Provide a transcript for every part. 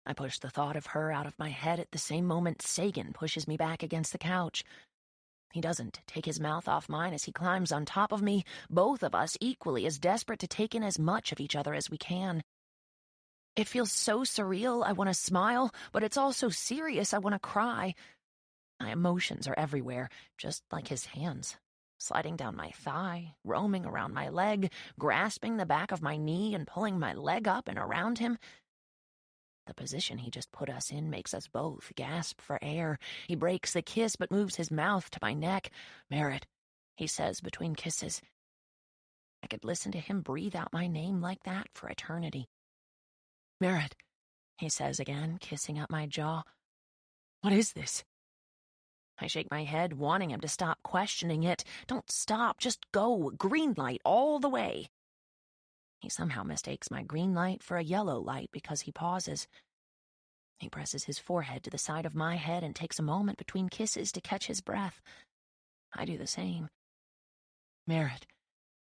I push the thought of her out of my head at the same moment Sagan pushes me back against the couch. He doesn't take his mouth off mine as he climbs on top of me, both of us equally as desperate to take in as much of each other as we can. It feels so surreal, I want to smile, but it's also serious, I want to cry. My emotions are everywhere, just like his hands, sliding down my thigh, roaming around my leg, grasping the back of my knee and pulling my leg up and around him. The position he just put us in makes us both gasp for air. He breaks the kiss but moves his mouth to my neck. "Merit," he says between kisses. I could listen to him breathe out my name like that for eternity. "Merit," he says again, kissing up my jaw. "What is this?" I shake my head, wanting him to stop questioning it. "Don't stop, just go. Green light all the way." He somehow mistakes my green light for a yellow light because he pauses. He presses his forehead to the side of my head and takes a moment between kisses to catch his breath. I do the same. "Merit,"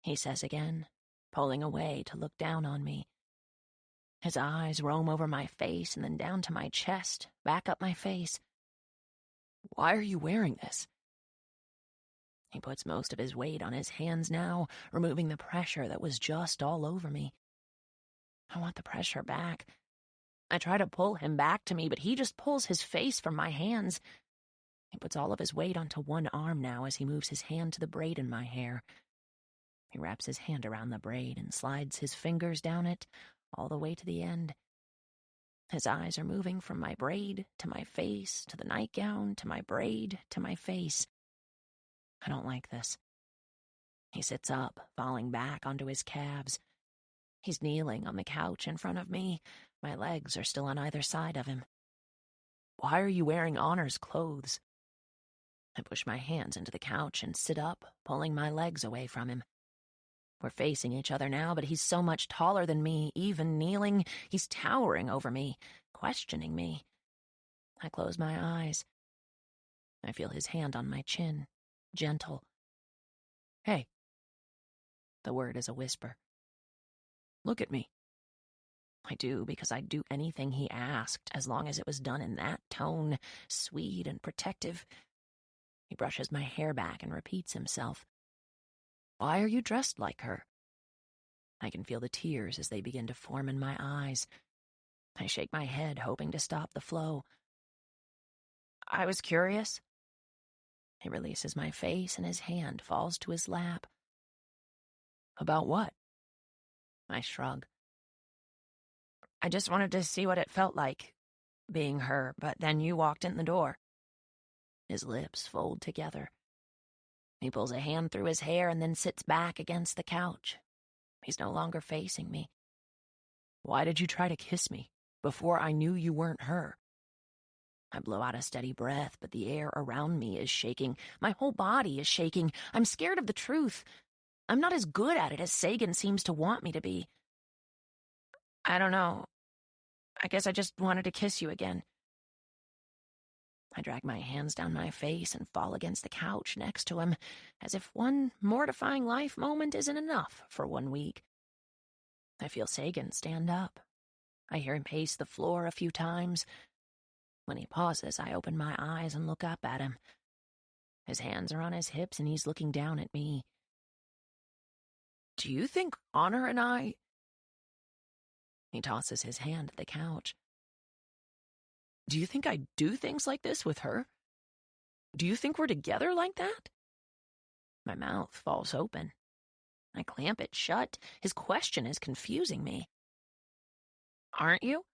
he says again, pulling away to look down on me. His eyes roam over my face and then down to my chest, back up my face. "Why are you wearing this?" He puts most of his weight on his hands now, removing the pressure that was just all over me. I want the pressure back. I try to pull him back to me, but he just pulls his face from my hands. He puts all of his weight onto one arm now as he moves his hand to the braid in my hair. He wraps his hand around the braid and slides his fingers down it, all the way to the end. His eyes are moving from my braid to my face, to the nightgown, to my braid, to my face. I don't like this. He sits up, falling back onto his calves. He's kneeling on the couch in front of me. My legs are still on either side of him. "Why are you wearing Honor's clothes?" I push my hands into the couch and sit up, pulling my legs away from him. We're facing each other now, but he's so much taller than me, even kneeling. He's towering over me, questioning me. I close my eyes. I feel his hand on my chin, gentle. "Hey." The word is a whisper. "Look at me." I do, because I'd do anything he asked, as long as it was done in that tone, sweet and protective. He brushes my hair back and repeats himself. "Why are you dressed like her?" I can feel the tears as they begin to form in my eyes. I shake my head, hoping to stop the flow. "I was curious." He releases my face and his hand falls to his lap. "About what?" I shrug. "I just wanted to see what it felt like, being her, but then you walked in the door." His lips fold together. He pulls a hand through his hair and then sits back against the couch. He's no longer facing me. "Why did you try to kiss me, before I knew you weren't her?" I blow out a steady breath, but the air around me is shaking. My whole body is shaking. I'm scared of the truth. I'm not as good at it as Sagan seems to want me to be. "I don't know. I guess I just wanted to kiss you again." I drag my hands down my face and fall against the couch next to him, as if one mortifying life moment isn't enough for 1 week. I feel Sagan stand up. I hear him pace the floor a few times. When he pauses, I open my eyes and look up at him. His hands are on his hips and he's looking down at me. "Do you think Honor and I—" He tosses his hand at the couch. "Do you think I do things like this with her? Do you think we're together like that?" My mouth falls open. I clamp it shut. His question is confusing me. "Aren't you?"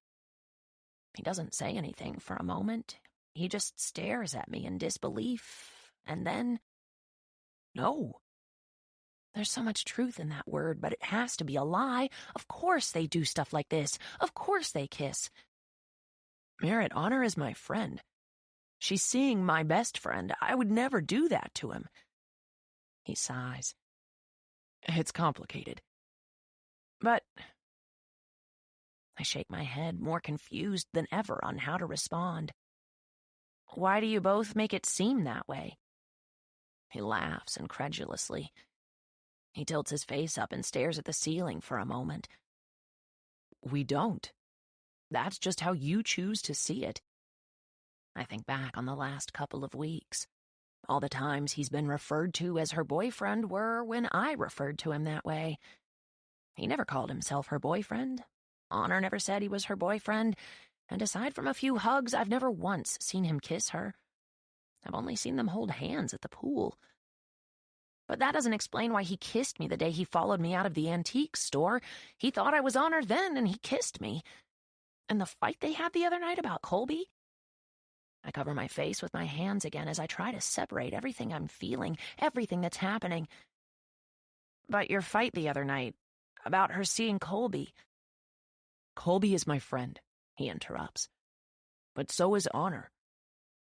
He doesn't say anything for a moment. He just stares at me in disbelief, and then, "No." There's so much truth in that word, but it has to be a lie. Of course they do stuff like this. Of course they kiss. "Merit, Honor is my friend. She's seeing my best friend. I would never do that to him." He sighs. "It's complicated." "But—" I shake my head, more confused than ever on how to respond. "Why do you both make it seem that way?" He laughs incredulously. He tilts his face up and stares at the ceiling for a moment. "We don't." That's just how you choose to see it. I think back on the last couple of weeks. All the times he's been referred to as her boyfriend were when I referred to him that way. He never called himself her boyfriend. Honor never said he was her boyfriend. And aside from a few hugs, I've never once seen him kiss her. I've only seen them hold hands at the pool. But that doesn't explain why he kissed me the day he followed me out of the antique store. He thought I was Honor then, and he kissed me. And the fight they had the other night about Colby? I cover my face with my hands again as I try to separate everything I'm feeling, everything that's happening. But your fight the other night, about her seeing Colby. Colby is my friend, he interrupts. But so is Honor.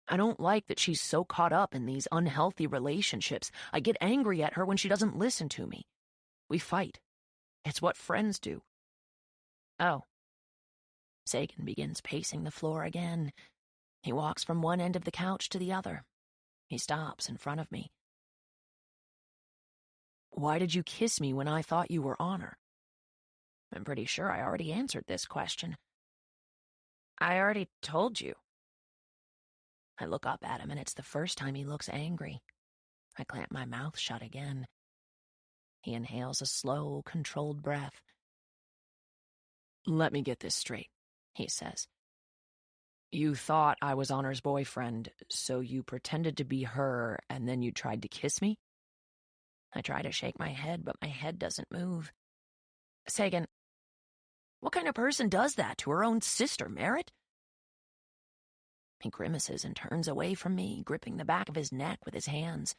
I don't like that she's so caught up in these unhealthy relationships. I get angry at her when she doesn't listen to me. We fight. It's what friends do. Oh. Sagan begins pacing the floor again. He walks from one end of the couch to the other. He stops in front of me. Why did you kiss me when I thought you were Honor? I'm pretty sure I already answered this question. I already told you. I look up at him, and it's the first time he looks angry. I clamp my mouth shut again. He inhales a slow, controlled breath. Let me get this straight, he says. You thought I was Honor's boyfriend, so you pretended to be her, and then you tried to kiss me? I try to shake my head, but my head doesn't move. Sagan, what kind of person does that to her own sister, Merit? He grimaces and turns away from me, gripping the back of his neck with his hands.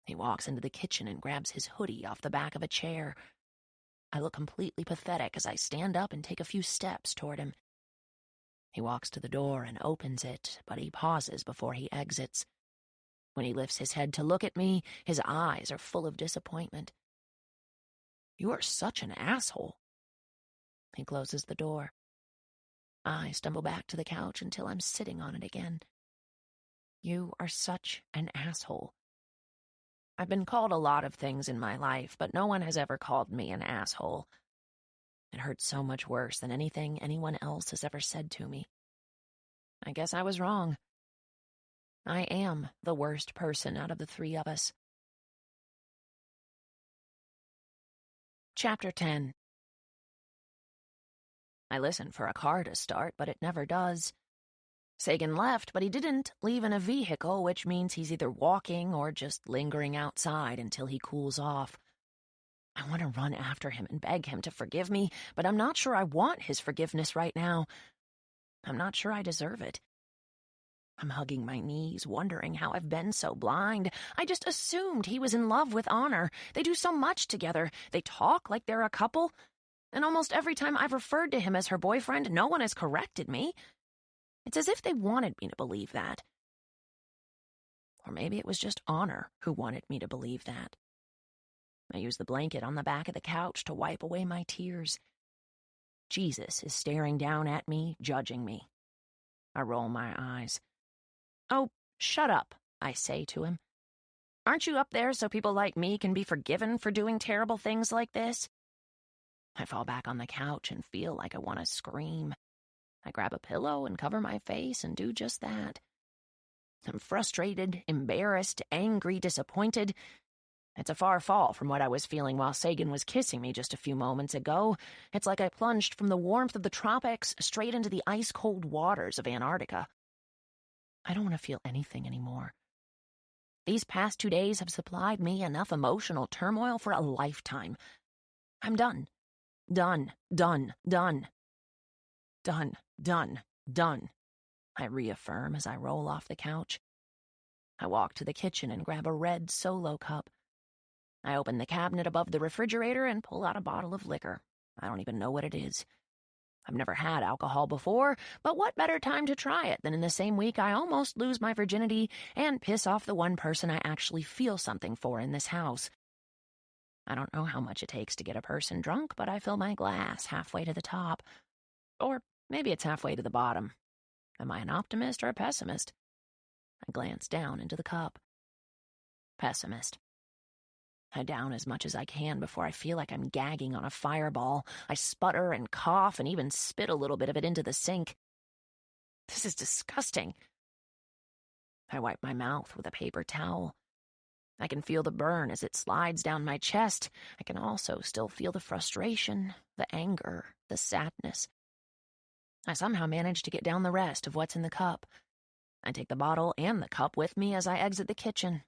He walks into the kitchen and grabs his hoodie off the back of a chair. I look completely pathetic as I stand up and take a few steps toward him. He walks to the door and opens it, but he pauses before he exits. When he lifts his head to look at me, his eyes are full of disappointment. You are such an asshole. He closes the door. I stumble back to the couch until I'm sitting on it again. You are such an asshole. I've been called a lot of things in my life, but no one has ever called me an asshole. It hurts so much worse than anything anyone else has ever said to me. I guess I was wrong. I am the worst person out of the three of us. Chapter 10. I listen for a car to start, but it never does. Sagan left, but he didn't leave in a vehicle, which means he's either walking or just lingering outside until he cools off. I want to run after him and beg him to forgive me, but I'm not sure I want his forgiveness right now. I'm not sure I deserve it. I'm hugging my knees, wondering how I've been so blind. I just assumed he was in love with Honor. They do so much together. They talk like they're a couple. And almost every time I've referred to him as her boyfriend, no one has corrected me. It's as if they wanted me to believe that. Or maybe it was just Honor who wanted me to believe that. I use the blanket on the back of the couch to wipe away my tears. Jesus is staring down at me, judging me. I roll my eyes. Oh, shut up, I say to him. Aren't you up there so people like me can be forgiven for doing terrible things like this? I fall back on the couch and feel like I want to scream. I grab a pillow and cover my face and do just that. I'm frustrated, embarrassed, angry, disappointed. It's a far fall from what I was feeling while Sagan was kissing me just a few moments ago. It's like I plunged from the warmth of the tropics straight into the ice-cold waters of Antarctica. I don't want to feel anything anymore. These past 2 days have supplied me enough emotional turmoil for a lifetime. I'm done. Done, done, done. Done, done, done, I reaffirm as I roll off the couch. I walk to the kitchen and grab a red Solo cup. I open the cabinet above the refrigerator and pull out a bottle of liquor. I don't even know what it is. I've never had alcohol before, but what better time to try it than in the same week I almost lose my virginity and piss off the one person I actually feel something for in this house. I don't know how much it takes to get a person drunk, but I fill my glass halfway to the top. Or maybe it's halfway to the bottom. Am I an optimist or a pessimist? I glance down into the cup. Pessimist. I down as much as I can before I feel like I'm gagging on a fireball. I sputter and cough and even spit a little bit of it into the sink. This is disgusting. I wipe my mouth with a paper towel. I can feel the burn as it slides down my chest. I can also still feel the frustration, the anger, the sadness. I somehow manage to get down the rest of what's in the cup. I take the bottle and the cup with me as I exit the kitchen.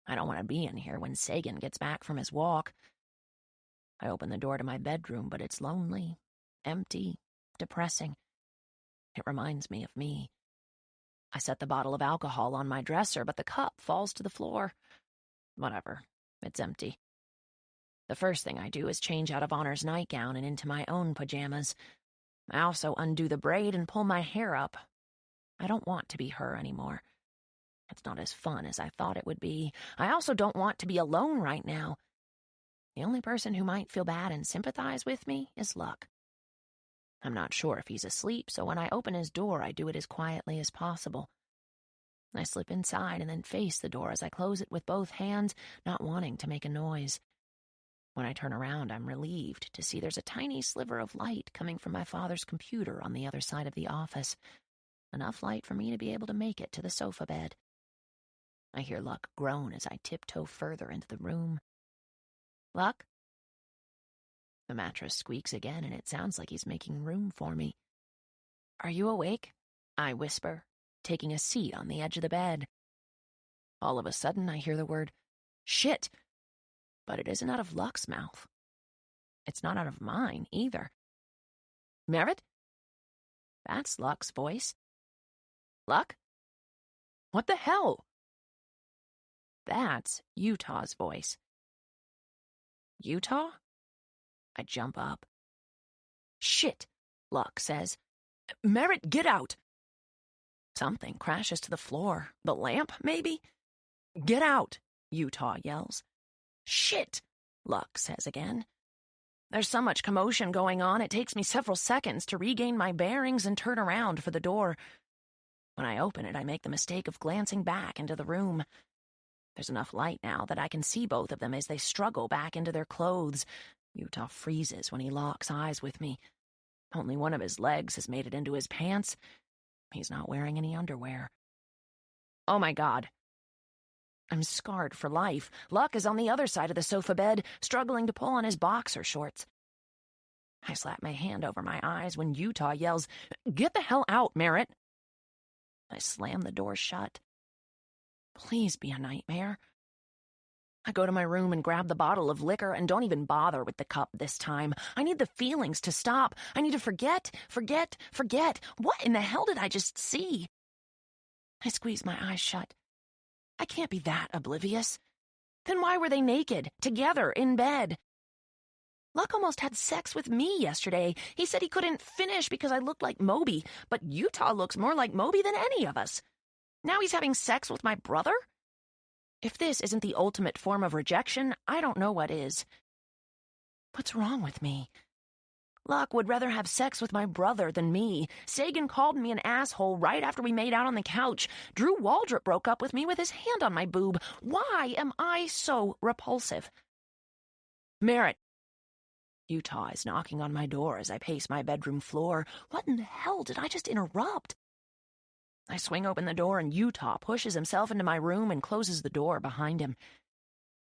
I don't want to be in here when Sagan gets back from his walk. I open the door to my bedroom, but it's lonely, empty, depressing. It reminds me of me. I set the bottle of alcohol on my dresser, but the cup falls to the floor. Whatever, it's empty. The first thing I do is change out of Honor's nightgown and into my own pajamas. I also undo the braid and pull my hair up. I don't want to be her anymore. It's not as fun as I thought it would be. I also don't want to be alone right now. The only person who might feel bad and sympathize with me is Luck. I'm not sure if he's asleep, so when I open his door, I do it as quietly as possible. I slip inside and then face the door as I close it with both hands, not wanting to make a noise. When I turn around, I'm relieved to see there's a tiny sliver of light coming from my father's computer on the other side of the office. Enough light for me to be able to make it to the sofa bed. I hear Luck groan as I tiptoe further into the room. Luck? The mattress squeaks again, and it sounds like he's making room for me. Are you awake? I whisper, taking a seat on the edge of the bed. All of a sudden, I hear the word, shit, but it isn't out of Luck's mouth. It's not out of mine, either. Merit? That's Luck's voice. Luck? What the hell? That's Utah's voice. Utah? I jump up. Shit, Luck says. Merit, get out! Something crashes to the floor. The lamp, maybe? Get out, Utah yells. Shit, Luck says again. There's so much commotion going on, it takes me several seconds to regain my bearings and turn around for the door. When I open it, I make the mistake of glancing back into the room. There's enough light now that I can see both of them as they struggle back into their clothes. Utah freezes when he locks eyes with me. Only one of his legs has made it into his pants. He's not wearing any underwear. Oh my God. I'm scarred for life. Luck is on the other side of the sofa bed, struggling to pull on his boxer shorts. I slap my hand over my eyes when Utah yells, "Get the hell out, Merit!" I slam the door shut. Please be a nightmare. I go to my room and grab the bottle of liquor and don't even bother with the cup this time. I need the feelings to stop. I need to forget. What in the hell did I just see? I squeeze my eyes shut. I can't be that oblivious. Then why were they naked, together, in bed? Luck almost had sex with me yesterday. He said he couldn't finish because I looked like Moby, but Utah looks more like Moby than any of us. Now he's having sex with my brother? If this isn't the ultimate form of rejection, I don't know what is. What's wrong with me? Luck would rather have sex with my brother than me. Sagan called me an asshole right after we made out on the couch. Drew Waldrop broke up with me with his hand on my boob. Why am I so repulsive? Merit. Utah is knocking on my door as I pace my bedroom floor. What in the hell did I just interrupt? I swing open the door and Utah pushes himself into my room and closes the door behind him.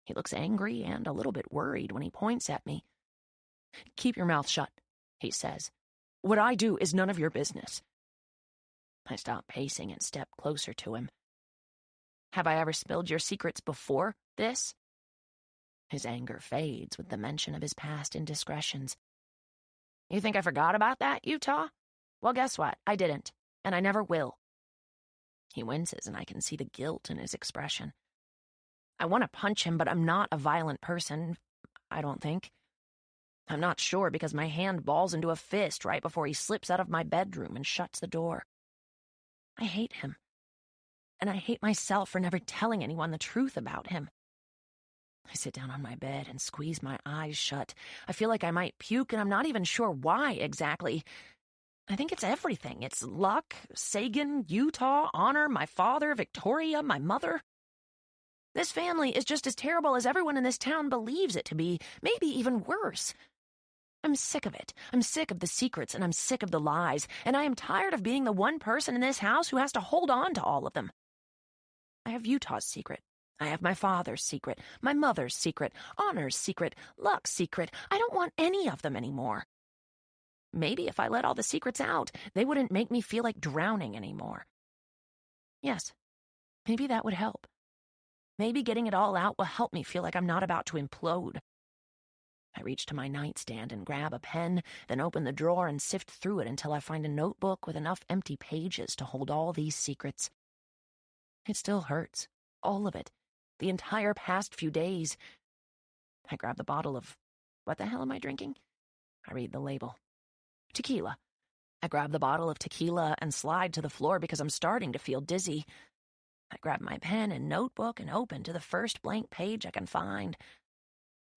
He looks angry and a little bit worried when he points at me. Keep your mouth shut, he says. What I do is none of your business. I stop pacing and step closer to him. Have I ever spilled your secrets before this? His anger fades with the mention of his past indiscretions. You think I forgot about that, Utah? Well, guess what? I didn't, and I never will. He winces, and I can see the guilt in his expression. I want to punch him, but I'm not a violent person, I don't think. I'm not sure because my hand balls into a fist right before he slips out of my bedroom and shuts the door. I hate him, and I hate myself for never telling anyone the truth about him. I sit down on my bed and squeeze my eyes shut. I feel like I might puke, and I'm not even sure why exactly. I think it's everything. It's Luck, Sagan, Utah, Honor, my father, Victoria, my mother. This family is just as terrible as everyone in this town believes it to be, maybe even worse. I'm sick of it. I'm sick of the secrets, and I'm sick of the lies, and I am tired of being the one person in this house who has to hold on to all of them. I have Utah's secret. I have my father's secret, my mother's secret, Honor's secret, Luck's secret. I don't want any of them anymore. Maybe if I let all the secrets out, they wouldn't make me feel like drowning anymore. Yes, maybe that would help. Maybe getting it all out will help me feel like I'm not about to implode. I reach to my nightstand and grab a pen, then open the drawer and sift through it until I find a notebook with enough empty pages to hold all these secrets. It still hurts. All of it. The entire past few days. I grab the bottle of... What the hell am I drinking? I read the label. Tequila. I grab the bottle of tequila and slide to the floor because I'm starting to feel dizzy. I grab my pen and notebook and open to the first blank page I can find.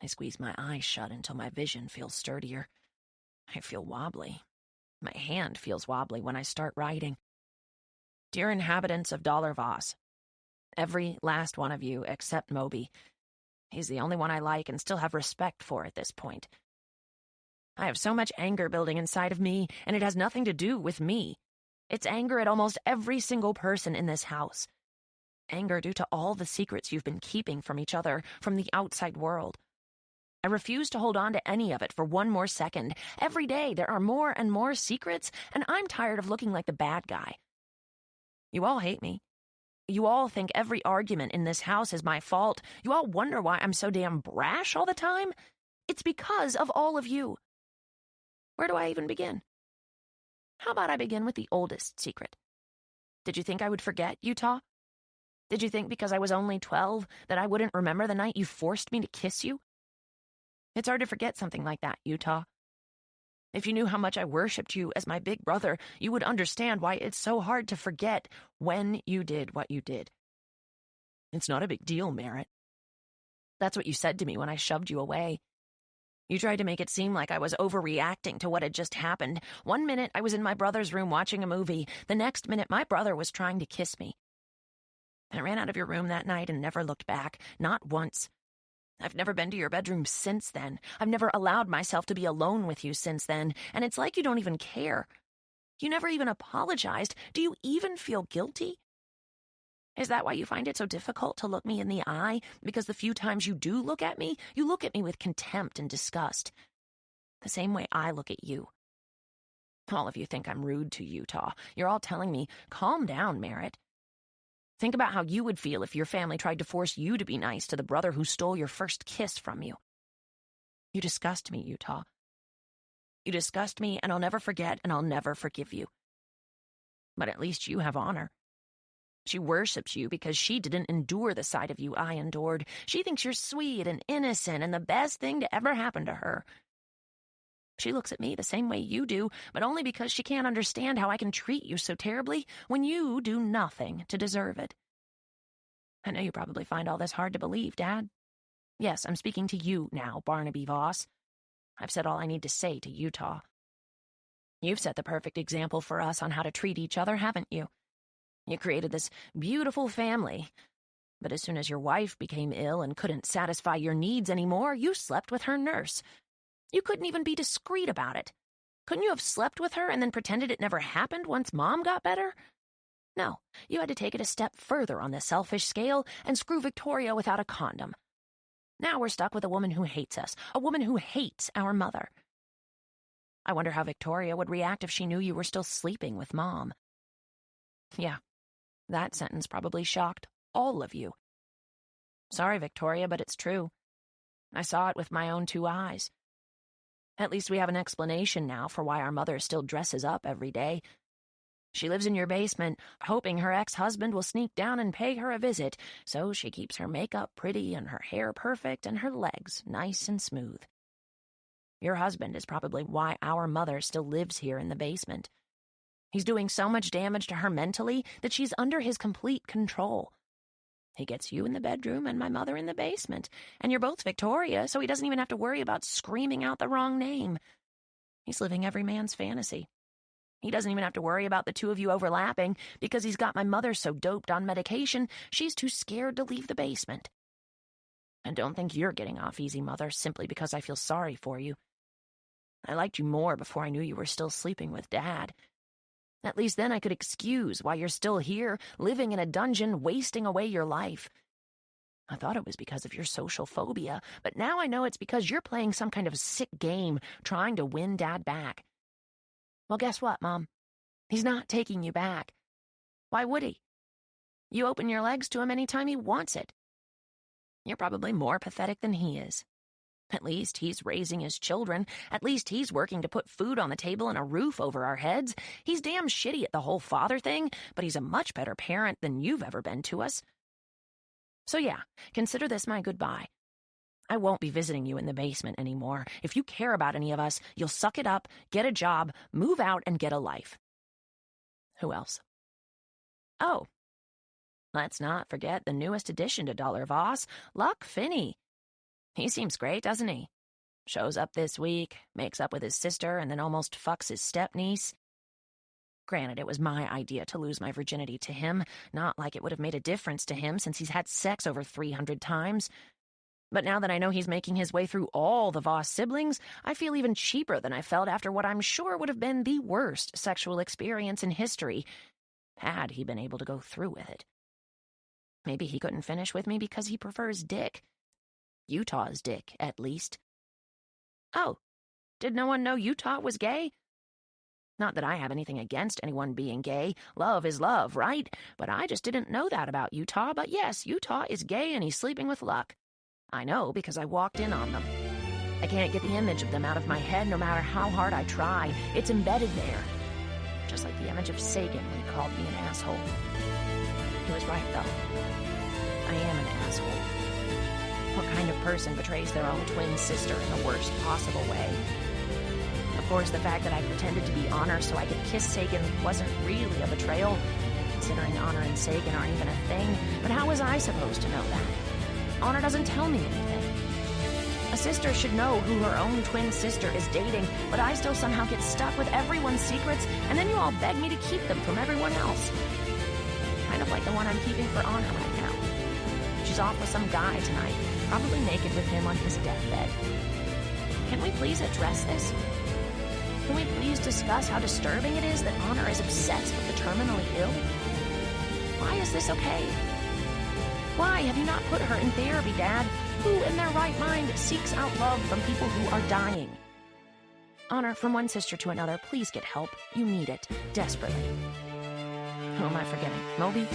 I squeeze my eyes shut until my vision feels sturdier. I feel wobbly. My hand feels wobbly when I start writing. Dear inhabitants of Voss, every last one of you except Moby. He's the only one I like and still have respect for at this point. I have so much anger building inside of me, and it has nothing to do with me. It's anger at almost every single person in this house. Anger due to all the secrets you've been keeping from each other, from the outside world. I refuse to hold on to any of it for one more second. Every day there are more and more secrets, and I'm tired of looking like the bad guy. You all hate me. You all think every argument in this house is my fault. You all wonder why I'm so damn brash all the time. It's because of all of you. Where do I even begin? How about I begin with the oldest secret? Did you think I would forget, Utah? Did you think because I was only 12 that I wouldn't remember the night you forced me to kiss you? It's hard to forget something like that, Utah. If you knew how much I worshipped you as my big brother, you would understand why it's so hard to forget when you did what you did. It's not a big deal, Merit. That's what you said to me when I shoved you away. You tried to make it seem like I was overreacting to what had just happened. One minute I was in my brother's room watching a movie. The next minute my brother was trying to kiss me. I ran out of your room that night and never looked back, not once. I've never been to your bedroom since then. I've never allowed myself to be alone with you since then, and it's like you don't even care. You never even apologized. Do you even feel guilty? Is that why you find it so difficult to look me in the eye? Because the few times you do look at me with contempt and disgust. The same way I look at you. All of you think I'm rude to Utah. You're all telling me, calm down, Merit. Think about how you would feel if your family tried to force you to be nice to the brother who stole your first kiss from you. You disgust me, Utah. You disgust me, and I'll never forget, and I'll never forgive you. But at least you have Honor. She worships you because she didn't endure the side of you I endured. She thinks you're sweet and innocent and the best thing to ever happen to her. She looks at me the same way you do, but only because she can't understand how I can treat you so terribly when you do nothing to deserve it. I know you probably find all this hard to believe, Dad. Yes, I'm speaking to you now, Barnaby Voss. I've said all I need to say to Utah. You've set the perfect example for us on how to treat each other, haven't you? You created this beautiful family, but as soon as your wife became ill and couldn't satisfy your needs anymore, you slept with her nurse. You couldn't even be discreet about it. Couldn't you have slept with her and then pretended it never happened once Mom got better? No, you had to take it a step further on the selfish scale and screw Victoria without a condom. Now we're stuck with a woman who hates us, a woman who hates our mother. I wonder how Victoria would react if she knew you were still sleeping with Mom. Yeah, that sentence probably shocked all of you. Sorry, Victoria, but it's true. I saw it with my own 2 eyes. At least we have an explanation now for why our mother still dresses up every day. She lives in your basement, hoping her ex-husband will sneak down and pay her a visit, so she keeps her makeup pretty and her hair perfect and her legs nice and smooth. Your husband is probably why our mother still lives here in the basement. He's doing so much damage to her mentally that she's under his complete control. He gets you in the bedroom and my mother in the basement, and you're both Victoria, so he doesn't even have to worry about screaming out the wrong name. He's living every man's fantasy. He doesn't even have to worry about the two of you overlapping because he's got my mother so doped on medication she's too scared to leave the basement. And don't think you're getting off easy, Mother, simply because I feel sorry for you. I liked you more before I knew you were still sleeping with Dad. At least then I could excuse why you're still here, living in a dungeon, wasting away your life. I thought it was because of your social phobia, but now I know it's because you're playing some kind of sick game, trying to win Dad back. Well, guess what, Mom? He's not taking you back. Why would he? You open your legs to him anytime he wants it. You're probably more pathetic than he is. At least he's raising his children. At least he's working to put food on the table and a roof over our heads. He's damn shitty at the whole father thing, but he's a much better parent than you've ever been to us. So yeah, consider this my goodbye. I won't be visiting you in the basement anymore. If you care about any of us, you'll suck it up, get a job, move out, and get a life. Who else? Oh, let's not forget the newest addition to Voss, Luck Finney. He seems great, doesn't he? Shows up this week, makes up with his sister, and then almost fucks his step-niece. Granted, it was my idea to lose my virginity to him, not like it would have made a difference to him since he's had sex over 300 times. But now that I know he's making his way through all the Voss siblings, I feel even cheaper than I felt after what I'm sure would have been the worst sexual experience in history, had he been able to go through with it. Maybe he couldn't finish with me because he prefers dick. Utah's dick, at least. Oh, did no one know Utah was gay? Not that I have anything against anyone being gay. Love is love, right? But I just didn't know that about Utah. But yes, Utah is gay and he's sleeping with Luck. I know because I walked in on them. I can't get the image of them out of my head no matter how hard I try. It's embedded there. Just like the image of Sagan when he called me an asshole. He was right, though. I am an asshole. What kind of person betrays their own twin sister in the worst possible way? Of course, the fact that I pretended to be Honor so I could kiss Sagan wasn't really a betrayal, considering Honor and Sagan aren't even a thing. But how was I supposed to know that? Honor doesn't tell me anything. A sister should know who her own twin sister is dating, but I still somehow get stuck with everyone's secrets, and then you all beg me to keep them from everyone else. Kind of like the one I'm keeping for Honor right now. She's off with some guy tonight, probably naked with him on his deathbed. Can we please address this? Can we please discuss how disturbing it is that Honor is obsessed with the terminally ill? Why is this okay? Why have you not put her in therapy, Dad? Who in their right mind seeks out love from people who are dying? Honor, from one sister to another, please get help. You need it, desperately. Who am I forgetting? Moby?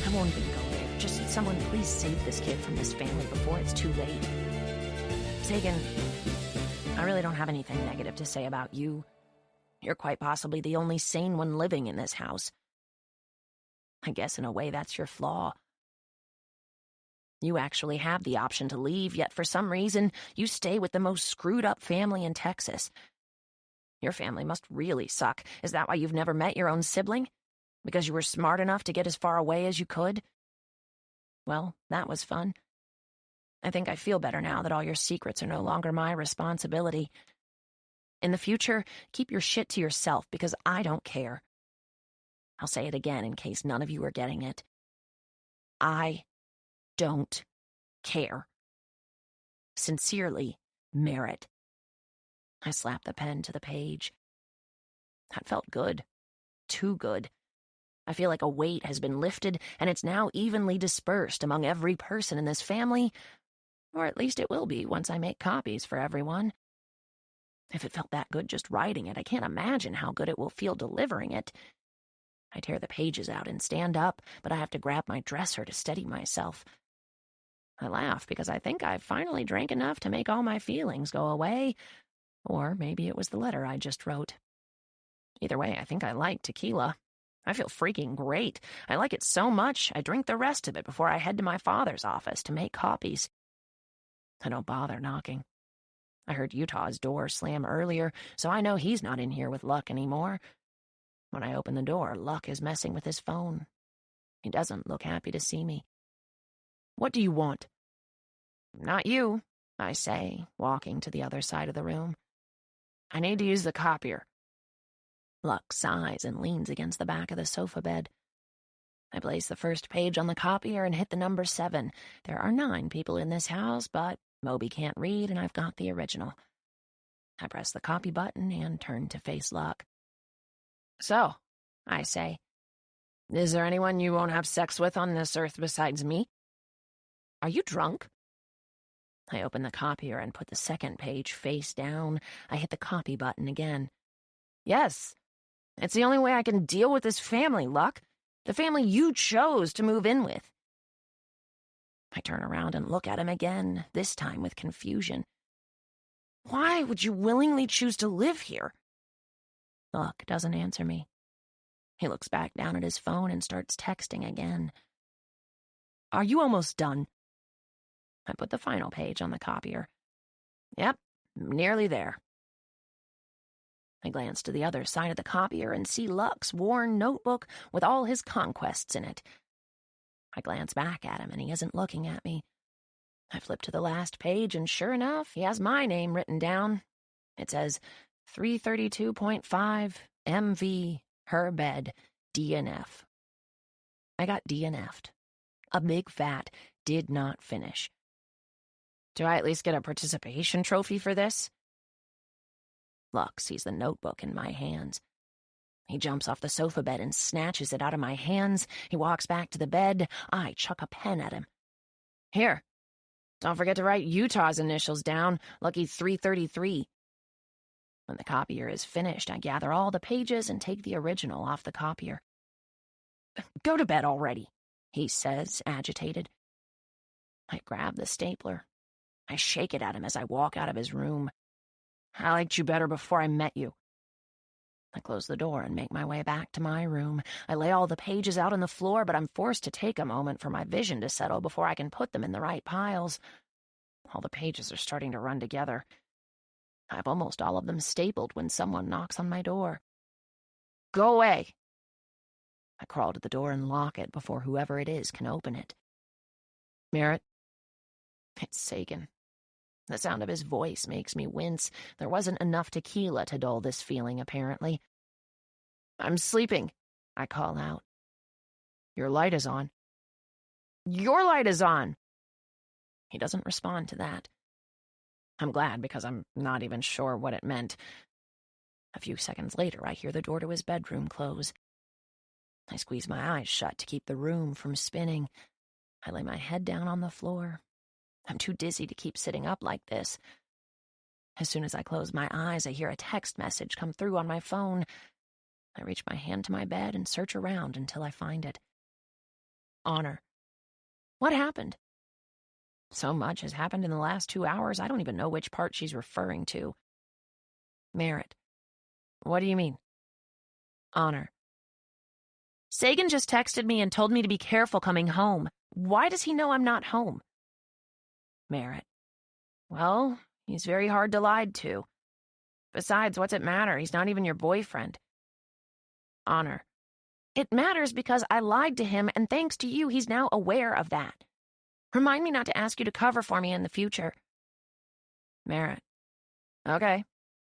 I won't even go there. Just someone please save this kid from this family before it's too late. Sagan, I really don't have anything negative to say about you. You're quite possibly the only sane one living in this house. I guess in a way that's your flaw. You actually have the option to leave, yet for some reason, you stay with the most screwed-up family in Texas. Your family must really suck. Is that why you've never met your own sibling? Because you were smart enough to get as far away as you could? Well, that was fun. I think I feel better now that all your secrets are no longer my responsibility. In the future, keep your shit to yourself because I don't care. I'll say it again in case none of you are getting it. I don't care. Sincerely, Merit. I slapped the pen to the page. That felt good. Too good. I feel like a weight has been lifted, and it's now evenly dispersed among every person in this family, or at least it will be once I make copies for everyone. If it felt that good just writing it, I can't imagine how good it will feel delivering it. I tear the pages out and stand up, but I have to grab my dresser to steady myself. I laugh because I think I've finally drank enough to make all my feelings go away, or maybe it was the letter I just wrote. Either way, I think I like tequila. I feel freaking great. I like it so much, I drink the rest of it before I head to my father's office to make copies. I don't bother knocking. I heard Utah's door slam earlier, so I know he's not in here with Luck anymore. When I open the door, Luck is messing with his phone. He doesn't look happy to see me. What do you want? Not you, I say, walking to the other side of the room. I need to use the copier. Luck sighs and leans against the back of the sofa bed. I place the first page on the copier and hit the number 7. There are 9 people in this house, but Moby can't read and I've got the original. I press the copy button and turn to face Luck. "So," I say, "is there anyone you won't have sex with on this earth besides me? Are you drunk?" I open the copier and put the second page face down. I hit the copy button again. "Yes. It's the only way I can deal with this family, Luck. The family you chose to move in with." I turn around and look at him again, this time with confusion. "Why would you willingly choose to live here?" Luck doesn't answer me. He looks back down at his phone and starts texting again. "Are you almost done?" I put the final page on the copier. "Yep, nearly there." I glance to the other side of the copier and see Luck's worn notebook with all his conquests in it. I glance back at him and he isn't looking at me. I flip to the last page and sure enough, he has my name written down. It says 332.5 MV, her bed, DNF. I got DNF'd. A big fat did not finish. Do I at least get a participation trophy for this? Luck sees the notebook in my hands. He jumps off the sofa bed and snatches it out of my hands. He walks back to the bed. I chuck a pen at him. "Here. Don't forget to write Utah's initials down. Lucky 333. When the copier is finished, I gather all the pages and take the original off the copier. "Go to bed already," he says, agitated. I grab the stapler. I shake it at him as I walk out of his room. "I liked you better before I met you." I close the door and make my way back to my room. I lay all the pages out on the floor, but I'm forced to take a moment for my vision to settle before I can put them in the right piles. All the pages are starting to run together. I have almost all of them stapled when someone knocks on my door. "Go away." I crawl to the door and lock it before whoever it is can open it. "Merit?" It's Sagan. The sound of his voice makes me wince. There wasn't enough tequila to dull this feeling, apparently. "I'm sleeping," I call out. "Your light is on." "Your light is on!" He doesn't respond to that. I'm glad because I'm not even sure what it meant. A few seconds later, I hear the door to his bedroom close. I squeeze my eyes shut to keep the room from spinning. I lay my head down on the floor. I'm too dizzy to keep sitting up like this. As soon as I close my eyes, I hear a text message come through on my phone. I reach my hand to my bed and search around until I find it. Honor. What happened? So much has happened in the last 2 hours, I don't even know which part she's referring to. Merit. What do you mean? Honor. Sagan just texted me and told me to be careful coming home. Why does he know I'm not home? Merit. Well, he's very hard to lie to. Besides, what's it matter? He's not even your boyfriend. Honor. It matters because I lied to him, and thanks to you, he's now aware of that. Remind me not to ask you to cover for me in the future. Merit. Okay.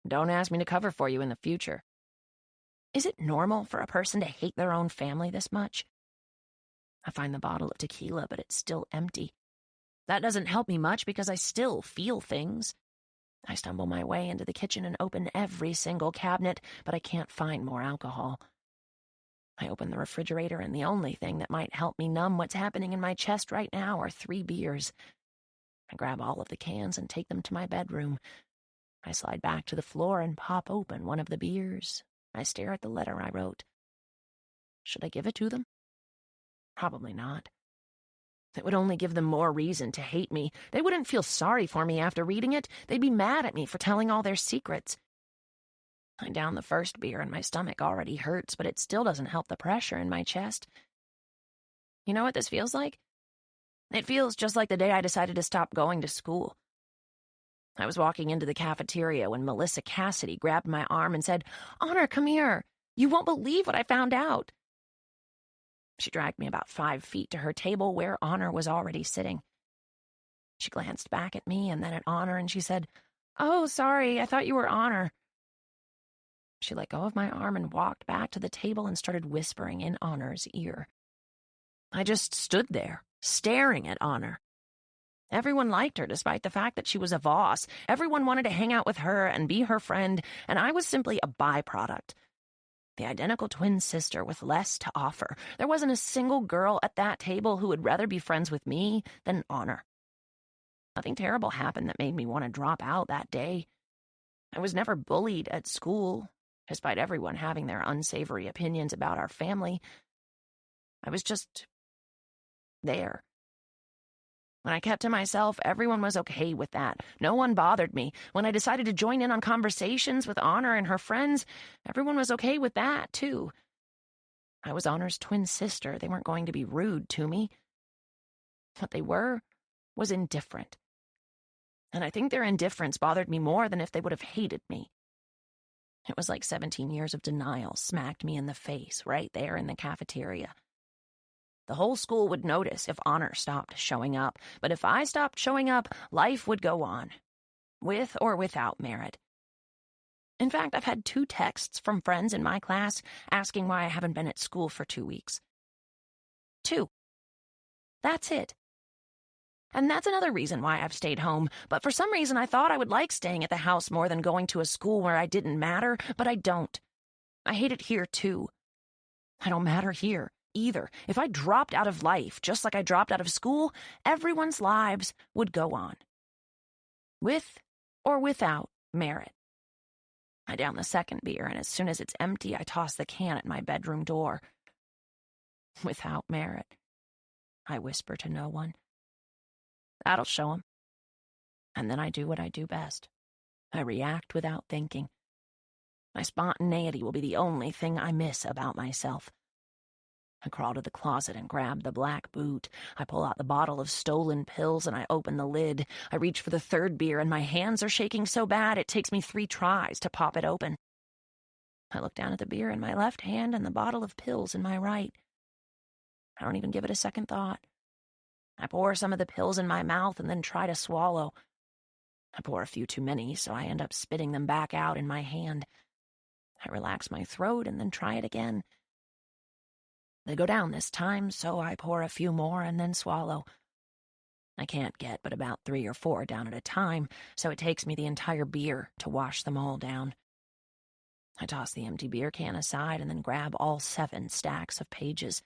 Don't ask me to cover for you in the future. Is it normal for a person to hate their own family this much? I find the bottle of tequila, but it's still empty. That doesn't help me much because I still feel things. I stumble my way into the kitchen and open every single cabinet, but I can't find more alcohol. I open the refrigerator, and the only thing that might help me numb what's happening in my chest right now are 3 beers. I grab all of the cans and take them to my bedroom. I slide back to the floor and pop open one of the beers. I stare at the letter I wrote. Should I give it to them? Probably not. It would only give them more reason to hate me. They wouldn't feel sorry for me after reading it. They'd be mad at me for telling all their secrets. I down the first beer and my stomach already hurts, but it still doesn't help the pressure in my chest. You know what this feels like? It feels just like the day I decided to stop going to school. I was walking into the cafeteria when Melissa Cassidy grabbed my arm and said, "Honor, come here. You won't believe what I found out." She dragged me about 5 feet to her table where Honor was already sitting. She glanced back at me and then at Honor, and she said, "Oh, sorry, I thought you were Honor." She let go of my arm and walked back to the table and started whispering in Honor's ear. I just stood there, staring at Honor. Everyone liked her despite the fact that she was a Voss. Everyone wanted to hang out with her and be her friend, and I was simply a byproduct. The identical twin sister with less to offer. There wasn't a single girl at that table who would rather be friends with me than Honor. Nothing terrible happened that made me want to drop out that day. I was never bullied at school, despite everyone having their unsavory opinions about our family. I was just there. When I kept to myself, everyone was okay with that. No one bothered me. When I decided to join in on conversations with Honor and her friends, everyone was okay with that, too. I was Honor's twin sister. They weren't going to be rude to me. What they were was indifferent. And I think their indifference bothered me more than if they would have hated me. It was like 17 years of denial smacked me in the face right there in the cafeteria. The whole school would notice if Honor stopped showing up, but if I stopped showing up, life would go on, with or without Merit. In fact, I've had 2 texts from friends in my class asking why I haven't been at school for 2 weeks. 2. That's it. And that's another reason why I've stayed home, but for some reason I thought I would like staying at the house more than going to a school where I didn't matter, but I don't. I hate it here, too. I don't matter here either. If I dropped out of life, just like I dropped out of school, everyone's lives would go on. With or without Merit. I down the second beer, and as soon as it's empty, I toss the can at my bedroom door. Without Merit. I whisper to no one. That'll show him. And then I do what I do best. I react without thinking. My spontaneity will be the only thing I miss about myself. I crawl to the closet and grab the black boot. I pull out the bottle of stolen pills and I open the lid. I reach for the third beer and my hands are shaking so bad it takes me 3 tries to pop it open. I look down at the beer in my left hand and the bottle of pills in my right. I don't even give it a second thought. I pour some of the pills in my mouth and then try to swallow. I pour a few too many, so I end up spitting them back out in my hand. I relax my throat and then try it again. They go down this time, so I pour a few more and then swallow. I can't get but about 3 or 4 down at a time, so it takes me the entire beer to wash them all down. I toss the empty beer can aside and then grab all 7 stacks of pages.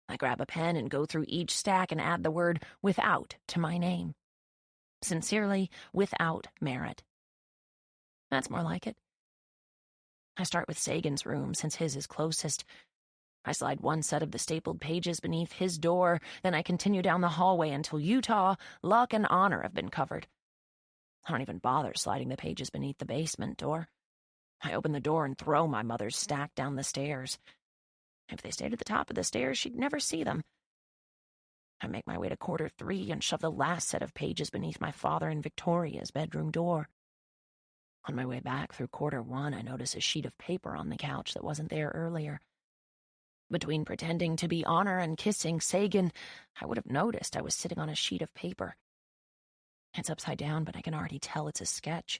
I grab a pen and go through each stack and add the word without to my name. Sincerely, without Merit. That's more like it. I start with Sagan's room, since his is closest. I slide 1 set of the stapled pages beneath his door, then I continue down the hallway until Utah, Luck, and Honor have been covered. I don't even bother sliding the pages beneath the basement door. I open the door and throw my mother's stack down the stairs. If they stayed at the top of the stairs, she'd never see them. I make my way to quarter 3 and shove the last set of pages beneath my father and Victoria's bedroom door. On my way back through quarter 1, I notice a sheet of paper on the couch that wasn't there earlier. Between pretending to be Honor and kissing Sagan, I would have noticed I was sitting on a sheet of paper. It's upside down, but I can already tell it's a sketch.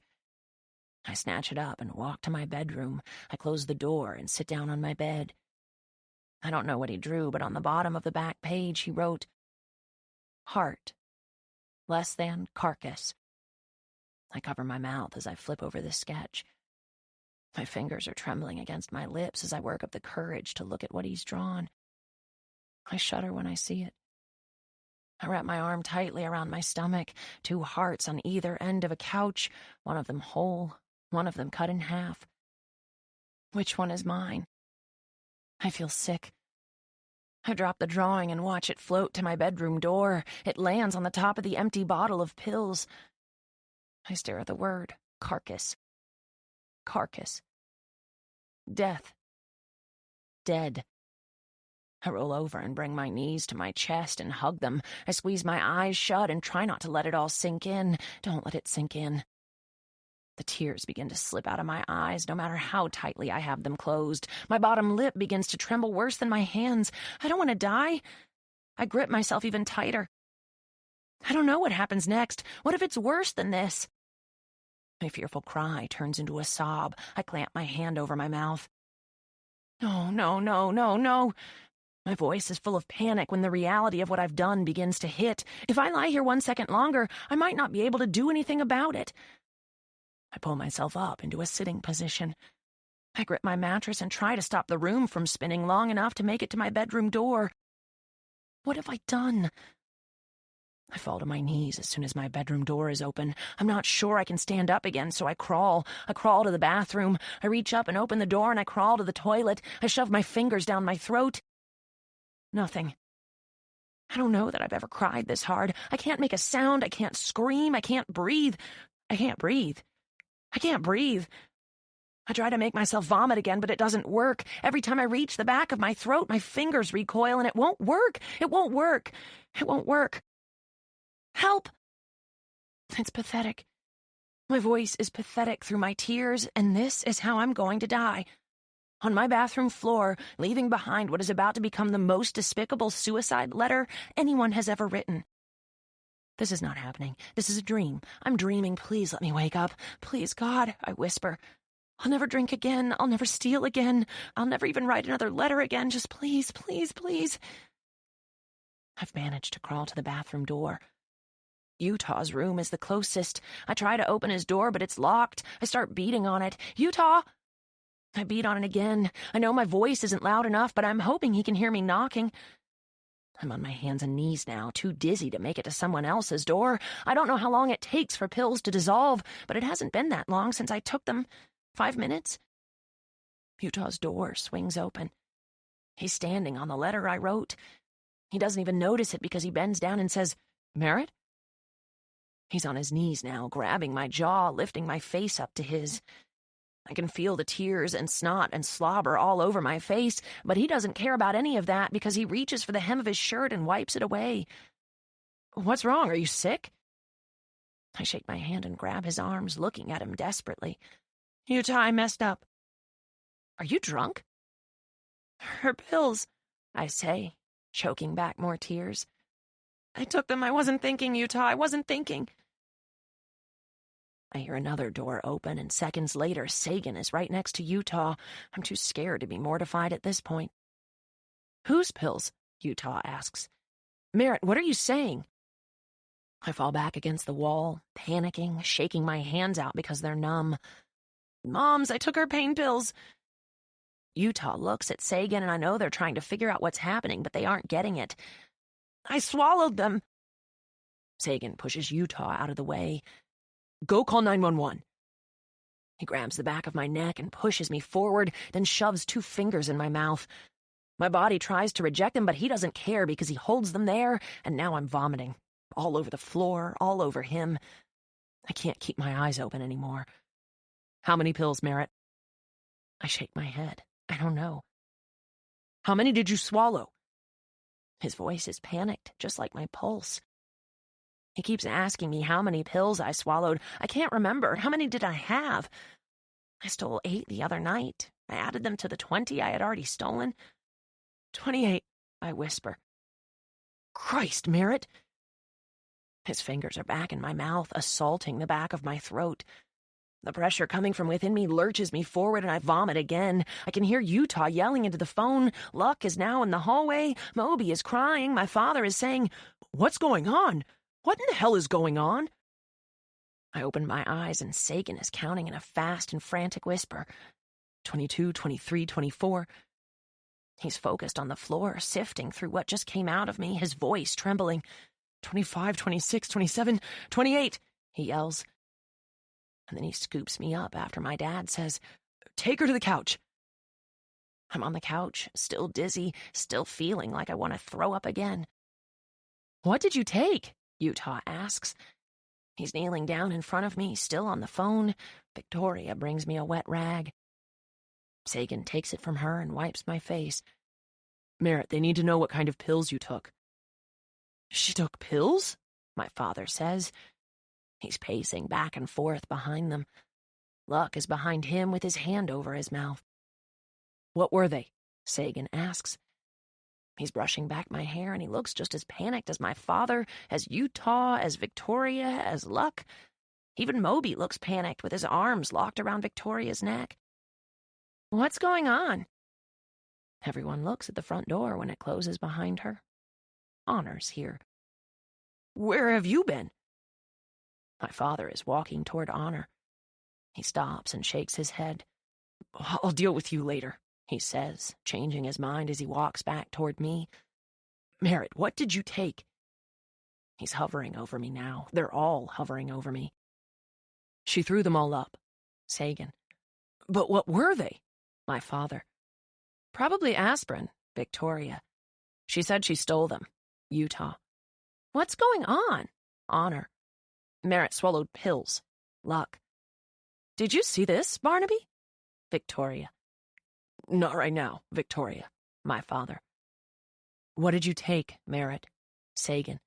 I snatch it up and walk to my bedroom. I close the door and sit down on my bed. I don't know what he drew, but on the bottom of the back page he wrote, heart, less than carcass. I cover my mouth as I flip over the sketch. My fingers are trembling against my lips as I work up the courage to look at what he's drawn. I shudder when I see it. I wrap my arm tightly around my stomach, 2 hearts on either end of a couch, one of them whole, one of them cut in half. Which one is mine? I feel sick. I drop the drawing and watch it float to my bedroom door. It lands on the top of the empty bottle of pills. I stare at the word, carcass. Carcass. Death. Dead. I roll over and bring my knees to my chest and hug them. I squeeze my eyes shut and try not to let it all sink in. Don't let it sink in. The tears begin to slip out of my eyes, no matter how tightly I have them closed. My bottom lip begins to tremble worse than my hands. I don't want to die. I grip myself even tighter. I don't know what happens next. What if it's worse than this? My fearful cry turns into a sob. I clamp my hand over my mouth. No, no, no, no, no. My voice is full of panic when the reality of what I've done begins to hit. If I lie here 1 second longer, I might not be able to do anything about it. I pull myself up into a sitting position. I grip my mattress and try to stop the room from spinning long enough to make it to my bedroom door. What have I done? I fall to my knees as soon as my bedroom door is open. I'm not sure I can stand up again, so I crawl. I crawl to the bathroom. I reach up and open the door, and I crawl to the toilet. I shove my fingers down my throat. Nothing. I don't know that I've ever cried this hard. I can't make a sound. I can't scream. I can't breathe. I can't breathe. I can't breathe. I try to make myself vomit again, but it doesn't work. Every time I reach the back of my throat, my fingers recoil, and it won't work. It won't work. It won't work. Help! It's pathetic. My voice is pathetic through my tears, and this is how I'm going to die. On my bathroom floor, leaving behind what is about to become the most despicable suicide letter anyone has ever written. This is not happening. This is a dream. I'm dreaming. Please let me wake up. Please, God, I whisper. I'll never drink again. I'll never steal again. I'll never even write another letter again. Just please, please, please. I've managed to crawl to the bathroom door. Utah's room is the closest. I try to open his door, but it's locked. I start beating on it. Utah! I beat on it again. I know my voice isn't loud enough, but I'm hoping he can hear me knocking. I'm on my hands and knees now, too dizzy to make it to someone else's door. I don't know how long it takes for pills to dissolve, but it hasn't been that long since I took them. 5 minutes? Utah's door swings open. He's standing on the letter I wrote. He doesn't even notice it because he bends down and says, "Merit?" He's on his knees now, grabbing my jaw, lifting my face up to his. I can feel the tears and snot and slobber all over my face, but he doesn't care about any of that because he reaches for the hem of his shirt and wipes it away. "What's wrong? Are you sick?" I shake my hand and grab his arms, looking at him desperately. "Utah, I messed up." "Are you drunk?" "Her pills," I say, choking back more tears. "I took them. I wasn't thinking, Utah. I wasn't thinking." I hear another door open, and seconds later, Sagan is right next to Utah. I'm too scared to be mortified at this point. "Whose pills?" Utah asks. "Merit, what are you saying?" I fall back against the wall, panicking, shaking my hands out because they're numb. "Mom's, I took her pain pills." Utah looks at Sagan, and I know they're trying to figure out what's happening, but they aren't getting it. "I swallowed them." Sagan pushes Utah out of the way. "Go call 911. He grabs the back of my neck and pushes me forward, then shoves 2 fingers in my mouth. My body tries to reject him, but he doesn't care because he holds them there, and now I'm vomiting. All over the floor, all over him. I can't keep my eyes open anymore. "How many pills, Merit?" I shake my head. I don't know. "How many did you swallow?" His voice is panicked, just like my pulse. He keeps asking me how many pills I swallowed. I can't remember. How many did I have? I stole 8 the other night. I added them to the 20 I had already stolen. 28, I whisper. "Christ, Merit!" His fingers are back in my mouth, assaulting the back of my throat. The pressure coming from within me lurches me forward, and I vomit again. I can hear Utah yelling into the phone. Luck is now in the hallway. Moby is crying. My father is saying, "What's going on? What in the hell is going on?" I open my eyes, and Sagan is counting in a fast and frantic whisper. 22, 23, 24. He's focused on the floor, sifting through what just came out of me, his voice trembling. 25, 26, 27, 28, he yells. And then he scoops me up after my dad says, "Take her to the couch." I'm on the couch, still dizzy, still feeling like I want to throw up again. "What did you take?" Utah asks. He's kneeling down in front of me, still on the phone. Victoria brings me a wet rag. Sagan takes it from her and wipes my face. "Merit, they need to know what kind of pills you took." "She took pills?" my father says. He's pacing back and forth behind them. Luck is behind him with his hand over his mouth. "What were they?" Sagan asks. He's brushing back my hair, and he looks just as panicked as my father, as Utah, as Victoria, as Luck. Even Moby looks panicked with his arms locked around Victoria's neck. What's going on? Everyone looks at the front door when it closes behind her. Honor's here. Where have you been? My father is walking toward Honor. He stops and shakes his head. I'll deal with you later, he says, changing his mind as he walks back toward me. Merit, what did you take? He's hovering over me now. They're all hovering over me. She threw them all up. Sagan. But what were they? My father. Probably aspirin. Victoria. She said she stole them. Utah. What's going on? Honor. Merit swallowed pills. Luck. Did you see this, Barnaby? Victoria. Not right now, Victoria. My father. What did you take, Merit? Sagan.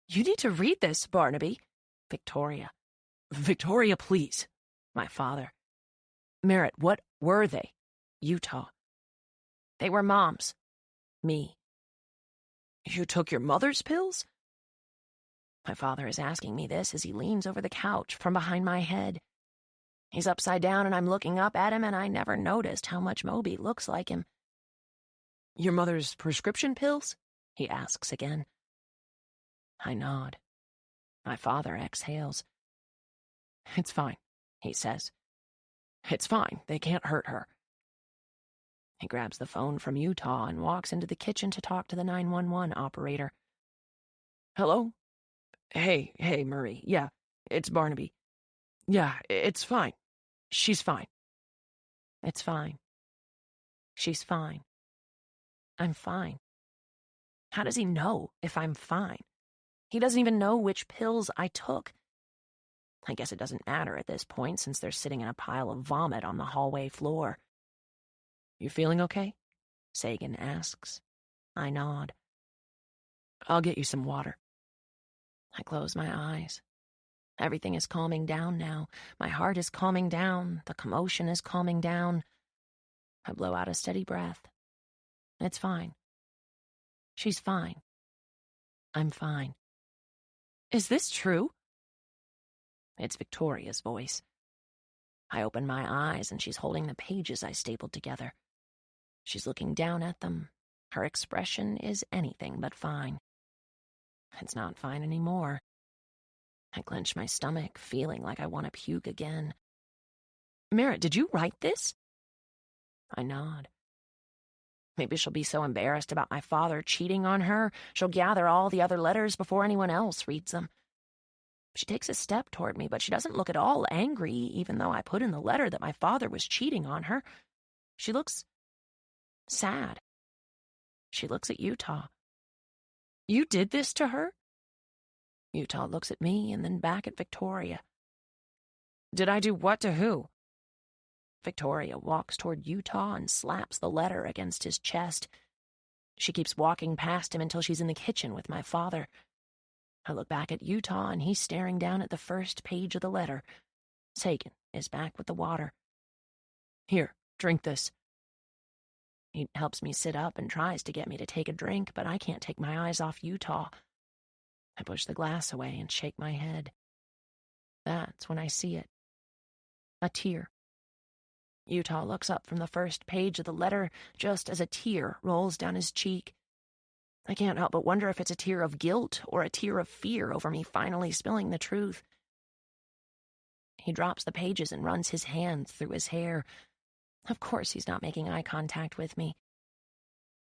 You need to read this, Barnaby. Victoria. Victoria, please. My father. Merit, what were they? Utah. They were Mom's. Me. You took your mother's pills? My father is asking me this as he leans over the couch from behind my head. He's upside down and I'm looking up at him, and I never noticed how much Moby looks like him. Your mother's prescription pills? He asks again. I nod. My father exhales. It's fine, he says. It's fine. They can't hurt her. He grabs the phone from Utah and walks into the kitchen to talk to the 911 operator. Hello? Hey, Murray. Yeah, it's Barnaby. Yeah, it's fine. She's fine. It's fine. She's fine. I'm fine. How does he know if I'm fine? He doesn't even know which pills I took. I guess it doesn't matter at this point since they're sitting in a pile of vomit on the hallway floor. You feeling okay? Sagan asks. I nod. I'll get you some water. I close my eyes. Everything is calming down now. My heart is calming down. The commotion is calming down. I blow out a steady breath. It's fine. She's fine. I'm fine. Is this true? It's Victoria's voice. I open my eyes and she's holding the pages I stapled together. She's looking down at them. Her expression is anything but fine. It's not fine anymore. I clench my stomach, feeling like I want to puke again. Merit, did you write this? I nod. Maybe she'll be so embarrassed about my father cheating on her, she'll gather all the other letters before anyone else reads them. She takes a step toward me, but she doesn't look at all angry, even though I put in the letter that my father was cheating on her. She looks sad. She looks at Utah. You did this to her? Utah looks at me and then back at Victoria. Did I do what to who? Victoria walks toward Utah and slaps the letter against his chest. She keeps walking past him until she's in the kitchen with my father. I look back at Utah and he's staring down at the first page of the letter. Sagan is back with the water. Here, drink this. He helps me sit up and tries to get me to take a drink, but I can't take my eyes off Utah. I push the glass away and shake my head. That's when I see it. A tear. Utah looks up from the first page of the letter just as a tear rolls down his cheek. I can't help but wonder if it's a tear of guilt or a tear of fear over me finally spilling the truth. He drops the pages and runs his hands through his hair. Of course he's not making eye contact with me.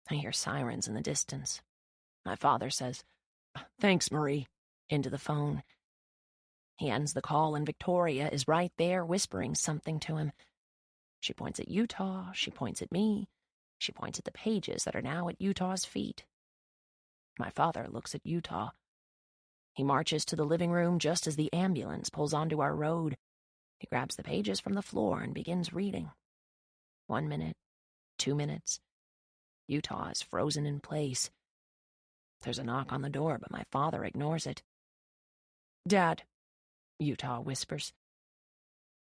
I hear sirens in the distance. My father says, Thanks, Marie, into the phone. He ends the call and Victoria is right there whispering something to him. She points at Utah, she points at me, she points at the pages that are now at Utah's feet. My father looks at Utah. He marches to the living room just as the ambulance pulls onto our road. He grabs the pages from the floor and begins reading. 1 minute, 2 minutes. Utah is frozen in place. There's a knock on the door, but my father ignores it. Dad, Utah whispers.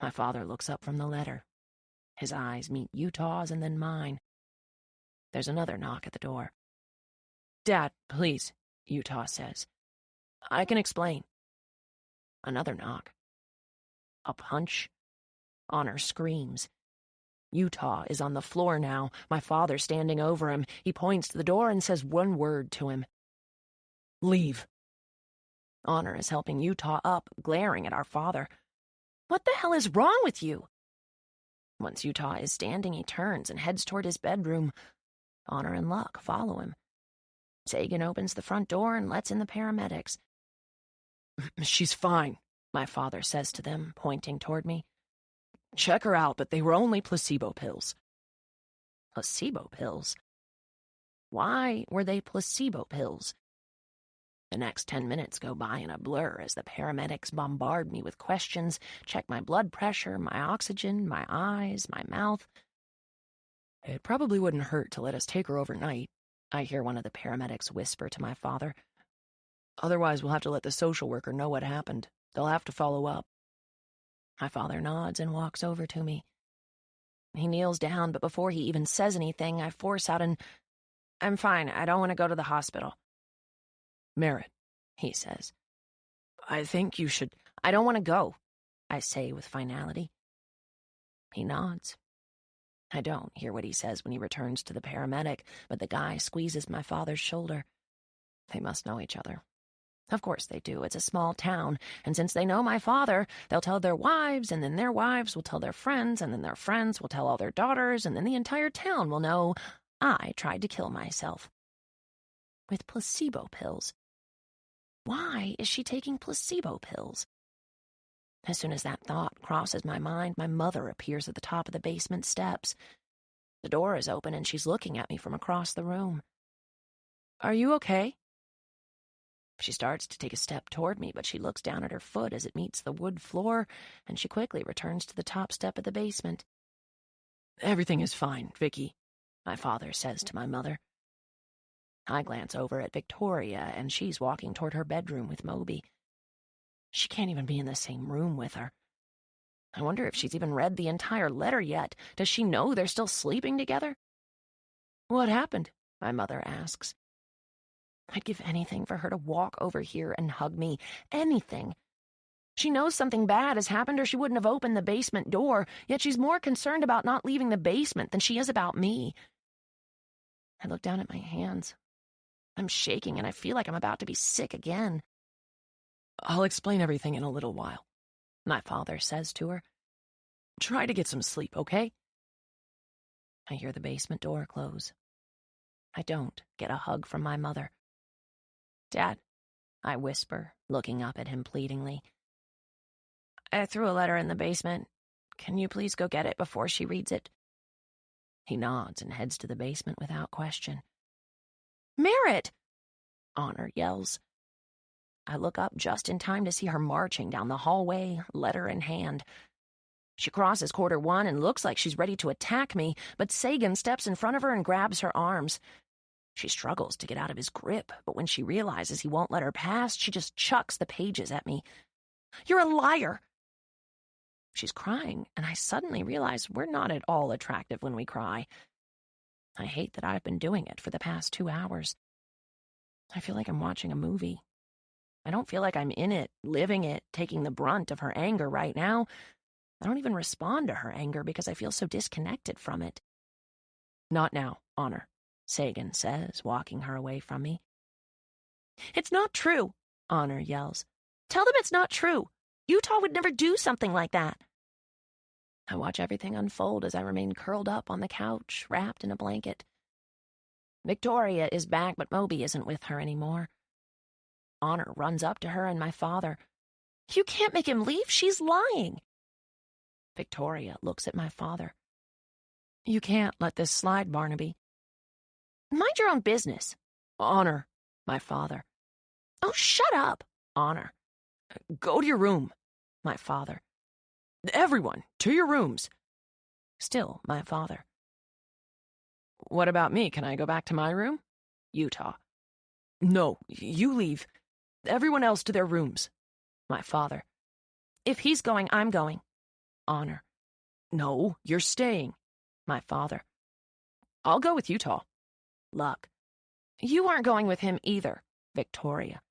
My father looks up from the letter. His eyes meet Utah's and then mine. There's another knock at the door. Dad, please, Utah says. I can explain. Another knock. A punch. Honor screams. Utah is on the floor now, my father standing over him. He points to the door and says one word to him. Leave. Honor is helping Utah up, glaring at our father. What the hell is wrong with you? Once Utah is standing, he turns and heads toward his bedroom. Honor and Luck follow him. Sagan opens the front door and lets in the paramedics. She's fine, my father says to them, pointing toward me. Check her out, but they were only placebo pills. Placebo pills? Why were they placebo pills? The next 10 minutes go by in a blur as the paramedics bombard me with questions, check my blood pressure, my oxygen, my eyes, my mouth. It probably wouldn't hurt to let us take her overnight, I hear one of the paramedics whisper to my father. Otherwise, we'll have to let the social worker know what happened. They'll have to follow up. My father nods and walks over to me. He kneels down, but before he even says anything, I force out an, I'm fine, I don't want to go to the hospital. Merit, he says. I think you should. I don't want to go, I say with finality. He nods. I don't hear what he says when he returns to the paramedic, but the guy squeezes my father's shoulder. They must know each other. Of course they do. It's a small town, and since they know my father, they'll tell their wives, and then their wives will tell their friends, and then their friends will tell all their daughters, and then the entire town will know I tried to kill myself. With placebo pills. Why is she taking placebo pills? As soon as that thought crosses my mind, my mother appears at the top of the basement steps. The door is open, and she's looking at me from across the room. Are you okay? She starts to take a step toward me, but she looks down at her foot as it meets the wood floor, and she quickly returns to the top step of the basement. Everything is fine, Vicky, my father says to my mother. I glance over at Victoria, and she's walking toward her bedroom with Moby. She can't even be in the same room with her. I wonder if she's even read the entire letter yet. Does she know they're still sleeping together? What happened? My mother asks. I'd give anything for her to walk over here and hug me. Anything. She knows something bad has happened or she wouldn't have opened the basement door, yet she's more concerned about not leaving the basement than she is about me. I look down at my hands. I'm shaking and I feel like I'm about to be sick again. I'll explain everything in a little while, my father says to her. Try to get some sleep, okay? I hear the basement door close. I don't get a hug from my mother. Dad, I whisper, looking up at him pleadingly. I threw a letter in the basement. Can you please go get it before she reads it? He nods and heads to the basement without question. Merit! Honor yells. I look up just in time to see her marching down the hallway, letter in hand. She crosses quarter one and looks like she's ready to attack me, but Sagan steps in front of her and grabs her arms. She struggles to get out of his grip, but when she realizes he won't let her pass, she just chucks the pages at me. You're a liar! She's crying, and I suddenly realize we're not at all attractive when we cry. I hate that I've been doing it for the past 2 hours. I feel like I'm watching a movie. I don't feel like I'm in it, living it, taking the brunt of her anger right now. I don't even respond to her anger because I feel so disconnected from it. Not now, Honor, Sagan says, walking her away from me. It's not true, Honor yells. Tell them it's not true. Utah would never do something like that. I watch everything unfold as I remain curled up on the couch, wrapped in a blanket. Victoria is back, but Moby isn't with her anymore. Honor runs up to her and my father. You can't make him leave. She's lying. Victoria looks at my father. You can't let this slide, Barnaby. Mind your own business. Honor, my father. Oh, shut up, Honor. Go to your room, my father. Everyone, to your rooms. Still, my father. What about me? Can I go back to my room? Utah. No, you leave. Everyone else to their rooms. My father. If he's going, I'm going. Honor. No, you're staying. My father. I'll go with Utah. Luck. You aren't going with him either. Victoria.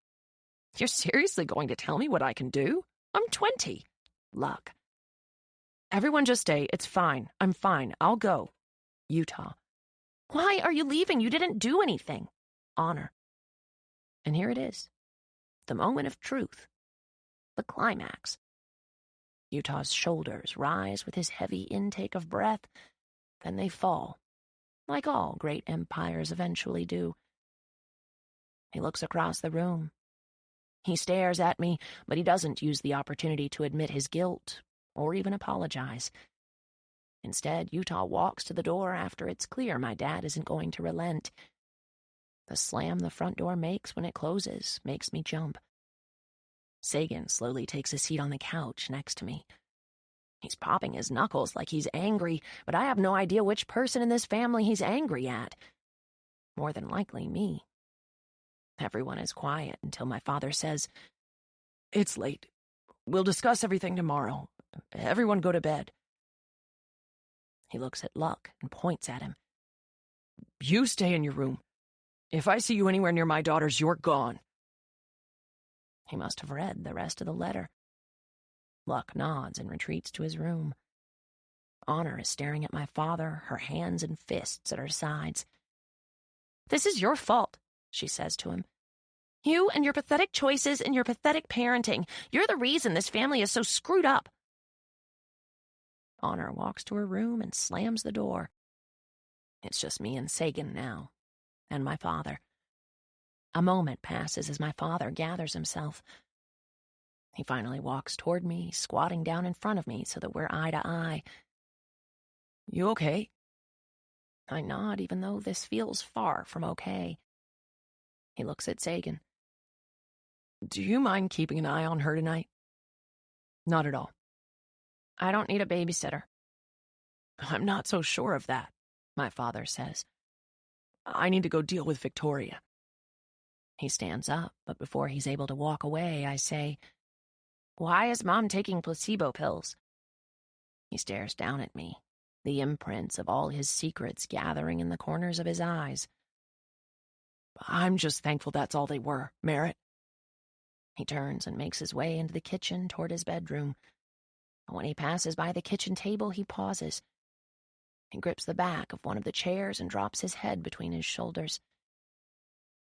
You're seriously going to tell me what I can do? I'm 20. Luck. Everyone just stay. It's fine. I'm fine. I'll go. Utah. Why are you leaving? You didn't do anything. Honor. And here it is. The moment of truth. The climax. Utah's shoulders rise with his heavy intake of breath, then they fall, like all great empires eventually do. He looks across the room. He stares at me, but he doesn't use the opportunity to admit his guilt or even apologize. Instead, Utah walks to the door after it's clear my dad isn't going to relent. The slam the front door makes when it closes makes me jump. Sagan slowly takes a seat on the couch next to me. He's popping his knuckles like he's angry, but I have no idea which person in this family he's angry at. More than likely me. Everyone is quiet until my father says, "It's late. We'll discuss everything tomorrow. Everyone go to bed." He looks at Luck and points at him. "You stay in your room. If I see you anywhere near my daughters, you're gone." He must have read the rest of the letter. Luck nods and retreats to his room. Honor is staring at my father, her hands and fists at her sides. "This is your fault," she says to him. "You and your pathetic choices and your pathetic parenting. You're the reason this family is so screwed up." Honor walks to her room and slams the door. It's just me and Sagan now, and my father. A moment passes as my father gathers himself. He finally walks toward me, squatting down in front of me so that we're eye to eye. "You okay?" I nod, even though this feels far from okay. He looks at Sagan. "Do you mind keeping an eye on her tonight?" "Not at all." "I don't need a babysitter." "I'm not so sure of that," my father says. "I need to go deal with Victoria." He stands up, but before he's able to walk away, I say, "Why is Mom taking placebo pills?" He stares down at me, the imprints of all his secrets gathering in the corners of his eyes. "I'm just thankful that's all they were, Merit." He turns and makes his way into the kitchen toward his bedroom. When he passes by the kitchen table, he pauses. He grips the back of one of the chairs and drops his head between his shoulders.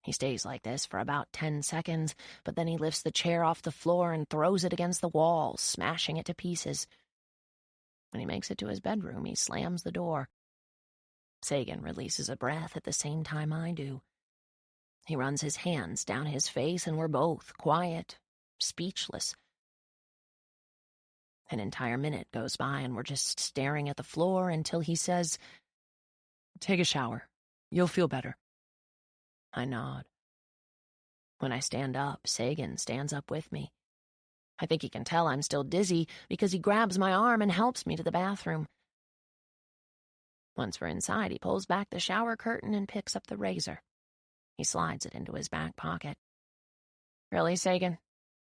He stays like this for about 10 seconds, but then he lifts the chair off the floor and throws it against the wall, smashing it to pieces. When he makes it to his bedroom, he slams the door. Sagan releases a breath at the same time I do. He runs his hands down his face, and we're both quiet, speechless. An entire minute goes by, and we're just staring at the floor until he says, "Take a shower. You'll feel better." I nod. When I stand up, Sagan stands up with me. I think he can tell I'm still dizzy because he grabs my arm and helps me to the bathroom. Once we're inside, he pulls back the shower curtain and picks up the razor. He slides it into his back pocket. "Really, Sagan?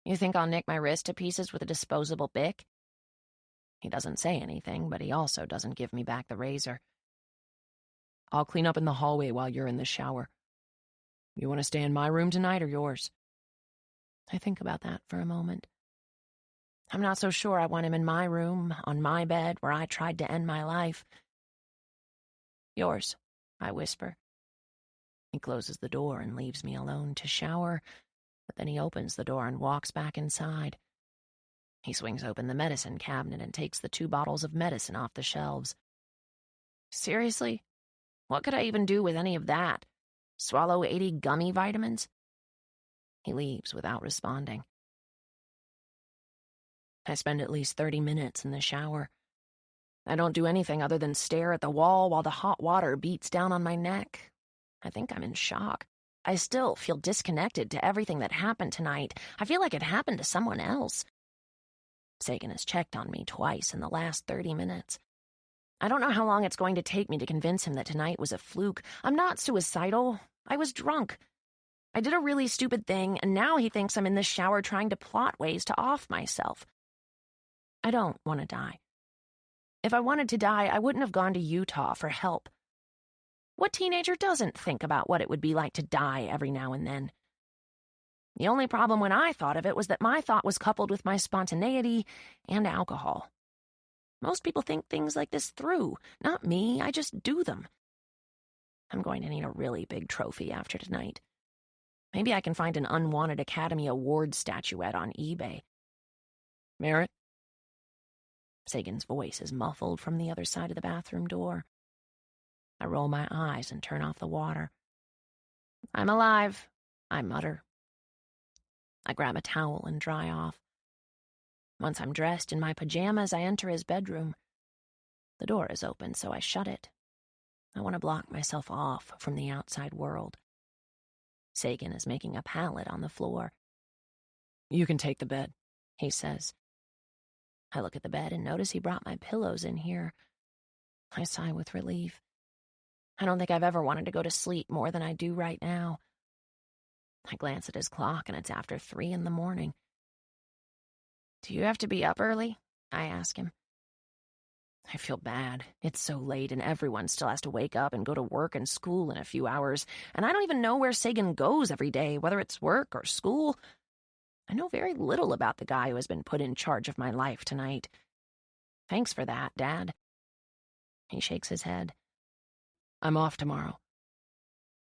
You think I'll nick my wrist to pieces with a disposable Bic?" He doesn't say anything, but he also doesn't give me back the razor. "I'll clean up in the hallway while you're in the shower. You want to stay in my room tonight or yours?" I think about that for a moment. I'm not so sure I want him in my room, on my bed, where I tried to end my life. "Yours," I whisper. He closes the door and leaves me alone to shower, but then he opens the door and walks back inside. He swings open the medicine cabinet and takes the 2 bottles of medicine off the shelves. "Seriously? What could I even do with any of that? Swallow 80 gummy vitamins?" He leaves without responding. I spend at least 30 minutes in the shower. I don't do anything other than stare at the wall while the hot water beats down on my neck. I think I'm in shock. I still feel disconnected to everything that happened tonight. I feel like it happened to someone else. Sagan has checked on me twice in the last 30 minutes. I don't know how long it's going to take me to convince him that tonight was a fluke. I'm not suicidal. I was drunk. I did a really stupid thing, and now he thinks I'm in the shower trying to plot ways to off myself. I don't want to die. If I wanted to die, I wouldn't have gone to Utah for help. What teenager doesn't think about what it would be like to die every now and then? The only problem when I thought of it was that my thought was coupled with my spontaneity and alcohol. Most people think things like this through. Not me, I just do them. I'm going to need a really big trophy after tonight. Maybe I can find an unwanted Academy Award statuette on eBay. Merit? Sagan's voice is muffled from the other side of the bathroom door. I roll my eyes and turn off the water. I'm alive, I mutter. I grab a towel and dry off. Once I'm dressed in my pajamas, I enter his bedroom. The door is open, so I shut it. I want to block myself off from the outside world. Sagan is making a pallet on the floor. You can take the bed, he says. I look at the bed and notice he brought my pillows in here. I sigh with relief. I don't think I've ever wanted to go to sleep more than I do right now. I glance at his clock and it's after 3 a.m. Do you have to be up early? I ask him. I feel bad. It's so late and everyone still has to wake up and go to work and school in a few hours, and I don't even know where Sagan goes every day, whether it's work or school. I know very little about the guy who has been put in charge of my life tonight. Thanks for that, Dad. He shakes his head. I'm off tomorrow.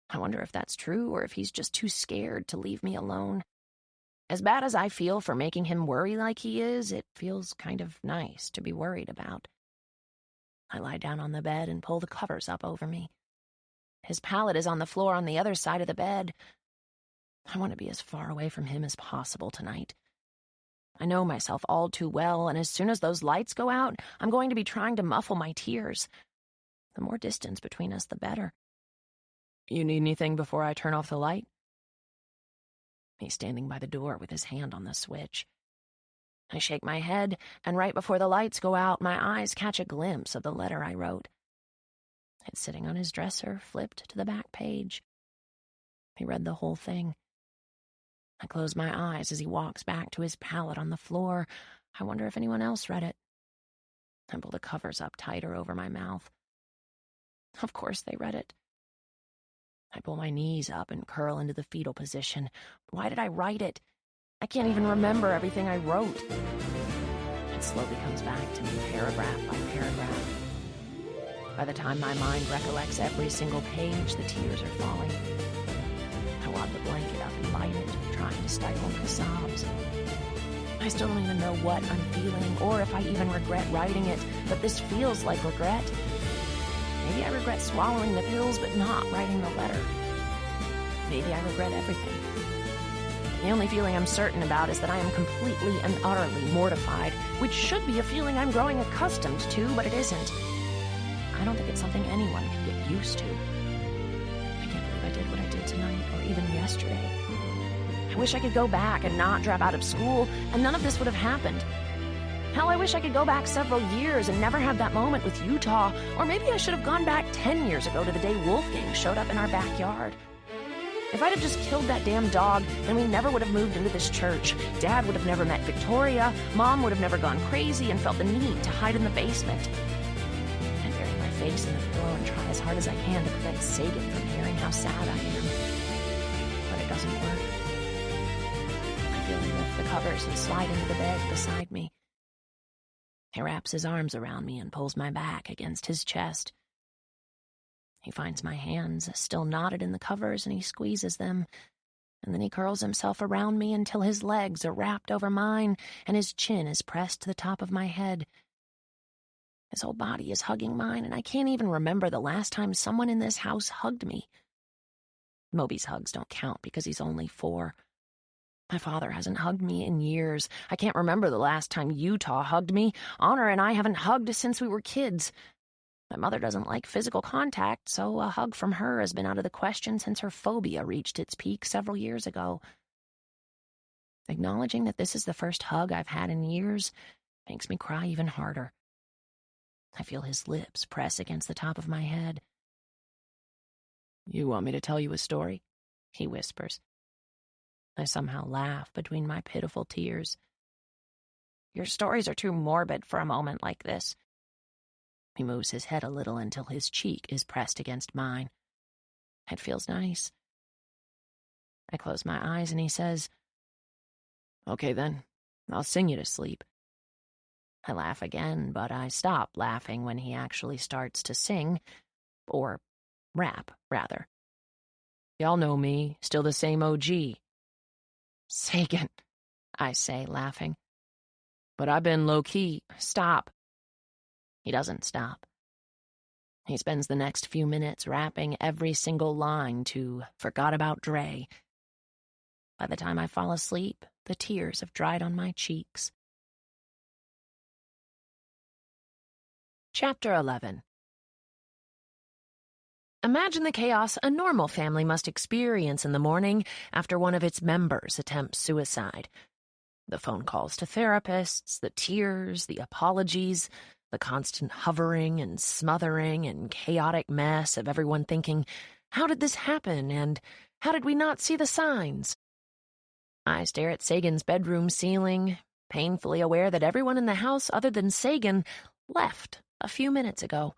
I wonder if that's true or if he's just too scared to leave me alone. As bad as I feel for making him worry like he is, it feels kind of nice to be worried about. I lie down on the bed and pull the covers up over me. His pallet is on the floor on the other side of the bed. I want to be as far away from him as possible tonight. I know myself all too well, and as soon as those lights go out, I'm going to be trying to muffle my tears. The more distance between us, the better. You need anything before I turn off the light? He's standing by the door with his hand on the switch. I shake my head, and right before the lights go out, my eyes catch a glimpse of the letter I wrote. It's sitting on his dresser, flipped to the back page. He read the whole thing. I close my eyes as he walks back to his pallet on the floor. I wonder if anyone else read it. I pull the covers up tighter over my mouth. Of course they read it. I pull my knees up and curl into the fetal position. Why did I write it? I can't even remember everything I wrote. It slowly comes back to me, paragraph by paragraph. By the time my mind recollects every single page, the tears are falling. I wad the blanket up and bite it, trying to stifle my sobs. I still don't even know what I'm feeling, or if I even regret writing it, but this feels like regret. Maybe I regret swallowing the pills, but not writing the letter. Maybe I regret everything. The only feeling I'm certain about is that I am completely and utterly mortified, which should be a feeling I'm growing accustomed to, but it isn't. I don't think it's something anyone can get used to. I can't believe I did what I did tonight, or even yesterday. I wish I could go back and not drop out of school, and none of this would have happened. Hell, I wish I could go back several years and never have that moment with Utah, or maybe I should have gone back 10 years ago to the day Wolfgang showed up in our backyard. If I'd have just killed that damn dog, then we never would have moved into this church. Dad would have never met Victoria, Mom would have never gone crazy and felt the need to hide in the basement. I bury my face in the pillow and try as hard as I can to prevent Sagan from hearing how sad I am. But it doesn't work. I feel him lift the covers and slide into the bed beside me. He wraps his arms around me and pulls my back against his chest. He finds my hands still knotted in the covers and he squeezes them, and then he curls himself around me until his legs are wrapped over mine and his chin is pressed to the top of my head. His whole body is hugging mine, and I can't even remember the last time someone in this house hugged me. Moby's hugs don't count because he's only 4. My father hasn't hugged me in years. I can't remember the last time Utah hugged me. Honor and I haven't hugged since we were kids. My mother doesn't like physical contact, so a hug from her has been out of the question since her phobia reached its peak several years ago. Acknowledging that this is the first hug I've had in years makes me cry even harder. I feel his lips press against the top of my head. You want me to tell you a story? He whispers. I somehow laugh between my pitiful tears. Your stories are too morbid for a moment like this. He moves his head a little until his cheek is pressed against mine. It feels nice. I close my eyes and he says, "Okay then, I'll sing you to sleep." I laugh again, but I stop laughing when he actually starts to sing, or rap, rather. "Y'all know me, still the same OG." "Sagan," I say, laughing. "But I've been low-key." "Stop." He doesn't stop. He spends the next few minutes rapping every single line to "Forgot About Dre." By the time I fall asleep, the tears have dried on my cheeks. Chapter 11. Imagine the chaos a normal family must experience in the morning after one of its members attempts suicide. The phone calls to therapists, the tears, the apologies, the constant hovering and smothering and chaotic mess of everyone thinking, "How did this happen?" and "How did we not see the signs?" I stare at Sagan's bedroom ceiling, painfully aware that everyone in the house other than Sagan left a few minutes ago.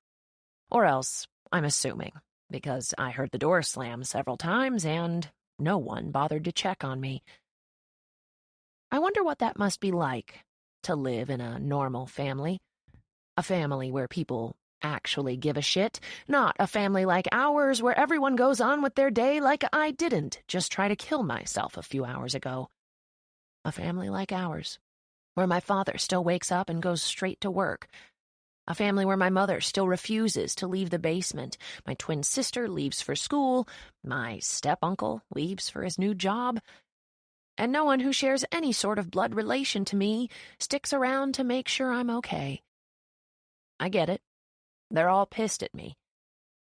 Or else, I'm assuming, because I heard the door slam several times and no one bothered to check on me. I wonder what that must be like, to live in a normal family. A family where people actually give a shit, not a family like ours where everyone goes on with their day like I didn't just try to kill myself a few hours ago. A family like ours, where my father still wakes up and goes straight to work. A family where my mother still refuses to leave the basement, my twin sister leaves for school, my step-uncle leaves for his new job, and no one who shares any sort of blood relation to me sticks around to make sure I'm okay. I get it. They're all pissed at me.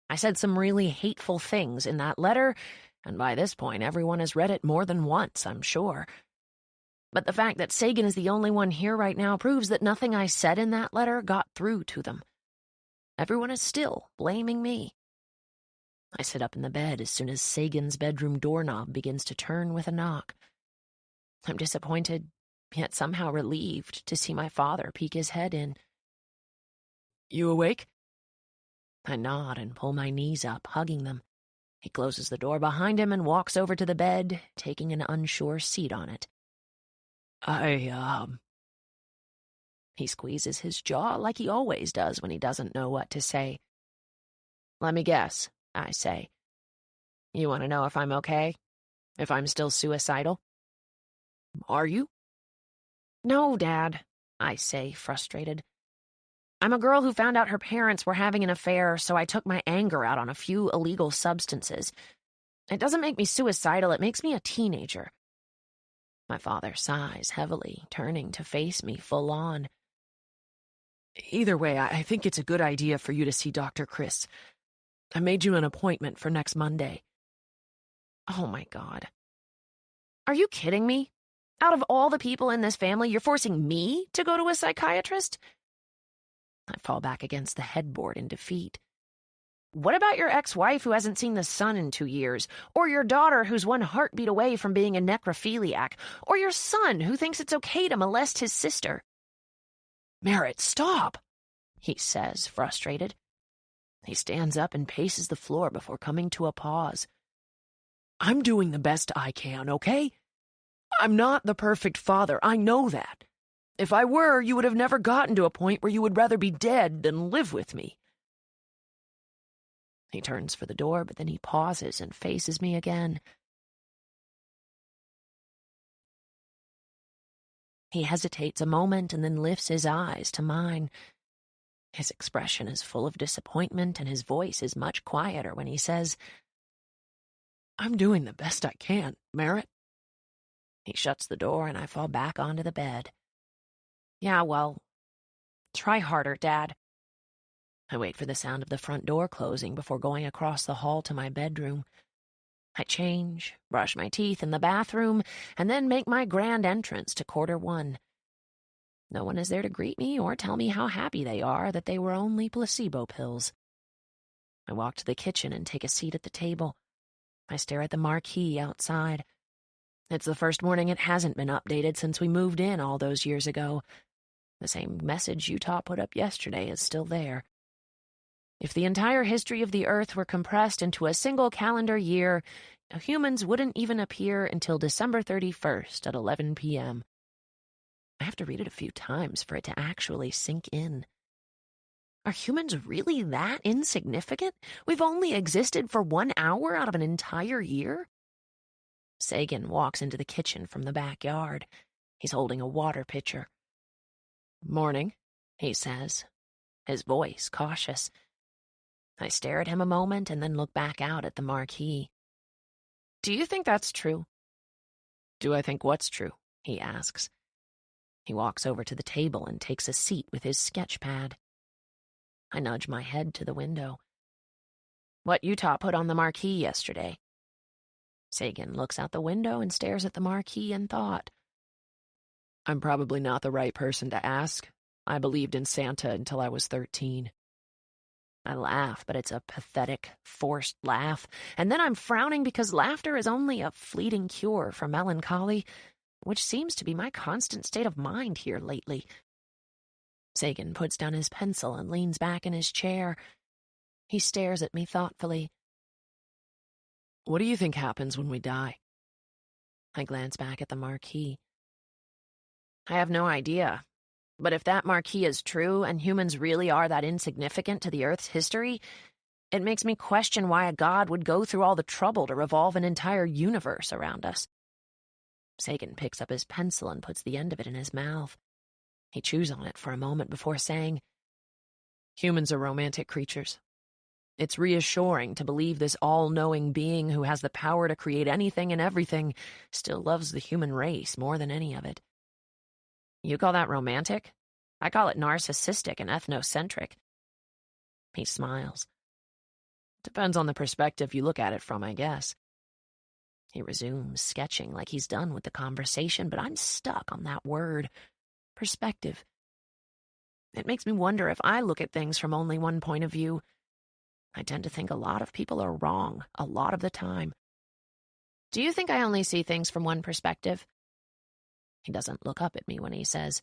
I said some really hateful things in that letter, and by this point everyone has read it more than once, I'm sure. But the fact that Sagan is the only one here right now proves that nothing I said in that letter got through to them. Everyone is still blaming me. I sit up in the bed as soon as Sagan's bedroom doorknob begins to turn with a knock. I'm disappointed, yet somehow relieved to see my father peek his head in. "You awake?" I nod and pull my knees up, hugging them. He closes the door behind him and walks over to the bed, taking an unsure seat on it. He squeezes his jaw like he always does when he doesn't know what to say. "Let me guess," I say. "You want to know if I'm okay? If I'm still suicidal?" "Are you?" "No, Dad," I say, frustrated. "I'm a girl who found out her parents were having an affair, so I took my anger out on a few illegal substances. It doesn't make me suicidal, it makes me a teenager." My father sighs heavily, turning to face me full on. "Either way, I think it's a good idea for you to see Dr. Chris. I made you an appointment for next Monday." Oh my God. Are you kidding me? Out of all the people in this family, you're forcing me to go to a psychiatrist? I fall back against the headboard in defeat. What about your ex-wife who hasn't seen the sun in 2 years? Or your daughter who's one heartbeat away from being a necrophiliac? Or your son who thinks it's okay to molest his sister? "Merit, stop," he says, frustrated. He stands up and paces the floor before coming to a pause. "I'm doing the best I can, okay? I'm not the perfect father, I know that. If I were, you would have never gotten to a point where you would rather be dead than live with me." He turns for the door, but then he pauses and faces me again. He hesitates a moment and then lifts his eyes to mine. His expression is full of disappointment, and his voice is much quieter when he says, "I'm doing the best I can, Merit." He shuts the door, and I fall back onto the bed. "Yeah, well, try harder, Dad." I wait for the sound of the front door closing before going across the hall to my bedroom. I change, brush my teeth in the bathroom, and then make my grand entrance to quarter one. No one is there to greet me or tell me how happy they are that they were only placebo pills. I walk to the kitchen and take a seat at the table. I stare at the marquee outside. It's the first morning it hasn't been updated since we moved in all those years ago. The same message Utah put up yesterday is still there. If the entire history of the Earth were compressed into a single calendar year, humans wouldn't even appear until December 31st at 11 p.m. I have to read it a few times for it to actually sink in. Are humans really that insignificant? We've only existed for 1 hour out of an entire year? Sagan walks into the kitchen from the backyard. He's holding a water pitcher. "Morning," he says, his voice cautious. I stare at him a moment and then look back out at the marquee. "Do you think that's true?" "Do I think what's true?" he asks. He walks over to the table and takes a seat with his sketch pad. I nudge my head to the window. "What Utah put on the marquee yesterday." Sagan looks out the window and stares at the marquee in thought. "I'm probably not the right person to ask. I believed in Santa until I was 13. I laugh, but it's a pathetic, forced laugh, and then I'm frowning because laughter is only a fleeting cure for melancholy, which seems to be my constant state of mind here lately. Sagan puts down his pencil and leans back in his chair. He stares at me thoughtfully. "What do you think happens when we die?" I glance back at the marquee. I have no idea. But if that marquee is true and humans really are that insignificant to the Earth's history, it makes me question why a god would go through all the trouble to revolve an entire universe around us. Sagan picks up his pencil and puts the end of it in his mouth. He chews on it for a moment before saying, "Humans are romantic creatures. It's reassuring to believe this all-knowing being who has the power to create anything and everything still loves the human race more than any of it." "You call that romantic? I call it narcissistic and ethnocentric." He smiles. "Depends on the perspective you look at it from, I guess." He resumes, sketching like he's done with the conversation, but I'm stuck on that word, perspective. It makes me wonder if I look at things from only one point of view. I tend to think a lot of people are wrong a lot of the time. "Do you think I only see things from one perspective?" He doesn't look up at me when he says,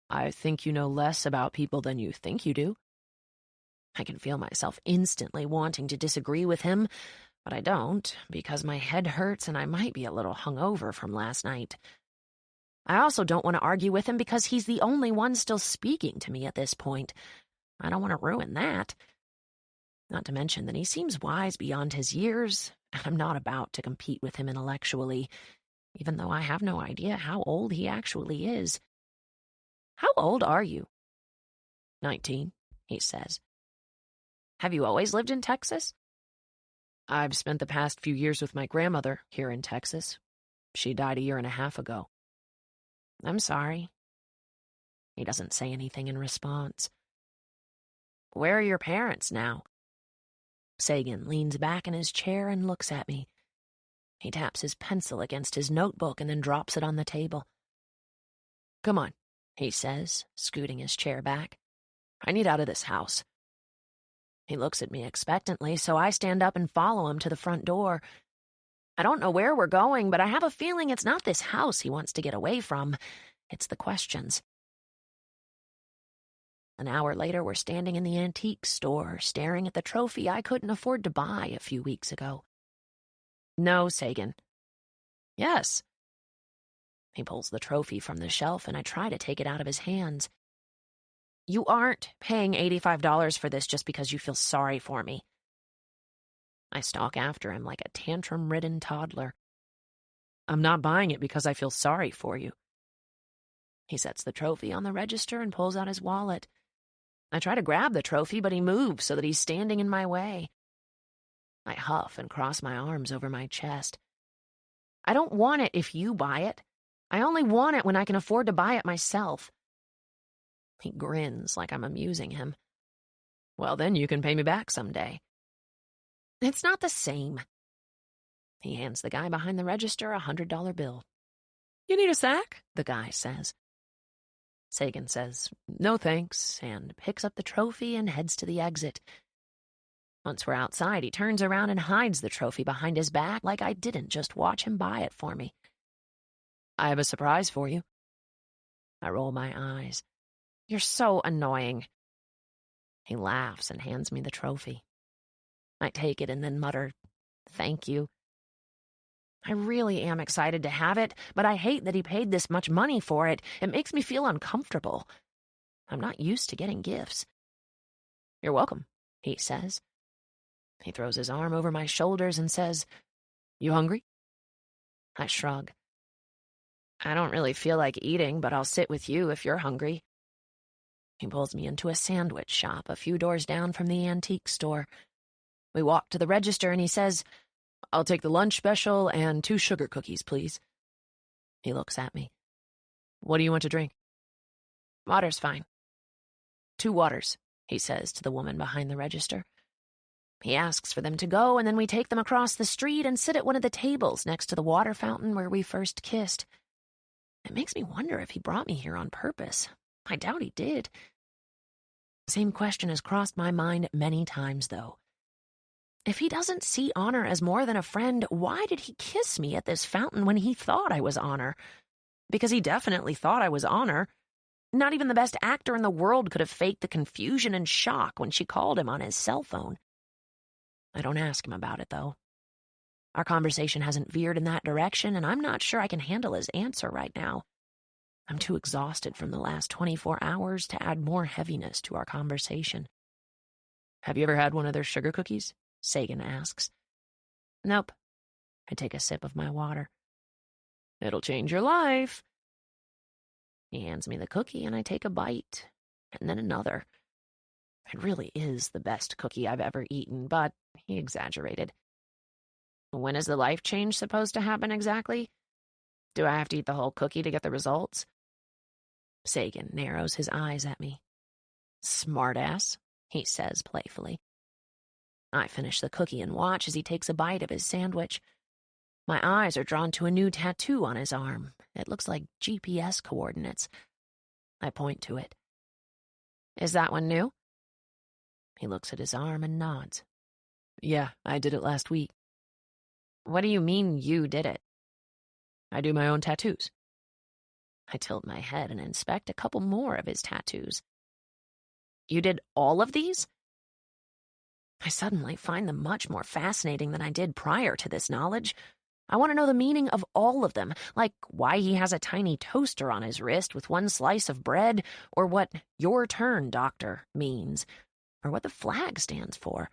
"I think you know less about people than you think you do." I can feel myself instantly wanting to disagree with him, but I don't, because my head hurts and I might be a little hungover from last night. I also don't want to argue with him because he's the only one still speaking to me at this point. I don't want to ruin that. Not to mention that he seems wise beyond his years, and I'm not about to compete with him intellectually, even though I have no idea how old he actually is. "How old are you?" 19, he says. "Have you always lived in Texas?" "I've spent the past few years with my grandmother here in Texas. She died a year and a half ago." "I'm sorry." He doesn't say anything in response. "Where are your parents now?" Sagan leans back in his chair and looks at me. He taps his pencil against his notebook and then drops it on the table. "Come on," he says, scooting his chair back. "I need out of this house." He looks at me expectantly, so I stand up and follow him to the front door. I don't know where we're going, but I have a feeling it's not this house he wants to get away from. It's the questions. An hour later, we're standing in the antique store, staring at the trophy I couldn't afford to buy a few weeks ago. "No, Sagan." "Yes." He pulls the trophy from the shelf, and I try to take it out of his hands. "You aren't paying $85 for this just because you feel sorry for me." I stalk after him like a tantrum-ridden toddler. "I'm not buying it because I feel sorry for you." He sets the trophy on the register and pulls out his wallet. I try to grab the trophy, but he moves so that he's standing in my way. I huff and cross my arms over my chest. "I don't want it if you buy it. I only want it when I can afford to buy it myself." He grins like I'm amusing him. "Well, then you can pay me back someday." "It's not the same." He hands the guy behind the register a $100 bill. "You need a sack?" the guy says. Sagan says, "No thanks," and picks up the trophy and heads to the exit. Once we're outside, he turns around and hides the trophy behind his back like I didn't just watch him buy it for me. "I have a surprise for you." I roll my eyes. "You're so annoying." He laughs and hands me the trophy. I take it and then mutter, "Thank you." I really am excited to have it, but I hate that he paid this much money for it. It makes me feel uncomfortable. I'm not used to getting gifts. "You're welcome," he says. He throws his arm over my shoulders and says, "You hungry?" I shrug. "I don't really feel like eating, but I'll sit with you if you're hungry." He pulls me into a sandwich shop a few doors down from the antique store. We walk to the register and he says, "I'll take the lunch special and 2 sugar cookies, please." He looks at me. "What do you want to drink?" "Water's fine." "2 waters," he says to the woman behind the register. He asks for them to go, and then we take them across the street and sit at one of the tables next to the water fountain where we first kissed. It makes me wonder if he brought me here on purpose. I doubt he did. The same question has crossed my mind many times, though. If he doesn't see Honor as more than a friend, why did he kiss me at this fountain when he thought I was Honor? Because he definitely thought I was Honor. Not even the best actor in the world could have faked the confusion and shock when she called him on his cell phone. I don't ask him about it, though. Our conversation hasn't veered in that direction, and I'm not sure I can handle his answer right now. I'm too exhausted from the last 24 hours to add more heaviness to our conversation. "Have you ever had one of their sugar cookies?" Sagan asks. "Nope." I take a sip of my water. "It'll change your life." He hands me the cookie, and I take a bite, and then another. It really is the best cookie I've ever eaten, but he exaggerated. "When is the life change supposed to happen exactly? Do I have to eat the whole cookie to get the results?" Sagan narrows his eyes at me. "Smartass," he says playfully. I finish the cookie and watch as he takes a bite of his sandwich. My eyes are drawn to a new tattoo on his arm. It looks like GPS coordinates. I point to it. "Is that one new?" He looks at his arm and nods. "Yeah, I did it last week." "What do you mean you did it?" "I do my own tattoos." I tilt my head and inspect a couple more of his tattoos. "You did all of these?" I suddenly find them much more fascinating than I did prior to this knowledge. I want to know the meaning of all of them, like why he has a tiny toaster on his wrist with 1 slice of bread, or what "your turn, doctor" means, or what the flag stands for.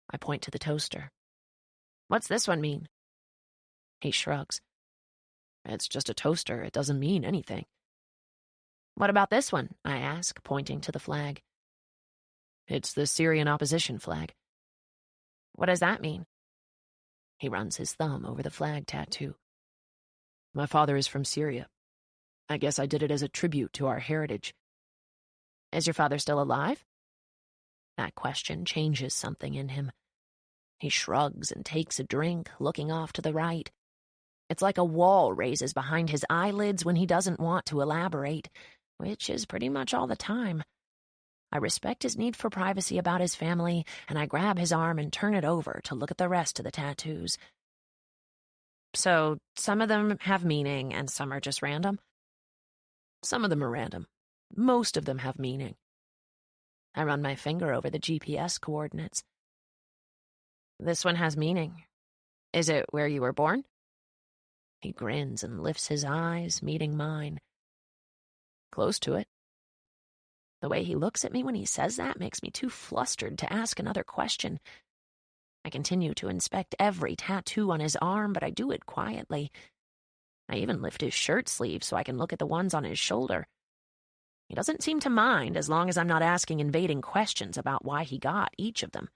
I point to the toaster. "What's this one mean?" He shrugs. "It's just a toaster. It doesn't mean anything." "What about this one?" I ask, pointing to the flag. "It's the Syrian opposition flag." "What does that mean?" He runs his thumb over the flag tattoo. "My father is from Syria. I guess I did it as a tribute to our heritage." "Is your father still alive?" That question changes something in him. He shrugs and takes a drink, looking off to the right. It's like a wall raises behind his eyelids when he doesn't want to elaborate, which is pretty much all the time. I respect his need for privacy about his family, and I grab his arm and turn it over to look at the rest of the tattoos. "So, some of them have meaning and some are just random?" "Some of them are random. Most of them have meaning." I run my finger over the GPS coordinates. "This one has meaning. Is it where you were born?" He grins and lifts his eyes, meeting mine. "Close to it." The way he looks at me when he says that makes me too flustered to ask another question. I continue to inspect every tattoo on his arm, but I do it quietly. I even lift his shirt sleeve so I can look at the ones on his shoulder. He doesn't seem to mind as long as I'm not asking invading questions about why he got each of them.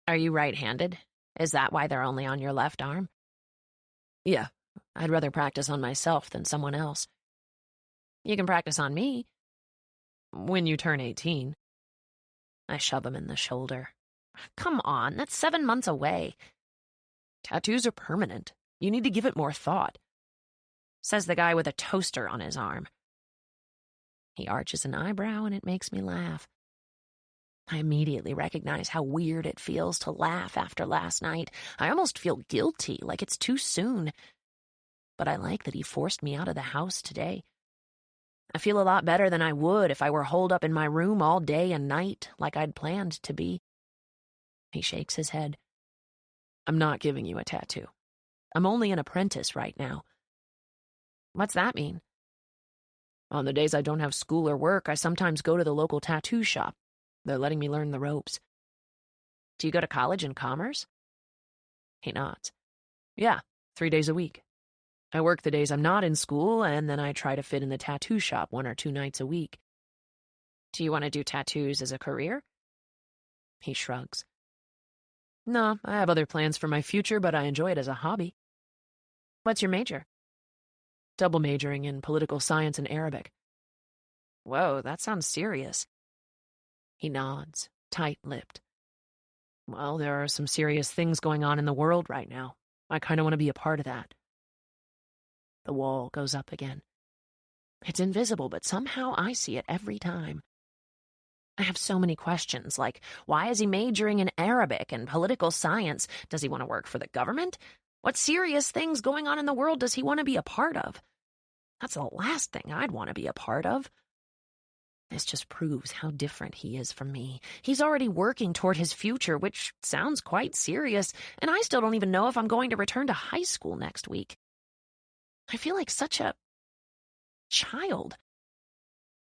"Are you right-handed? Is that why they're only on your left arm?" "Yeah, I'd rather practice on myself than someone else." "You can practice on me." "When you turn 18. I shove him in the shoulder. "Come on, that's 7 months away." "Tattoos are permanent. You need to give it more thought," says the guy with a toaster on his arm. He arches an eyebrow and it makes me laugh. I immediately recognize how weird it feels to laugh after last night. I almost feel guilty, like it's too soon. But I like that he forced me out of the house today. I feel a lot better than I would if I were holed up in my room all day and night like I'd planned to be. He shakes his head. I'm not giving you a tattoo. I'm only an apprentice right now. What's that mean? On the days I don't have school or work, I sometimes go to the local tattoo shop. They're letting me learn the ropes. Do you go to college in commerce? He nods. Yeah, 3 days a week. I work the days I'm not in school, and then I try to fit in the tattoo shop 1 or 2 nights a week. Do you want to do tattoos as a career? He shrugs. No, I have other plans for my future, but I enjoy it as a hobby. What's your major? Double majoring in political science and Arabic. Whoa, that sounds serious. He nods, tight-lipped. Well, there are some serious things going on in the world right now. I kind of want to be a part of that. The wall goes up again. It's invisible, but somehow I see it every time. I have so many questions, like, why is he majoring in Arabic and political science? Does he want to work for the government? What serious things going on in the world does he want to be a part of? That's the last thing I'd want to be a part of. This just proves how different he is from me. He's already working toward his future, which sounds quite serious, and I still don't even know if I'm going to return to high school next week. I feel like such a child.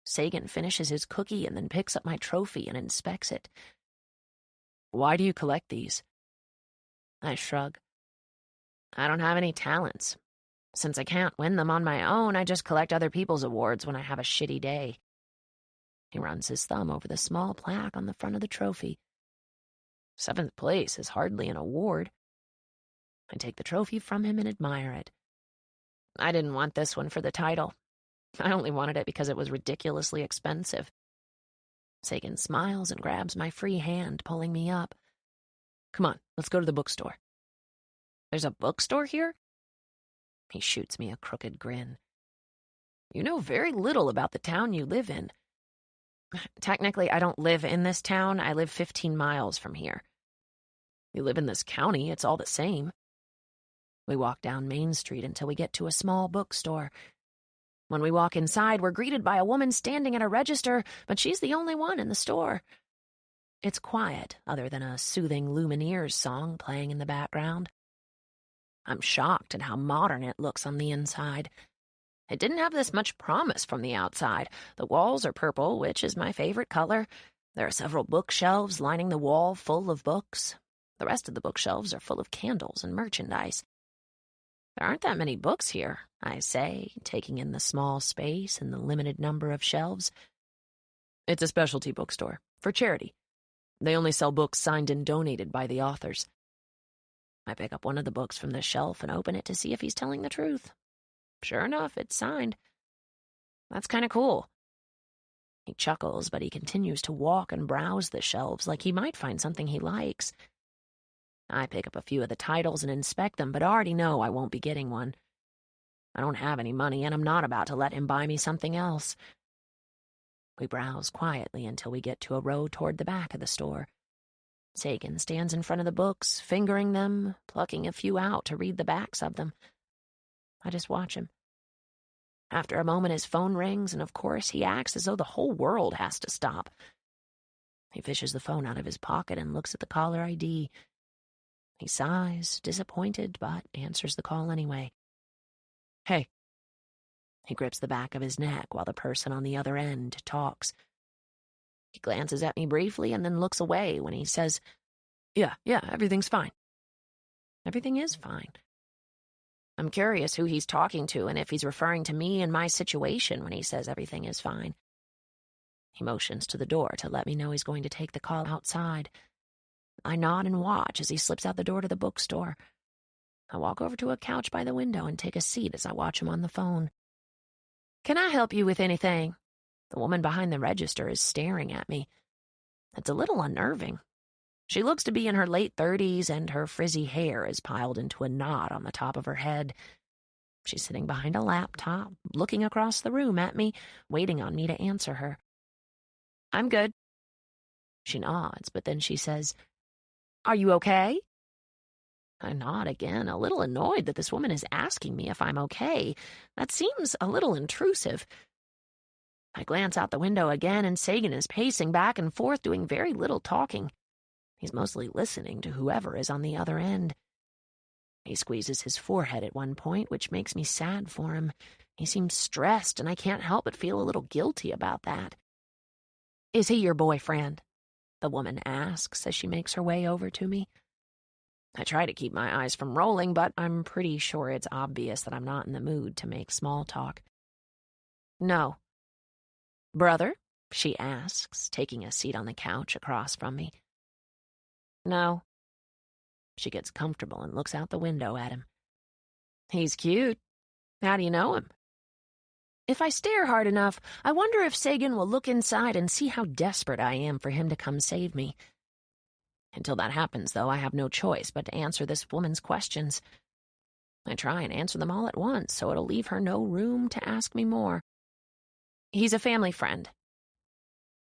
Sagan finishes his cookie and then picks up my trophy and inspects it. Why do you collect these? I shrug. I don't have any talents. Since I can't win them on my own, I just collect other people's awards when I have a shitty day. He runs his thumb over the small plaque on the front of the trophy. 7th place is hardly an award. I take the trophy from him and admire it. I didn't want this one for the title. I only wanted it because it was ridiculously expensive. Sagan smiles and grabs my free hand, pulling me up. Come on, let's go to the bookstore. There's a bookstore here? He shoots me a crooked grin. You know very little about the town you live in. Technically, I don't live in this town. I live 15 miles from here. You live in this county, it's all the same. We walk down Main Street until we get to a small bookstore. When we walk inside, we're greeted by a woman standing at a register, but she's the only one in the store. It's quiet, other than a soothing Lumineers song playing in the background. I'm shocked at how modern it looks on the inside. It didn't have this much promise from the outside. The walls are purple, which is my favorite color. There are several bookshelves lining the wall full of books. The rest of the bookshelves are full of candles and merchandise. There aren't that many books here, I say, taking in the small space and the limited number of shelves. It's a specialty bookstore, for charity. They only sell books signed and donated by the authors. I pick up one of the books from the shelf and open it to see if he's telling the truth. Sure enough, it's signed. That's kind of cool. He chuckles, but he continues to walk and browse the shelves like he might find something he likes. I pick up a few of the titles and inspect them, but already know I won't be getting one. I don't have any money, and I'm not about to let him buy me something else. We browse quietly until we get to a row toward the back of the store. Sagan stands in front of the books, fingering them, plucking a few out to read the backs of them. I just watch him. After a moment, his phone rings, and of course, he acts as though the whole world has to stop. He fishes the phone out of his pocket and looks at the caller ID. He sighs, disappointed, but answers the call anyway. Hey. He grips the back of his neck while the person on the other end talks. He glances at me briefly and then looks away when he says, Yeah, everything's fine. Everything is fine. I'm curious who he's talking to and if he's referring to me and my situation when he says everything is fine. He motions to the door to let me know he's going to take the call outside. I nod and watch as he slips out the door to the bookstore. I walk over to a couch by the window and take a seat as I watch him on the phone. Can I help you with anything? The woman behind the register is staring at me. It's a little unnerving. She looks to be in her late 30s, and her frizzy hair is piled into a knot on the top of her head. She's sitting behind a laptop, looking across the room at me, waiting on me to answer her. I'm good. She nods, but then she says, Are you okay? I nod again, a little annoyed that this woman is asking me if I'm okay. That seems a little intrusive. I glance out the window again, and Sagan is pacing back and forth, doing very little talking. He's mostly listening to whoever is on the other end. He squeezes his forehead at one point, which makes me sad for him. He seems stressed, and I can't help but feel a little guilty about that. "Is he your boyfriend?" the woman asks as she makes her way over to me. I try to keep my eyes from rolling, but I'm pretty sure it's obvious that I'm not in the mood to make small talk. "No." "Brother?" she asks, taking a seat on the couch across from me. "No." She gets comfortable and looks out the window at him. "He's cute. How do you know him?" If I stare hard enough, I wonder if Sagan will look inside and see how desperate I am for him to come save me. Until that happens, though, I have no choice but to answer this woman's questions. I try and answer them all at once, so it'll leave her no room to ask me more. "He's a family friend."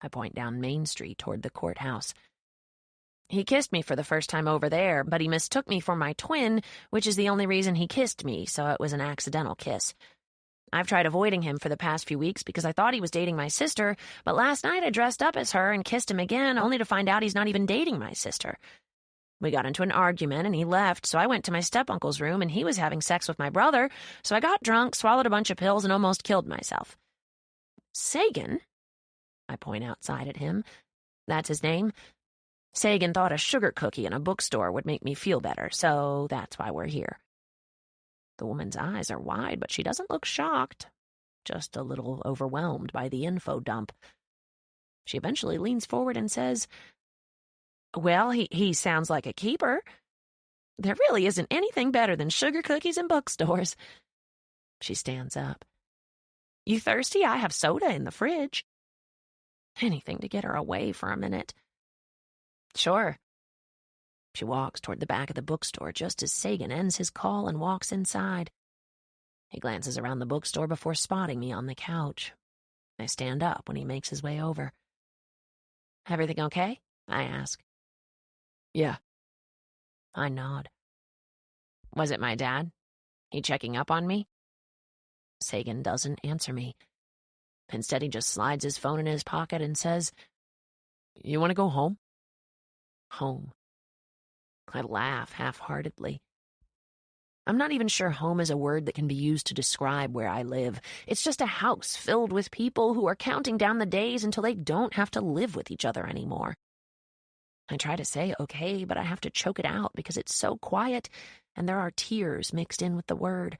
I point down Main Street toward the courthouse. "He kissed me for the first time over there, but he mistook me for my twin, which is the only reason he kissed me, so it was an accidental kiss. I've tried avoiding him for the past few weeks because I thought he was dating my sister, but last night I dressed up as her and kissed him again, only to find out he's not even dating my sister. We got into an argument and he left, so I went to my step-uncle's room and he was having sex with my brother, so I got drunk, swallowed a bunch of pills, and almost killed myself." "Sagan?" I point outside at him. "That's his name. Sagan thought a sugar cookie in a bookstore would make me feel better, so that's why we're here." The woman's eyes are wide, but she doesn't look shocked, just a little overwhelmed by the info dump. She eventually leans forward and says, "Well, he sounds like a keeper. There really isn't anything better than sugar cookies in bookstores." She stands up. "You thirsty? I have soda in the fridge." Anything to get her away for a minute. "Sure." She walks toward the back of the bookstore just as Sagan ends his call and walks inside. He glances around the bookstore before spotting me on the couch. I stand up when he makes his way over. "Everything okay?" I ask. "Yeah." I nod. "Was it my dad? He checking up on me?" Sagan doesn't answer me. Instead, he just slides his phone in his pocket and says, "You want to go home?" Home. I laugh half-heartedly. I'm not even sure home is a word that can be used to describe where I live. It's just a house filled with people who are counting down the days until they don't have to live with each other anymore. I try to say okay, but I have to choke it out because it's so quiet and there are tears mixed in with the word.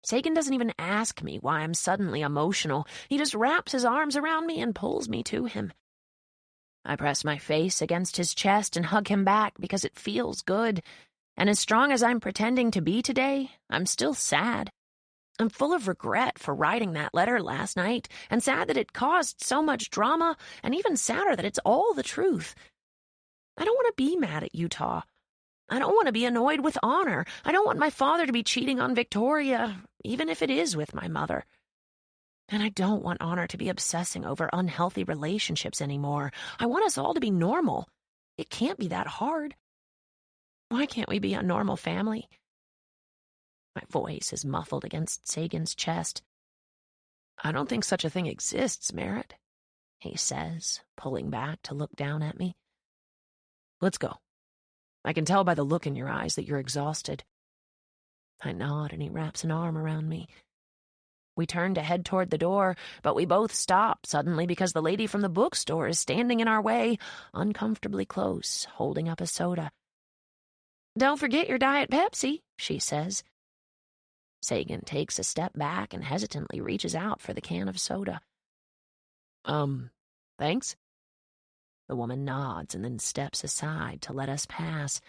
Sagan doesn't even ask me why I'm suddenly emotional. He just wraps his arms around me and pulls me to him. I press my face against his chest and hug him back because it feels good. And as strong as I'm pretending to be today, I'm still sad. I'm full of regret for writing that letter last night, and sad that it caused so much drama, and even sadder that it's all the truth. I don't want to be mad at Utah. I don't want to be annoyed with Honor. I don't want my father to be cheating on Victoria, even if it is with my mother. And I don't want Honor to be obsessing over unhealthy relationships anymore. I want us all to be normal. It can't be that hard. Why can't we be a normal family? My voice is muffled against Sagan's chest. "I don't think such a thing exists, Merit," he says, pulling back to look down at me. "Let's go. I can tell by the look in your eyes that you're exhausted." I nod and he wraps an arm around me. We turn to head toward the door, but we both stop suddenly because the lady from the bookstore is standing in our way, uncomfortably close, holding up a soda. "Don't forget your Diet Pepsi," she says. Sagan takes a step back and hesitantly reaches out for the can of soda. Thanks?" The woman nods and then steps aside to let us pass.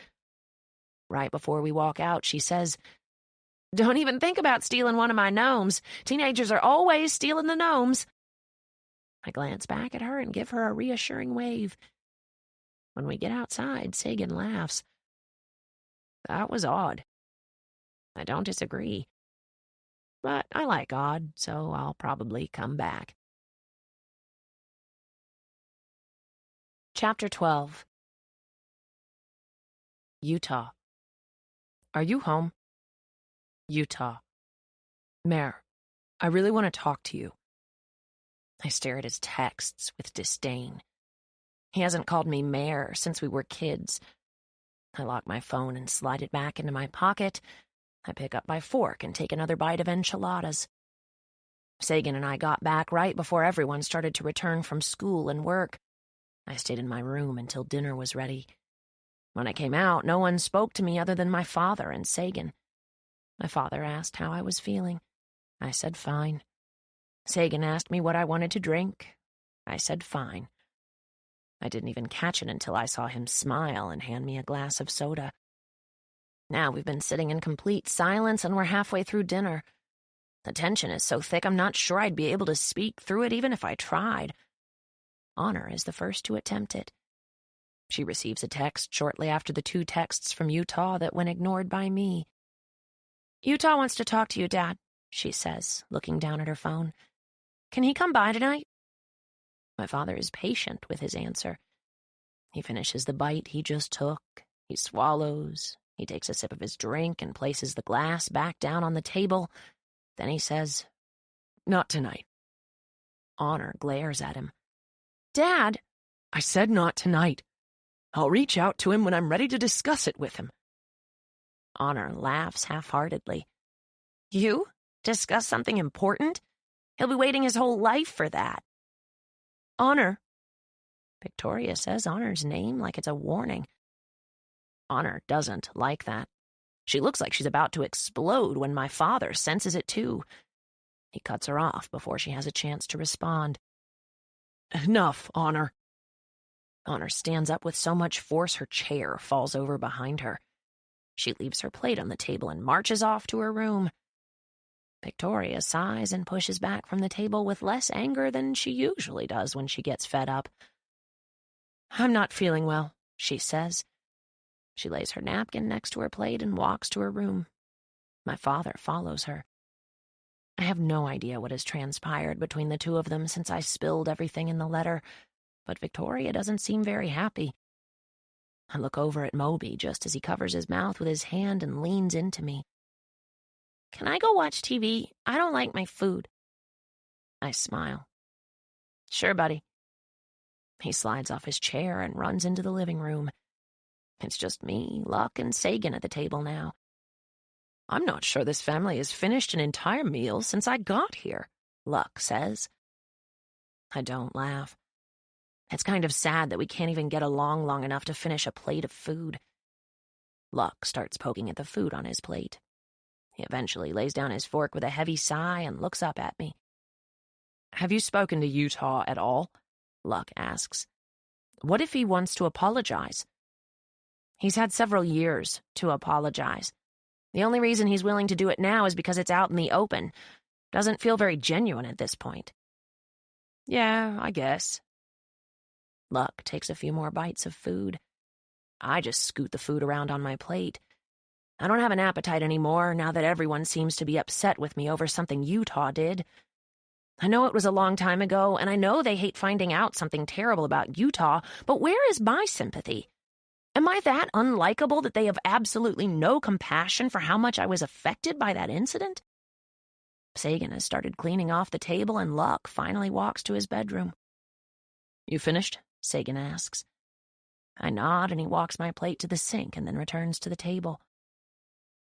Right before we walk out, she says, "Don't even think about stealing one of my gnomes. Teenagers are always stealing the gnomes." I glance back at her and give her a reassuring wave. When we get outside, Sagan laughs. That was odd. I don't disagree. But I like odd, so I'll probably come back. Chapter 12. Utah. "Are you home?" Utah. "Mare, I really want to talk to you." I stare at his texts with disdain. He hasn't called me Mare since we were kids. I lock my phone and slide it back into my pocket. I pick up my fork and take another bite of enchiladas. Sagan and I got back right before everyone started to return from school and work. I stayed in my room until dinner was ready. When I came out, no one spoke to me other than my father and Sagan. My father asked how I was feeling. I said fine. Sagan asked me what I wanted to drink. I said fine. I didn't even catch it until I saw him smile and hand me a glass of soda. Now we've been sitting in complete silence and we're halfway through dinner. The tension is so thick I'm not sure I'd be able to speak through it even if I tried. Honor is the first to attempt it. She receives a text shortly after the 2 texts from Utah that went ignored by me. "Utah wants to talk to you, Dad," she says, looking down at her phone. "Can he come by tonight?" My father is patient with his answer. He finishes the bite he just took. He swallows. He takes a sip of his drink and places the glass back down on the table. Then he says, "Not tonight." Honor glares at him. "Dad!" "I said not tonight. I'll reach out to him when I'm ready to discuss it with him." Honor laughs half-heartedly. "You? Discuss something important? He'll be waiting his whole life for that." "Honor." Victoria says Honor's name like it's a warning. Honor doesn't like that. She looks like she's about to explode when my father senses it too. He cuts her off before she has a chance to respond. "Enough, Honor." Honor stands up with so much force her chair falls over behind her. She leaves her plate on the table and marches off to her room. Victoria sighs and pushes back from the table with less anger than she usually does when she gets fed up. "I'm not feeling well," she says. She lays her napkin next to her plate and walks to her room. My father follows her. I have no idea what has transpired between the 2 of them since I spilled everything in the letter, but Victoria doesn't seem very happy. I look over at Moby just as he covers his mouth with his hand and leans into me. "Can I go watch TV? I don't like my food." I smile. "Sure, buddy." He slides off his chair and runs into the living room. It's just me, Luck, and Sagan at the table now. "I'm not sure this family has finished an entire meal since I got here," Luck says. I don't laugh. It's kind of sad that we can't even get along long enough to finish a plate of food. Luck starts poking at the food on his plate. He eventually lays down his fork with a heavy sigh and looks up at me. "Have you spoken to Utah at all?" Luck asks. "What if he wants to apologize?" "He's had several years to apologize. The only reason he's willing to do it now is because it's out in the open. Doesn't feel very genuine at this point." "Yeah, I guess." Luck takes a few more bites of food. I just scoot the food around on my plate. I don't have an appetite anymore now that everyone seems to be upset with me over something Utah did. I know it was a long time ago, and I know they hate finding out something terrible about Utah, but where is my sympathy? Am I that unlikable that they have absolutely no compassion for how much I was affected by that incident? Sagan has started cleaning off the table, and Luck finally walks to his bedroom. "You finished?" Sagan asks. I nod, and he walks my plate to the sink and then returns to the table.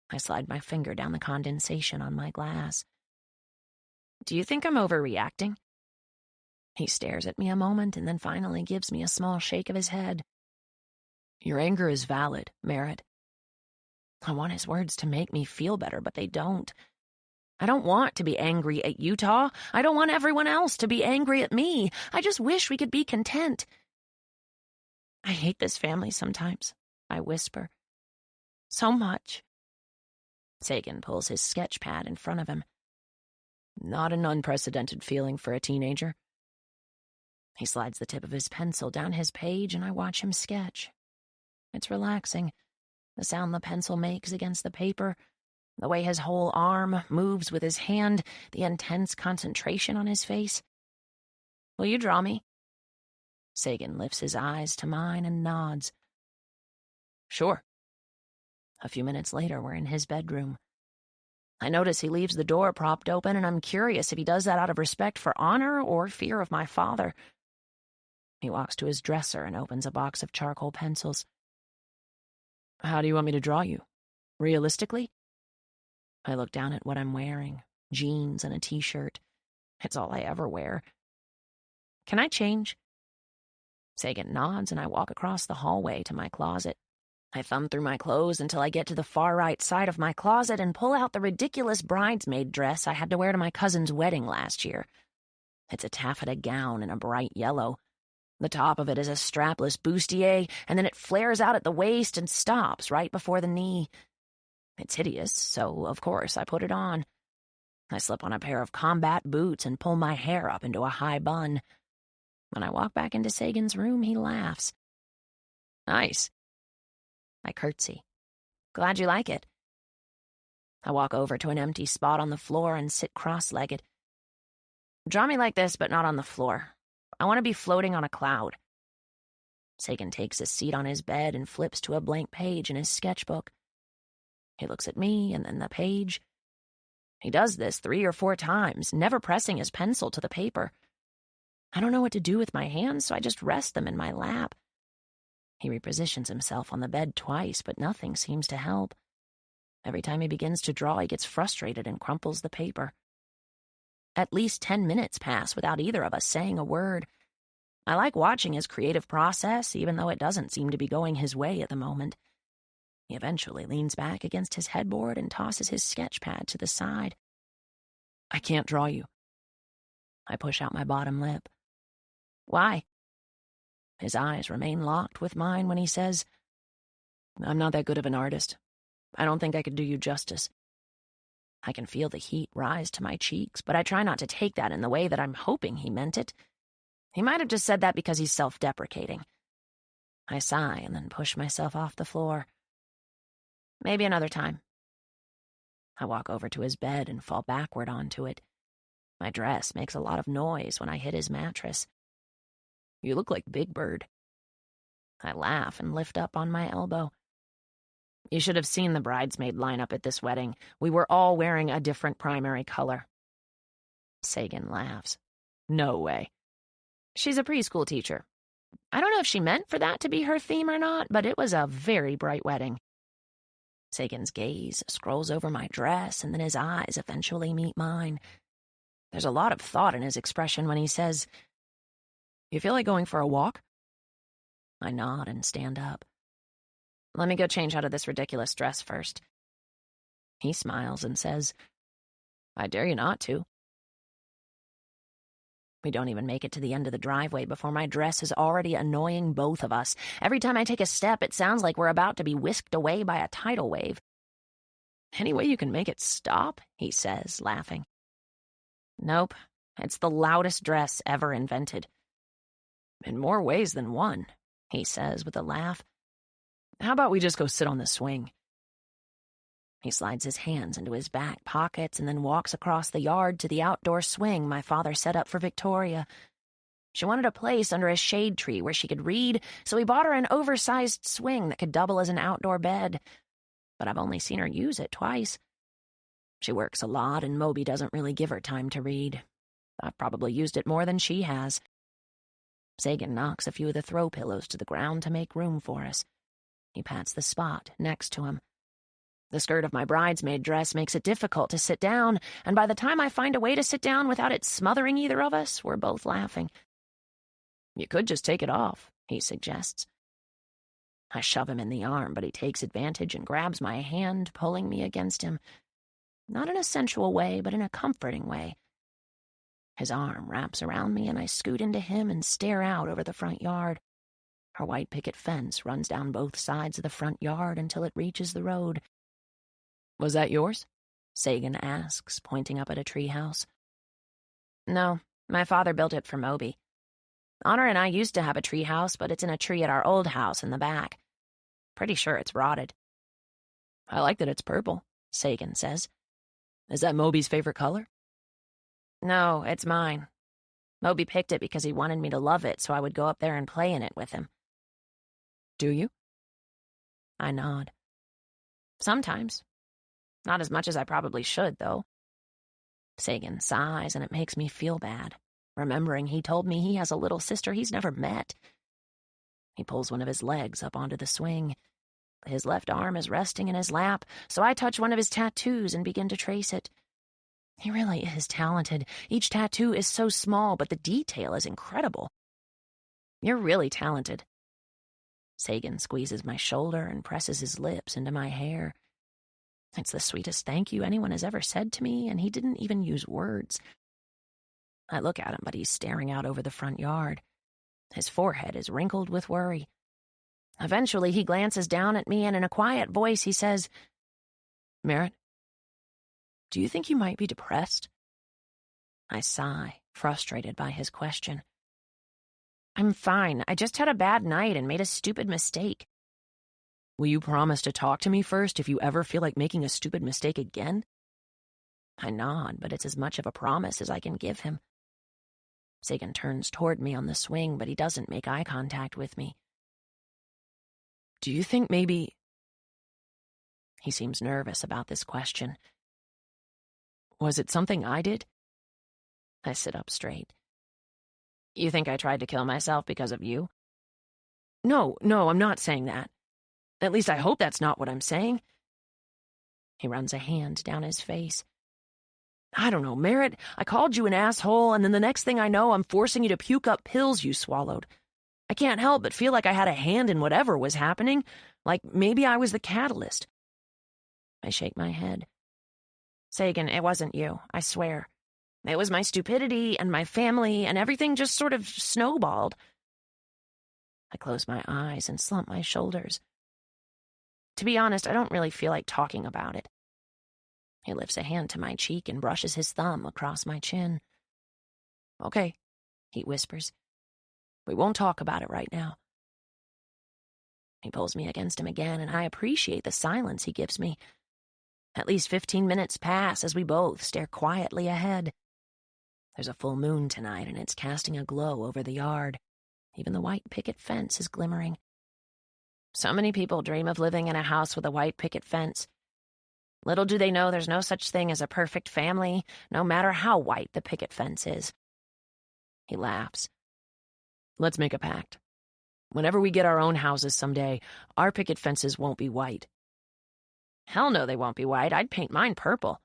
I slide my finger down the condensation on my glass. "Do you think I'm overreacting?" He stares at me a moment and then finally gives me a small shake of his head. "Your anger is valid, Merit." I want his words to make me feel better, but they don't. I don't want to be angry at Utah. I don't want everyone else to be angry at me. I just wish we could be content. "I hate this family sometimes," I whisper. "So much." Sagan pulls his sketch pad in front of him. "Not an unprecedented feeling for a teenager." He slides the tip of his pencil down his page, and I watch him sketch. It's relaxing. The sound the pencil makes against the paper, the way his whole arm moves with his hand, the intense concentration on his face. "Will you draw me?" Sagan lifts his eyes to mine and nods. "Sure." A few minutes later, we're in his bedroom. I notice he leaves the door propped open, and I'm curious if he does that out of respect for honor or fear of my father. He walks to his dresser and opens a box of charcoal pencils. How do you want me to draw you? Realistically? I look down at what I'm wearing. Jeans and a t-shirt. It's all I ever wear. Can I change? Sagan nods, and I walk across the hallway to my closet. I thumb through my clothes until I get to the far right side of my closet and pull out the ridiculous bridesmaid dress I had to wear to my cousin's wedding last year. It's a taffeta gown in a bright yellow. The top of it is a strapless bustier, and then it flares out at the waist and stops right before the knee. It's hideous, so of course I put it on. I slip on a pair of combat boots and pull my hair up into a high bun. When I walk back into Sagan's room, he laughs. Nice. I curtsy. Glad you like it. I walk over to an empty spot on the floor and sit cross-legged. Draw me like this, but not on the floor. I want to be floating on a cloud. Sagan takes a seat on his bed and flips to a blank page in his sketchbook. He looks at me and then the page. He does this 3 or 4 times, never pressing his pencil to the paper. I don't know what to do with my hands, so I just rest them in my lap. He repositions himself on the bed twice, but nothing seems to help. Every time he begins to draw, he gets frustrated and crumples the paper. At least 10 minutes pass without either of us saying a word. I like watching his creative process, even though it doesn't seem to be going his way at the moment. He eventually leans back against his headboard and tosses his sketch pad to the side. I can't draw you. I push out my bottom lip. Why? His eyes remain locked with mine when he says, I'm not that good of an artist. I don't think I could do you justice. I can feel the heat rise to my cheeks, but I try not to take that in the way that I'm hoping he meant it. He might have just said that because he's self-deprecating. I sigh and then push myself off the floor. Maybe another time. I walk over to his bed and fall backward onto it. My dress makes a lot of noise when I hit his mattress. You look like Big Bird. I laugh and lift up on my elbow. You should have seen the bridesmaid lineup at this wedding. We were all wearing a different primary color. Sagan laughs. No way. She's a preschool teacher. I don't know if she meant for that to be her theme or not, but it was a very bright wedding. Sagan's gaze scrolls over my dress, and then his eyes eventually meet mine. There's a lot of thought in his expression when he says, You feel like going for a walk? I nod and stand up. Let me go change out of this ridiculous dress first. He smiles and says, I dare you not to. We don't even make it to the end of the driveway before my dress is already annoying both of us. Every time I take a step, it sounds like we're about to be whisked away by a tidal wave. Any way you can make it stop? He says, laughing. Nope, it's the loudest dress ever invented. In more ways than one, he says with a laugh. How about we just go sit on the swing? He slides his hands into his back pockets and then walks across the yard to the outdoor swing my father set up for Victoria. She wanted a place under a shade tree where she could read, so we bought her an oversized swing that could double as an outdoor bed. But I've only seen her use it twice. She works a lot, and Moby doesn't really give her time to read. I've probably used it more than she has. Sagan knocks a few of the throw pillows to the ground to make room for us. He pats the spot next to him. The skirt of my bridesmaid dress makes it difficult to sit down, and by the time I find a way to sit down without it smothering either of us, we're both laughing. You could just take it off, he suggests. I shove him in the arm, but he takes advantage and grabs my hand, pulling me against him. Not in a sensual way, but in a comforting way. His arm wraps around me, and I scoot into him and stare out over the front yard. Her white picket fence runs down both sides of the front yard until it reaches the road. Was that yours? Sagan asks, pointing up at a treehouse. No, my father built it for Moby. Honor and I used to have a treehouse, but it's in a tree at our old house in the back. Pretty sure it's rotted. I like that it's purple, Sagan says. Is that Moby's favorite color? No, it's mine. Moby picked it because he wanted me to love it, so I would go up there and play in it with him. Do you? I nod. Sometimes. Not as much as I probably should, though. Sagan sighs, and it makes me feel bad, remembering he told me he has a little sister he's never met. He pulls one of his legs up onto the swing. His left arm is resting in his lap, so I touch one of his tattoos and begin to trace it. He really is talented. Each tattoo is so small, but the detail is incredible. You're really talented. Sagan squeezes my shoulder and presses his lips into my hair. It's the sweetest thank you anyone has ever said to me, and he didn't even use words. I look at him, but he's staring out over the front yard. His forehead is wrinkled with worry. Eventually, he glances down at me, and in a quiet voice, he says, "Merit, do you think you might be depressed?" I sigh, frustrated by his question. "I'm fine. I just had a bad night and made a stupid mistake." "Will you promise to talk to me first if you ever feel like making a stupid mistake again?" I nod, but it's as much of a promise as I can give him. Sagan turns toward me on the swing, but he doesn't make eye contact with me. "Do you think maybe—" He seems nervous about this question. "Was it something I did?" I sit up straight. "You think I tried to kill myself because of you?" No, I'm not saying that. At least I hope that's not what I'm saying." He runs a hand down his face. "I don't know, Merit. I called you an asshole, and then the next thing I know, I'm forcing you to puke up pills you swallowed. I can't help but feel like I had a hand in whatever was happening, like maybe I was the catalyst." I shake my head. "Sagan, it wasn't you, I swear. It was my stupidity and my family, and everything just sort of snowballed." I close my eyes and slump my shoulders. To be honest, I don't really feel like talking about it. He lifts a hand to my cheek and brushes his thumb across my chin. "Okay," he whispers. "We won't talk about it right now." He pulls me against him again, and I appreciate the silence he gives me. At least 15 minutes pass as we both stare quietly ahead. There's a full moon tonight, and it's casting a glow over the yard. Even the white picket fence is glimmering. So many people dream of living in a house with a white picket fence. Little do they know there's no such thing as a perfect family, no matter how white the picket fence is. He laughs. "Let's make a pact. Whenever we get our own houses someday, our picket fences won't be white." "Hell no, they won't be white. I'd paint mine purple."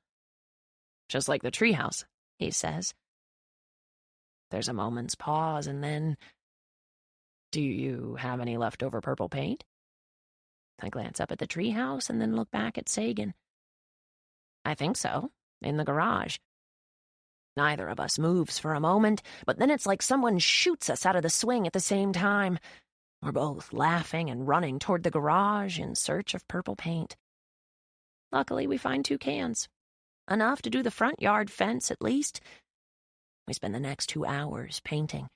"Just like the treehouse," he says. There's a moment's pause, and then, "Do you have any leftover purple paint?" I glance up at the treehouse and then look back at Sagan. "I think so, in the garage." Neither of us moves for a moment, but then it's like someone shoots us out of the swing at the same time. We're both laughing and running toward the garage in search of purple paint. Luckily, we find 2 cans. Enough to do the front yard fence, at least. We spend the next 2 hours painting.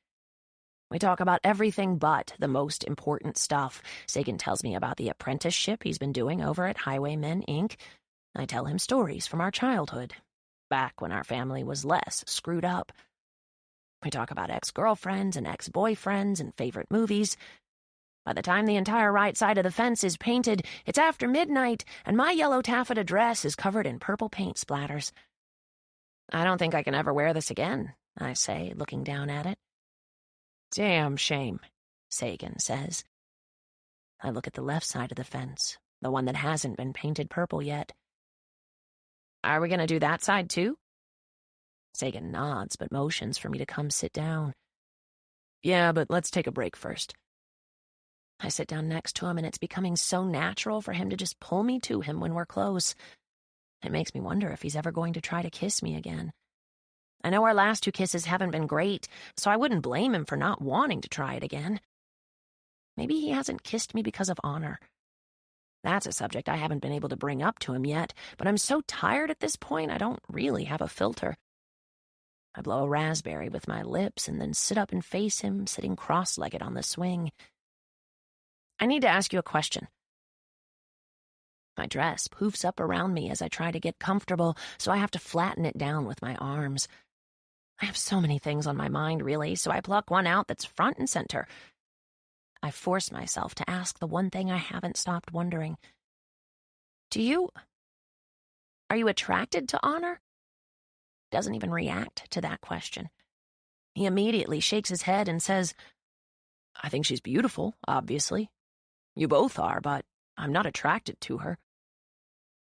We talk about everything but the most important stuff. Sagan tells me about the apprenticeship he's been doing over at Highwaymen, Inc. I tell him stories from our childhood, back when our family was less screwed up. We talk about ex-girlfriends and ex-boyfriends and favorite movies. By the time the entire right side of the fence is painted, it's after midnight, and my yellow taffeta dress is covered in purple paint splatters. "I don't think I can ever wear this again," I say, looking down at it. "Damn shame," Sagan says. I look at the left side of the fence, the one that hasn't been painted purple yet. "Are we going to do that side too?" Sagan nods, but motions for me to come sit down. "Yeah, but let's take a break first." I sit down next to him, and it's becoming so natural for him to just pull me to him when we're close. It makes me wonder if he's ever going to try to kiss me again. I know our last 2 kisses haven't been great, so I wouldn't blame him for not wanting to try it again. Maybe he hasn't kissed me because of honor. That's a subject I haven't been able to bring up to him yet, but I'm so tired at this point I don't really have a filter. I blow a raspberry with my lips and then sit up and face him, sitting cross-legged on the swing. "I need to ask you a question." My dress poofs up around me as I try to get comfortable, so I have to flatten it down with my arms. I have so many things on my mind, really, so I pluck one out that's front and center. I force myself to ask the one thing I haven't stopped wondering. Do you Are you attracted to Honor? He doesn't even react to that question. He immediately shakes his head and says, I think she's beautiful, obviously. You both are, but I'm not attracted to her.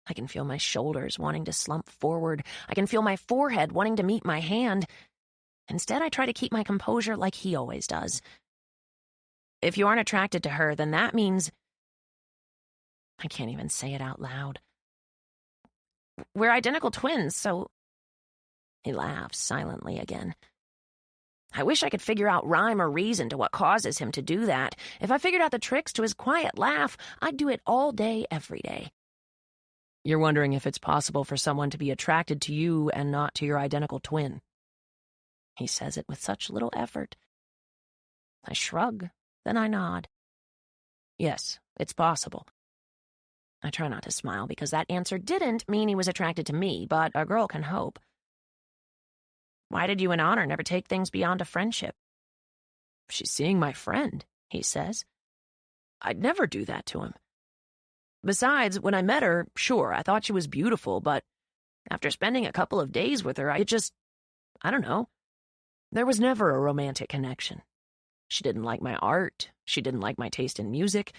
I can feel my shoulders wanting to slump forward. I can feel my forehead wanting to meet my hand. Instead, I try to keep my composure like he always does. If you aren't attracted to her, then that means... I can't even say it out loud. We're identical twins, so... He laughs silently again. I wish I could figure out rhyme or reason to what causes him to do that. If I figured out the tricks to his quiet laugh, I'd do it all day, every day. You're wondering if it's possible for someone to be attracted to you and not to your identical twin. He says it with such little effort. I shrug, then I nod. Yes, it's possible. I try not to smile because that answer didn't mean he was attracted to me, but a girl can hope. Why did you and Honor never take things beyond a friendship? She's seeing my friend, he says. I'd never do that to him. Besides, when I met her, sure, I thought she was beautiful, but after spending a couple of days with her, I don't know. There was never a romantic connection. She didn't like my art. She didn't like my taste in music.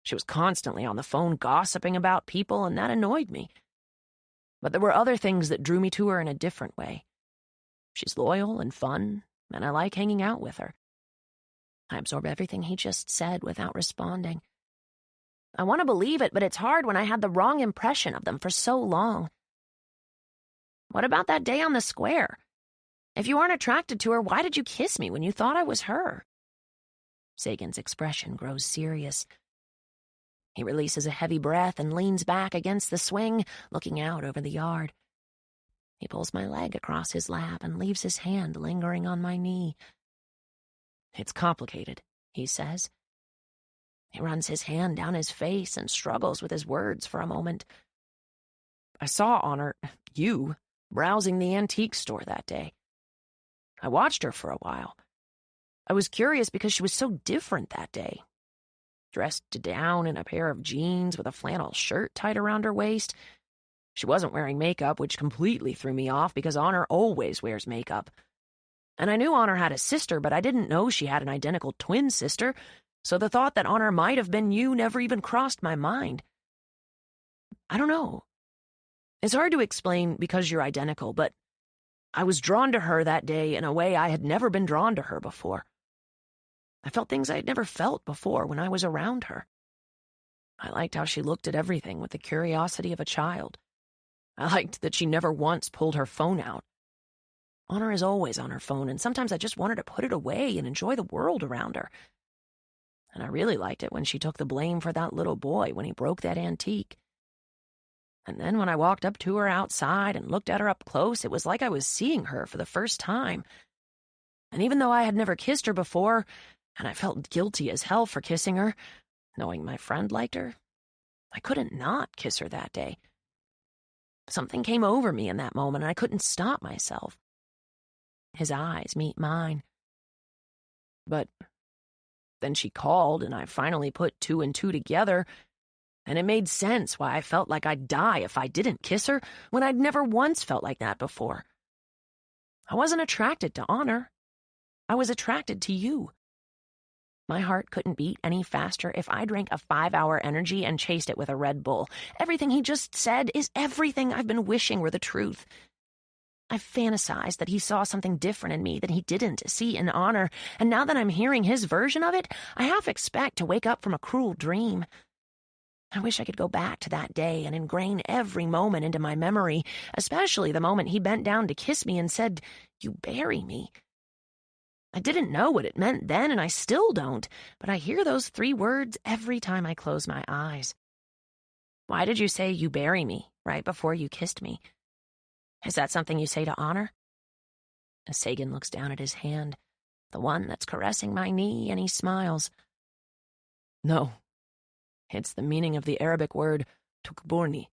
She was constantly on the phone gossiping about people, and that annoyed me. But there were other things that drew me to her in a different way. She's loyal and fun, and I like hanging out with her. I absorb everything he just said without responding. I want to believe it, but it's hard when I had the wrong impression of them for so long. What about that day on the square? If you aren't attracted to her, why did you kiss me when you thought I was her? Sagan's expression grows serious. He releases a heavy breath and leans back against the swing, looking out over the yard. He pulls my leg across his lap and leaves his hand lingering on my knee. It's complicated, he says. He runs his hand down his face and struggles with his words for a moment. I saw Honor, you, browsing the antique store that day. I watched her for a while. I was curious because she was so different that day. Dressed down in a pair of jeans with a flannel shirt tied around her waist. She wasn't wearing makeup, which completely threw me off because Honor always wears makeup. And I knew Honor had a sister, but I didn't know she had an identical twin sister, so the thought that Honor might have been you never even crossed my mind. I don't know. It's hard to explain because you're identical, but I was drawn to her that day in a way I had never been drawn to her before. I felt things I had never felt before when I was around her. I liked how she looked at everything with the curiosity of a child. I liked that she never once pulled her phone out. Honor is always on her phone, and sometimes I just want her to put it away and enjoy the world around her. And I really liked it when she took the blame for that little boy when he broke that antique. And then when I walked up to her outside and looked at her up close, it was like I was seeing her for the first time. And even though I had never kissed her before, and I felt guilty as hell for kissing her, knowing my friend liked her, I couldn't not kiss her that day. Something came over me in that moment, and I couldn't stop myself. His eyes meet mine. But then she called, and I finally put two and two together, and it made sense why I felt like I'd die if I didn't kiss her when I'd never once felt like that before. I wasn't attracted to Honor. I was attracted to you. My heart couldn't beat any faster if I drank a 5-hour energy and chased it with a Red Bull. Everything he just said is everything I've been wishing were the truth. I fantasized that he saw something different in me that he didn't see in Honor, and now that I'm hearing his version of it, I half expect to wake up from a cruel dream. I wish I could go back to that day and ingrain every moment into my memory, especially the moment he bent down to kiss me and said, "You bury me." I didn't know what it meant then, and I still don't, but I hear those 3 words every time I close my eyes. Why did you say "you bury me" right before you kissed me? Is that something you say to Honor? Sagan looks down at his hand, the one that's caressing my knee, and he smiles. No. It's the meaning of the Arabic word tukborni.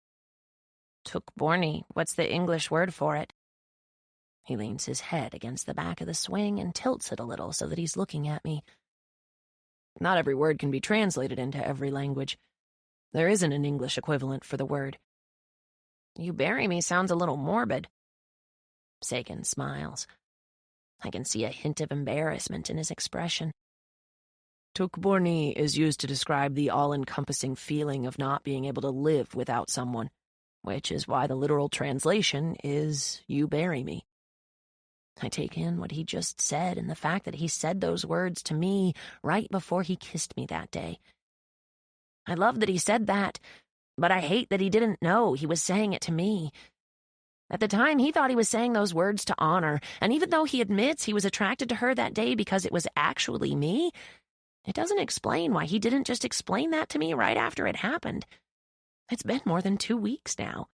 Tukborni, what's the English word for it? He leans his head against the back of the swing and tilts it a little so that he's looking at me. Not every word can be translated into every language. There isn't an English equivalent for the word. You bury me sounds a little morbid. Sagan smiles. I can see a hint of embarrassment in his expression. Tukborni is used to describe the all-encompassing feeling of not being able to live without someone, which is why the literal translation is, you bury me. I take in what he just said and the fact that he said those words to me right before he kissed me that day. I love that he said that, but I hate that he didn't know he was saying it to me. At the time, he thought he was saying those words to Honor, and even though he admits he was attracted to her that day because it was actually me, it doesn't explain why he didn't just explain that to me right after it happened. It's been more than 2 weeks now.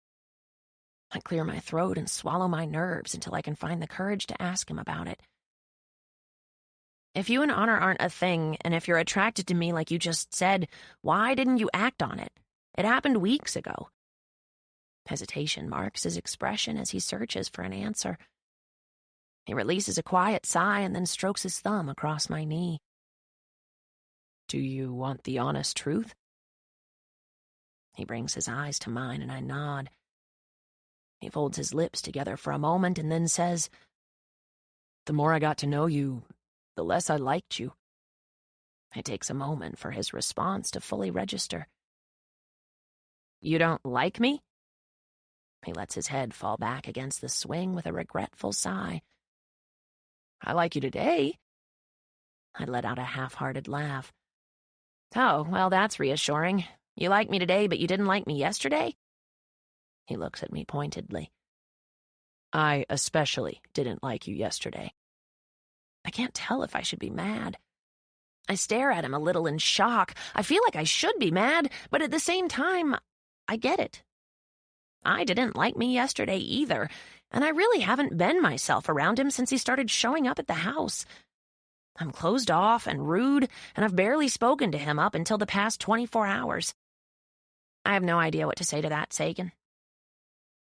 I clear my throat and swallow my nerves until I can find the courage to ask him about it. If you and Honor aren't a thing, and if you're attracted to me like you just said, why didn't you act on it? It happened weeks ago. Hesitation marks his expression as he searches for an answer. He releases a quiet sigh and then strokes his thumb across my knee. Do you want the honest truth? He brings his eyes to mine and I nod. He folds his lips together for a moment and then says, The more I got to know you, the less I liked you. It takes a moment for his response to fully register. You don't like me? He lets his head fall back against the swing with a regretful sigh. I like you today. I let out a half-hearted laugh. Oh, well, that's reassuring. You like me today, but you didn't like me yesterday? He looks at me pointedly. I especially didn't like you yesterday. I can't tell if I should be mad. I stare at him a little in shock. I feel like I should be mad, but at the same time, I get it. I didn't like me yesterday either, and I really haven't been myself around him since he started showing up at the house. I'm closed off and rude, and I've barely spoken to him up until the past 24 hours. I have no idea what to say to that, Sagan.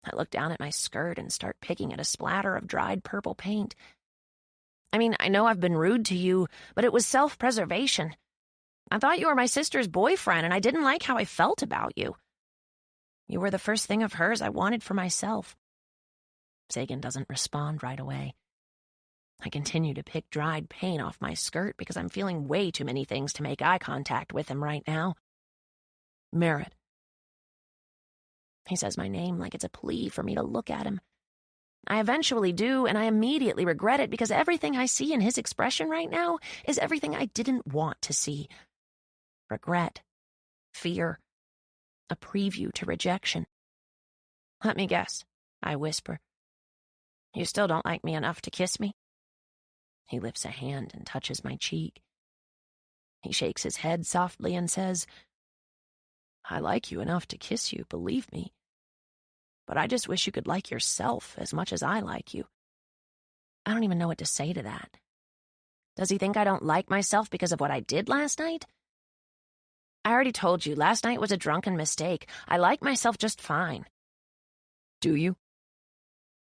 I look down at my skirt and start picking at a splatter of dried purple paint. I mean, I know I've been rude to you, but it was self-preservation. I thought you were my sister's boyfriend, and I didn't like how I felt about you. You were the first thing of hers I wanted for myself. Sagan doesn't respond right away. I continue to pick dried paint off my skirt because I'm feeling way too many things to make eye contact with him right now. Merit. He says my name like it's a plea for me to look at him. I eventually do, and I immediately regret it because everything I see in his expression right now is everything I didn't want to see. Regret. Fear. A preview to rejection. Let me guess, I whisper. You still don't like me enough to kiss me? He lifts a hand and touches my cheek. He shakes his head softly and says, I like you enough to kiss you, believe me. But I just wish you could like yourself as much as I like you. I don't even know what to say to that. Does he think I don't like myself because of what I did last night? I already told you, last night was a drunken mistake. I like myself just fine. Do you?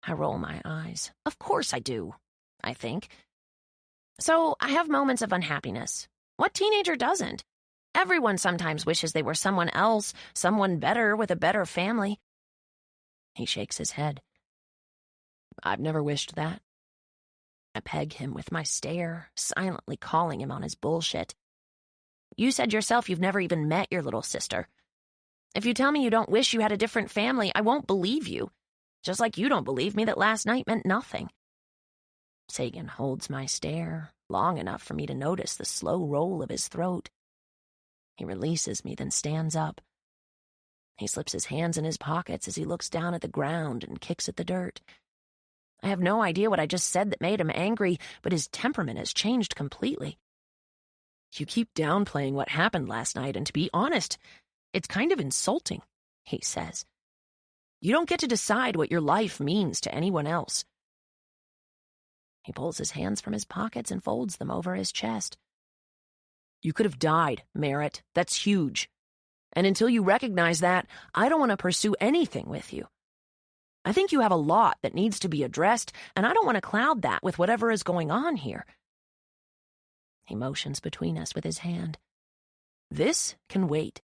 I roll my eyes. Of course I do, I think. So I have moments of unhappiness. What teenager doesn't? Everyone sometimes wishes they were someone else, someone better with a better family. He shakes his head. I've never wished that. I peg him with my stare, silently calling him on his bullshit. You said yourself you've never even met your little sister. If you tell me you don't wish you had a different family, I won't believe you. Just like you don't believe me that last night meant nothing. Sagan holds my stare long enough for me to notice the slow roll of his throat. He releases me, then stands up. He slips his hands in his pockets as he looks down at the ground and kicks at the dirt. I have no idea what I just said that made him angry, but his temperament has changed completely. You keep downplaying what happened last night, and to be honest, it's kind of insulting, he says. You don't get to decide what your life means to anyone else. He pulls his hands from his pockets and folds them over his chest. You could have died, Merit. That's huge. And until you recognize that, I don't want to pursue anything with you. I think you have a lot that needs to be addressed, and I don't want to cloud that with whatever is going on here. He motions between us with his hand. This can wait.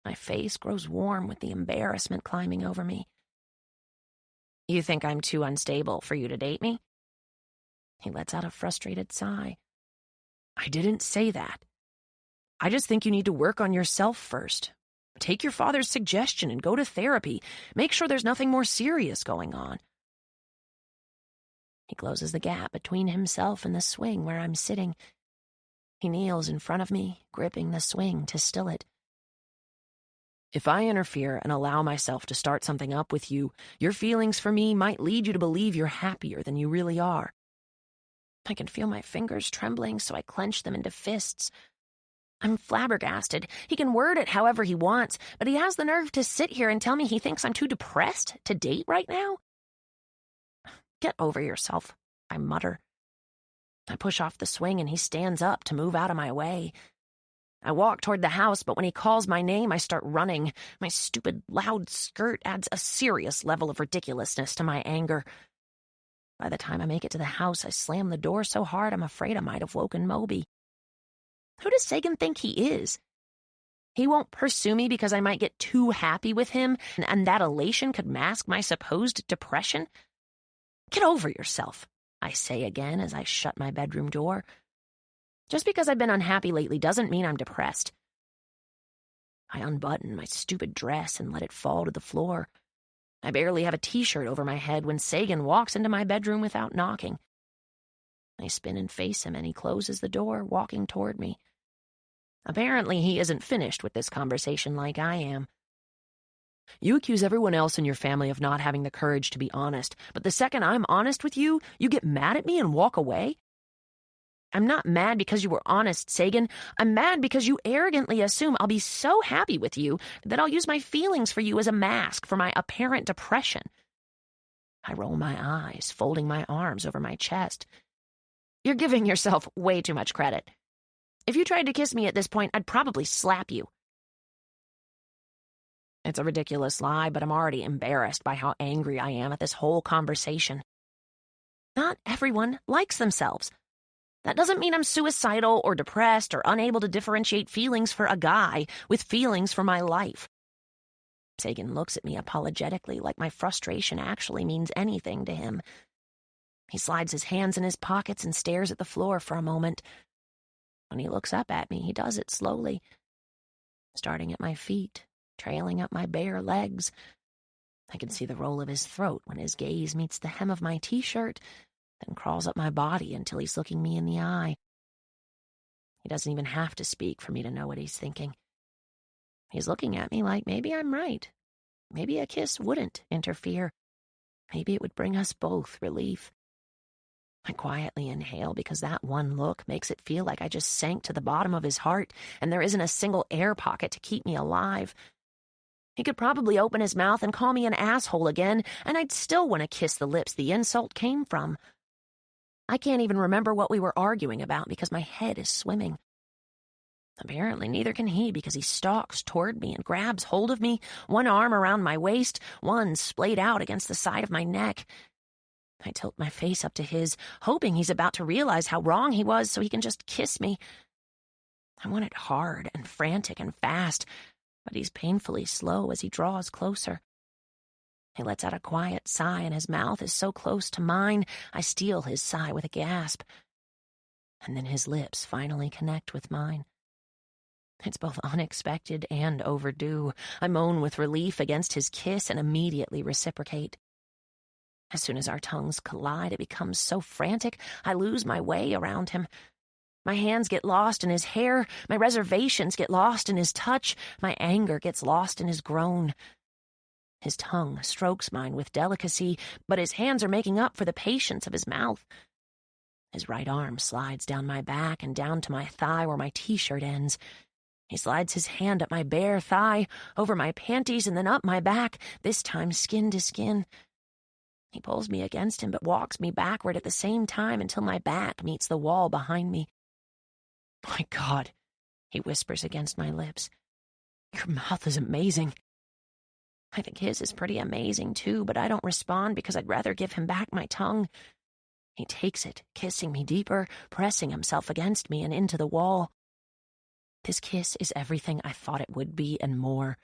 My face grows warm with the embarrassment climbing over me. You think I'm too unstable for you to date me? He lets out a frustrated sigh. I didn't say that. I just think you need to work on yourself first. Take your father's suggestion and go to therapy. Make sure there's nothing more serious going on. He closes the gap between himself and the swing where I'm sitting. He kneels in front of me, gripping the swing to still it. If I interfere and allow myself to start something up with you, your feelings for me might lead you to believe you're happier than you really are. I can feel my fingers trembling, so I clench them into fists. I'm flabbergasted. He can word it however he wants, but he has the nerve to sit here and tell me he thinks I'm too depressed to date right now? Get over yourself, I mutter. I push off the swing and he stands up to move out of my way. I walk toward the house, but when he calls my name, I start running. My stupid, loud skirt adds a serious level of ridiculousness to my anger. By the time I make it to the house, I slam the door so hard I'm afraid I might have woken Moby. Who does Sagan think he is? He won't pursue me because I might get too happy with him, and that elation could mask my supposed depression? Get over yourself, I say again as I shut my bedroom door. Just because I've been unhappy lately doesn't mean I'm depressed. I unbutton my stupid dress and let it fall to the floor. I barely have a t-shirt over my head when Sagan walks into my bedroom without knocking. I spin and face him, and he closes the door, walking toward me. Apparently, he isn't finished with this conversation like I am. You accuse everyone else in your family of not having the courage to be honest, but the second I'm honest with you, you get mad at me and walk away? I'm not mad because you were honest, Sagan. I'm mad because you arrogantly assume I'll be so happy with you that I'll use my feelings for you as a mask for my apparent depression. I roll my eyes, folding my arms over my chest. You're giving yourself way too much credit. If you tried to kiss me at this point, I'd probably slap you. It's a ridiculous lie, but I'm already embarrassed by how angry I am at this whole conversation. Not everyone likes themselves. That doesn't mean I'm suicidal or depressed or unable to differentiate feelings for a guy with feelings for my life. Sagan looks at me apologetically, like my frustration actually means anything to him. He slides his hands in his pockets and stares at the floor for a moment. When he looks up at me, he does it slowly, starting at my feet, trailing up my bare legs. I can see the roll of his throat when his gaze meets the hem of my t-shirt, then crawls up my body until he's looking me in the eye. He doesn't even have to speak for me to know what he's thinking. He's looking at me like maybe I'm right. Maybe a kiss wouldn't interfere. Maybe it would bring us both relief. I quietly inhale because that one look makes it feel like I just sank to the bottom of his heart and there isn't a single air pocket to keep me alive. He could probably open his mouth and call me an asshole again, and I'd still want to kiss the lips the insult came from. I can't even remember what we were arguing about because my head is swimming. Apparently neither can he because he stalks toward me and grabs hold of me, one arm around my waist, one splayed out against the side of my neck. I tilt my face up to his, hoping he's about to realize how wrong he was so he can just kiss me. I want it hard and frantic and fast, but he's painfully slow as he draws closer. He lets out a quiet sigh, and his mouth is so close to mine, I steal his sigh with a gasp. And then his lips finally connect with mine. It's both unexpected and overdue. I moan with relief against his kiss and immediately reciprocate. As soon as our tongues collide, it becomes so frantic, I lose my way around him. My hands get lost in his hair, my reservations get lost in his touch, my anger gets lost in his groan. His tongue strokes mine with delicacy, but his hands are making up for the patience of his mouth. His right arm slides down my back and down to my thigh where my t-shirt ends. He slides his hand up my bare thigh, over my panties, and then up my back, this time skin to skin. He pulls me against him but walks me backward at the same time until my back meets the wall behind me. My God, he whispers against my lips. Your mouth is amazing. I think his is pretty amazing too, but I don't respond because I'd rather give him back my tongue. He takes it, kissing me deeper, pressing himself against me and into the wall. This kiss is everything I thought it would be and more.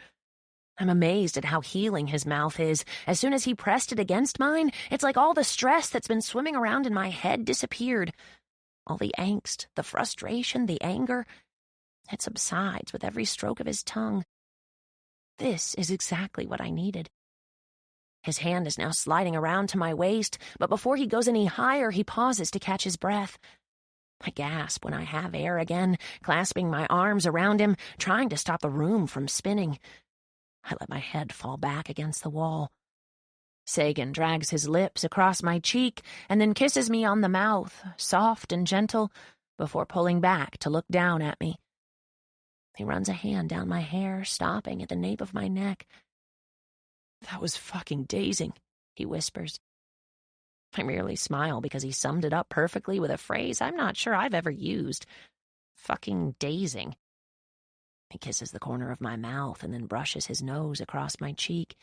I'm amazed at how healing his mouth is. As soon as he pressed it against mine, it's like all the stress that's been swimming around in my head disappeared. All the angst, the frustration, the anger, it subsides with every stroke of his tongue. This is exactly what I needed. His hand is now sliding around to my waist, but before he goes any higher, he pauses to catch his breath. I gasp when I have air again, clasping my arms around him, trying to stop the room from spinning. I let my head fall back against the wall. Sagan drags his lips across my cheek and then kisses me on the mouth, soft and gentle, before pulling back to look down at me. He runs a hand down my hair, stopping at the nape of my neck. "That was fucking dazing," he whispers. I merely smile because he summed it up perfectly with a phrase I'm not sure I've ever used. Fucking dazing. He kisses the corner of my mouth and then brushes his nose across my cheek.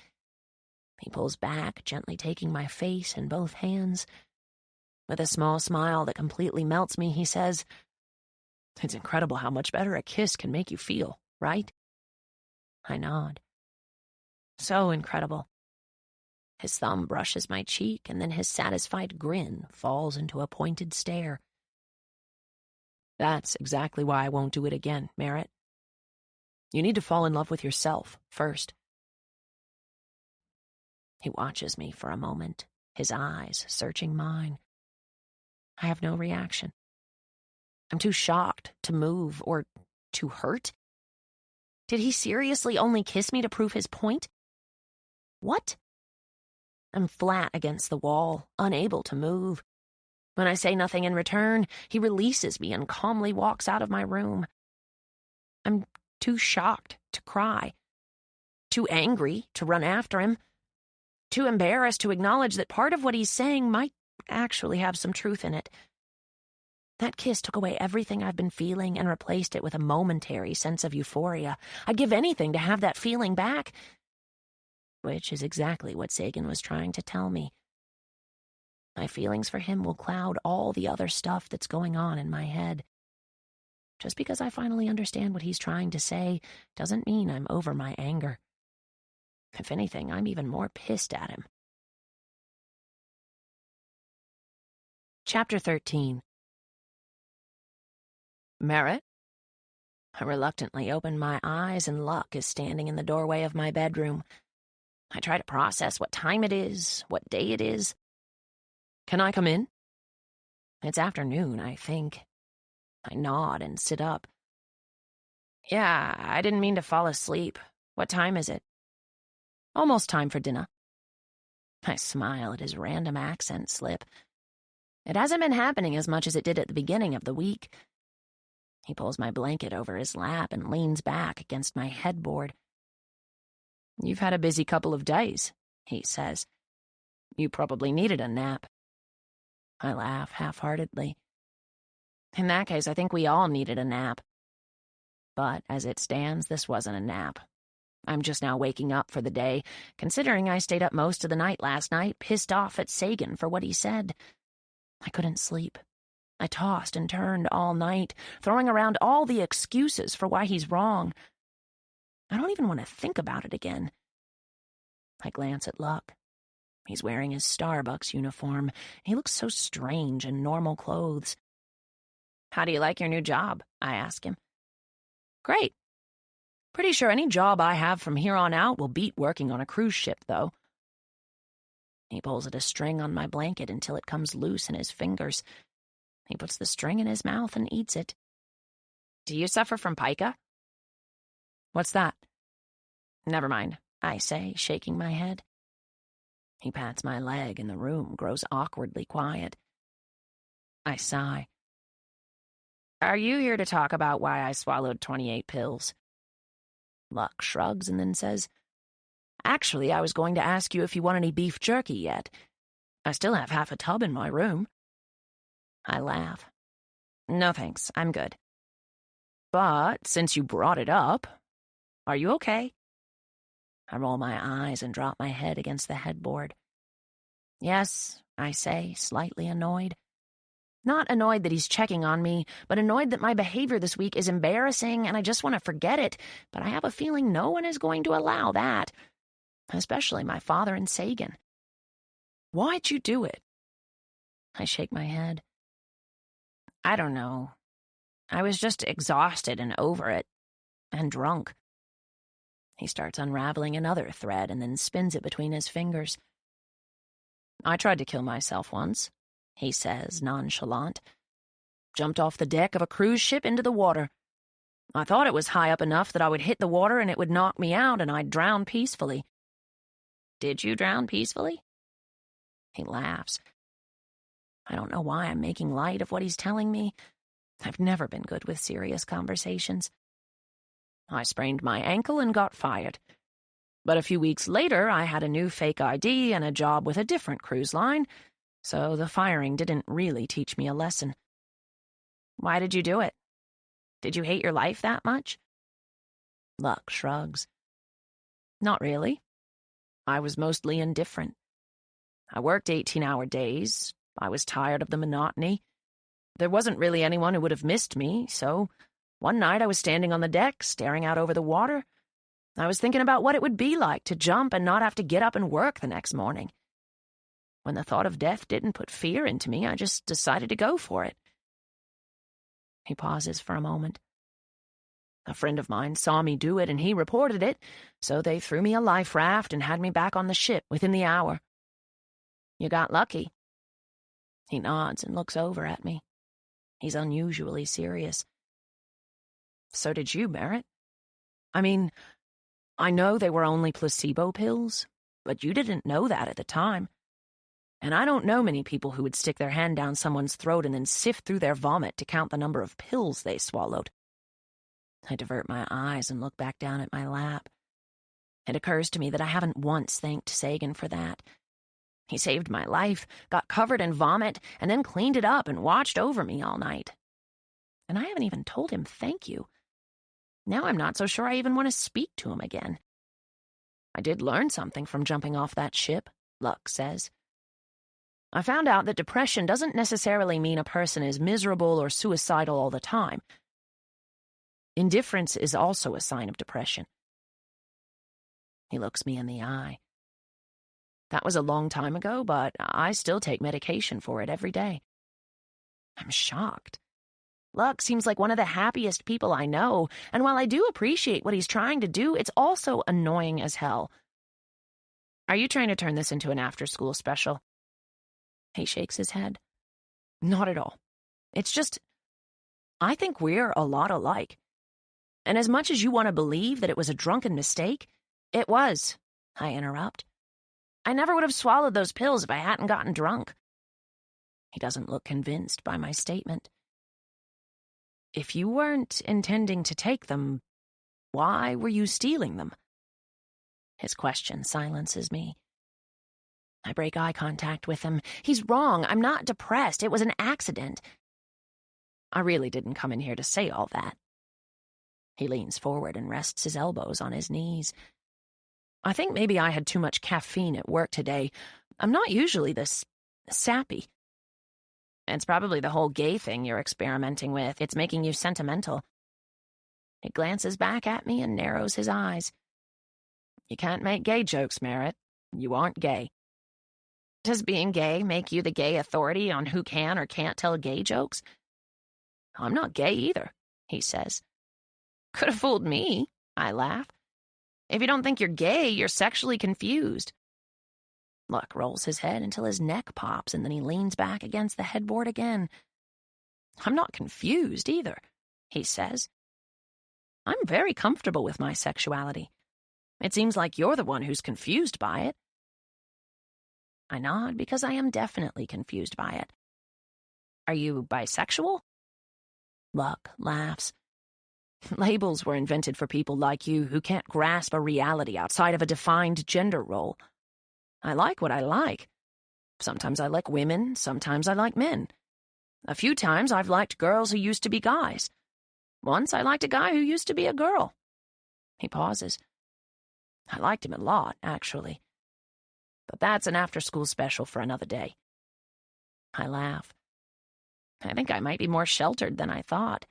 He pulls back, gently taking my face in both hands. With a small smile that completely melts me, he says, "It's incredible how much better a kiss can make you feel, right?" I nod. So incredible. His thumb brushes my cheek, and then his satisfied grin falls into a pointed stare. "That's exactly why I won't do it again, Merit. You need to fall in love with yourself first." He watches me for a moment, his eyes searching mine. I have no reaction. I'm too shocked to move or to hurt. Did he seriously only kiss me to prove his point? What? I'm flat against the wall, unable to move. When I say nothing in return, he releases me and calmly walks out of my room. I'm too shocked to cry, too angry to run after him, too embarrassed to acknowledge that part of what he's saying might actually have some truth in it. That kiss took away everything I've been feeling and replaced it with a momentary sense of euphoria. I'd give anything to have that feeling back. Which is exactly what Sagan was trying to tell me. My feelings for him will cloud all the other stuff that's going on in my head. Just because I finally understand what he's trying to say doesn't mean I'm over my anger. If anything, I'm even more pissed at him. Chapter 13. Merit? I reluctantly open my eyes, and Luck is standing in the doorway of my bedroom. I try to process what time it is, what day it is. "Can I come in?" It's afternoon, I think. I nod and sit up. "Yeah, I didn't mean to fall asleep. What time is it?" "Almost time for dinner." I smile at his random accent slip. It hasn't been happening as much as it did at the beginning of the week. He pulls my blanket over his lap and leans back against my headboard. "You've had a busy couple of days," he says. "You probably needed a nap." I laugh half-heartedly. In that case, I think we all needed a nap. But as it stands, this wasn't a nap. I'm just now waking up for the day, considering I stayed up most of the night last night, pissed off at Sagan for what he said. I couldn't sleep. I tossed and turned all night, throwing around all the excuses for why he's wrong. I don't even want to think about it again. I glance at Luck. He's wearing his Starbucks uniform. He looks so strange in normal clothes. "How do you like your new job?" I ask him. "Great. Pretty sure any job I have from here on out will beat working on a cruise ship, though." He pulls at a string on my blanket until it comes loose in his fingers. He puts the string in his mouth and eats it. "Do you suffer from pica?" "What's that?" "Never mind," I say, shaking my head. He pats my leg and the room grows awkwardly quiet. I sigh. "Are you here to talk about why I swallowed 28 pills? Luck shrugs and then says, "Actually, I was going to ask you if you want any beef jerky yet. I still have half a tub in my room." I laugh. "No thanks, I'm good." "But since you brought it up, are you okay?" I roll my eyes and drop my head against the headboard. "Yes," I say, slightly annoyed. Not annoyed that he's checking on me, but annoyed that my behavior this week is embarrassing and I just want to forget it, but I have a feeling no one is going to allow that, especially my father and Sagan. Why'd you do it? I shake my head. I don't know. I was just exhausted and over it, and drunk. He starts unraveling another thread and then spins it between his fingers. I tried to kill myself once, he says, nonchalant. Jumped off the deck of a cruise ship into the water. I thought it was high up enough that I would hit the water and it would knock me out and I'd drown peacefully. Did you drown peacefully? He laughs. I don't know why I'm making light of what he's telling me. I've never been good with serious conversations. I sprained my ankle and got fired. But a few weeks later, I had a new fake ID and a job with a different cruise line, so the firing didn't really teach me a lesson. Why did you do it? Did you hate your life that much? Luck shrugs. Not really. I was mostly indifferent. I worked 18-hour days. I was tired of the monotony. There wasn't really anyone who would have missed me, so one night I was standing on the deck, staring out over the water. I was thinking about what it would be like to jump and not have to get up and work the next morning. When the thought of death didn't put fear into me, I just decided to go for it. He pauses for a moment. A friend of mine saw me do it and he reported it, so they threw me a life raft and had me back on the ship within the hour. You got lucky. He nods and looks over at me. He's unusually serious. So did you, Merit. I mean, I know they were only placebo pills, but you didn't know that at the time. And I don't know many people who would stick their hand down someone's throat and then sift through their vomit to count the number of pills they swallowed. I divert my eyes and look back down at my lap. It occurs to me that I haven't once thanked Sagan for that. He saved my life, got covered in vomit, and then cleaned it up and watched over me all night. And I haven't even told him thank you. Now I'm not so sure I even want to speak to him again. I did learn something from jumping off that ship, Luck says. I found out that depression doesn't necessarily mean a person is miserable or suicidal all the time. Indifference is also a sign of depression. He looks me in the eye. That was a long time ago, but I still take medication for it every day. I'm shocked. Luck seems like one of the happiest people I know, and while I do appreciate what he's trying to do, it's also annoying as hell. Are you trying to turn this into an after-school special? He shakes his head. Not at all. It's just, I think we're a lot alike. And as much as you want to believe that it was a drunken mistake, it was, I interrupt. I never would have swallowed those pills if I hadn't gotten drunk. He doesn't look convinced by my statement. If you weren't intending to take them, why were you stealing them? His question silences me. I break eye contact with him. He's wrong. I'm not depressed. It was an accident. I really didn't come in here to say all that. He leans forward and rests his elbows on his knees. I think maybe I had too much caffeine at work today. I'm not usually this sappy. It's probably the whole gay thing you're experimenting with. It's making you sentimental. He glances back at me and narrows his eyes. You can't make gay jokes, Merit. You aren't gay. Does being gay make you the gay authority on who can or can't tell gay jokes? I'm not gay either, he says. Could have fooled me, I laugh. If you don't think you're gay, you're sexually confused. Luck rolls his head until his neck pops, and then he leans back against the headboard again. I'm not confused either, he says. I'm very comfortable with my sexuality. It seems like you're the one who's confused by it. I nod because I am definitely confused by it. Are you bisexual? Luck laughs. Labels were invented for people like you who can't grasp a reality outside of a defined gender role. I like what I like. Sometimes I like women, sometimes I like men. A few times I've liked girls who used to be guys. Once I liked a guy who used to be a girl. He pauses. I liked him a lot, actually. But that's an after-school special for another day. I laugh. I think I might be more sheltered than I thought.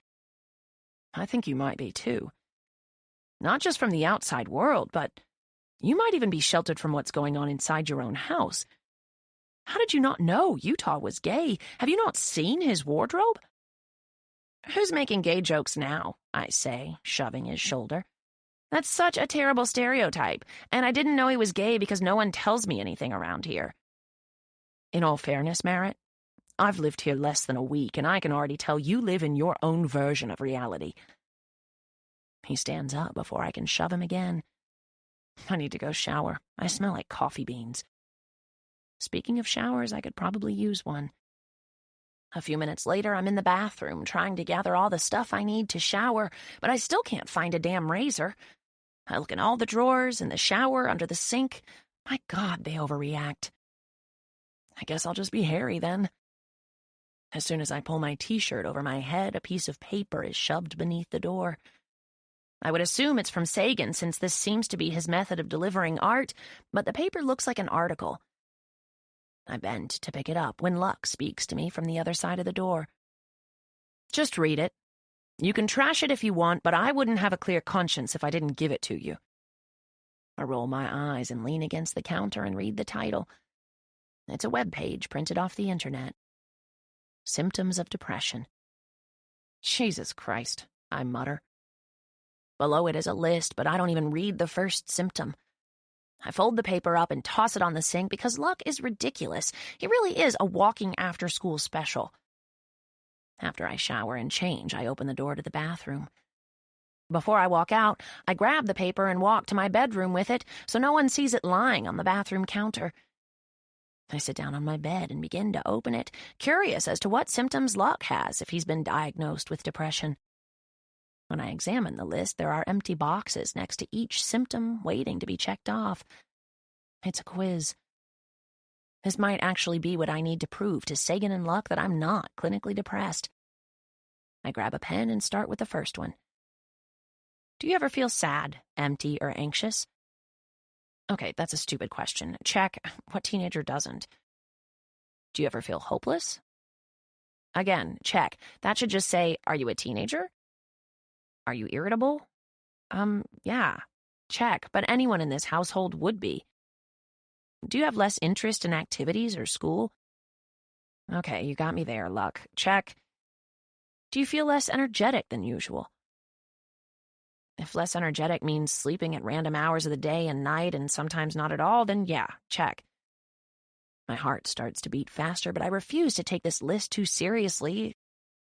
I think you might be, too. Not just from the outside world, but you might even be sheltered from what's going on inside your own house. How did you not know Utah was gay? Have you not seen his wardrobe? Who's making gay jokes now? I say, shoving his shoulder. That's such a terrible stereotype, and I didn't know he was gay because no one tells me anything around here. In all fairness, Merit, I've lived here less than a week, and I can already tell you live in your own version of reality. He stands up before I can shove him again. I need to go shower. I smell like coffee beans. Speaking of showers, I could probably use one. A few minutes later, I'm in the bathroom trying to gather all the stuff I need to shower, but I still can't find a damn razor. I look in all the drawers, in the shower, under the sink. My God, they overreact. I guess I'll just be hairy then. As soon as I pull my t-shirt over my head, a piece of paper is shoved beneath the door. I would assume it's from Sagan, since this seems to be his method of delivering art, but the paper looks like an article. I bend to pick it up when Luck speaks to me from the other side of the door. Just read it. You can trash it if you want, but I wouldn't have a clear conscience if I didn't give it to you. I roll my eyes and lean against the counter and read the title. It's a web page printed off the internet. Symptoms of depression. Jesus Christ, I mutter. Below it is a list, but I don't even read the first symptom. I fold the paper up and toss it on the sink because Luck is ridiculous. He really is a walking after-school special. After I shower and change, I open the door to the bathroom. Before I walk out, I grab the paper and walk to my bedroom with it so no one sees it lying on the bathroom counter. I sit down on my bed and begin to open it, curious as to what symptoms Luck has if he's been diagnosed with depression. When I examine the list, there are empty boxes next to each symptom waiting to be checked off. It's a quiz. This might actually be what I need to prove to Sagan and Luck that I'm not clinically depressed. I grab a pen and start with the first one. Do you ever feel sad, empty, or anxious? Okay, that's a stupid question. Check. What teenager doesn't? Do you ever feel hopeless? Again, check. That should just say, are you a teenager? Are you irritable? Yeah. Check, but anyone in this household would be. Do you have less interest in activities or school? Okay, you got me there, Luck. Check. Do you feel less energetic than usual? If less energetic means sleeping at random hours of the day and night and sometimes not at all, then yeah, check. My heart starts to beat faster, but I refuse to take this list too seriously.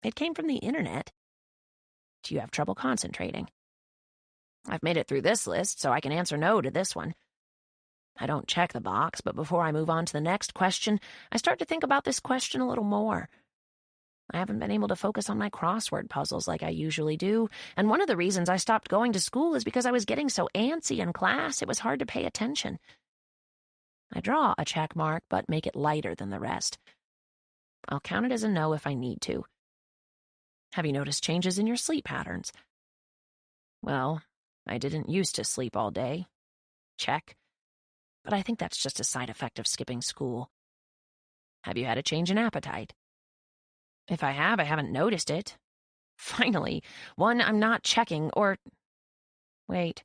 It came from the internet. Do you have trouble concentrating? I've made it through this list, so I can answer no to this one. I don't check the box, but before I move on to the next question, I start to think about this question a little more. I haven't been able to focus on my crossword puzzles like I usually do, and one of the reasons I stopped going to school is because I was getting so antsy in class it was hard to pay attention. I draw a check mark, but make it lighter than the rest. I'll count it as a no if I need to. Have you noticed changes in your sleep patterns? Well, I didn't used to sleep all day. Check. But I think that's just a side effect of skipping school. Have you had a change in appetite? If I have, I haven't noticed it. Finally, one I'm not checking, or... Wait.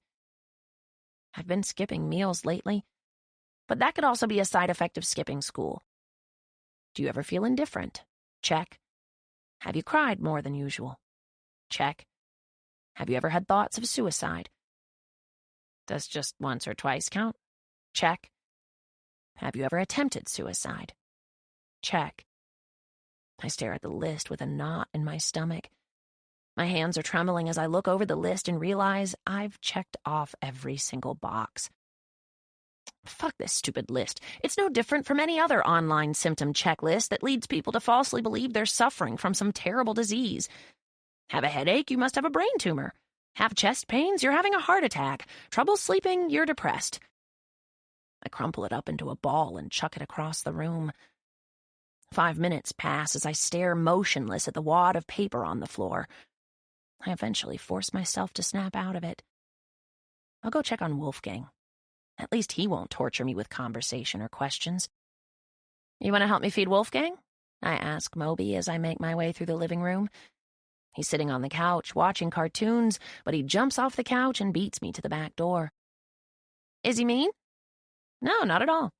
I've been skipping meals lately, but that could also be a side effect of skipping school. Do you ever feel indifferent? Check. Have you cried more than usual? Check. Have you ever had thoughts of suicide? Does just once or twice count? Check. Have you ever attempted suicide? Check. I stare at the list with a knot in my stomach. My hands are trembling as I look over the list and realize I've checked off every single box. Fuck this stupid list. It's no different from any other online symptom checklist that leads people to falsely believe they're suffering from some terrible disease. Have a headache? You must have a brain tumor. Have chest pains? You're having a heart attack. Trouble sleeping? You're depressed. I crumple it up into a ball and chuck it across the room. 5 minutes pass as I stare motionless at the wad of paper on the floor. I eventually force myself to snap out of it. I'll go check on Wolfgang. At least he won't torture me with conversation or questions. You want to help me feed Wolfgang? I ask Moby as I make my way through the living room. He's sitting on the couch, watching cartoons, but he jumps off the couch and beats me to the back door. Is he mean? No, not at all.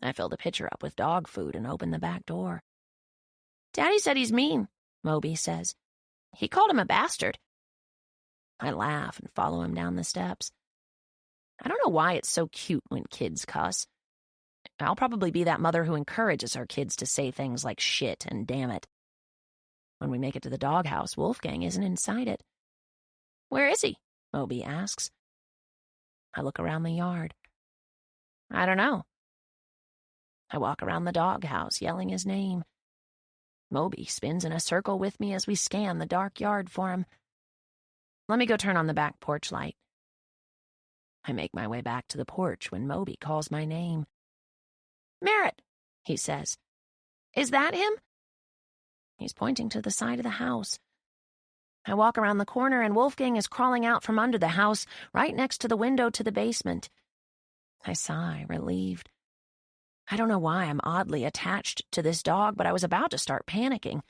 I fill the pitcher up with dog food and open the back door. Daddy said he's mean, Moby says. He called him a bastard. I laugh and follow him down the steps. I don't know why it's so cute when kids cuss. I'll probably be that mother who encourages her kids to say things like shit and damn it. When we make it to the doghouse, Wolfgang isn't inside it. Where is he? Moby asks. I look around the yard. I don't know. I walk around the doghouse, yelling his name. Moby spins in a circle with me as we scan the dark yard for him. Let me go turn on the back porch light. I make my way back to the porch when Moby calls my name. Merit, he says. Is that him? He's pointing to the side of the house. I walk around the corner and Wolfgang is crawling out from under the house, right next to the window to the basement. I sigh, relieved. I don't know why I'm oddly attached to this dog, but I was about to start panicking.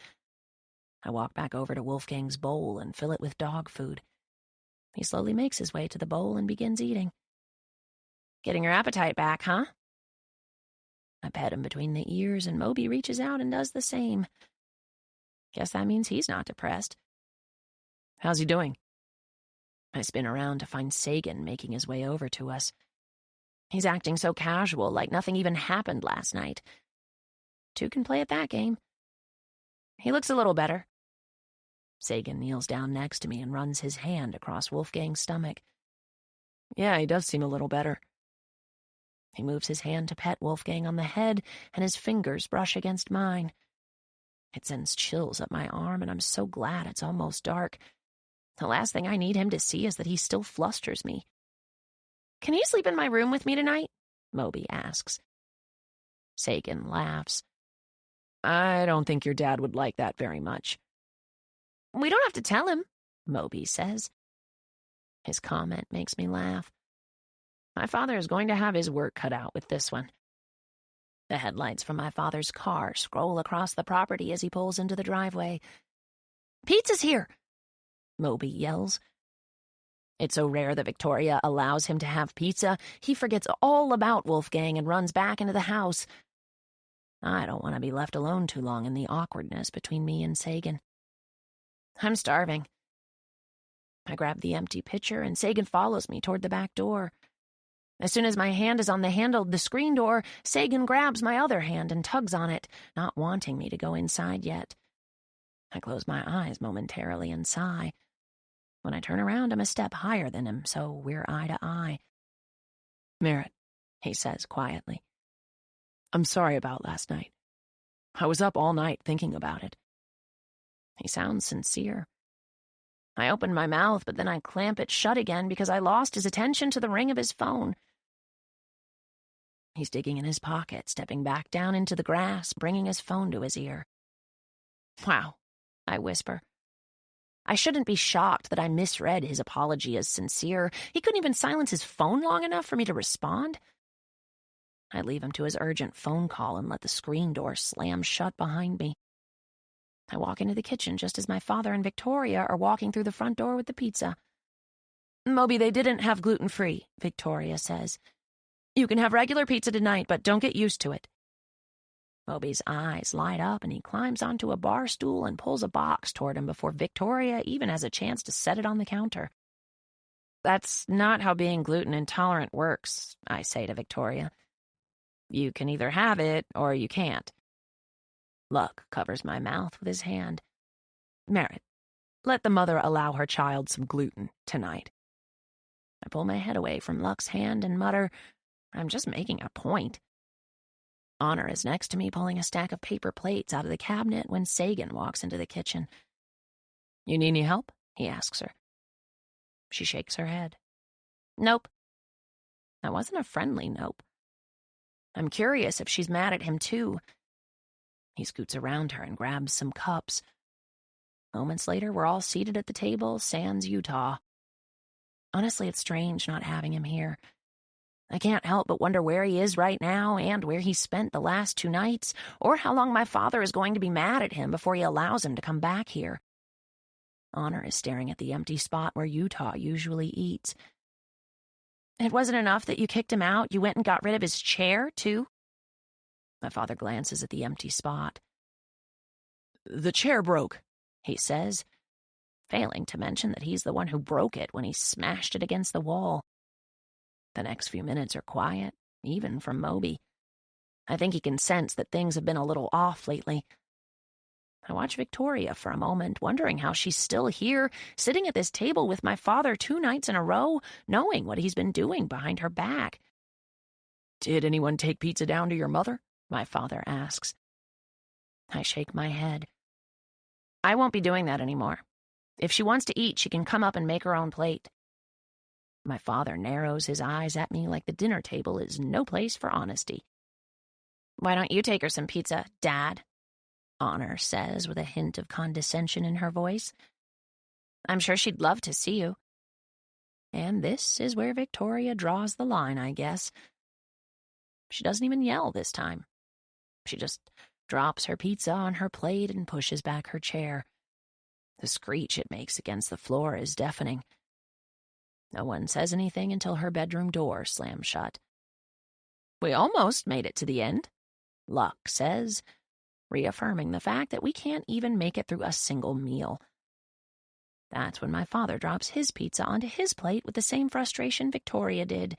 I walk back over to Wolfgang's bowl and fill it with dog food. He slowly makes his way to the bowl and begins eating. Getting your appetite back, huh? I pet him between the ears, and Moby reaches out and does the same. Guess that means he's not depressed. How's he doing? I spin around to find Sagan making his way over to us. He's acting so casual, like nothing even happened last night. Two can play at that game. He looks a little better. Sagan kneels down next to me and runs his hand across Wolfgang's stomach. Yeah, he does seem a little better. He moves his hand to pet Wolfgang on the head, and his fingers brush against mine. It sends chills up my arm, and I'm so glad it's almost dark. The last thing I need him to see is that he still flusters me. Can you sleep in my room with me tonight? Moby asks. Sagan laughs. I don't think your dad would like that very much. We don't have to tell him, Moby says. His comment makes me laugh. My father is going to have his work cut out with this one. The headlights from my father's car scroll across the property as he pulls into the driveway. Pizza's here, Moby yells. It's so rare that Victoria allows him to have pizza, he forgets all about Wolfgang and runs back into the house. I don't want to be left alone too long in the awkwardness between me and Sagan. I'm starving. I grab the empty pitcher, and Sagan follows me toward the back door. As soon as my hand is on the handle of the screen door, Sagan grabs my other hand and tugs on it, not wanting me to go inside yet. I close my eyes momentarily and sigh. When I turn around, I'm a step higher than him, so we're eye to eye. Merit, he says quietly. I'm sorry about last night. I was up all night thinking about it. He sounds sincere. I open my mouth, but then I clamp it shut again because I lost his attention to the ring of his phone. He's digging in his pocket, stepping back down into the grass, bringing his phone to his ear. Wow, I whisper. I shouldn't be shocked that I misread his apology as sincere. He couldn't even silence his phone long enough for me to respond. I leave him to his urgent phone call and let the screen door slam shut behind me. I walk into the kitchen just as my father and Victoria are walking through the front door with the pizza. Moby, they didn't have gluten-free, Victoria says. You can have regular pizza tonight, but don't get used to it. Moby's eyes light up, and he climbs onto a bar stool and pulls a box toward him before Victoria even has a chance to set it on the counter. That's not how being gluten intolerant works, I say to Victoria. You can either have it or you can't. Luck covers my mouth with his hand. Merit, let the mother allow her child some gluten tonight. I pull my head away from Luck's hand and mutter, I'm just making a point. Honor is next to me pulling a stack of paper plates out of the cabinet when Sagan walks into the kitchen. You need any help? He asks her. She shakes her head. Nope. That wasn't a friendly nope. I'm curious if she's mad at him too. He scoots around her and grabs some cups. Moments later, we're all seated at the table, sans Utah. Honestly, it's strange not having him here. I can't help but wonder where he is right now and where he spent the last 2 nights, or how long my father is going to be mad at him before he allows him to come back here. Honor is staring at the empty spot where Utah usually eats. It wasn't enough that you kicked him out. You went and got rid of his chair, too? My father glances at the empty spot. The chair broke, he says, failing to mention that he's the one who broke it when he smashed it against the wall. The next few minutes are quiet, even from Moby. I think he can sense that things have been a little off lately. I watch Victoria for a moment, wondering how she's still here, sitting at this table with my father 2 nights in a row, knowing what he's been doing behind her back. Did anyone take pizza down to your mother? My father asks. I shake my head. I won't be doing that anymore. If she wants to eat, she can come up and make her own plate. My father narrows his eyes at me like the dinner table is no place for honesty. Why don't you take her some pizza, Dad? Honor says with a hint of condescension in her voice. I'm sure she'd love to see you. And this is where Victoria draws the line, I guess. She doesn't even yell this time. She just drops her pizza on her plate and pushes back her chair. The screech it makes against the floor is deafening. No one says anything until her bedroom door slams shut. We almost made it to the end, Luck says, reaffirming the fact that we can't even make it through a single meal. That's when my father drops his pizza onto his plate with the same frustration Victoria did.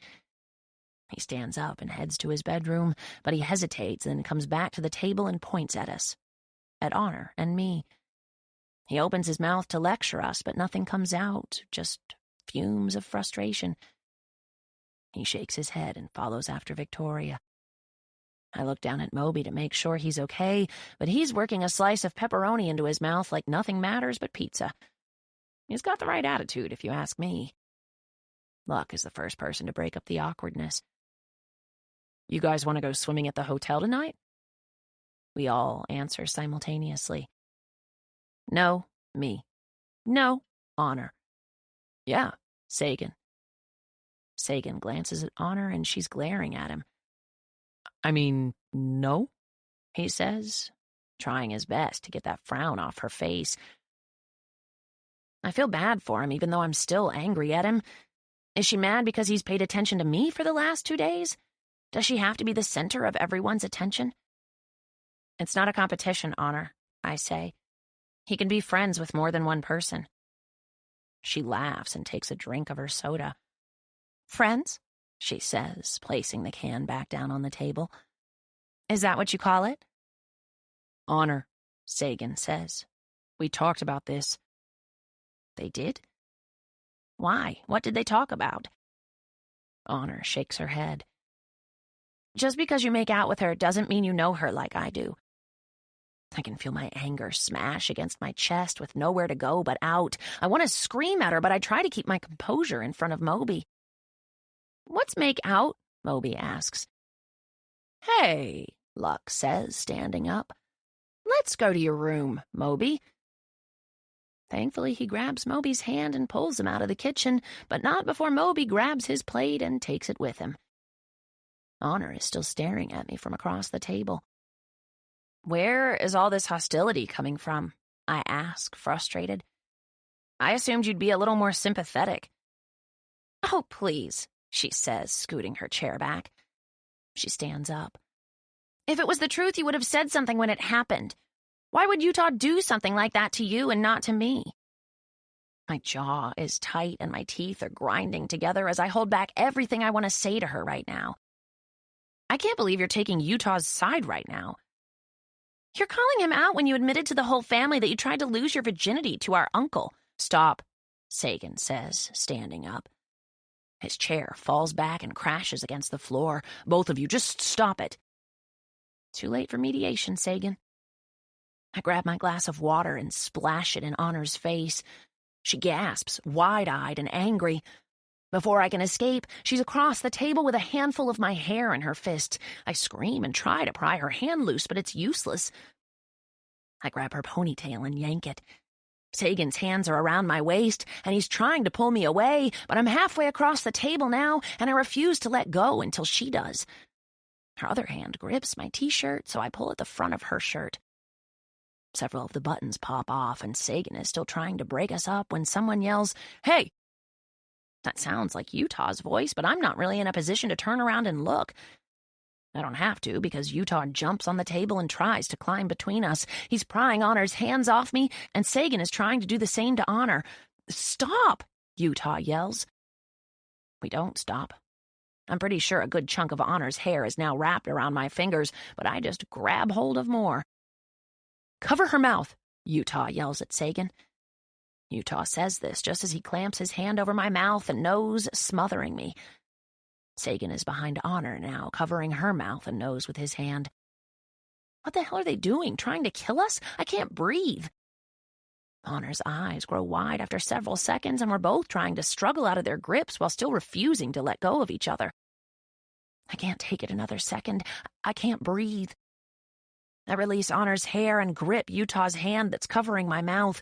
He stands up and heads to his bedroom, but he hesitates and then comes back to the table and points at us, at Honor and me. He opens his mouth to lecture us, but nothing comes out, just fumes of frustration. He shakes his head and follows after Victoria. I look down at Moby to make sure he's okay, but he's working a slice of pepperoni into his mouth like nothing matters but pizza. He's got the right attitude, if you ask me. Luck is the first person to break up the awkwardness. You guys want to go swimming at the hotel tonight? We all answer simultaneously. No, me. No, Honor. Yeah, Sagan. Sagan glances at Honor and she's glaring at him. I mean, no, he says, trying his best to get that frown off her face. I feel bad for him, even though I'm still angry at him. Is she mad because he's paid attention to me for the last 2 days? Does she have to be the center of everyone's attention? It's not a competition, Honor, I say. He can be friends with more than one person. She laughs and takes a drink of her soda. Friends? She says, placing the can back down on the table. Is that what you call it? Honor, Sagan says. We talked about this. They did? Why? What did they talk about? Honor shakes her head. Just because you make out with her doesn't mean you know her like I do. I can feel my anger smash against my chest with nowhere to go but out. I want to scream at her, but I try to keep my composure in front of Moby. What's make out? Moby asks. Hey, Luck says, standing up. Let's go to your room, Moby. Thankfully, he grabs Moby's hand and pulls him out of the kitchen, but not before Moby grabs his plate and takes it with him. Honor is still staring at me from across the table. Where is all this hostility coming from? I ask, frustrated. I assumed you'd be a little more sympathetic. Oh, please, she says, scooting her chair back. She stands up. If it was the truth, you would have said something when it happened. Why would Utah do something like that to you and not to me? My jaw is tight and my teeth are grinding together as I hold back everything I want to say to her right now. I can't believe you're taking Utah's side right now. You're calling him out when you admitted to the whole family that you tried to lose your virginity to our uncle. Stop, Sagan says, standing up. His chair falls back and crashes against the floor. Both of you, just stop it. Too late for mediation, Sagan. I grab my glass of water and splash it in Honor's face. She gasps, wide-eyed and angry. Before I can escape, she's across the table with a handful of my hair in her fist. I scream and try to pry her hand loose, but it's useless. I grab her ponytail and yank it. Sagan's hands are around my waist, and he's trying to pull me away, but I'm halfway across the table now, and I refuse to let go until she does. Her other hand grips my t-shirt, so I pull at the front of her shirt. Several of the buttons pop off, and Sagan is still trying to break us up when someone yells, "Hey!" That sounds like Utah's voice, but I'm not really in a position to turn around and look. I don't have to, because Utah jumps on the table and tries to climb between us. He's prying Honor's hands off me, and Sagan is trying to do the same to Honor. "Stop!" Utah yells. We don't stop. I'm pretty sure a good chunk of Honor's hair is now wrapped around my fingers, but I just grab hold of more. "Cover her mouth," Utah yells at Sagan. Utah says this just as he clamps his hand over my mouth and nose, smothering me. Sagan is behind Honor now, covering her mouth and nose with his hand. What the hell are they doing? Trying to kill us? I can't breathe. Honor's eyes grow wide after several seconds, and we're both trying to struggle out of their grips while still refusing to let go of each other. I can't take it another second. I can't breathe. I release Honor's hair and grip Utah's hand that's covering my mouth.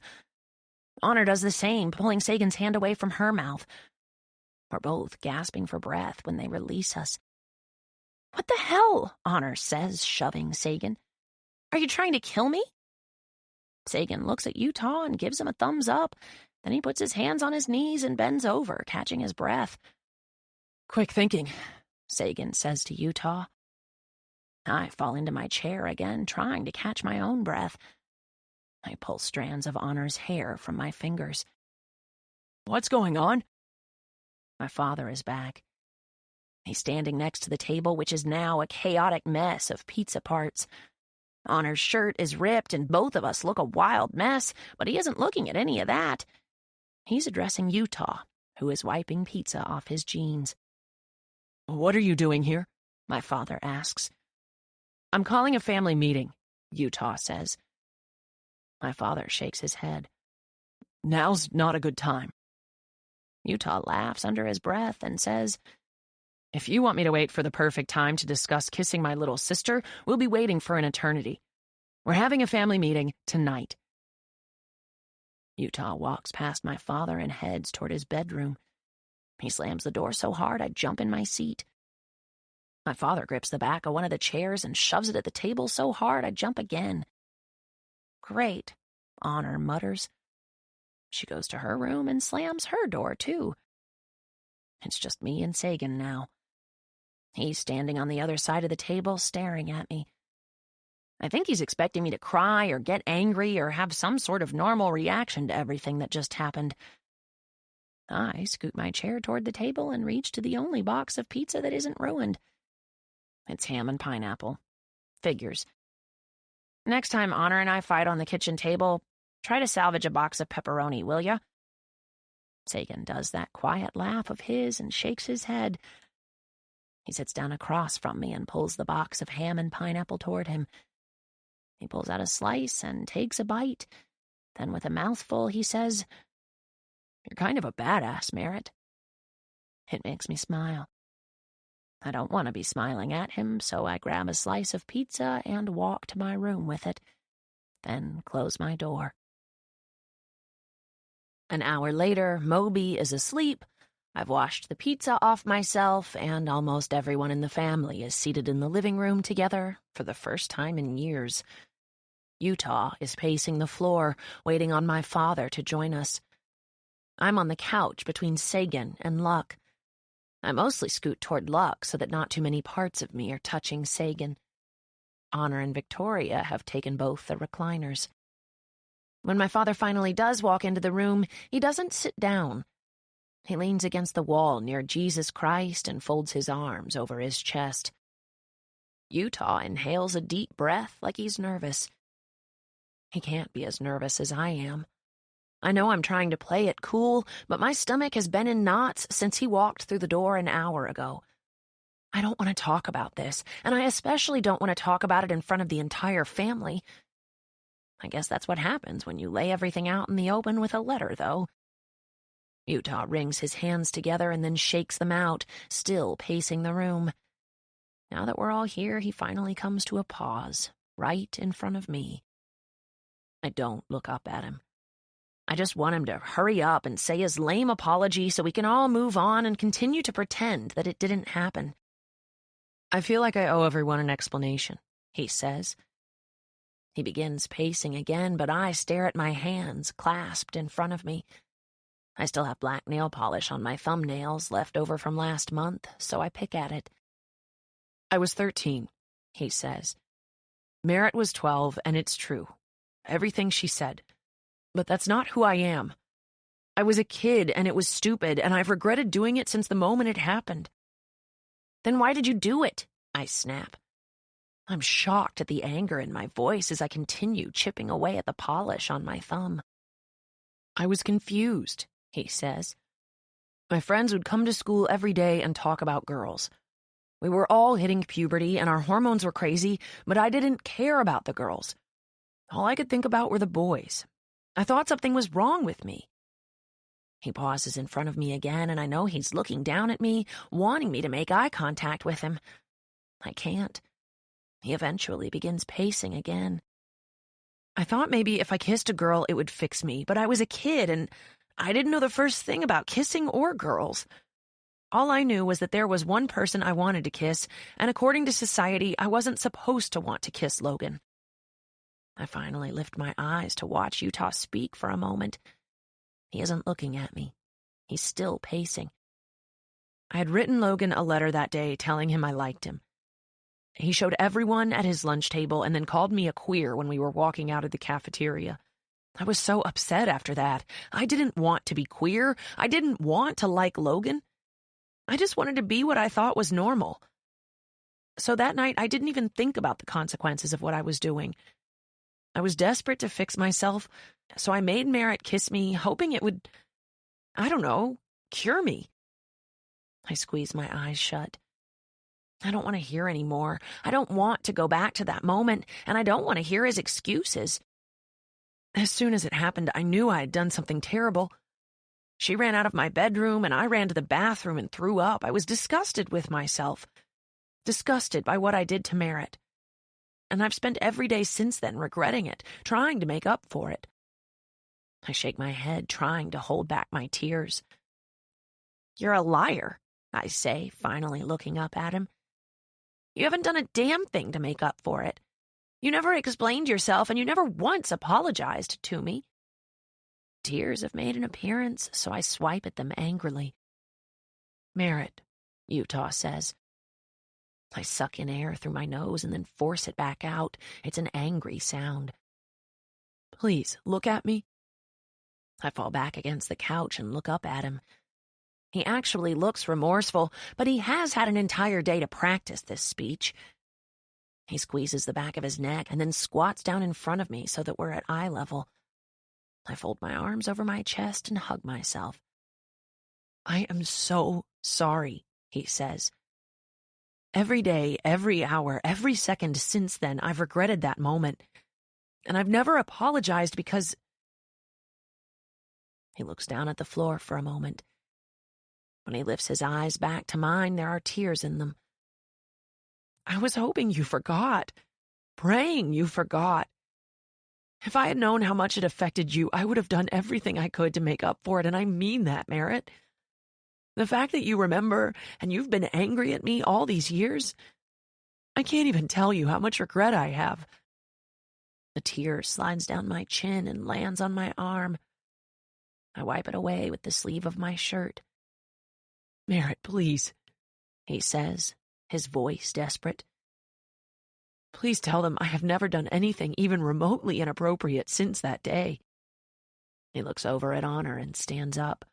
Honor does the same, pulling Sagan's hand away from her mouth. We're both gasping for breath when they release us. "What the hell?" Honor says, shoving Sagan. "Are you trying to kill me?" Sagan looks at Utah and gives him a thumbs up. Then he puts his hands on his knees and bends over, catching his breath. "Quick thinking," Sagan says to Utah. I fall into my chair again, trying to catch my own breath. I pull strands of Honor's hair from my fingers. "What's going on?" My father is back. He's standing next to the table, which is now a chaotic mess of pizza parts. Honor's shirt is ripped, and both of us look a wild mess, but he isn't looking at any of that. He's addressing Utah, who is wiping pizza off his jeans. "What are you doing here?" my father asks. "I'm calling a family meeting," Utah says. My father shakes his head. "Now's not a good time." Utah laughs under his breath and says, "If you want me to wait for the perfect time to discuss kissing my little sister, we'll be waiting for an eternity. We're having a family meeting tonight." Utah walks past my father and heads toward his bedroom. He slams the door so hard I jump in my seat. My father grips the back of one of the chairs and shoves it at the table so hard I jump again. "Great," Honor mutters. She goes to her room and slams her door, too. It's just me and Sagan now. He's standing on the other side of the table, staring at me. I think he's expecting me to cry or get angry or have some sort of normal reaction to everything that just happened. I scoot my chair toward the table and reach to the only box of pizza that isn't ruined. It's ham and pineapple. Figures. Next time Honor and I fight on the kitchen table, try to salvage a box of pepperoni, will ya? Sagan does that quiet laugh of his and shakes his head. He sits down across from me and pulls the box of ham and pineapple toward him. He pulls out a slice and takes a bite. Then with a mouthful, he says, "You're kind of a badass, Merit." It makes me smile. I don't want to be smiling at him, so I grab a slice of pizza and walk to my room with it, then close my door. An hour later, Moby is asleep. I've washed the pizza off myself, and almost everyone in the family is seated in the living room together for the first time in years. Utah is pacing the floor, waiting on my father to join us. I'm on the couch between Sagan and Luck. I mostly scoot toward Luck so that not too many parts of me are touching Sagan. Honor and Victoria have taken both the recliners. When my father finally does walk into the room, he doesn't sit down. He leans against the wall near Jesus Christ and folds his arms over his chest. Utah inhales a deep breath like he's nervous. He can't be as nervous as I am. I know I'm trying to play it cool, but my stomach has been in knots since he walked through the door an hour ago. I don't want to talk about this, and I especially don't want to talk about it in front of the entire family. I guess that's what happens when you lay everything out in the open with a letter, though. Utah wrings his hands together and then shakes them out, still pacing the room. Now that we're all here, he finally comes to a pause, right in front of me. I don't look up at him. I just want him to hurry up and say his lame apology so we can all move on and continue to pretend that it didn't happen. I feel like I owe everyone an explanation, he says. He begins pacing again, but I stare at my hands clasped in front of me. I still have black nail polish on my thumbnails left over from last month, so I pick at it. I was 13, he says. Merit was 12, and it's true. Everything she said. But that's not who I am. I was a kid, and it was stupid, and I've regretted doing it since the moment it happened. Then why did you do it? I snap. I'm shocked at the anger in my voice as I continue chipping away at the polish on my thumb. I was confused, he says. My friends would come to school every day and talk about girls. We were all hitting puberty and our hormones were crazy, but I didn't care about the girls. All I could think about were the boys. I thought something was wrong with me. He pauses in front of me again, and I know he's looking down at me, wanting me to make eye contact with him. I can't. He eventually begins pacing again. I thought maybe if I kissed a girl, it would fix me, but I was a kid, and I didn't know the first thing about kissing or girls. All I knew was that there was one person I wanted to kiss, and according to society, I wasn't supposed to want to kiss Logan. I finally lift my eyes to watch Utah speak for a moment. He isn't looking at me. He's still pacing. I had written Logan a letter that day telling him I liked him. He showed everyone at his lunch table and then called me a queer when we were walking out of the cafeteria. I was so upset after that. I didn't want to be queer. I didn't want to like Logan. I just wanted to be what I thought was normal. So that night, I didn't even think about the consequences of what I was doing. I was desperate to fix myself, so I made Merit kiss me, hoping it would, I don't know, cure me. I squeeze my eyes shut. I don't want to hear anymore. I don't want to go back to that moment, and I don't want to hear his excuses. As soon as it happened, I knew I had done something terrible. She ran out of my bedroom, and I ran to the bathroom and threw up. I was disgusted with myself, disgusted by what I did to Merit. And I've spent every day since then regretting it, trying to make up for it. I shake my head, trying to hold back my tears. You're a liar, I say, finally looking up at him. You haven't done a damn thing to make up for it. You never explained yourself, and you never once apologized to me. Tears have made an appearance, so I swipe at them angrily. Merit, Utah says. I suck in air through my nose and then force it back out. It's an angry sound. Please, look at me. I fall back against the couch and look up at him. He actually looks remorseful, but he has had an entire day to practice this speech. He squeezes the back of his neck and then squats down in front of me so that we're at eye level. I fold my arms over my chest and hug myself. I am so sorry, he says. Every day, every hour, every second since then, I've regretted that moment. And I've never apologized because... He looks down at the floor for a moment. When he lifts his eyes back to mine, there are tears in them. I was hoping you forgot, praying you forgot. If I had known how much it affected you, I would have done everything I could to make up for it, and I mean that, Merit. The fact that you remember and you've been angry at me all these years, I can't even tell you how much regret I have. A tear slides down my chin and lands on my arm. I wipe it away with the sleeve of my shirt. Merit, please, he says, his voice desperate. Please tell them I have never done anything even remotely inappropriate since that day. He looks over at Honor and stands up.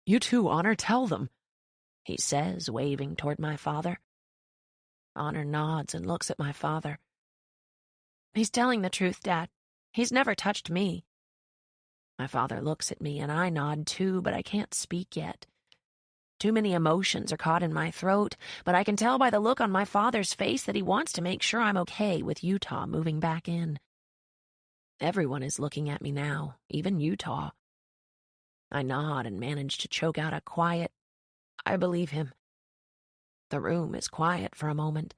You too, Honor, tell them, he says, waving toward my father. Honor nods and looks at my father. He's telling the truth, Dad. He's never touched me. My father looks at me and I nod too, but I can't speak yet. Too many emotions are caught in my throat, but I can tell by the look on my father's face that he wants to make sure I'm okay with Utah moving back in. Everyone is looking at me now, even Utah. I nod and manage to choke out a quiet, I believe him. The room is quiet for a moment.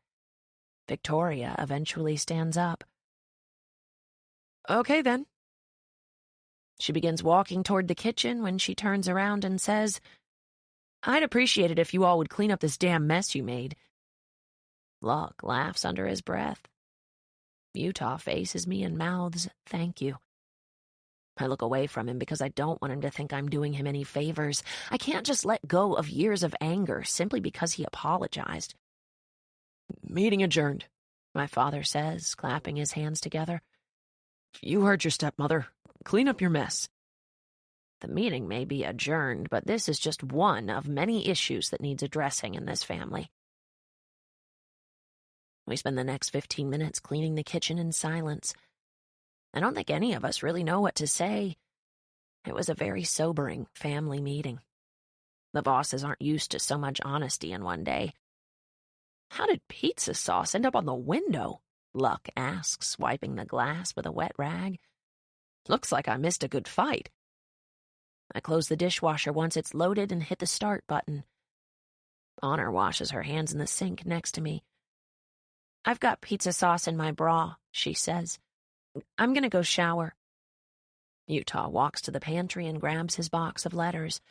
Victoria eventually stands up. Okay then. She begins walking toward the kitchen when she turns around and says, "I'd appreciate it if you all would clean up this damn mess you made." Luck laughs under his breath. Utah faces me and mouths, "Thank you." I look away from him because I don't want him to think I'm doing him any favors. I can't just let go of years of anger simply because he apologized. "Meeting adjourned," my father says, clapping his hands together. "You heard your stepmother. Clean up your mess." The meeting may be adjourned, but this is just one of many issues that needs addressing in this family. We spend the next 15 minutes cleaning the kitchen in silence. I don't think any of us really know what to say. It was a very sobering family meeting. The Vosses aren't used to so much honesty in one day. "How did pizza sauce end up on the window?" Luck asks, wiping the glass with a wet rag. "Looks like I missed a good fight." I close the dishwasher once it's loaded and hit the start button. Honor washes her hands in the sink next to me. "I've got pizza sauce in my bra," she says. "I'm gonna go shower." Utah walks to the pantry and grabs his box of letters.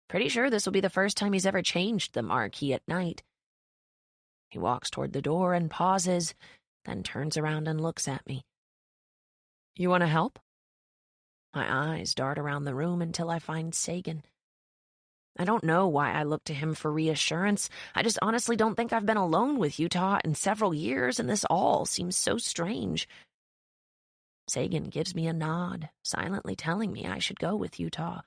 Pretty sure this will be the first time he's ever changed the marquee at night. He walks toward the door and pauses, then turns around and looks at me. "You want to help?" My eyes dart around the room until I find Sagan. I don't know why I look to him for reassurance. I just honestly don't think I've been alone with Utah in several years, and this all seems so strange. Sagan gives me a nod, silently telling me I should go with Utah.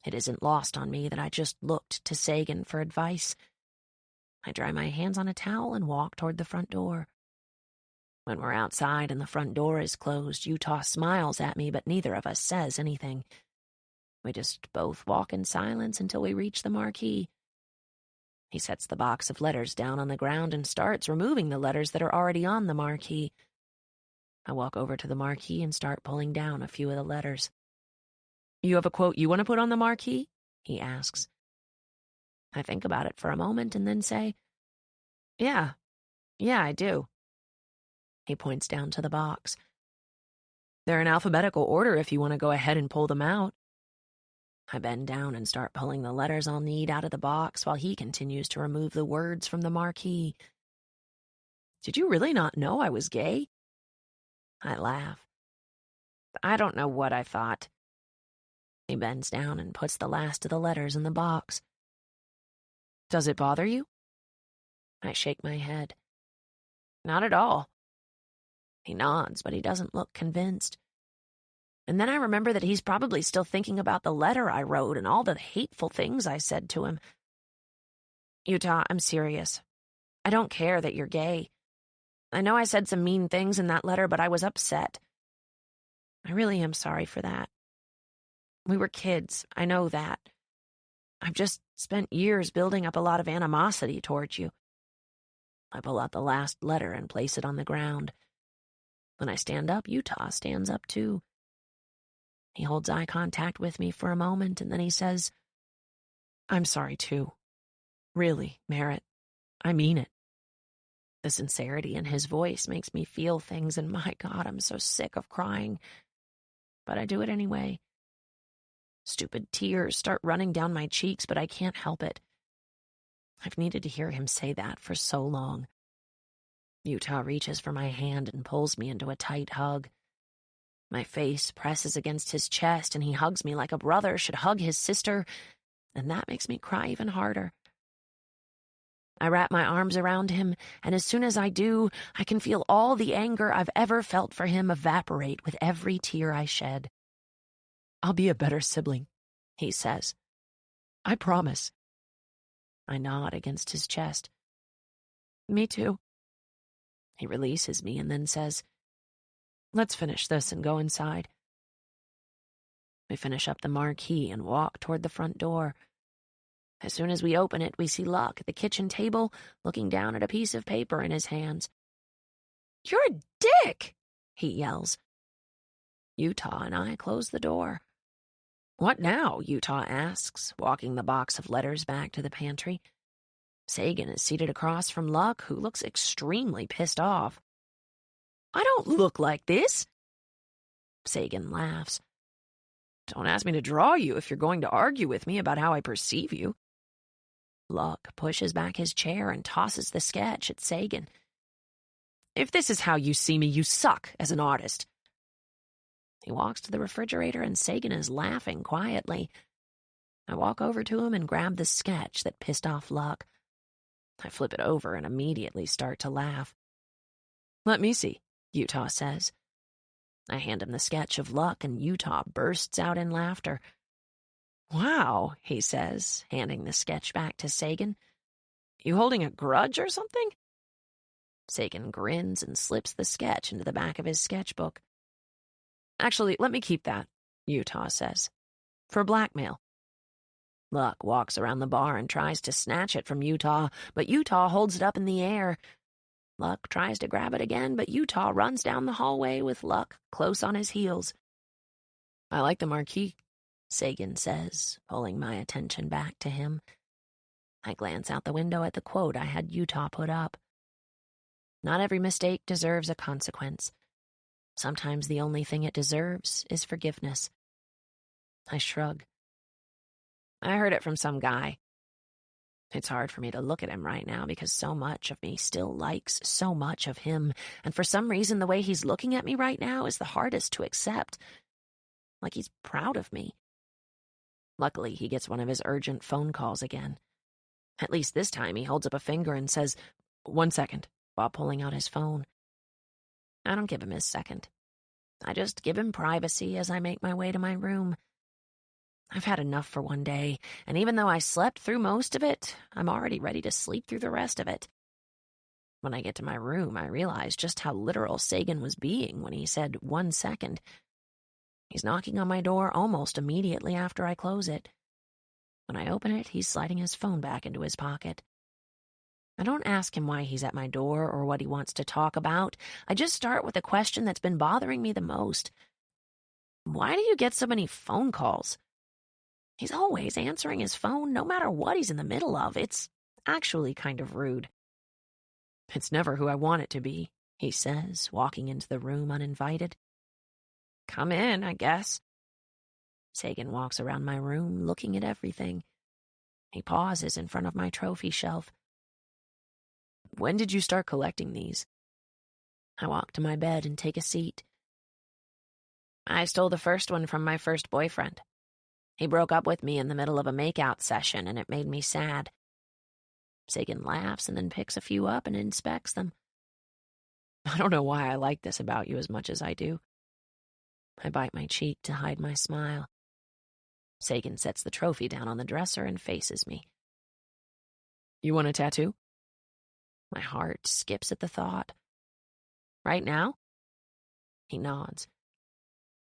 It isn't lost on me that I just looked to Sagan for advice. I dry my hands on a towel and walk toward the front door. When we're outside and the front door is closed, Utah smiles at me, but neither of us says anything. We just both walk in silence until we reach the marquee. He sets the box of letters down on the ground and starts removing the letters that are already on the marquee. I walk over to the marquee and start pulling down a few of the letters. "You have a quote you want to put on the marquee?" he asks. I think about it for a moment and then say, Yeah, I do." He points down to the box. "They're in alphabetical order if you want to go ahead and pull them out." I bend down and start pulling the letters I'll need out of the box while he continues to remove the words from the marquee. "Did you really not know I was gay?" I laugh. "I don't know what I thought." He bends down and puts the last of the letters in the box. "Does it bother you?" I shake my head. "Not at all." He nods, but he doesn't look convinced. And then I remember that he's probably still thinking about the letter I wrote and all the hateful things I said to him. "Utah, I'm serious. I don't care that you're gay. I know I said some mean things in that letter, but I was upset. I really am sorry for that. We were kids, I know that. I've just spent years building up a lot of animosity towards you." I pull out the last letter and place it on the ground. When I stand up, Utah stands up too. He holds eye contact with me for a moment, and then he says, "I'm sorry too. Really, Merit. I mean it." The sincerity in his voice makes me feel things, and my God, I'm so sick of crying. But I do it anyway. Stupid tears start running down my cheeks, but I can't help it. I've needed to hear him say that for so long. Utah reaches for my hand and pulls me into a tight hug. My face presses against his chest, and he hugs me like a brother should hug his sister, and that makes me cry even harder. I wrap my arms around him, and as soon as I do, I can feel all the anger I've ever felt for him evaporate with every tear I shed. "I'll be a better sibling," he says. "I promise." I nod against his chest. "Me too." He releases me and then says, "Let's finish this and go inside." We finish up the marquee and walk toward the front door. As soon as we open it, we see Luck at the kitchen table, looking down at a piece of paper in his hands. "You're a dick!" he yells. Utah and I close the door. "What now?" Utah asks, walking the box of letters back to the pantry. Sagan is seated across from Luck, who looks extremely pissed off. "I don't look like this." Sagan laughs. Don't ask me to draw you if you're going to argue with me about how I perceive you. Luck pushes back his chair and tosses the sketch at Sagan. If this is how you see me, you suck as an artist. He walks to the refrigerator and Sagan is laughing quietly. I walk over to him and grab the sketch that pissed off Luck. I flip it over and immediately start to laugh. Let me see, Utah says. I hand him the sketch of Luck and Utah bursts out in laughter. Wow, he says, handing the sketch back to Sagan. You holding a grudge or something? Sagan grins and slips the sketch into the back of his sketchbook. Actually, let me keep that, Utah says. For blackmail. Luck walks around the bar and tries to snatch it from Utah, but Utah holds it up in the air. Luck tries to grab it again, but Utah runs down the hallway with Luck close on his heels. I like the marquee, Sagan says, pulling my attention back to him. I glance out the window at the quote I had Utah put up. Not every mistake deserves a consequence. Sometimes the only thing it deserves is forgiveness. I shrug. I heard it from some guy. It's hard for me to look at him right now because so much of me still likes so much of him, and for some reason the way he's looking at me right now is the hardest to accept. Like he's proud of me. Luckily, he gets one of his urgent phone calls again. At least this time he holds up a finger and says, 1 second, while pulling out his phone. I don't give him his second. I just give him privacy as I make my way to my room. I've had enough for one day, and even though I slept through most of it, I'm already ready to sleep through the rest of it. When I get to my room, I realize just how literal Sagan was being when he said 1 second. He's knocking on my door almost immediately after I close it. When I open it, he's sliding his phone back into his pocket. I don't ask him why he's at my door or what he wants to talk about. I just start with the question that's been bothering me the most. Why do you get so many phone calls? He's always answering his phone, no matter what he's in the middle of. It's actually kind of rude. It's never who I want it to be, he says, walking into the room uninvited. Come in, I guess. Sagan walks around my room, looking at everything. He pauses in front of my trophy shelf. When did you start collecting these? I walk to my bed and take a seat. I stole the first one from my first boyfriend. He broke up with me in the middle of a makeout session, and it made me sad. Sagan laughs and then picks a few up and inspects them. I don't know why I like this about you as much as I do. I bite my cheek to hide my smile. Sagan sets the trophy down on the dresser and faces me. You want a tattoo? My heart skips at the thought. Right now? He nods.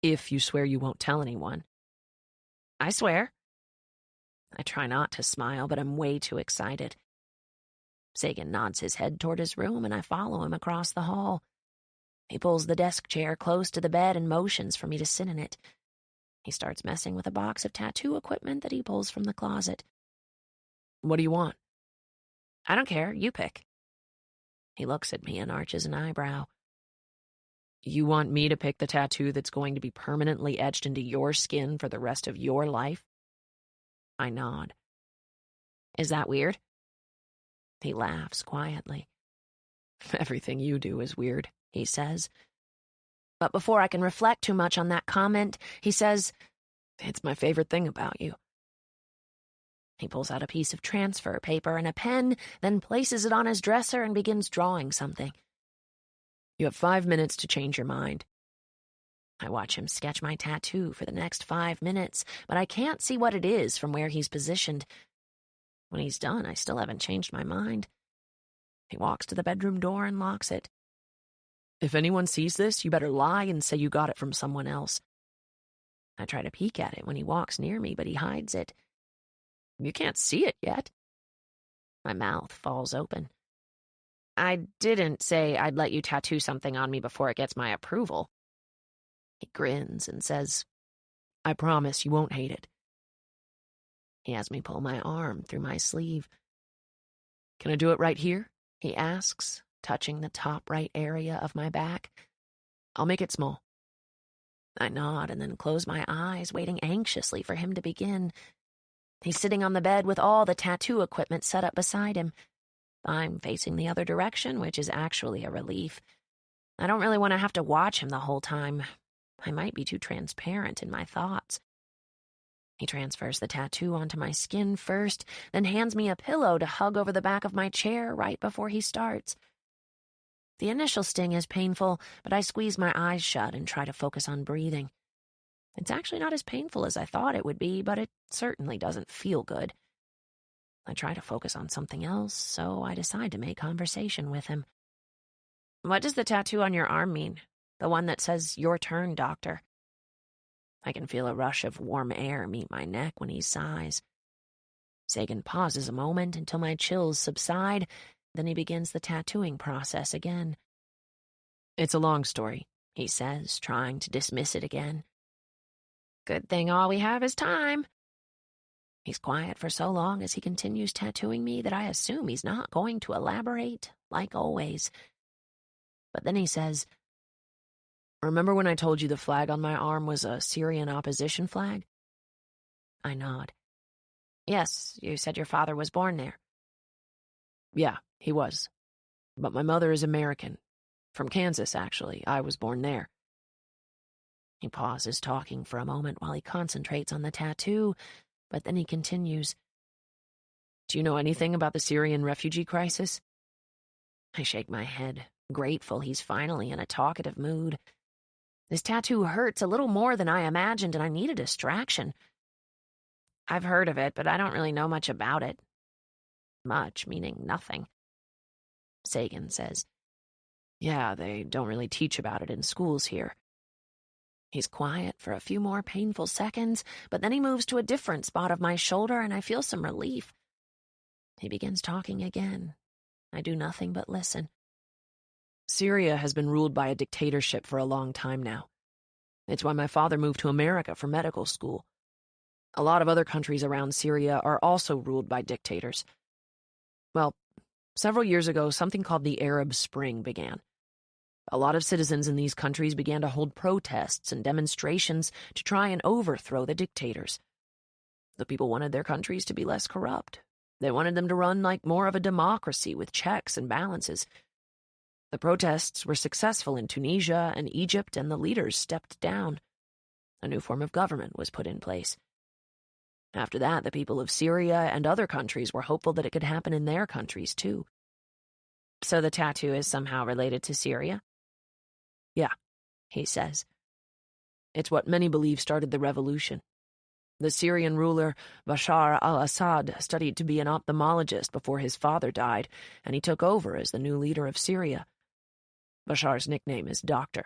If you swear you won't tell anyone. I swear. I try not to smile, but I'm way too excited. Sagan nods his head toward his room, and I follow him across the hall. He pulls the desk chair close to the bed and motions for me to sit in it. He starts messing with a box of tattoo equipment that he pulls from the closet. What do you want? I don't care. You pick. He looks at me and arches an eyebrow. You want me to pick the tattoo that's going to be permanently etched into your skin for the rest of your life? I nod. Is that weird? He laughs quietly. Everything you do is weird, he says. But before I can reflect too much on that comment, he says, it's my favorite thing about you. He pulls out a piece of transfer paper and a pen, then places it on his dresser and begins drawing something. You have 5 minutes to change your mind. I watch him sketch my tattoo for the next 5 minutes, but I can't see what it is from where he's positioned. When he's done, I still haven't changed my mind. He walks to the bedroom door and locks it. If anyone sees this, you better lie and say you got it from someone else. I try to peek at it when he walks near me, but he hides it. You can't see it yet. My mouth falls open. I didn't say I'd let you tattoo something on me before it gets my approval. He grins and says, I promise you won't hate it. He has me pull my arm through my sleeve. Can I do it right here? He asks, touching the top right area of my back. I'll make it small. I nod and then close my eyes, waiting anxiously for him to begin. He's sitting on the bed with all the tattoo equipment set up beside him. I'm facing the other direction, which is actually a relief. I don't really want to have to watch him the whole time. I might be too transparent in my thoughts. He transfers the tattoo onto my skin first, then hands me a pillow to hug over the back of my chair right before he starts. The initial sting is painful, but I squeeze my eyes shut and try to focus on breathing. It's actually not as painful as I thought it would be, but it certainly doesn't feel good. I try to focus on something else, so I decide to make conversation with him. What does the tattoo on your arm mean? The one that says, "Your turn, doctor." I can feel a rush of warm air meet my neck when he sighs. Sagan pauses a moment until my chills subside, then he begins the tattooing process again. It's a long story, he says, trying to dismiss it again. Good thing all we have is time. He's quiet for so long as he continues tattooing me that I assume he's not going to elaborate, like always. But then he says, Remember when I told you the flag on my arm was a Syrian opposition flag? I nod. Yes, you said your father was born there. Yeah, he was. But my mother is American. From Kansas, actually. I was born there. He pauses talking for a moment while he concentrates on the tattoo, but then he continues. Do you know anything about the Syrian refugee crisis? I shake my head, grateful he's finally in a talkative mood. This tattoo hurts a little more than I imagined, and I need a distraction. I've heard of it, but I don't really know much about it. Much, meaning nothing. Sagan says, Yeah, they don't really teach about it in schools here. He's quiet for a few more painful seconds, but then he moves to a different spot of my shoulder, and I feel some relief. He begins talking again. I do nothing but listen. Syria has been ruled by a dictatorship for a long time now. It's why my father moved to America for medical school. A lot of other countries around Syria are also ruled by dictators. Well, several years ago, something called the Arab Spring began. A lot of citizens in these countries began to hold protests and demonstrations to try and overthrow the dictators. The people wanted their countries to be less corrupt. They wanted them to run like more of a democracy with checks and balances. The protests were successful in Tunisia and Egypt, and the leaders stepped down. A new form of government was put in place. After that, the people of Syria and other countries were hopeful that it could happen in their countries, too. So the tattoo is somehow related to Syria? Yeah, he says. It's what many believe started the revolution. The Syrian ruler Bashar al-Assad studied to be an ophthalmologist before his father died, and he took over as the new leader of Syria. Bashar's nickname is Doctor.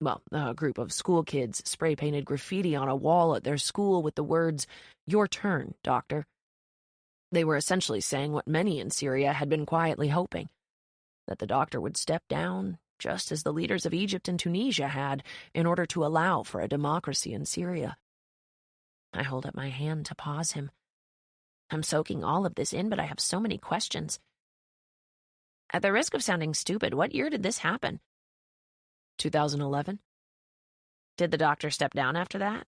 Well, a group of school kids spray-painted graffiti on a wall at their school with the words, "Your turn, Doctor." They were essentially saying what many in Syria had been quietly hoping, that the doctor would step down, just as the leaders of Egypt and Tunisia had, in order to allow for a democracy in Syria. I hold up my hand to pause him. I'm soaking all of this in, but I have so many questions. At the risk of sounding stupid, what year did this happen? 2011. Did the doctor step down after that?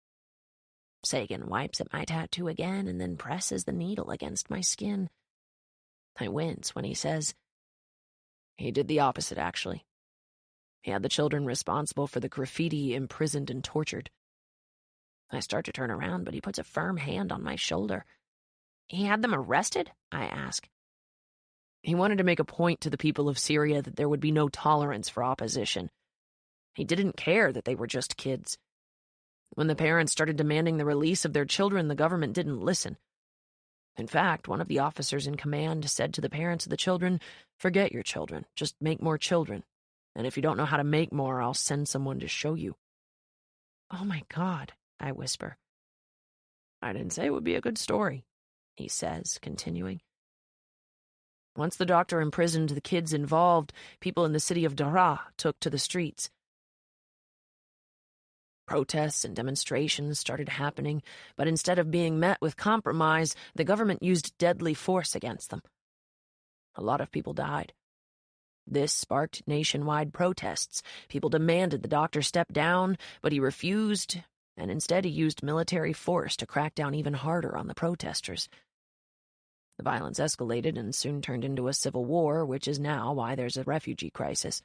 Sagan wipes at my tattoo again and then presses the needle against my skin. I wince when he says, He did the opposite, actually. He had the children responsible for the graffiti imprisoned and tortured. I start to turn around, but he puts a firm hand on my shoulder. He had them arrested? I ask. He wanted to make a point to the people of Syria that there would be no tolerance for opposition. He didn't care that they were just kids. When the parents started demanding the release of their children, the government didn't listen. In fact, one of the officers in command said to the parents of the children, Forget your children, just make more children. And if you don't know how to make more, I'll send someone to show you. Oh my God, I whisper. I didn't say it would be a good story, he says, continuing. Once the doctor imprisoned the kids involved, people in the city of Daraa took to the streets. Protests and demonstrations started happening, but instead of being met with compromise, the government used deadly force against them. A lot of people died. This sparked nationwide protests. People demanded the doctor step down, but he refused, and instead he used military force to crack down even harder on the protesters. The violence escalated and soon turned into a civil war, which is now why there's a refugee crisis.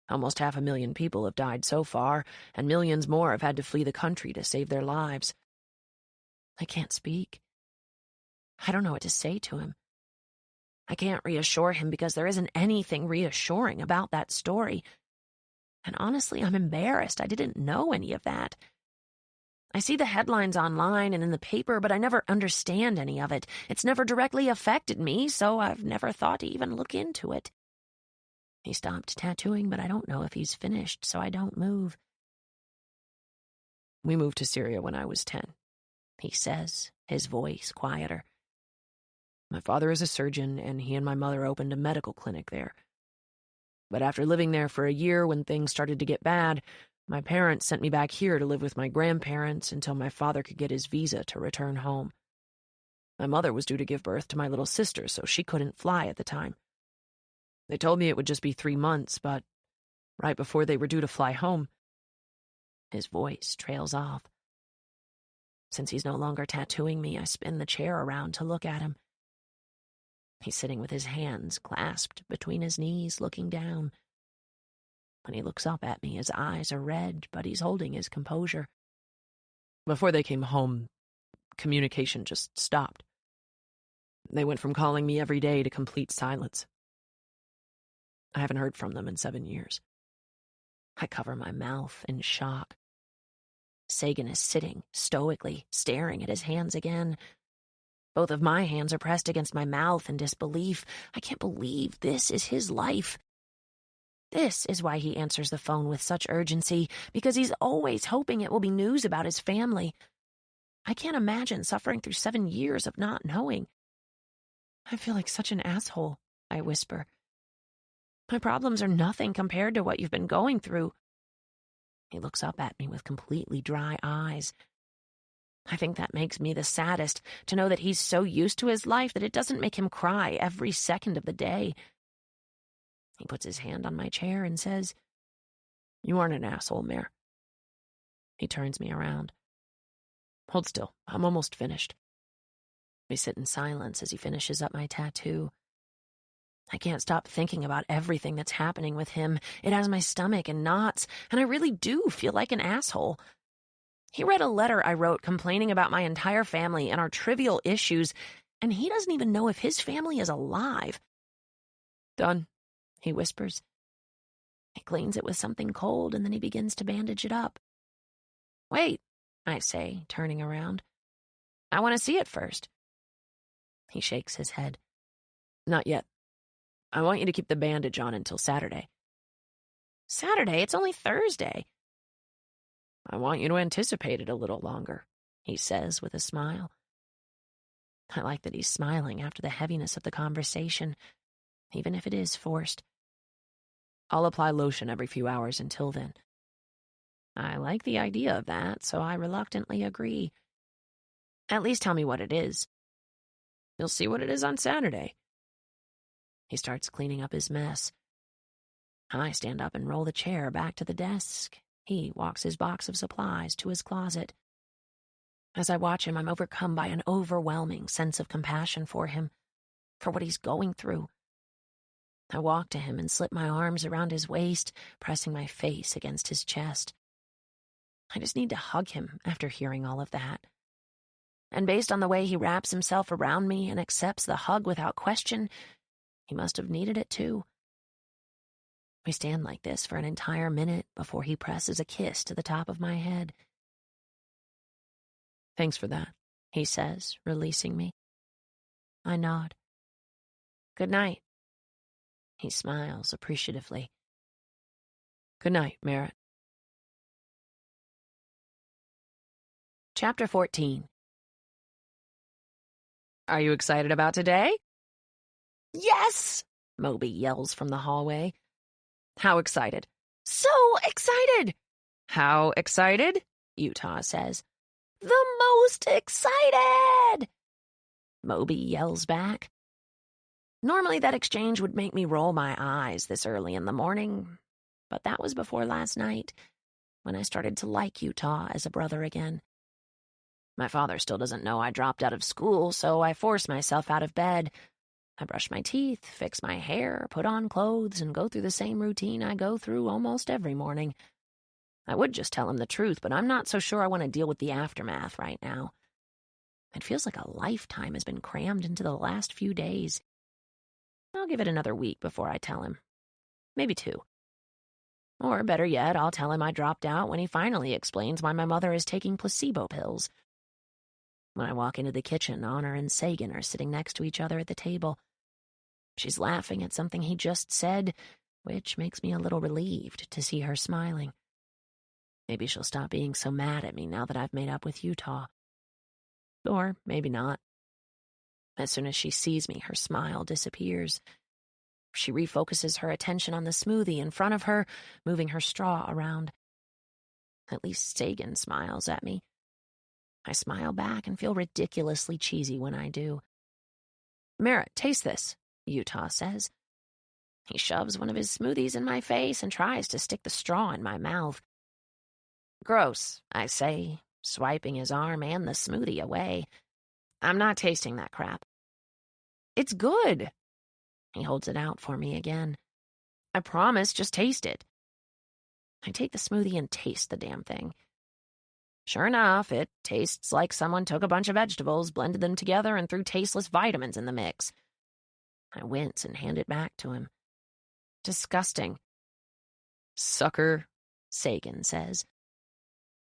Almost 500,000 people have died so far, and millions more have had to flee the country to save their lives. I can't speak. I don't know what to say to him. I can't reassure him because there isn't anything reassuring about that story. And honestly, I'm embarrassed. I didn't know any of that. I see the headlines online and in the paper, but I never understand any of it. It's never directly affected me, so I've never thought to even look into it. He stopped tattooing, but I don't know if he's finished, so I don't move. We moved to Syria when I was 10, he says, his voice quieter. My father is a surgeon, and he and my mother opened a medical clinic there. But after living there for a year, when things started to get bad, my parents sent me back here to live with my grandparents until my father could get his visa to return home. My mother was due to give birth to my little sister, so she couldn't fly at the time. They told me it would just be 3 months, but right before they were due to fly home, his voice trails off. Since he's no longer tattooing me, I spin the chair around to look at him. He's sitting with his hands clasped between his knees, looking down. When he looks up at me, his eyes are red, but he's holding his composure. Before they came home, communication just stopped. They went from calling me every day to complete silence. I haven't heard from them in 7 years. I cover my mouth in shock. Sagan is sitting, stoically, staring at his hands again. Both of my hands are pressed against my mouth in disbelief. I can't believe this is his life. This is why he answers the phone with such urgency, because he's always hoping it will be news about his family. I can't imagine suffering through 7 years of not knowing. I feel like such an asshole, I whisper. My problems are nothing compared to what you've been going through. He looks up at me with completely dry eyes. I think that makes me the saddest, to know that he's so used to his life that it doesn't make him cry every second of the day. He puts his hand on my chair and says, "You aren't an asshole, Mare." He turns me around. Hold still, I'm almost finished. We sit in silence as he finishes up my tattoo. I can't stop thinking about everything that's happening with him. It has my stomach in knots, and I really do feel like an asshole. He read a letter I wrote complaining about my entire family and our trivial issues, and he doesn't even know if his family is alive. "Done," he whispers. He cleans it with something cold, and then he begins to bandage it up. "Wait," I say, turning around. "I want to see it first." He shakes his head. "Not yet. I want you to keep the bandage on until Saturday." "Saturday? It's only Thursday." "I want you to anticipate it a little longer," he says with a smile. I like that he's smiling after the heaviness of the conversation, even if it is forced. I'll apply lotion every few hours until then. I like the idea of that, so I reluctantly agree. "At least tell me what it is." "You'll see what it is on Saturday." He starts cleaning up his mess. I stand up and roll the chair back to the desk. He walks his box of supplies to his closet. As I watch him, I'm overcome by an overwhelming sense of compassion for him, for what he's going through. I walk to him and slip my arms around his waist, pressing my face against his chest. I just need to hug him after hearing all of that. And based on the way he wraps himself around me and accepts the hug without question, he must have needed it too. We stand like this for an entire minute before he presses a kiss to the top of my head. "Thanks for that," he says, releasing me. I nod. "Good night." He smiles appreciatively. "Good night, Merit." Chapter 14. "Are you excited about today?" "Yes!" Moby yells from the hallway. "How excited?" "So excited!" "How excited?" Utah says. "The most excited!" Moby yells back. Normally that exchange would make me roll my eyes this early in the morning, but that was before last night, when I started to like Utah as a brother again. My father still doesn't know I dropped out of school, so I force myself out of bed. I brush my teeth, fix my hair, put on clothes, and go through the same routine I go through almost every morning. I would just tell him the truth, but I'm not so sure I want to deal with the aftermath right now. It feels like a lifetime has been crammed into the last few days. I'll give it another week before I tell him. Maybe 2. Or better yet, I'll tell him I dropped out when he finally explains why my mother is taking placebo pills. When I walk into the kitchen, Honor and Sagan are sitting next to each other at the table. She's laughing at something he just said, which makes me a little relieved to see her smiling. Maybe she'll stop being so mad at me now that I've made up with Utah. Or maybe not. As soon as she sees me, her smile disappears. She refocuses her attention on the smoothie in front of her, moving her straw around. At least Sagan smiles at me. I smile back and feel ridiculously cheesy when I do. "Merit, taste this," Utah says. He shoves one of his smoothies in my face and tries to stick the straw in my mouth. "Gross," I say, swiping his arm and the smoothie away. "I'm not tasting that crap." "It's good." He holds it out for me again. "I promise, just taste it." I take the smoothie and taste the damn thing. Sure enough, it tastes like someone took a bunch of vegetables, blended them together, and threw tasteless vitamins in the mix. I wince and hand it back to him. "Disgusting." "Sucker," Sagan says.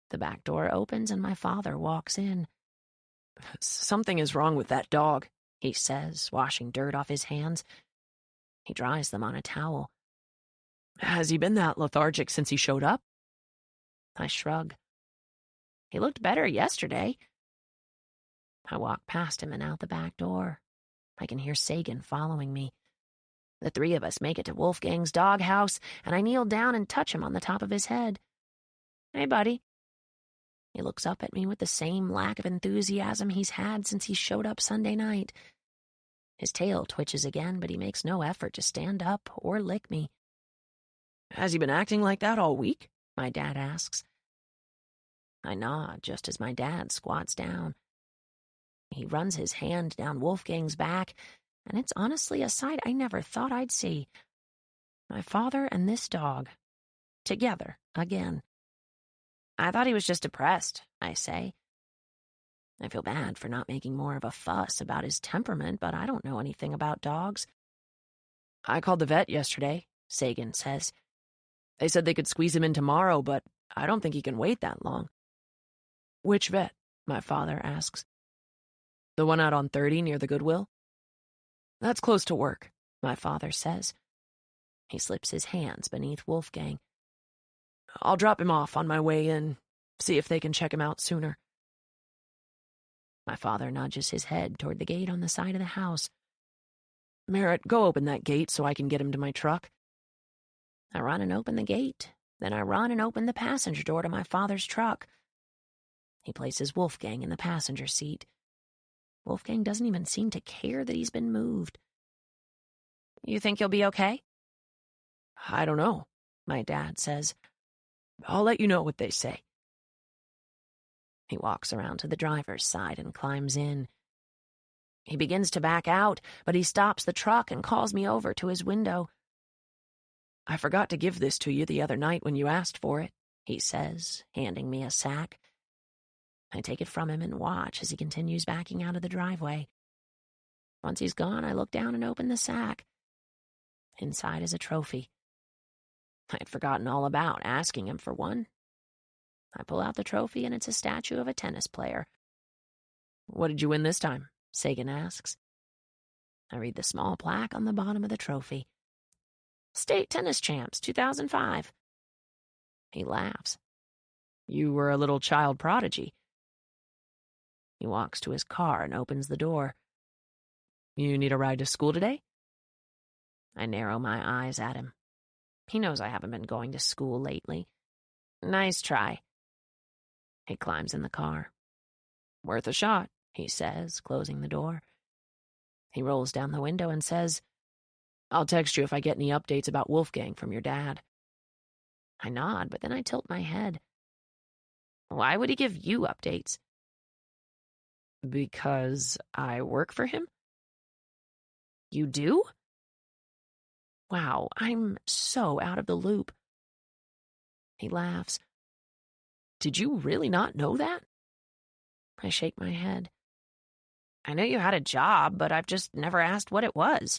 The back door opens and my father walks in. "Something is wrong with that dog," he says, washing dirt off his hands. He dries them on a towel. "Has he been that lethargic since he showed up?" I shrug. "He looked better yesterday." I walk past him and out the back door. I can hear Sagan following me. The 3 of us make it to Wolfgang's doghouse, and I kneel down and touch him on the top of his head. "Hey, buddy." He looks up at me with the same lack of enthusiasm he's had since he showed up Sunday night. His tail twitches again, but he makes no effort to stand up or lick me. "Has he been acting like that all week?" my dad asks. I nod just as my dad squats down. He runs his hand down Wolfgang's back, and it's honestly a sight I never thought I'd see. My father and this dog, together again. "I thought he was just depressed," I say. I feel bad for not making more of a fuss about his temperament, but I don't know anything about dogs. "I called the vet yesterday," Sagan says. "They said they could squeeze him in tomorrow, but I don't think he can wait that long." "Which vet?" my father asks. "The one out on 30 near the Goodwill?" "That's close to work," my father says. He slips his hands beneath Wolfgang. "I'll drop him off on my way in, see if they can check him out sooner." My father nudges his head toward the gate on the side of the house. "Merit, go open that gate so I can get him to my truck." I run and open the gate. Then I run and open the passenger door to my father's truck. He places Wolfgang in the passenger seat. Wolfgang doesn't even seem to care that he's been moved. "You think you'll be okay?" "I don't know," my dad says. "I'll let you know what they say." He walks around to the driver's side and climbs in. He begins to back out, but he stops the truck and calls me over to his window. "I forgot to give this to you the other night when you asked for it," he says, handing me a sack. I take it from him and watch as he continues backing out of the driveway. Once he's gone, I look down and open the sack. Inside is a trophy. I had forgotten all about asking him for one. I pull out the trophy, and it's a statue of a tennis player. "What did you win this time?" Sagan asks. I read the small plaque on the bottom of the trophy. "State Tennis Champs, 2005. He laughs. "You were a little child prodigy." He walks to his car and opens the door. "You need a ride to school today?" I narrow my eyes at him. He knows I haven't been going to school lately. "Nice try." He climbs in the car. "Worth a shot," he says, closing the door. He rolls down the window and says, "I'll text you if I get any updates about Wolfgang from your dad." I nod, but then I tilt my head. Why would he give you updates? Because I work for him? You do? Wow, I'm so out of the loop. He laughs. Did you really not know that? I shake my head. I knew you had a job, but I've just never asked what it was.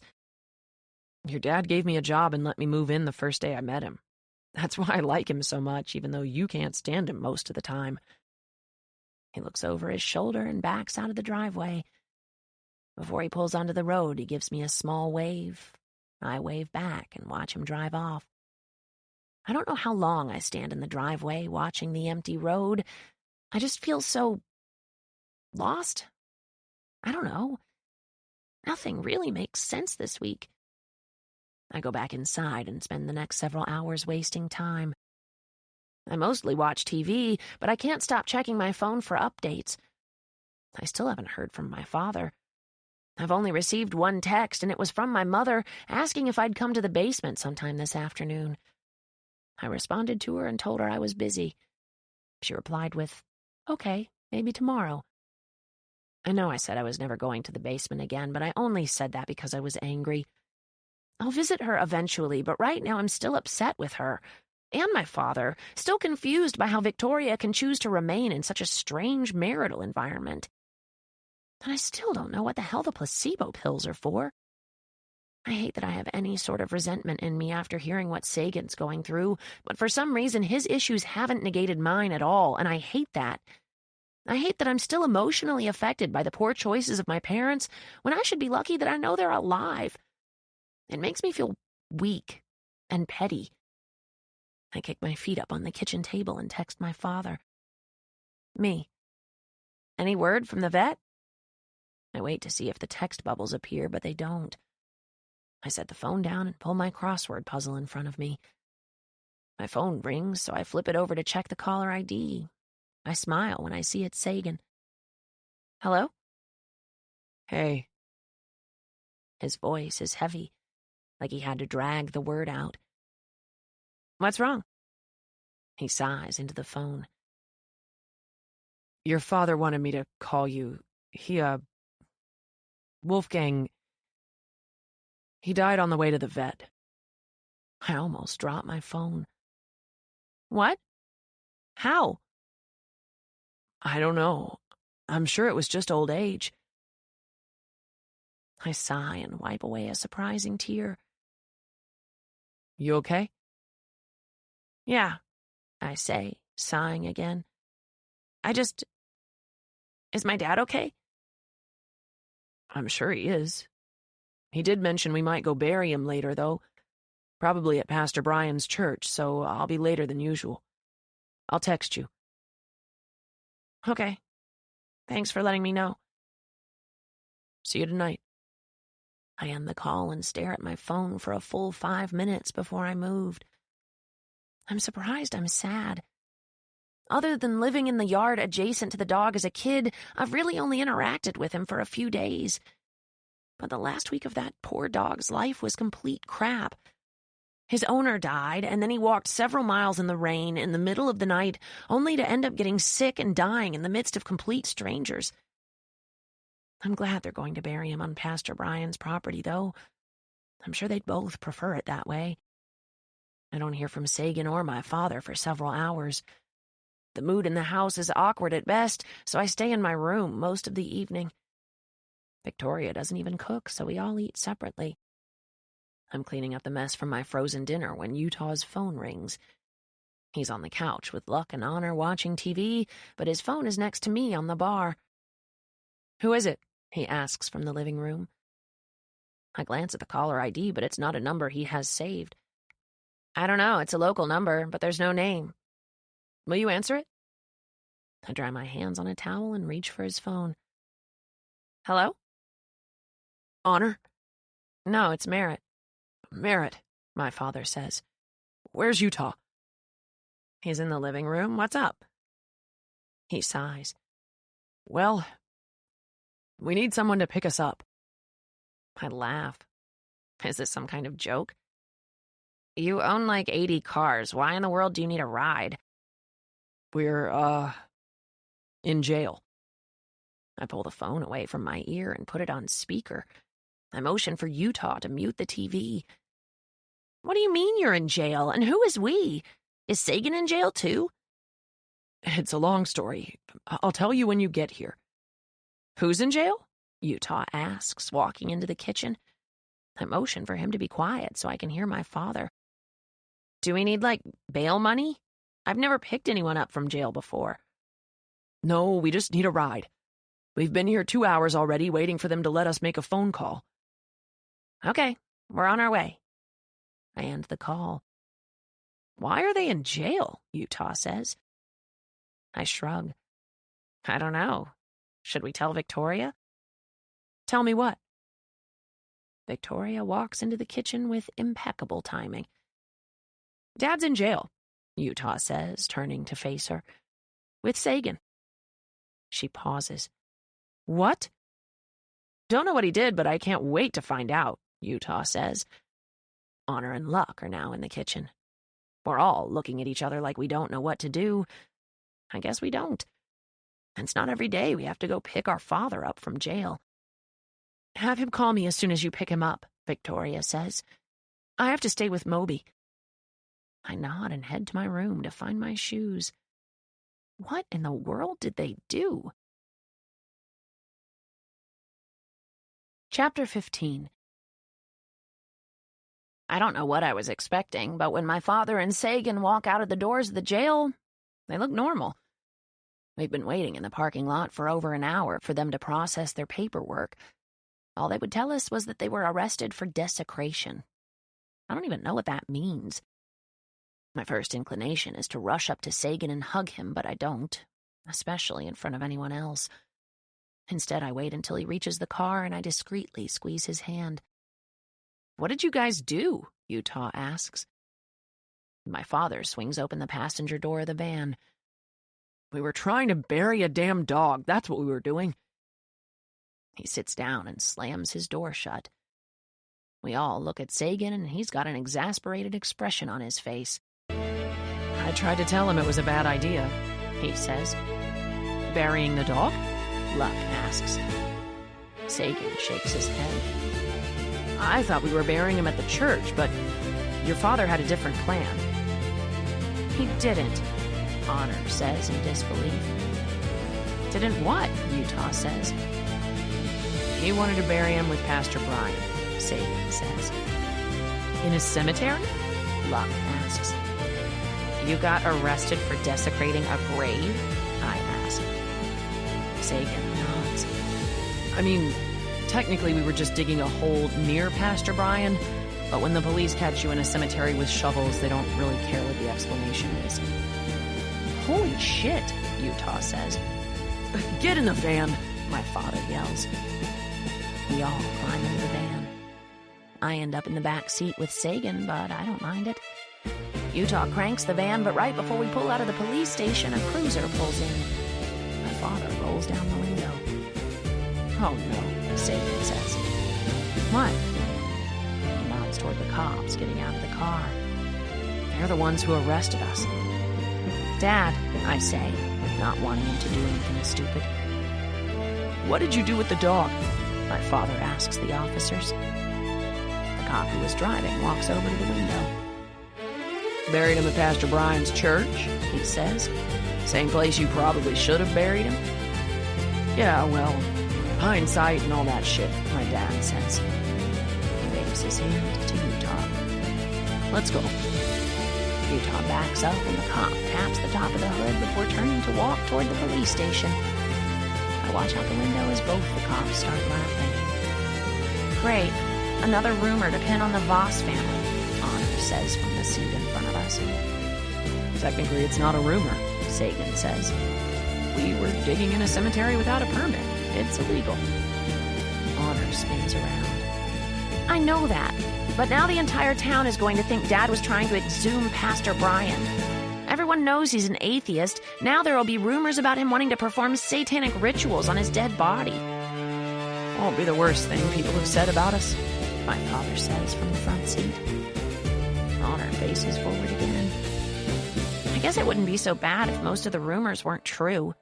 Your dad gave me a job and let me move in the first day I met him. That's why I like him so much, even though you can't stand him most of the time. He looks over his shoulder and backs out of the driveway. Before he pulls onto the road, he gives me a small wave. I wave back and watch him drive off. I don't know how long I stand in the driveway watching the empty road. I just feel so lost. I don't know. Nothing really makes sense this week. I go back inside and spend the next several hours wasting time. I mostly watch TV, but I can't stop checking my phone for updates. I still haven't heard from my father. I've only received one text, and it was from my mother asking if I'd come to the basement sometime this afternoon. I responded to her and told her I was busy. She replied with, "Okay, maybe tomorrow." I know I said I was never going to the basement again, but I only said that because I was angry. I'll visit her eventually, but right now I'm still upset with her. And my father, still confused by how Victoria can choose to remain in such a strange marital environment. And I still don't know what the hell the placebo pills are for. I hate that I have any sort of resentment in me after hearing what Sagan's going through, but for some reason his issues haven't negated mine at all, and I hate that. I hate that I'm still emotionally affected by the poor choices of my parents when I should be lucky that I know they're alive. It makes me feel weak and petty. I kick my feet up on the kitchen table and text my father. Me. Any word from the vet? I wait to see if the text bubbles appear, but they don't. I set the phone down and pull my crossword puzzle in front of me. My phone rings, so I flip it over to check the caller ID. I smile when I see it's Sagan. Hello? Hey. His voice is heavy, like he had to drag the word out. What's wrong? He sighs into the phone. Your father wanted me to call you. Wolfgang, he died on the way to the vet. I almost dropped my phone. What? How? I don't know. I'm sure it was just old age. I sigh and wipe away a surprising tear. You okay? Yeah, I say, sighing again. Is my dad okay? I'm sure he is. He did mention we might go bury him later, though. Probably at Pastor Brian's church, so I'll be later than usual. I'll text you. Okay. Thanks for letting me know. See you tonight. I end the call and stare at my phone for a full 5 minutes before I moved. I'm surprised I'm sad. Other than living in the yard adjacent to the dog as a kid, I've really only interacted with him for a few days. But the last week of that poor dog's life was complete crap. His owner died, and then he walked several miles in the rain in the middle of the night, only to end up getting sick and dying in the midst of complete strangers. I'm glad they're going to bury him on Pastor Brian's property, though. I'm sure they'd both prefer it that way. I don't hear from Sagan or my father for several hours. The mood in the house is awkward at best, so I stay in my room most of the evening. Victoria doesn't even cook, so we all eat separately. I'm cleaning up the mess from my frozen dinner when Utah's phone rings. He's on the couch with Luck and Honor watching TV, but his phone is next to me on the bar. Who is it? He asks from the living room. I glance at the caller ID, but it's not a number he has saved. I don't know, it's a local number, but there's no name. Will you answer it? I dry my hands on a towel and reach for his phone. Hello? Honor? No, it's Merit. Merit, my father says. Where's Utah? He's in the living room. What's up? He sighs. Well, we need someone to pick us up. I laugh. Is this some kind of joke? You own like 80 cars. Why in the world do you need a ride? We're, in jail. I pull the phone away from my ear and put it on speaker. I motion for Utah to mute the TV. What do you mean you're in jail? And who is we? Is Sagan in jail too? It's a long story. I'll tell you when you get here. Who's in jail? Utah asks, walking into the kitchen. I motion for him to be quiet so I can hear my father. Do we need, like, bail money? I've never picked anyone up from jail before. No, we just need a ride. We've been here 2 hours already waiting for them to let us make a phone call. Okay, we're on our way. I end the call. Why are they in jail? Utah says. I shrug. I don't know. Should we tell Victoria? Tell me what? Victoria walks into the kitchen with impeccable timing. Dad's in jail, Utah says, turning to face her. With Sagan. She pauses. What? Don't know what he did, but I can't wait to find out, Utah says. Honor and Luck are now in the kitchen. We're all looking at each other like we don't know what to do. I guess we don't. And it's not every day we have to go pick our father up from jail. Have him call me as soon as you pick him up, Victoria says. I have to stay with Moby. I nod and head to my room to find my shoes. What in the world did they do? Chapter 15. I don't know what I was expecting, but when my father and Sagan walk out of the doors of the jail, they look normal. We've been waiting in the parking lot for over an hour for them to process their paperwork. All they would tell us was that they were arrested for desecration. I don't even know what that means. My first inclination is to rush up to Sagan and hug him, but I don't, especially in front of anyone else. Instead, I wait until he reaches the car and I discreetly squeeze his hand. What did you guys do? Utah asks. My father swings open the passenger door of the van. We were trying to bury a damn dog. That's what we were doing. He sits down and slams his door shut. We all look at Sagan, and he's got an exasperated expression on his face. I tried to tell him it was a bad idea, he says. Burying the dog? Luck asks. Sagan shakes his head. I thought we were burying him at the church, but your father had a different plan. He didn't, Honor says in disbelief. Didn't what? Utah says. He wanted to bury him with Pastor Brian, Sagan says. In a cemetery? Luck asks. You got arrested for desecrating a grave? I ask. Sagan nods. I mean, technically we were just digging a hole near Pastor Brian, but when the police catch you in a cemetery with shovels, they don't really care what the explanation is. Holy shit, Utah says. Get in the van, my father yells. We all climb into the van. I end up in the back seat with Sagan, but I don't mind it. Utah cranks the van, but right before we pull out of the police station, a cruiser pulls in. My father rolls down the window. Oh no, Sagan says. What? He nods toward the cops getting out of the car. They're the ones who arrested us. Dad, I say, not wanting him to do anything stupid. What did you do with the dog? My father asks the officers. The cop who was driving walks over to the window. Buried him at Pastor Brian's church, he says. Same place you probably should have buried him. Yeah, well, hindsight and all that shit, my dad says. He waves his hand to Utah. Let's go. Utah backs up and the cop taps the top of the hood before turning to walk toward the police station. I watch out the window as both the cops start laughing. Great. Another rumor to pin on the Voss family, Honor says from the seat in front of us. Technically, it's not a rumor, Sagan says. We were digging in a cemetery without a permit. It's illegal. Honor spins around. I know that, but now the entire town is going to think Dad was trying to exhume Pastor Brian. Everyone knows he's an atheist. Now there will be rumors about him wanting to perform satanic rituals on his dead body. Won't be the worst thing people have said about us, my father says from the front seat. Honor faces forward again. I guess it wouldn't be so bad if most of the rumors weren't true.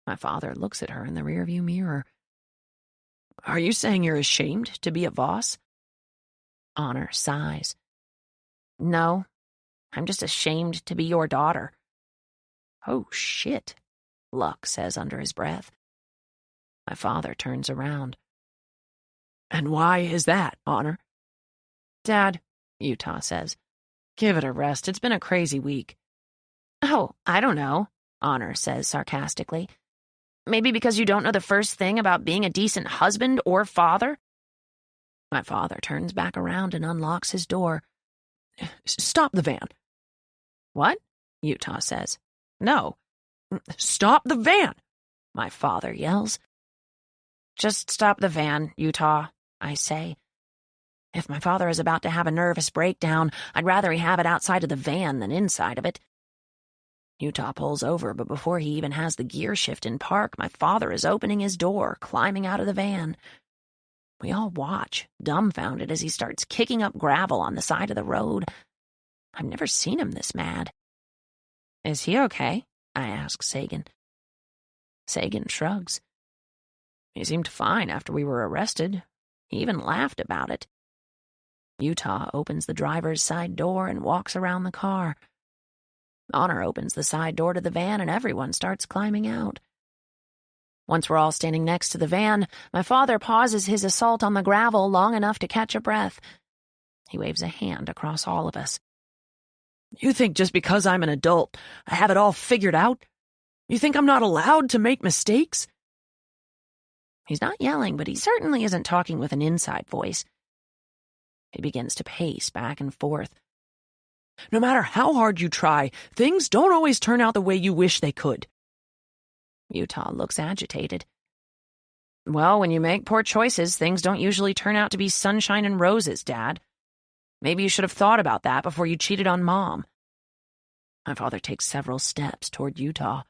My father looks at her in the rearview mirror. Are you saying you're ashamed to be a Voss? Honor sighs. No, I'm just ashamed to be your daughter. Oh, shit, Luck says under his breath. My father turns around. And why is that, Honor? Dad, Utah says, give it a rest. It's been a crazy week. Oh, I don't know, Honor says sarcastically. Maybe because you don't know the first thing about being a decent husband or father? My father turns back around and unlocks his door. Stop the van. What? Utah says. No. Stop the van, my father yells. Just stop the van, Utah, I say. If my father is about to have a nervous breakdown, I'd rather he have it outside of the van than inside of it. Utah pulls over, but before he even has the gear shift in park, my father is opening his door, climbing out of the van. We all watch, dumbfounded, as he starts kicking up gravel on the side of the road. I've never seen him this mad. Is he okay? I ask Sagan. Sagan shrugs. He seemed fine after we were arrested. He even laughed about it. Utah opens the driver's side door and walks around the car. Honor opens the side door to the van and everyone starts climbing out. Once we're all standing next to the van, my father pauses his assault on the gravel long enough to catch a breath. He waves a hand across all of us. You think just because I'm an adult, I have it all figured out? You think I'm not allowed to make mistakes? He's not yelling, but he certainly isn't talking with an inside voice. He begins to pace back and forth. No matter how hard you try, things don't always turn out the way you wish they could. Utah looks agitated. Well, when you make poor choices, things don't usually turn out to be sunshine and roses, Dad. Maybe you should have thought about that before you cheated on Mom. My father takes several steps toward Utah.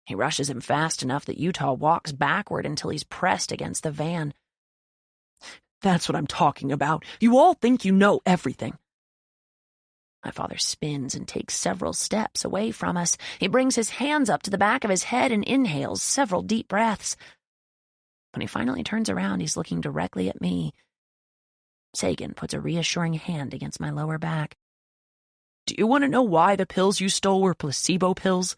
He rushes him fast enough that Utah walks backward until he's pressed against the van. That's what I'm talking about. You all think you know everything. My father spins and takes several steps away from us. He brings his hands up to the back of his head and inhales several deep breaths. When he finally turns around, he's looking directly at me. Sagan puts a reassuring hand against my lower back. Do you want to know why the pills you stole were placebo pills?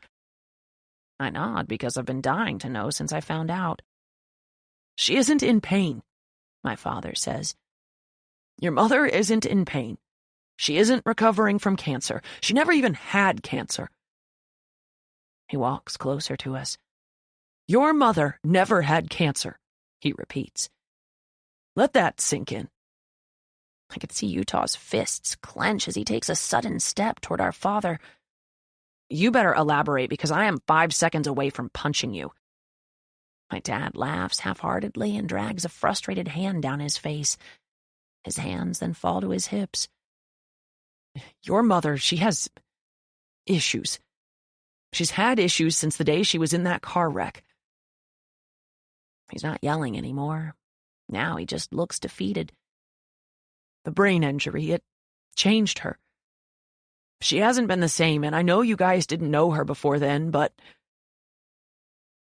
I nod because I've been dying to know since I found out. She isn't in pain, my father says. Your mother isn't in pain. She isn't recovering from cancer. She never even had cancer. He walks closer to us. Your mother never had cancer, he repeats. Let that sink in. I could see Utah's fists clench as he takes a sudden step toward our father. You better elaborate because I am 5 seconds away from punching you. My dad laughs half-heartedly and drags a frustrated hand down his face. His hands then fall to his hips. Your mother, she has issues. She's had issues since the day she was in that car wreck. He's not yelling anymore. Now he just looks defeated. The brain injury, it changed her. She hasn't been the same, and I know you guys didn't know her before then, but...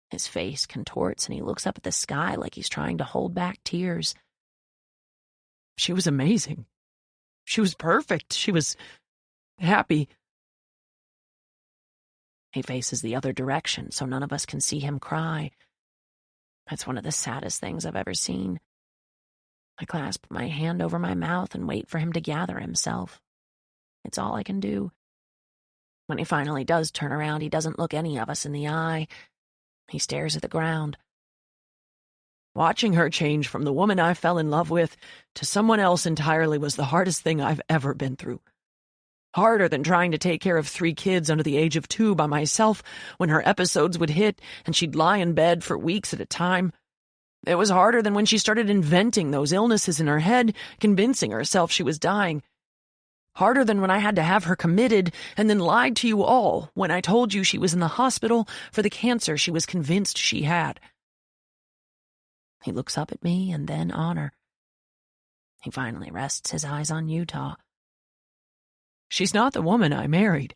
His face contorts and he looks up at the sky like he's trying to hold back tears. She was amazing. She was perfect. She was happy. He faces the other direction so none of us can see him cry. That's one of the saddest things I've ever seen. I clasp my hand over my mouth and wait for him to gather himself. It's all I can do. When he finally does turn around, he doesn't look any of us in the eye. He stares at the ground. Watching her change from the woman I fell in love with to someone else entirely was the hardest thing I've ever been through. Harder than trying to take care of 3 kids under the age of 2 by myself when her episodes would hit and she'd lie in bed for weeks at a time. It was harder than when she started inventing those illnesses in her head, convincing herself she was dying. Harder than when I had to have her committed and then lied to you all when I told you she was in the hospital for the cancer she was convinced she had. He looks up at me and then Honor. He finally rests his eyes on Utah. She's not the woman I married.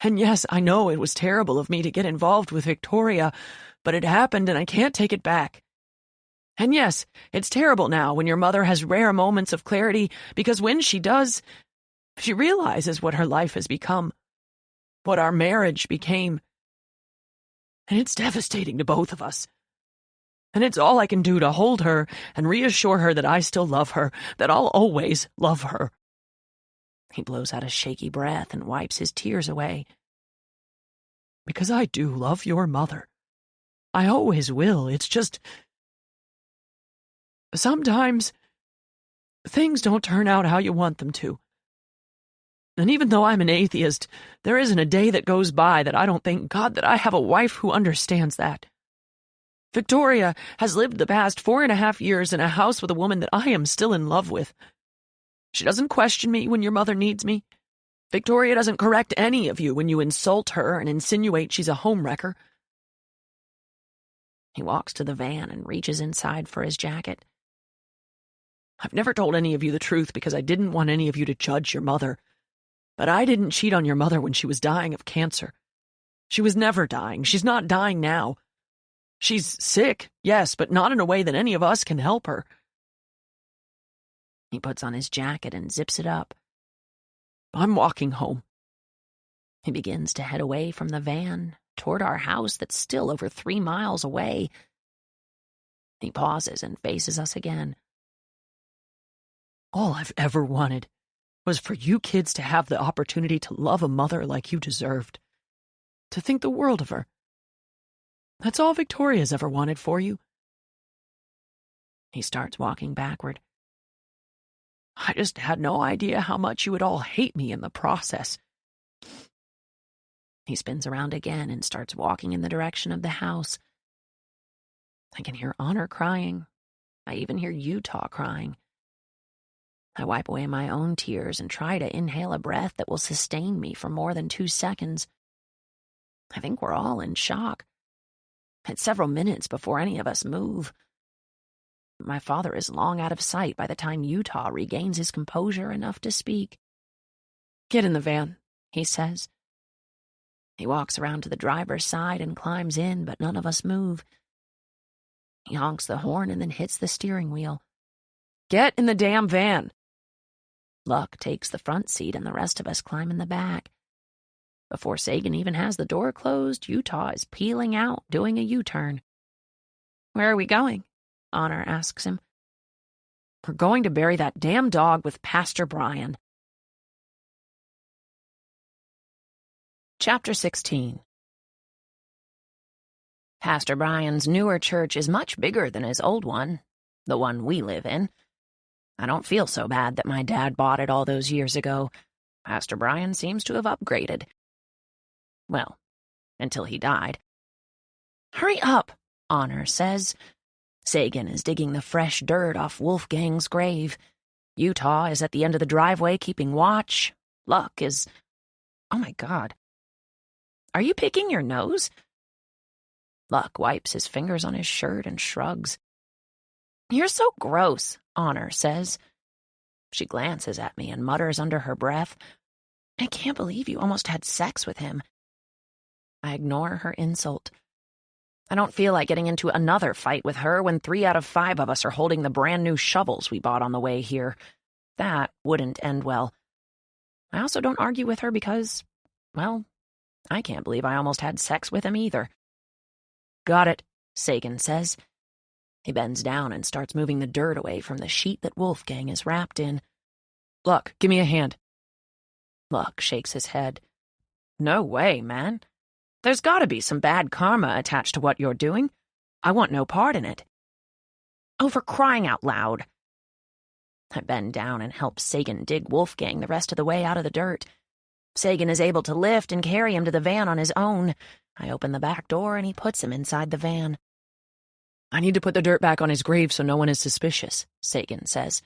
And yes, I know it was terrible of me to get involved with Victoria, but it happened and I can't take it back. And yes, it's terrible now when your mother has rare moments of clarity, because when she does, she realizes what her life has become, what our marriage became. And it's devastating to both of us. And it's all I can do to hold her and reassure her that I still love her, that I'll always love her. He blows out a shaky breath and wipes his tears away. Because I do love your mother. I always will. It's just, sometimes things don't turn out how you want them to. And even though I'm an atheist, there isn't a day that goes by that I don't thank God that I have a wife who understands that. Victoria has lived the past 4.5 years in a house with a woman that I am still in love with. She doesn't question me when your mother needs me. Victoria doesn't correct any of you when you insult her and insinuate she's a homewrecker. He walks to the van and reaches inside for his jacket. I've never told any of you the truth because I didn't want any of you to judge your mother. But I didn't cheat on your mother when she was dying of cancer. She was never dying. She's not dying now. She's sick, yes, but not in a way that any of us can help her. He puts on his jacket and zips it up. I'm walking home. He begins to head away from the van, toward our house that's still over 3 miles away. He pauses and faces us again. All I've ever wanted was for you kids to have the opportunity to love a mother like you deserved, to think the world of her. That's all Victoria's ever wanted for you. He starts walking backward. I just had no idea how much you would all hate me in the process. He spins around again and starts walking in the direction of the house. I can hear Honor crying. I even hear Utah crying. I wipe away my own tears and try to inhale a breath that will sustain me for more than 2 seconds. I think we're all in shock. It's several minutes before any of us move. My father is long out of sight by the time Utah regains his composure enough to speak. Get in the van, he says. He walks around to the driver's side and climbs in, but none of us move. He honks the horn and then hits the steering wheel. Get in the damn van. Luck takes the front seat and the rest of us climb in the back. Before Sagan even has the door closed, Utah is peeling out, doing a U-turn. Where are we going? Honor asks him. We're going to bury that damn dog with Pastor Brian. Chapter 16. Pastor Brian's newer church is much bigger than his old one, the one we live in. I don't feel so bad that my dad bought it all those years ago. Pastor Brian seems to have upgraded. Well, until he died. Hurry up, Honor says. Sagan is digging the fresh dirt off Wolfgang's grave. Utah is at the end of the driveway keeping watch. Luck is... Oh my God. Are you picking your nose? Luck wipes his fingers on his shirt and shrugs. You're so gross, Honor says. She glances at me and mutters under her breath, I can't believe you almost had sex with him. I ignore her insult. I don't feel like getting into another fight with her when 3 out of 5 of us are holding the brand new shovels we bought on the way here. That wouldn't end well. I also don't argue with her because, well, I can't believe I almost had sex with him either. Got it, Sagan says. He bends down and starts moving the dirt away from the sheet that Wolfgang is wrapped in. Luck, give me a hand. Luck shakes his head. No way, man. There's got to be some bad karma attached to what you're doing. I want no part in it. Oh, for crying out loud. I bend down and help Sagan dig Wolfgang the rest of the way out of the dirt. Sagan is able to lift and carry him to the van on his own. I open the back door and he puts him inside the van. I need to put the dirt back on his grave so no one is suspicious, Sagan says.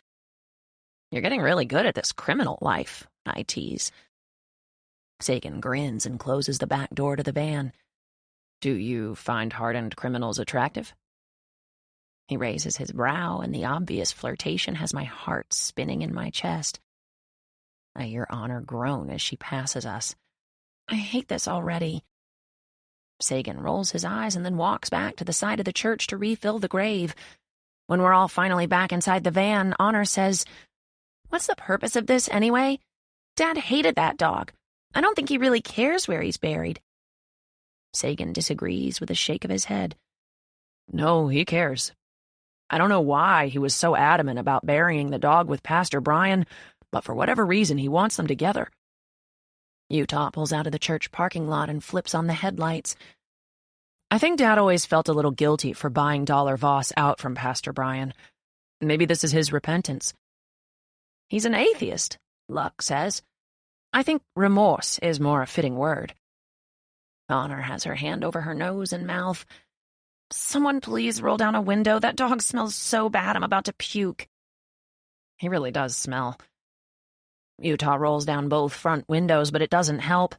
You're getting really good at this criminal life, I tease. Sagan grins and closes the back door to the van. Do you find hardened criminals attractive? He raises his brow, and the obvious flirtation has my heart spinning in my chest. I hear Honor groan as she passes us. I hate this already. Sagan rolls his eyes and then walks back to the side of the church to refill the grave. When we're all finally back inside the van, Honor says, "What's the purpose of this anyway? Dad hated that dog. I don't think he really cares where he's buried." Sagan disagrees with a shake of his head. No, he cares. I don't know why he was so adamant about burying the dog with Pastor Brian, but for whatever reason, he wants them together. Utah pulls out of the church parking lot and flips on the headlights. I think Dad always felt a little guilty for buying Voss out from Pastor Brian. Maybe this is his repentance. He's an atheist, Luck says. I think remorse is more a fitting word. Honor has her hand over her nose and mouth. Someone please roll down a window. That dog smells so bad I'm about to puke. He really does smell. Utah rolls down both front windows, but it doesn't help.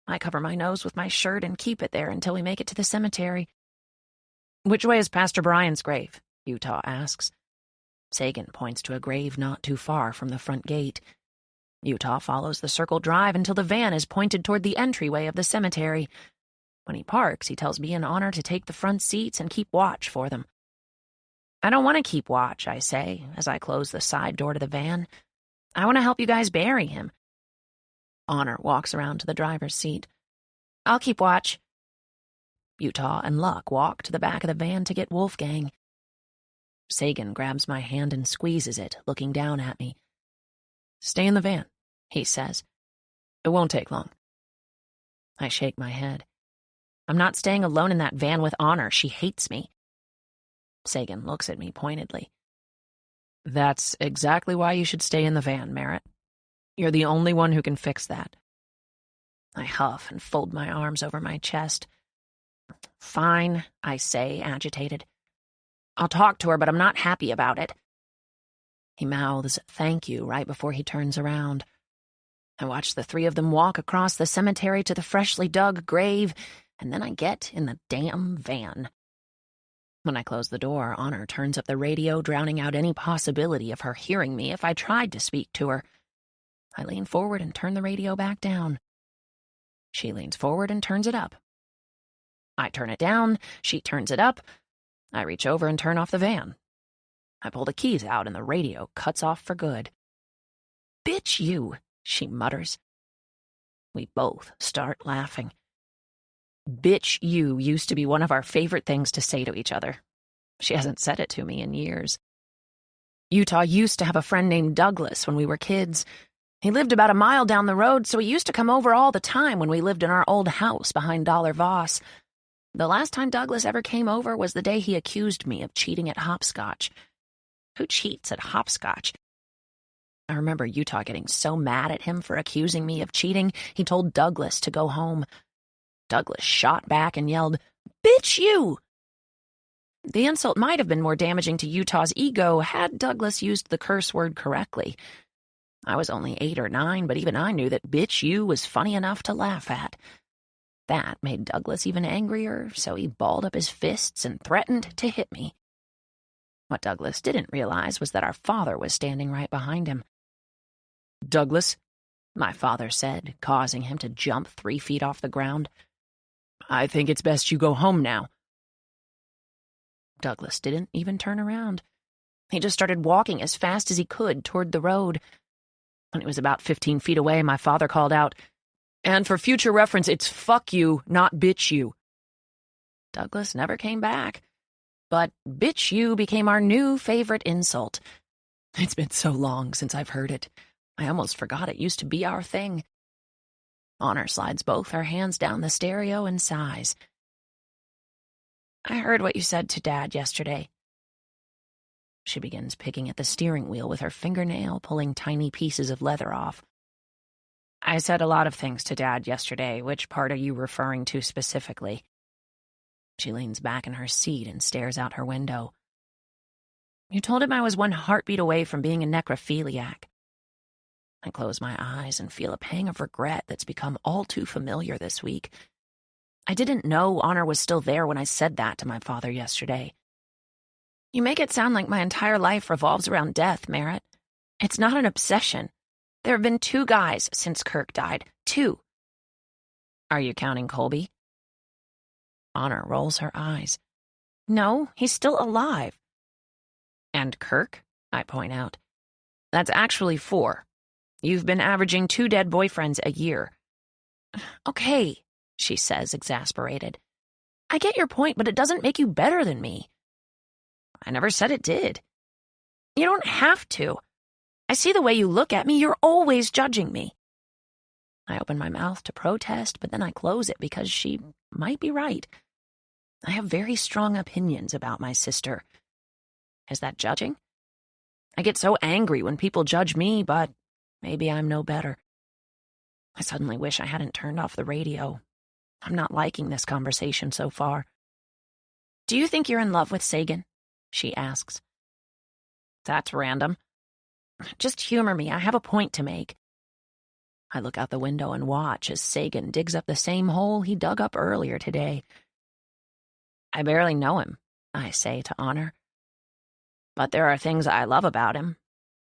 I cover my nose with my shirt and keep it there until we make it to the cemetery. Which way is Pastor Brian's grave? Utah asks. Sagan points to a grave not too far from the front gate. Utah follows the circle drive until the van is pointed toward the entryway of the cemetery. When he parks, he tells me and Honor to take the front seats and keep watch for them. I don't want to keep watch, I say, as I close the side door to the van. I want to help you guys bury him. Honor walks around to the driver's seat. I'll keep watch. Utah and Luck walk to the back of the van to get Wolfgang. Sagan grabs my hand and squeezes it, looking down at me. Stay in the van, he says. It won't take long. I shake my head. I'm not staying alone in that van with Honor. She hates me. Sagan looks at me pointedly. That's exactly why you should stay in the van, Merit. You're the only one who can fix that. I huff and fold my arms over my chest. Fine, I say, agitated. I'll talk to her, but I'm not happy about it. He mouths thank you right before he turns around. I watch the three of them walk across the cemetery to the freshly dug grave, and then I get in the damn van. When I close the door, Honor turns up the radio, drowning out any possibility of her hearing me if I tried to speak to her. I lean forward and turn the radio back down. She leans forward and turns it up. I turn it down, she turns it up. I reach over and turn off the van. I pull the keys out and the radio cuts off for good. "Bitch you," she mutters. We both start laughing. "Bitch you" used to be one of our favorite things to say to each other. She hasn't said it to me in years. Utah used to have a friend named Douglas when we were kids. He lived about a mile down the road, so he used to come over all the time when we lived in our old house behind Voss. The last time Douglas ever came over was the day he accused me of cheating at hopscotch. Who cheats at hopscotch? I remember Utah getting so mad at him for accusing me of cheating, he told Douglas to go home. Douglas shot back and yelled, "Bitch you!" The insult might have been more damaging to Utah's ego had Douglas used the curse word correctly. I was only 8 or 9, but even I knew that "bitch you" was funny enough to laugh at. That made Douglas even angrier, so he balled up his fists and threatened to hit me. What Douglas didn't realize was that our father was standing right behind him. "Douglas," my father said, causing him to jump 3 feet off the ground. "I think it's best you go home now." Douglas didn't even turn around. He just started walking as fast as he could toward the road. When he was about 15 feet away, my father called out, "And for future reference, it's fuck you, not bitch you." Douglas never came back, but bitch you became our new favorite insult. It's been so long since I've heard it. I almost forgot it used to be our thing. Honor slides both her hands down the stereo and sighs. "I heard what you said to Dad yesterday." She begins picking at the steering wheel with her fingernail, pulling tiny pieces of leather off. "I said a lot of things to Dad yesterday. Which part are you referring to specifically?" She leans back in her seat and stares out her window. "You told him I was one heartbeat away from being a necrophiliac." I close my eyes and feel a pang of regret that's become all too familiar this week. I didn't know Honor was still there when I said that to my father yesterday. You make it sound like my entire life revolves around death, Merit. It's not an obsession. There have been 2 guys since Kirk died. 2. Are you counting Colby? Honor rolls her eyes. No, he's still alive. And Kirk? I point out. That's actually 4. You've been averaging 2 dead boyfriends a year. Okay, she says, exasperated. I get your point, but it doesn't make you better than me. I never said it did. You don't have to. I see the way you look at me. You're always judging me. I open my mouth to protest, but then I close it because she might be right. I have very strong opinions about my sister. Is that judging? I get so angry when people judge me, but maybe I'm no better. I suddenly wish I hadn't turned off the radio. I'm not liking this conversation so far. Do you think you're in love with Sagan? She asks. That's random. Just humor me. I have a point to make. I look out the window and watch as Sagan digs up the same hole he dug up earlier today. I barely know him, I say to Honor. But there are things I love about him.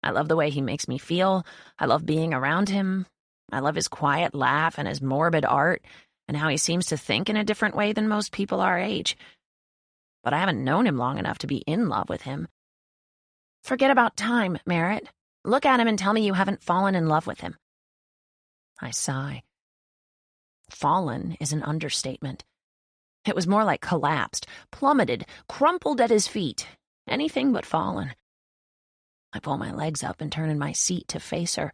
I love the way he makes me feel. I love being around him. I love his quiet laugh and his morbid art, and how he seems to think in a different way than most people our age. But I haven't known him long enough to be in love with him. Forget about time, Merit. Look at him and tell me you haven't fallen in love with him. I sigh. Fallen is an understatement. It was more like collapsed, plummeted, crumpled at his feet. Anything but fallen. I pull my legs up and turn in my seat to face her.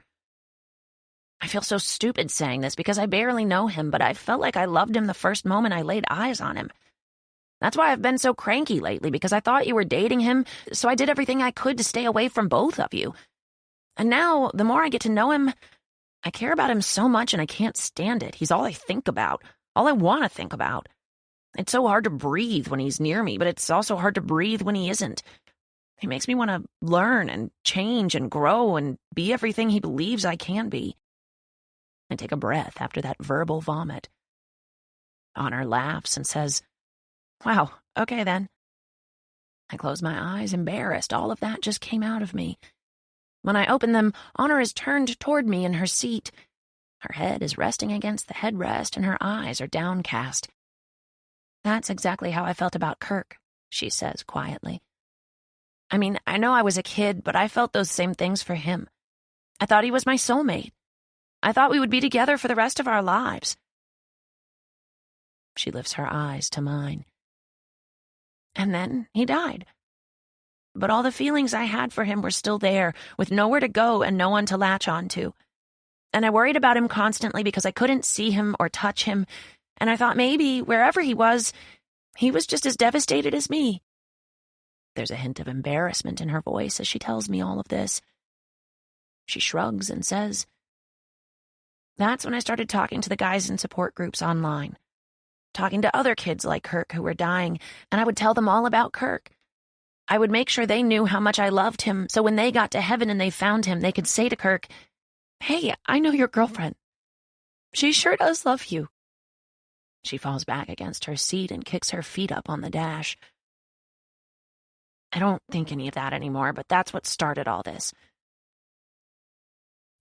I feel so stupid saying this because I barely know him, but I felt like I loved him the first moment I laid eyes on him. That's why I've been so cranky lately, because I thought you were dating him, so I did everything I could to stay away from both of you. And now, the more I get to know him, I care about him so much and I can't stand it. He's all I think about, all I want to think about. It's so hard to breathe when he's near me, but it's also hard to breathe when he isn't. He makes me want to learn and change and grow and be everything he believes I can be. I take a breath after that verbal vomit. Honor laughs and says, "Wow, okay then." I close my eyes, embarrassed. All of that just came out of me. When I open them, Honor is turned toward me in her seat. Her head is resting against the headrest and her eyes are downcast. "That's exactly how I felt about Kirk," she says quietly. "I mean, I know I was a kid, but I felt those same things for him. I thought he was my soulmate. I thought we would be together for the rest of our lives." She lifts her eyes to mine. "And then he died. But all the feelings I had for him were still there, with nowhere to go and no one to latch onto. And I worried about him constantly because I couldn't see him or touch him, and I thought maybe, wherever he was just as devastated as me." There's a hint of embarrassment in her voice as she tells me all of this. She shrugs and says, "That's when I started talking to the guys in support groups online, talking to other kids like Kirk who were dying, and I would tell them all about Kirk. I would make sure they knew how much I loved him, so when they got to heaven and they found him, they could say to Kirk, 'Hey, I know your girlfriend. She sure does love you.'" She falls back against her seat and kicks her feet up on the dash. "I don't think any of that anymore, but that's what started all this.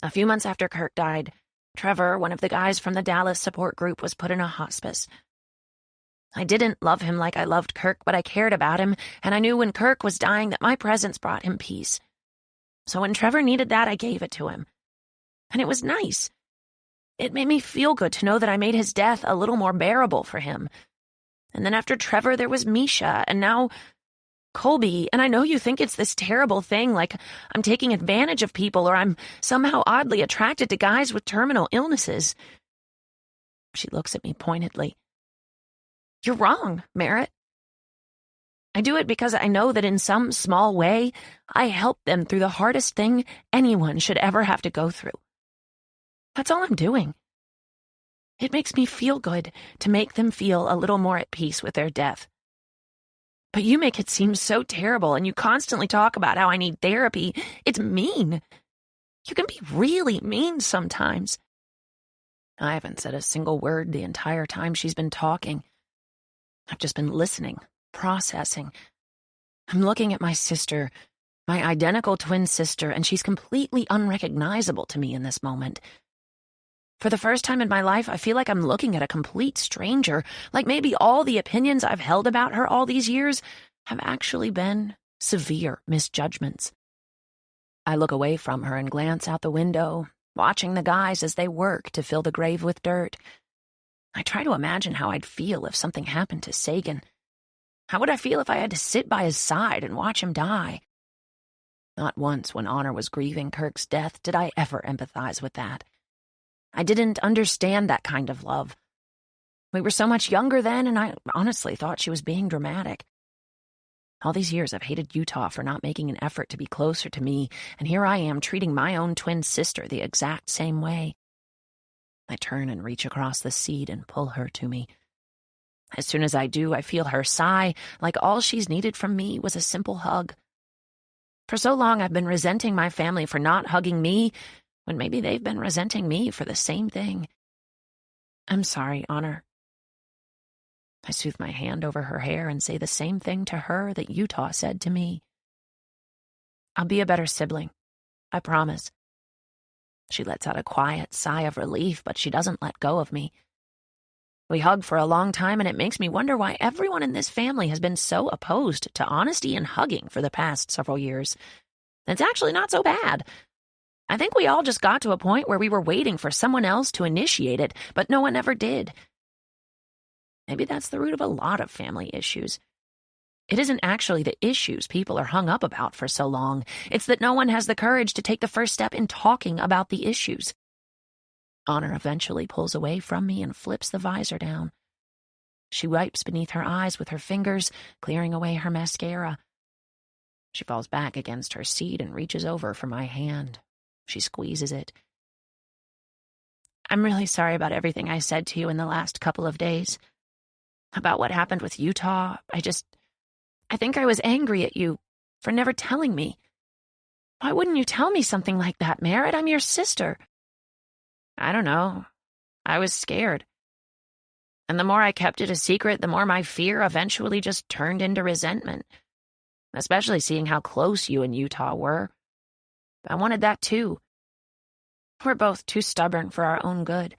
A few months after Kirk died, Trevor, one of the guys from the Dallas support group, was put in a hospice. I didn't love him like I loved Kirk, but I cared about him, and I knew when Kirk was dying that my presence brought him peace. So when Trevor needed that, I gave it to him. And it was nice. It made me feel good to know that I made his death a little more bearable for him. And then after Trevor, there was Misha, and now Colby, and I know you think it's this terrible thing, like I'm taking advantage of people or I'm somehow oddly attracted to guys with terminal illnesses." She looks at me pointedly. "You're wrong, Merit. I do it because I know that in some small way, I help them through the hardest thing anyone should ever have to go through. That's all I'm doing. It makes me feel good to make them feel a little more at peace with their death. But you make it seem so terrible, and you constantly talk about how I need therapy. It's mean. You can be really mean sometimes." I haven't said a single word the entire time she's been talking. I've just been listening, processing. I'm looking at my sister, my identical twin sister, and she's completely unrecognizable to me in this moment. For the first time in my life, I feel like I'm looking at a complete stranger, like maybe all the opinions I've held about her all these years have actually been severe misjudgments. I look away from her and glance out the window, watching the guys as they work to fill the grave with dirt. I try to imagine how I'd feel if something happened to Sagan. How would I feel if I had to sit by his side and watch him die? Not once when Honor was grieving Kirk's death did I ever empathize with that. I didn't understand that kind of love. We were so much younger then, and I honestly thought she was being dramatic. All these years I've hated Utah for not making an effort to be closer to me, and here I am treating my own twin sister the exact same way. I turn and reach across the seat and pull her to me. As soon as I do, I feel her sigh, like all she's needed from me was a simple hug. For so long I've been resenting my family for not hugging me, when maybe they've been resenting me for the same thing. I'm sorry, Honor. I soothe my hand over her hair and say the same thing to her that Utah said to me. I'll be a better sibling. I promise. She lets out a quiet sigh of relief, but she doesn't let go of me. We hug for a long time, and it makes me wonder why everyone in this family has been so opposed to honesty and hugging for the past several years. It's actually not so bad. I think we all just got to a point where we were waiting for someone else to initiate it, but no one ever did. Maybe that's the root of a lot of family issues. It isn't actually the issues people are hung up about for so long. It's that no one has the courage to take the first step in talking about the issues. Honor eventually pulls away from me and flips the visor down. She wipes beneath her eyes with her fingers, clearing away her mascara. She falls back against her seat and reaches over for my hand. She squeezes it. I'm really sorry about everything I said to you in the last couple of days. About what happened with Utah. I think I was angry at you for never telling me. Why wouldn't you tell me something like that, Merit? I'm your sister. I don't know. I was scared. And the more I kept it a secret, the more my fear eventually just turned into resentment. Especially seeing how close you and Utah were. I wanted that too. We're both too stubborn for our own good.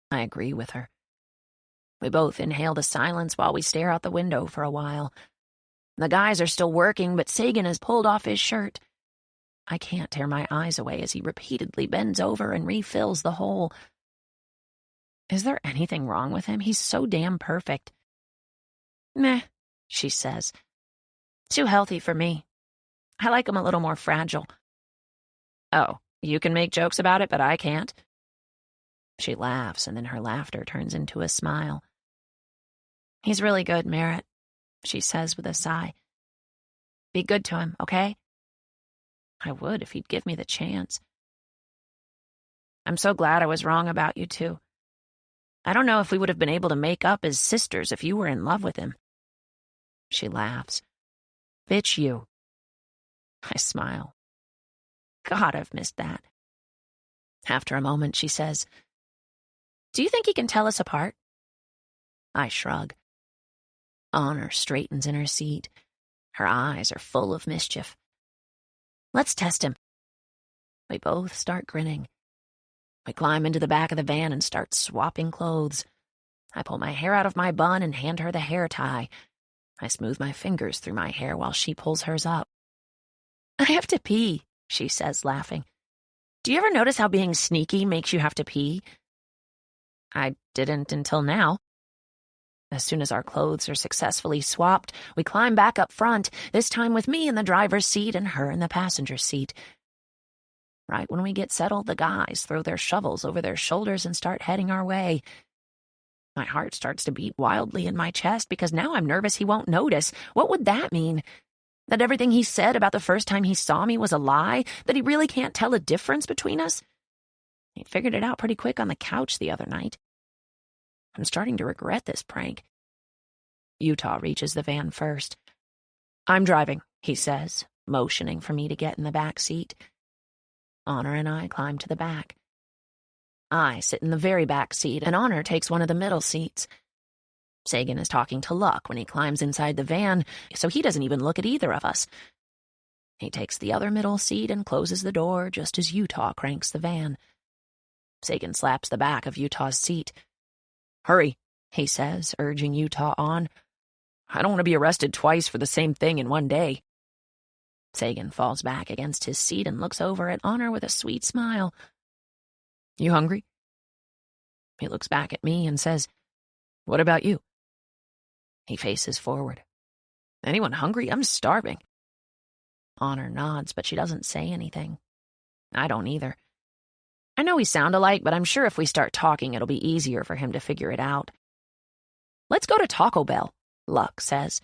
I agree with her. We both inhale the silence while we stare out the window for a while. The guys are still working, but Sagan has pulled off his shirt. I can't tear my eyes away as he repeatedly bends over and refills the hole. Is there anything wrong with him? He's so damn perfect. Meh, she says. Too healthy for me. I like him a little more fragile. Oh, you can make jokes about it, but I can't. She laughs, and then her laughter turns into a smile. He's really good, Merit, she says with a sigh. Be good to him, okay? I would if he'd give me the chance. I'm so glad I was wrong about you, too. I don't know if we would have been able to make up as sisters if you were in love with him. She laughs. Bitch, you. I smile. God, I've missed that. After a moment, she says, Do you think he can tell us apart? I shrug. Honor straightens in her seat. Her eyes are full of mischief. Let's test him. We both start grinning. We climb into the back of the van and start swapping clothes. I pull my hair out of my bun and hand her the hair tie. I smooth my fingers through my hair while she pulls hers up. I have to pee, she says, laughing. Do you ever notice how being sneaky makes you have to pee? I didn't until now. As soon as our clothes are successfully swapped, we climb back up front, this time with me in the driver's seat and her in the passenger seat. Right when we get settled, the guys throw their shovels over their shoulders and start heading our way. My heart starts to beat wildly in my chest because now I'm nervous he won't notice. What would that mean? That everything he said about the first time he saw me was a lie? That he really can't tell a difference between us? He figured it out pretty quick on the couch the other night. I'm starting to regret this prank. Utah reaches the van first. I'm driving, he says, motioning for me to get in the back seat. Honor and I climb to the back. I sit in the very back seat, and Honor takes one of the middle seats. Sagan is talking to Luck when he climbs inside the van, so he doesn't even look at either of us. He takes the other middle seat and closes the door just as Utah cranks the van. Sagan slaps the back of Utah's seat. "Hurry," he says, urging Utah on. "I don't want to be arrested twice for the same thing in one day." Sagan falls back against his seat and looks over at Honor with a sweet smile. "You hungry?" He looks back at me and says, "What about you?" He faces forward. "Anyone hungry? I'm starving." Honor nods, but she doesn't say anything. I don't either. I know we sound alike, but I'm sure if we start talking, it'll be easier for him to figure it out. "Let's go to Taco Bell," Luck says.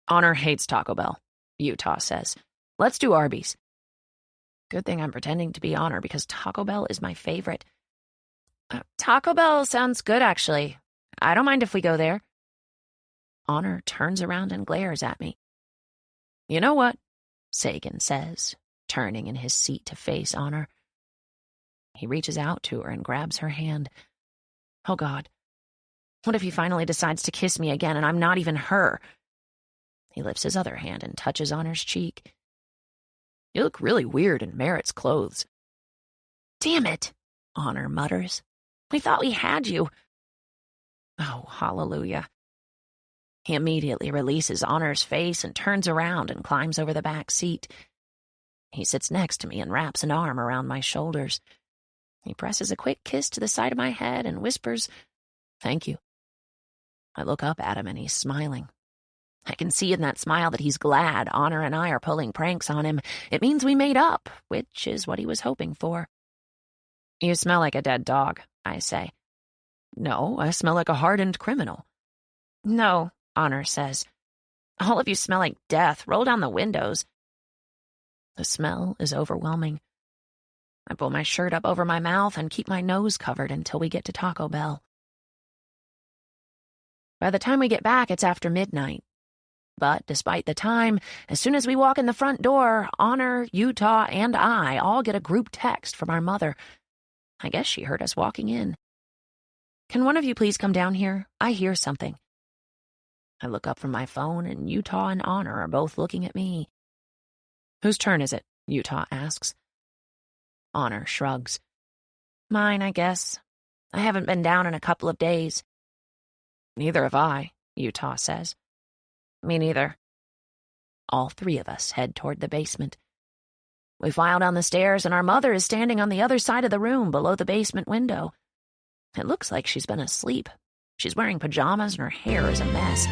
"Honor hates Taco Bell," Utah says. "Let's do Arby's." Good thing I'm pretending to be Honor because Taco Bell is my favorite. Taco Bell sounds good, actually. I don't mind if we go there." Honor turns around and glares at me. "You know what?" Sagan says, turning in his seat to face Honor. He reaches out to her and grabs her hand. Oh, God. What if he finally decides to kiss me again and I'm not even her? He lifts his other hand and touches Honor's cheek. "You look really weird in Merit's clothes." "Damn it," Honor mutters. "We thought we had you." Oh, hallelujah. He immediately releases Honor's face and turns around and climbs over the back seat. He sits next to me and wraps an arm around my shoulders. He presses a quick kiss to the side of my head and whispers, "Thank you." I look up at him and he's smiling. I can see in that smile that he's glad Honor and I are pulling pranks on him. It means we made up, which is what he was hoping for. "You smell like a dead dog," I say. "No, I smell like a hardened criminal." "No," Honor says. "All of you smell like death. Roll down the windows." The smell is overwhelming. I pull my shirt up over my mouth and keep my nose covered until we get to Taco Bell. By the time we get back, it's after midnight. But despite the time, as soon as we walk in the front door, Honor, Utah, and I all get a group text from our mother. I guess she heard us walking in. "Can one of you please come down here? I hear something." I look up from my phone, and Utah and Honor are both looking at me. "Whose turn is it?" Utah asks. Honor shrugs. "Mine, I guess. I haven't been down in a couple of days." "Neither have I," Utah says. "Me neither." All three of us head toward the basement. We file down the stairs, and our mother is standing on the other side of the room below the basement window. It looks like she's been asleep. She's wearing pajamas, and her hair is a mess.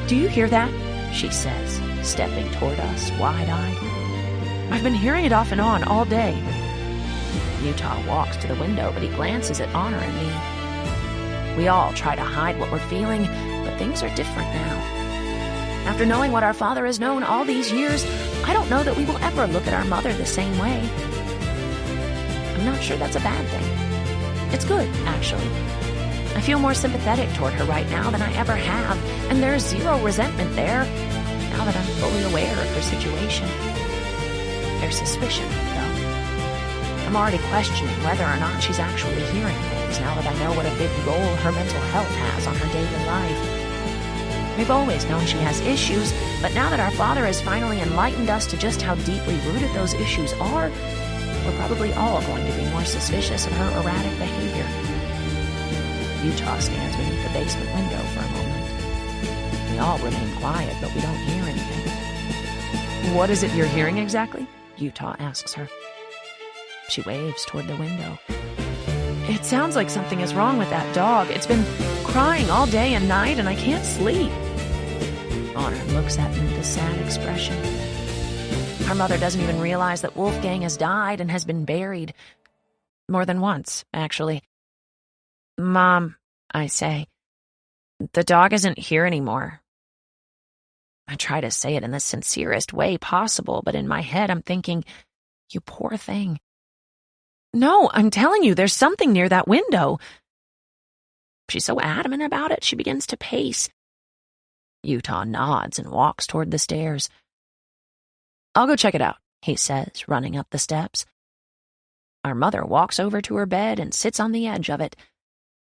"Do you hear that?" she says, stepping toward us, wide-eyed. "I've been hearing it off and on all day." Utah walks to the window, but he glances at Honor and me. We all try to hide what we're feeling, but things are different now. After knowing what our father has known all these years, I don't know that we will ever look at our mother the same way. I'm not sure that's a bad thing. It's good, actually. I feel more sympathetic toward her right now than I ever have, and there's zero resentment there, now that I'm fully aware of her situation. There's suspicion, though. I'm already questioning whether or not she's actually hearing things now that I know what a big role her mental health has on her daily life. We've always known she has issues, but now that our father has finally enlightened us to just how deeply rooted those issues are, we're probably all going to be more suspicious of her erratic behavior. Utah stands beneath the basement window for a moment. We all remain quiet, but we don't hear anything. "What is it you're hearing exactly?" Utah asks her. She waves toward the window. "It sounds like something is wrong with that dog. It's been crying all day and night, and I can't sleep." Honor looks at me with a sad expression. Our mother doesn't even realize that Wolfgang has died and has been buried. More than once, actually. "Mom," I say, "the dog isn't here anymore." I try to say it in the sincerest way possible, but in my head I'm thinking, "You poor thing." "No, I'm telling you, there's something near that window." She's so adamant about it, she begins to pace. Utah nods and walks toward the stairs. "I'll go check it out," he says, running up the steps. Our mother walks over to her bed and sits on the edge of it.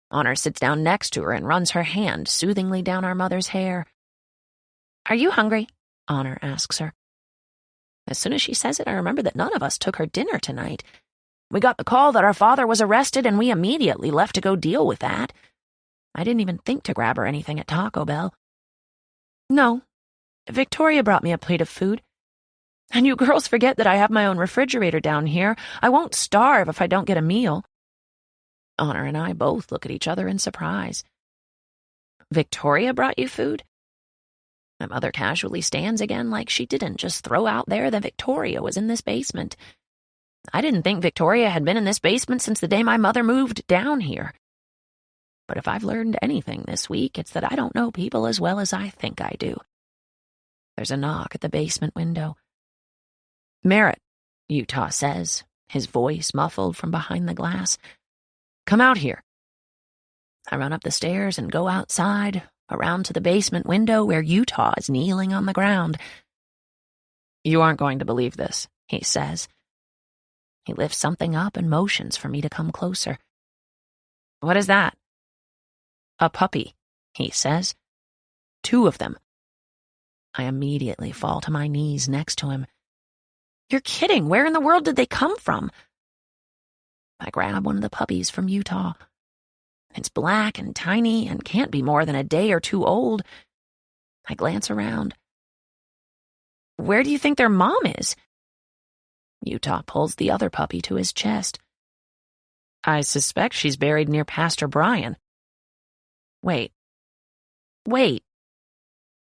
Honor sits down next to her and runs her hand soothingly down our mother's hair. "Are you hungry?" Honor asks her. As soon as she says it, I remember that none of us took her dinner tonight. We got the call that our father was arrested, and we immediately left to go deal with that. I didn't even think to grab her anything at Taco Bell. "No. Victoria brought me a plate of food. And you girls forget that I have my own refrigerator down here. I won't starve if I don't get a meal." Honor and I both look at each other in surprise. "Victoria brought you food?" My mother casually stands again like she didn't just throw out there that Victoria was in this basement. I didn't think Victoria had been in this basement since the day my mother moved down here. But if I've learned anything this week, it's that I don't know people as well as I think I do. There's a knock at the basement window. "Merit," Utah says, his voice muffled from behind the glass. "Come out here." I run up the stairs and go outside, around to the basement window where Utah is kneeling on the ground. "You aren't going to believe this," he says. He lifts something up and motions for me to come closer. "What is that?" "A puppy," he says. "2 of them." I immediately fall to my knees next to him. "You're kidding. Where in the world did they come from?" I grab one of the puppies from Utah. It's black and tiny and can't be more than a day or 2 old. I glance around. "Where do you think their mom is?" Utah pulls the other puppy to his chest. "I suspect she's buried near Pastor Brian." Wait.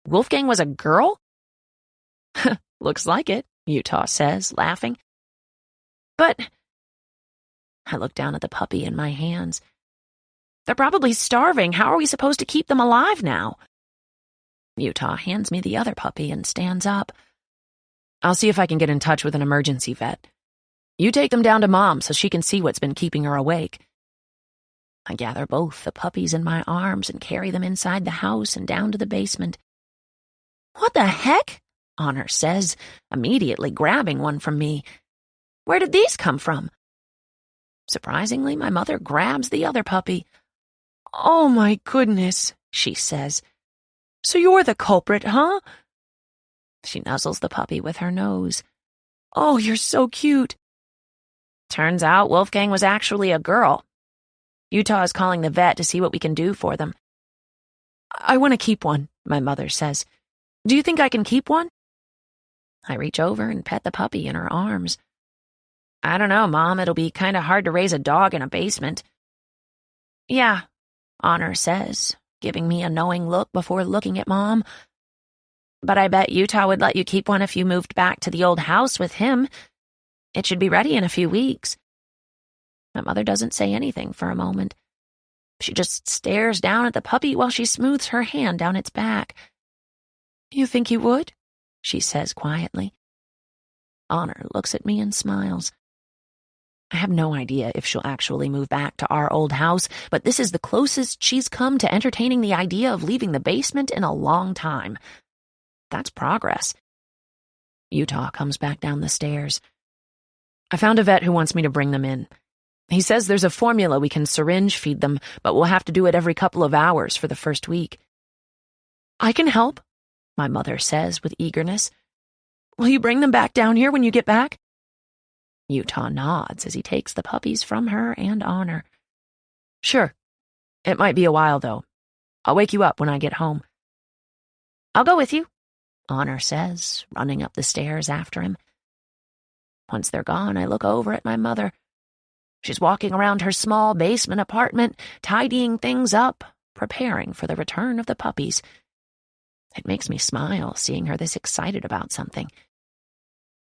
Wolfgang was a girl?" "Looks like it," Utah says, laughing. "But—" I look down at the puppy in my hands. "They're probably starving. How are we supposed to keep them alive now?" Utah hands me the other puppy and stands up. "I'll see if I can get in touch with an emergency vet. You take them down to Mom so she can see what's been keeping her awake." I gather both the puppies in my arms and carry them inside the house and down to the basement. "What the heck?" Honor says, immediately grabbing one from me. "Where did these come from?" Surprisingly, my mother grabs the other puppy. "Oh my goodness," she says. "So you're the culprit, huh?" She nuzzles the puppy with her nose. "Oh, you're so cute." Turns out Wolfgang was actually a girl. Utah is calling the vet to see what we can do for them. "I want to keep one," my mother says. "Do you think I can keep one?" I reach over and pet the puppy in her arms. "I don't know, Mom. It'll be kind of hard to raise a dog in a basement." "Yeah," Honor says, giving me a knowing look before looking at Mom. "But I bet Utah would let you keep one if you moved back to the old house with him. It should be ready in a few weeks." My mother doesn't say anything for a moment. She just stares down at the puppy while she smooths her hand down its back. "You think you would?" she says quietly. Honor looks at me and smiles. I have no idea if she'll actually move back to our old house, but this is the closest she's come to entertaining the idea of leaving the basement in a long time. That's progress. Utah comes back down the stairs. "I found a vet who wants me to bring them in. He says there's a formula we can syringe feed them, but we'll have to do it every couple of hours for the first week." "I can help," my mother says with eagerness. "Will you bring them back down here when you get back?" Utah nods as he takes the puppies from her and Honor. "Sure. It might be a while, though. I'll wake you up when I get home." "I'll go with you," Honor says, running up the stairs after him. Once they're gone, I look over at my mother. She's walking around her small basement apartment, tidying things up, preparing for the return of the puppies. It makes me smile seeing her this excited about something.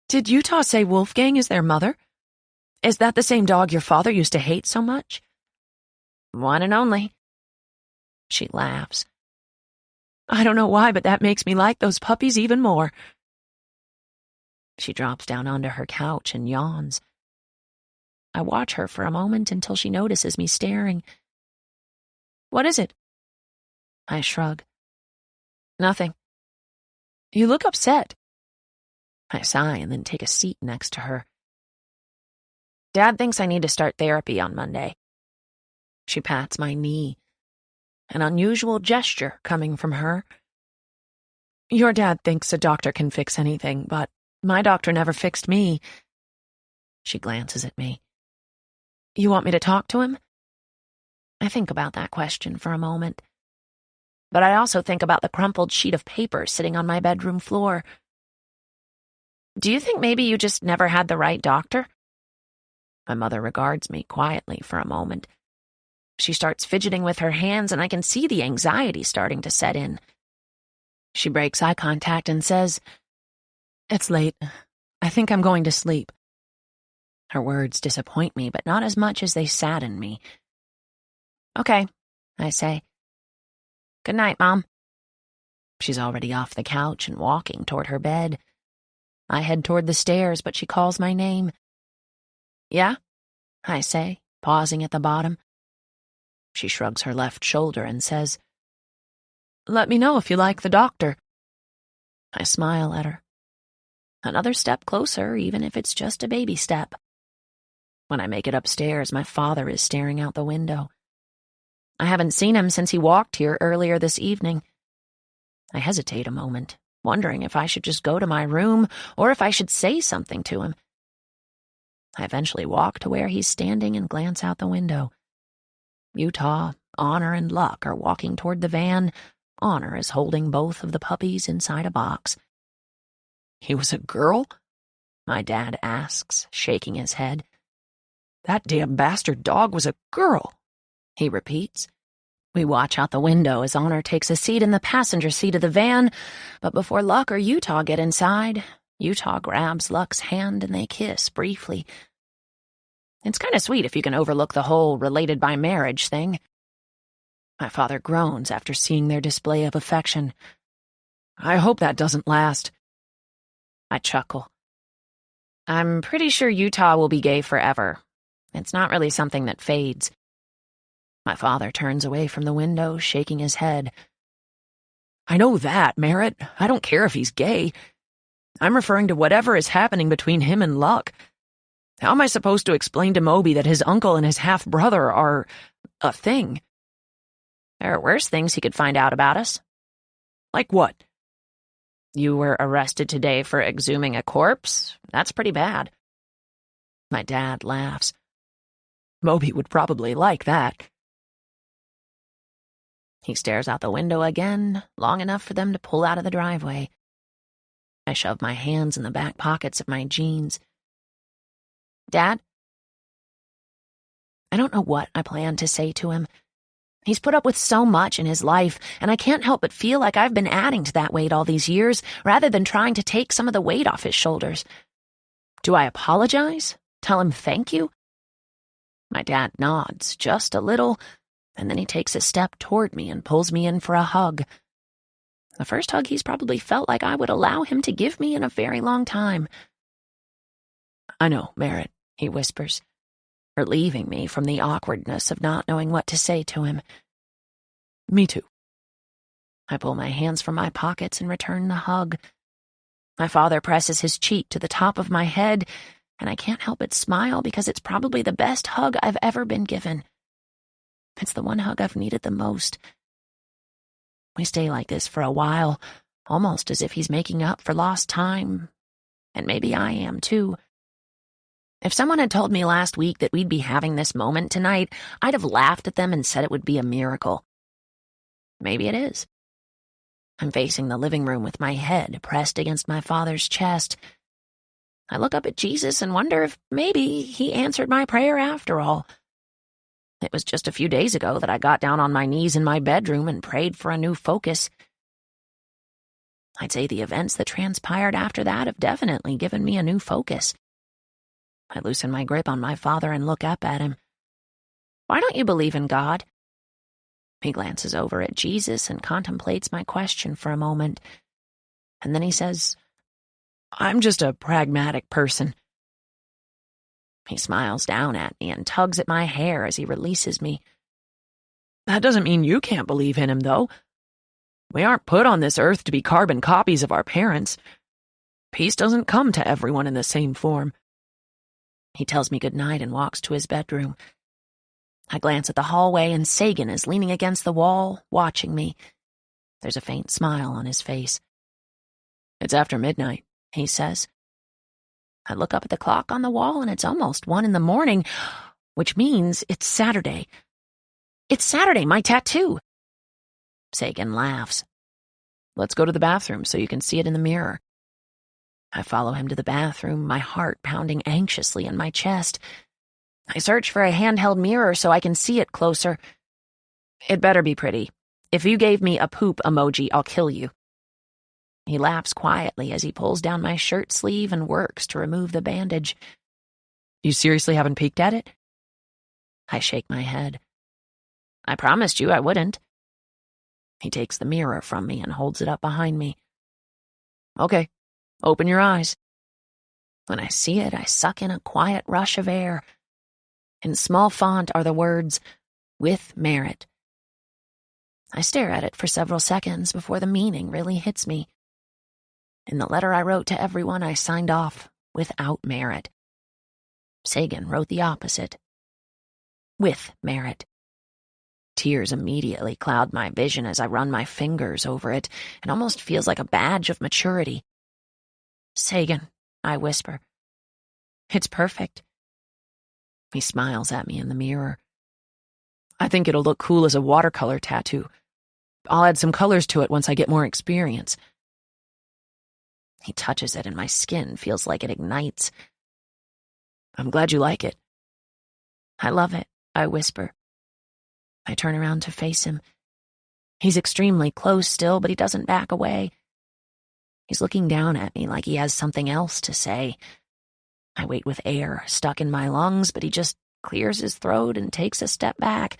"Did Utah say Wolfgang is their mother? Is that the same dog your father used to hate so much?" "One and only." She laughs. "I don't know why, but that makes me like those puppies even more." She drops down onto her couch and yawns. I watch her for a moment until she notices me staring. "What is it?" I shrug. "Nothing." "You look upset." I sigh and then take a seat next to her. "Dad thinks I need to start therapy on Monday." She pats my knee, an unusual gesture coming from her. Your dad thinks a doctor can fix anything, but my doctor never fixed me. She glances at me. You want me to talk to him? I think about that question for a moment. But I also think about the crumpled sheet of paper sitting on my bedroom floor. Do you think maybe you just never had the right doctor? My mother regards me quietly for a moment. She starts fidgeting with her hands, and I can see the anxiety starting to set in. She breaks eye contact and says, It's late. I think I'm going to sleep. Her words disappoint me, but not as much as they sadden me. Okay, I say. Good night, Mom. She's already off the couch and walking toward her bed. I head toward the stairs, but she calls my name. Yeah? I say, pausing at the bottom. She shrugs her left shoulder and says, Let me know if you like the doctor. I smile at her. Another step closer, even if it's just a baby step. When I make it upstairs, my father is staring out the window. I haven't seen him since he walked here earlier this evening. I hesitate a moment, wondering if I should just go to my room or if I should say something to him. I eventually walk to where he's standing and glance out the window. Utah, Honor, and Luck are walking toward the van. Honor is holding both of the puppies inside a box. He was a girl? My dad asks, shaking his head. That damn bastard dog was a girl, he repeats. We watch out the window as Honor takes a seat in the passenger seat of the van, but before Luck or Utah get inside, Utah grabs Luck's hand and they kiss briefly. It's kind of sweet if you can overlook the whole related by marriage thing. My father groans after seeing their display of affection. I hope that doesn't last. I chuckle. I'm pretty sure Utah will be gay forever. It's not really something that fades. My father turns away from the window, shaking his head. I know that, Merit. I don't care if he's gay. I'm referring to whatever is happening between him and Luck. How am I supposed to explain to Moby that his uncle and his half-brother are a thing? There are worse things he could find out about us. Like what? You were arrested today for exhuming a corpse? That's pretty bad. My dad laughs. Moby would probably like that. He stares out the window again, long enough for them to pull out of the driveway. I shove my hands in the back pockets of my jeans. Dad? I don't know what I plan to say to him. He's put up with so much in his life, and I can't help but feel like I've been adding to that weight all these years, rather than trying to take some of the weight off his shoulders. Do I apologize? Tell him thank you? My dad nods, just a little, and then he takes a step toward me and pulls me in for a hug. The first hug he's probably felt like I would allow him to give me in a very long time. I know, Merit, he whispers, relieving me from the awkwardness of not knowing what to say to him. Me too. I pull my hands from my pockets and return the hug. My father presses his cheek to the top of my head, and I can't help but smile because it's probably the best hug I've ever been given. It's the one hug I've needed the most. We stay like this for a while, almost as if he's making up for lost time. And maybe I am, too. If someone had told me last week that we'd be having this moment tonight, I'd have laughed at them and said it would be a miracle. Maybe it is. I'm facing the living room with my head pressed against my father's chest. I look up at Jesus and wonder if maybe he answered my prayer after all. It was just a few days ago that I got down on my knees in my bedroom and prayed for a new focus. I'd say the events that transpired after that have definitely given me a new focus. I loosen my grip on my father and look up at him. Why don't you believe in God? He glances over at Jesus and contemplates my question for a moment. And then he says, I'm just a pragmatic person. He smiles down at me and tugs at my hair as he releases me. That doesn't mean you can't believe in him, though. We aren't put on this earth to be carbon copies of our parents. Peace doesn't come to everyone in the same form. He tells me good night and walks to his bedroom. I glance at the hallway, and Sagan is leaning against the wall, watching me. There's a faint smile on his face. "It's after midnight," he says. I look up at the clock on the wall, and it's almost 1 a.m, which means it's Saturday. It's Saturday, my tattoo. Sagan laughs. "Let's go to the bathroom so you can see it in the mirror." I follow him to the bathroom, my heart pounding anxiously in my chest. I search for a handheld mirror so I can see it closer. "It better be pretty. If you gave me a poop emoji, I'll kill you." He laughs quietly as he pulls down my shirt sleeve and works to remove the bandage. "You seriously haven't peeked at it?" I shake my head. "I promised you I wouldn't." He takes the mirror from me and holds it up behind me. "Okay, open your eyes." When I see it, I suck in a quiet rush of air. In small font are the words, "With Merit." I stare at it for several seconds before the meaning really hits me. In the letter I wrote to everyone, I signed off, "Without Merit." Sagan wrote the opposite. "With Merit." Tears immediately cloud my vision as I run my fingers over it. It almost feels like a badge of maturity. "Sagan," I whisper. "It's perfect." He smiles at me in the mirror. "I think it'll look cool as a watercolor tattoo. I'll add some colors to it once I get more experience." He touches it and my skin feels like it ignites. "I'm glad you like it." "I love it," I whisper. I turn around to face him. He's extremely close still, but he doesn't back away. He's looking down at me like he has something else to say. I wait with air stuck in my lungs, but he just clears his throat and takes a step back.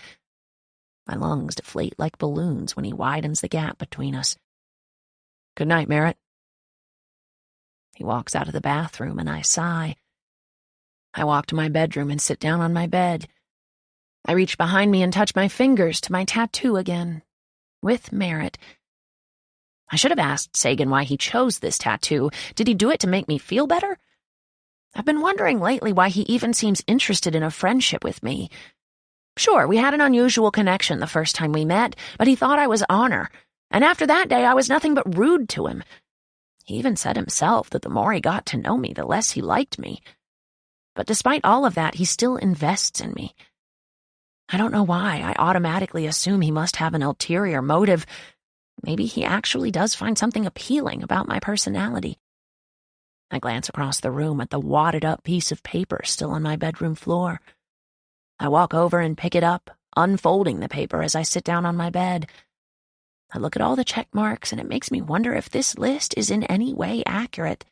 My lungs deflate like balloons when he widens the gap between us. "Good night, Merit." He walks out of the bathroom and I sigh. I walk to my bedroom and sit down on my bed. I reach behind me and touch my fingers to my tattoo again. "With Merit." I should have asked Sagan why he chose this tattoo. Did he do it to make me feel better? I've been wondering lately why he even seems interested in a friendship with me. Sure, we had an unusual connection the first time we met, but he thought I was honor, and after that day I was nothing but rude to him. He even said himself that the more he got to know me, the less he liked me. But despite all of that, he still invests in me. I don't know why. I automatically assume he must have an ulterior motive. Maybe he actually does find something appealing about my personality. I glance across the room at the wadded-up piece of paper still on my bedroom floor. I walk over and pick it up, unfolding the paper as I sit down on my bed. I look at all the check marks, and it makes me wonder if this list is in any way accurate.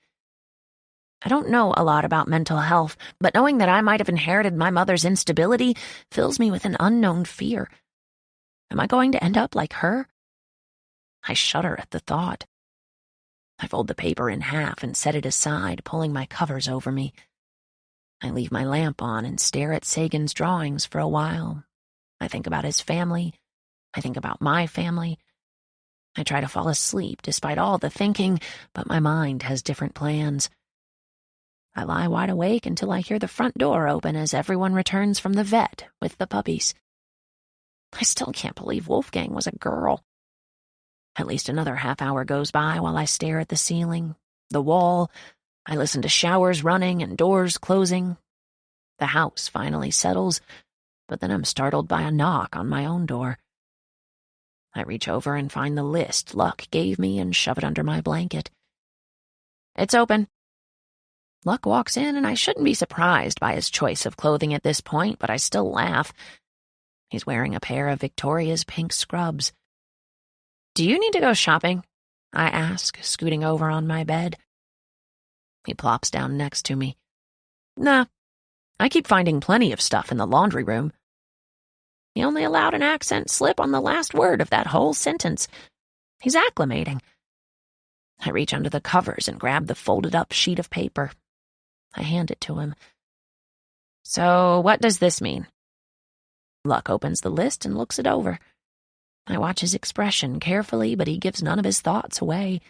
I don't know a lot about mental health, but knowing that I might have inherited my mother's instability fills me with an unknown fear. Am I going to end up like her? I shudder at the thought. I fold the paper in half and set it aside, pulling my covers over me. I leave my lamp on and stare at Sagan's drawings for a while. I think about his family. I think about my family. I try to fall asleep despite all the thinking, but my mind has different plans. I lie wide awake until I hear the front door open as everyone returns from the vet with the puppies. I still can't believe Wolfgang was a girl. At least another half hour goes by while I stare at the ceiling, the wall. I listen to showers running and doors closing. The house finally settles, but then I'm startled by a knock on my own door. I reach over and find the list Luck gave me and shove it under my blanket. "It's open." Luck walks in, and I shouldn't be surprised by his choice of clothing at this point, but I still laugh. He's wearing a pair of Victoria's pink scrubs. "Do you need to go shopping?" I ask, scooting over on my bed. He plops down next to me. "Nah, I keep finding plenty of stuff in the laundry room." He only allowed an accent slip on the last word of that whole sentence. He's acclimating. I reach under the covers and grab the folded-up sheet of paper. I hand it to him. "So what does this mean?" Luck opens the list and looks it over. I watch his expression carefully, but he gives none of his thoughts away.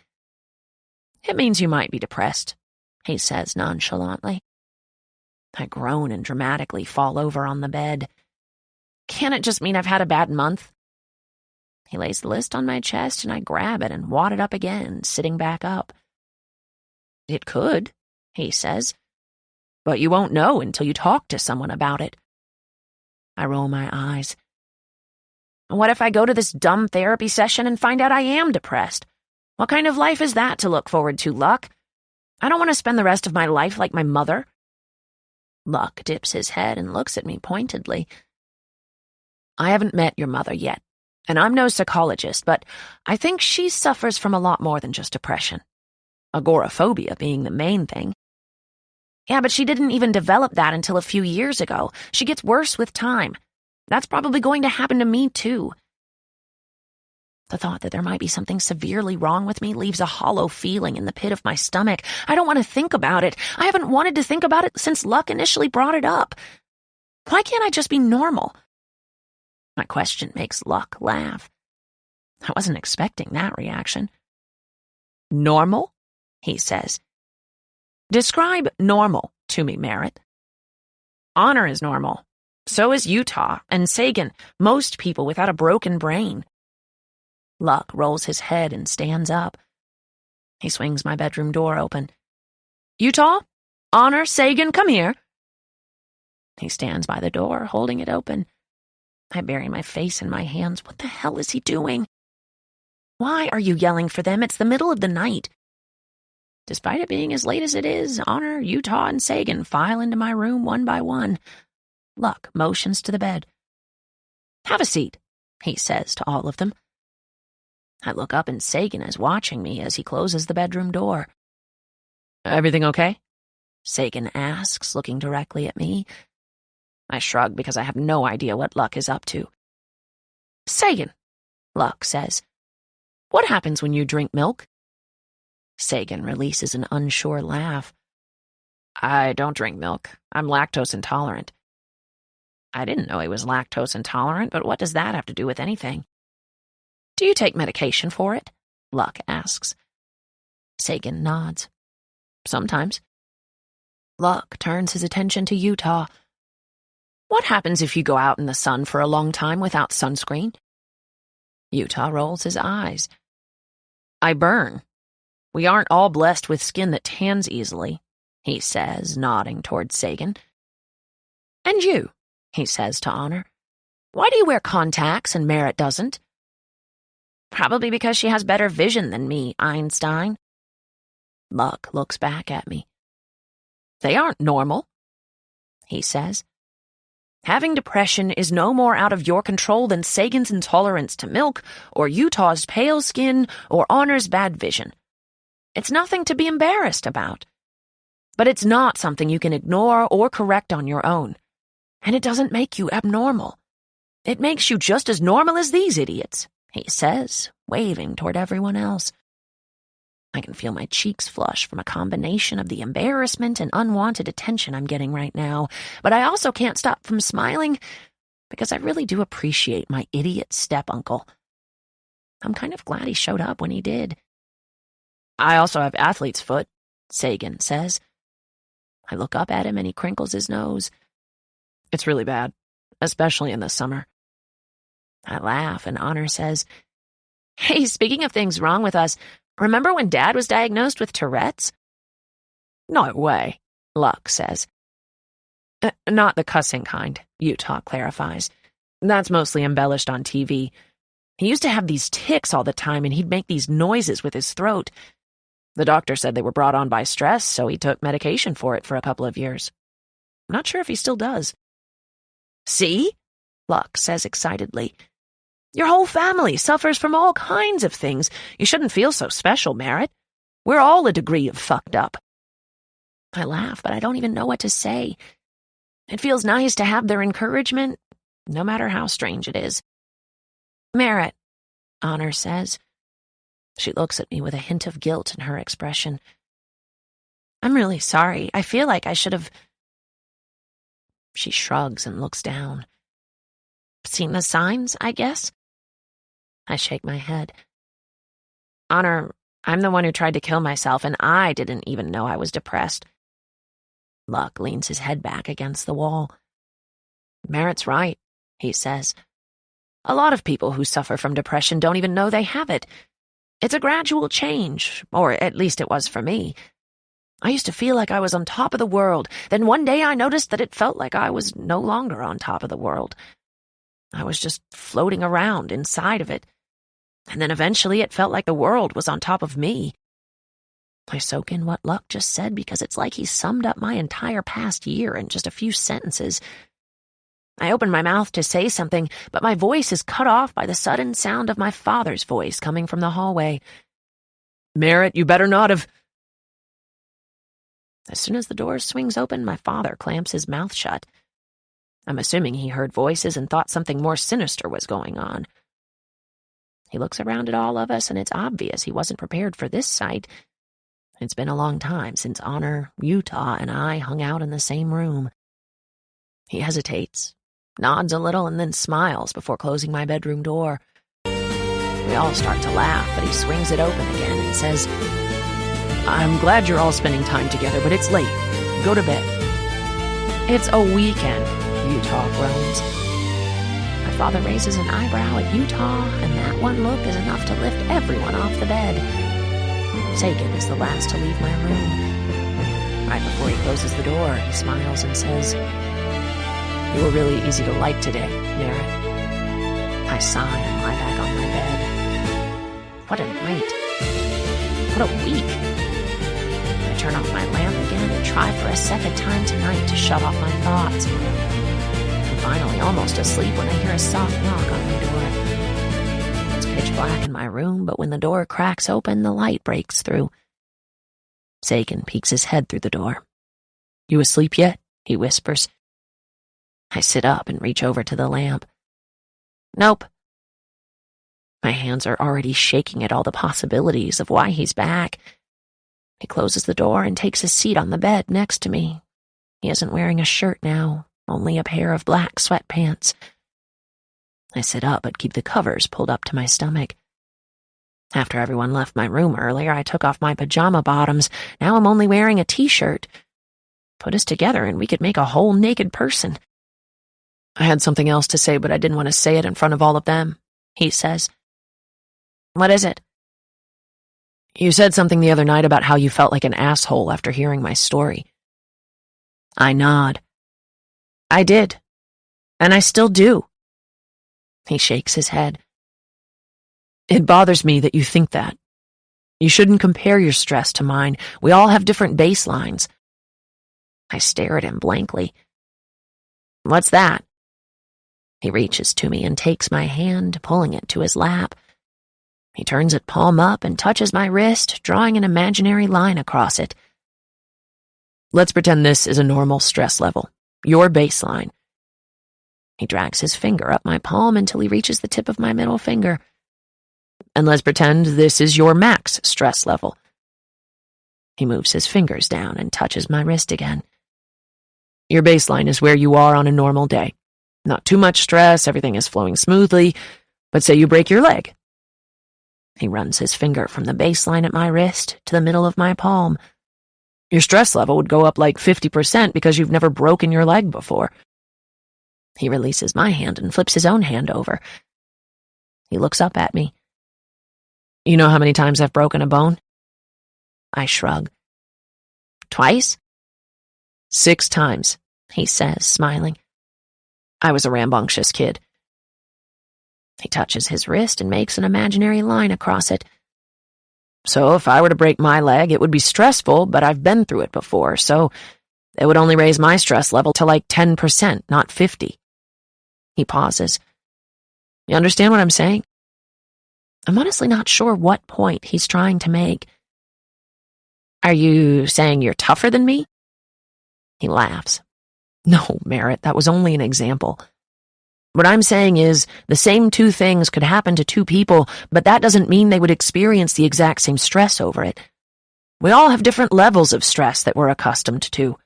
"It means you might be depressed," he says nonchalantly. I groan and dramatically fall over on the bed. Can it just mean I've had a bad month? He lays the list on my chest, and I grab it and wad it up again, sitting back up. It could, he says, but you won't know until you talk to someone about it. I roll my eyes. What if I go to this dumb therapy session and find out I am depressed? What kind of life is that to look forward to, Luck? I don't want to spend the rest of my life like my mother. Luck dips his head and looks at me pointedly. I haven't met your mother yet, and I'm no psychologist, but I think she suffers from a lot more than just depression. Agoraphobia being the main thing. Yeah, but she didn't even develop that until a few years ago. She gets worse with time. That's probably going to happen to me, too. The thought that there might be something severely wrong with me leaves a hollow feeling in the pit of my stomach. I don't want to think about it. I haven't wanted to think about it since Luck initially brought it up. Why can't I just be normal? My question makes Luck laugh. I wasn't expecting that reaction. Normal? He says. Describe normal to me, Merit. Honor is normal. So is Utah and Sagan, most people without a broken brain. Luck rolls his head and stands up. He swings my bedroom door open. Utah? Honor? Sagan? Come here. He stands by the door, holding it open. I bury my face in my hands. What the hell is he doing? Why are you yelling for them? It's the middle of the night. Despite it being as late as it is, Honor, Utah, and Sagan file into my room one by one. Luck motions to the bed. Have a seat, he says to all of them. I look up and Sagan is watching me as he closes the bedroom door. Everything okay? Sagan asks, looking directly at me. I shrug because I have no idea what Luck is up to. Sagan, Luck says, what happens when you drink milk? Sagan releases an unsure laugh. I don't drink milk. I'm lactose intolerant. I didn't know he was lactose intolerant, but what does that have to do with anything? Do you take medication for it? Luck asks. Sagan nods. Sometimes. Luck turns his attention to Utah. What happens if you go out in the sun for a long time without sunscreen? Utah rolls his eyes. I burn. We aren't all blessed with skin that tans easily, he says, nodding towards Sagan. And you, he says to Honor. Why do you wear contacts and Merit doesn't? Probably because she has better vision than me, Einstein. Luck looks back at me. They aren't normal, he says. Having depression is no more out of your control than Sagan's intolerance to milk, or Utah's pale skin, or Honor's bad vision. It's nothing to be embarrassed about. But it's not something you can ignore or correct on your own. And it doesn't make you abnormal. It makes you just as normal as these idiots, he says, waving toward everyone else. I can feel my cheeks flush from a combination of the embarrassment and unwanted attention I'm getting right now, but I also can't stop from smiling because I really do appreciate my idiot step-uncle. I'm kind of glad he showed up when he did. I also have athlete's foot, Sagan says. I look up at him and he crinkles his nose. It's really bad, especially in the summer. I laugh and Honor says, Hey, speaking of things wrong with us, remember when Dad was diagnosed with Tourette's? No way, Luck says. Not the cussing kind, Utah clarifies. That's mostly embellished on TV. He used to have these tics all the time and he'd make these noises with his throat. The doctor said they were brought on by stress, so he took medication for it for a couple of years. I'm not sure if he still does. See? Luck says excitedly. Your whole family suffers from all kinds of things. You shouldn't feel so special, Merit. We're all a degree of fucked up. I laugh, but I don't even know what to say. It feels nice to have their encouragement, no matter how strange it is. Merit, Honor says. She looks at me with a hint of guilt in her expression. I'm really sorry. I feel like I should have... She shrugs and looks down. Seen the signs, I guess? I shake my head. Honor, I'm the one who tried to kill myself, and I didn't even know I was depressed. Luck leans his head back against the wall. Merit's right. he says. A lot of people who suffer from depression don't even know they have it. It's a gradual change, or at least it was for me. I used to feel like I was on top of the world. Then one day I noticed that it felt like I was no longer on top of the world. I was just floating around inside of it. And then eventually it felt like the world was on top of me. I soak in what Luck just said because it's like he summed up my entire past year in just a few sentences. I open my mouth to say something, but my voice is cut off by the sudden sound of my father's voice coming from the hallway. Merit, you better not have... As soon as the door swings open, my father clamps his mouth shut. I'm assuming he heard voices and thought something more sinister was going on. He looks around at all of us, and it's obvious he wasn't prepared for this sight. It's been a long time since Honor, Utah, and I hung out in the same room. He hesitates, nods a little, and then smiles before closing my bedroom door. We all start to laugh, but he swings it open again and says, I'm glad you're all spending time together, but it's late. Go to bed. It's a weekend, Utah groans. My father raises an eyebrow at Utah, and that one look is enough to lift everyone off the bed. Sagan is the last to leave my room. Right before he closes the door, he smiles and says, You were really easy to like today, Merit. I sigh and lie back on my bed. What a night. What a week. I turn off my lamp again and try for a second time tonight to shut off my thoughts. I'm finally almost asleep when I hear a soft knock on my door. It's pitch black in my room, but when the door cracks open, the light breaks through. Sagan peeks his head through the door. You asleep yet? He whispers. I sit up and reach over to the lamp. Nope. My hands are already shaking at all the possibilities of why he's back. He closes the door and takes his seat on the bed next to me. He isn't wearing a shirt now, only a pair of black sweatpants. I sit up but keep the covers pulled up to my stomach. After everyone left my room earlier, I took off my pajama bottoms. Now I'm only wearing a t-shirt. Put us together and we could make a whole naked person. I had something else to say, but I didn't want to say it in front of all of them, he says. What is it? You said something the other night about how you felt like an asshole after hearing my story. I nod. I did. And I still do. He shakes his head. It bothers me that you think that. You shouldn't compare your stress to mine. We all have different baselines. I stare at him blankly. What's that? He reaches to me and takes my hand, pulling it to his lap. He turns it palm up and touches my wrist, drawing an imaginary line across it. Let's pretend this is a normal stress level, your baseline. He drags his finger up my palm until he reaches the tip of my middle finger. And let's pretend this is your max stress level. He moves his fingers down and touches my wrist again. Your baseline is where you are on a normal day. Not too much stress, everything is flowing smoothly, but say you break your leg. He runs his finger from the baseline at my wrist to the middle of my palm. Your stress level would go up like 50% because you've never broken your leg before. He releases my hand and flips his own hand over. He looks up at me. You know how many times I've broken a bone? I shrug. Twice? 6 times, he says, smiling. I was a rambunctious kid. He touches his wrist and makes an imaginary line across it. So if I were to break my leg, it would be stressful, but I've been through it before, so it would only raise my stress level to like 10%, not 50%. He pauses. You understand what I'm saying? I'm honestly not sure what point he's trying to make. Are you saying you're tougher than me? He laughs. No, Merit, that was only an example. What I'm saying is, the same 2 things could happen to 2 people, but that doesn't mean they would experience the exact same stress over it. We all have different levels of stress that we're accustomed to.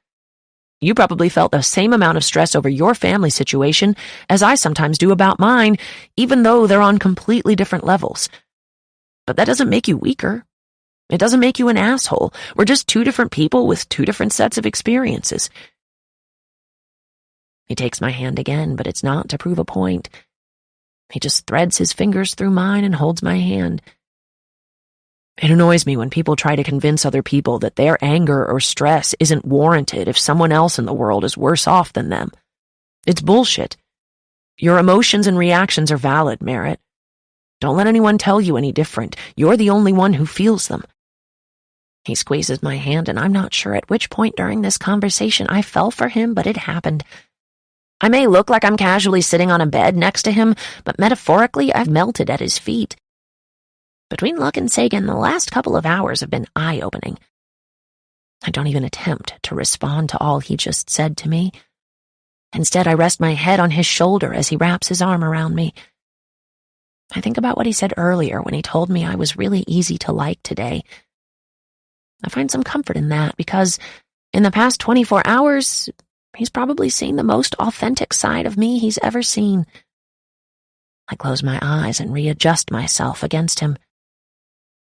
You probably felt the same amount of stress over your family situation as I sometimes do about mine, even though they're on completely different levels. But that doesn't make you weaker. It doesn't make you an asshole. We're just 2 different people with 2 different sets of experiences. He takes my hand again, but it's not to prove a point. He just threads his fingers through mine and holds my hand. It annoys me when people try to convince other people that their anger or stress isn't warranted if someone else in the world is worse off than them. It's bullshit. Your emotions and reactions are valid, Merit. Don't let anyone tell you any different. You're the only one who feels them. He squeezes my hand, and I'm not sure at which point during this conversation I fell for him, but it happened. I may look like I'm casually sitting on a bed next to him, but metaphorically I've melted at his feet. Between Luck and Sagan, the last couple of hours have been eye-opening. I don't even attempt to respond to all he just said to me. Instead, I rest my head on his shoulder as he wraps his arm around me. I think about what he said earlier when he told me I was really easy to like today. I find some comfort in that because in the past 24 hours, he's probably seen the most authentic side of me he's ever seen. I close my eyes and readjust myself against him.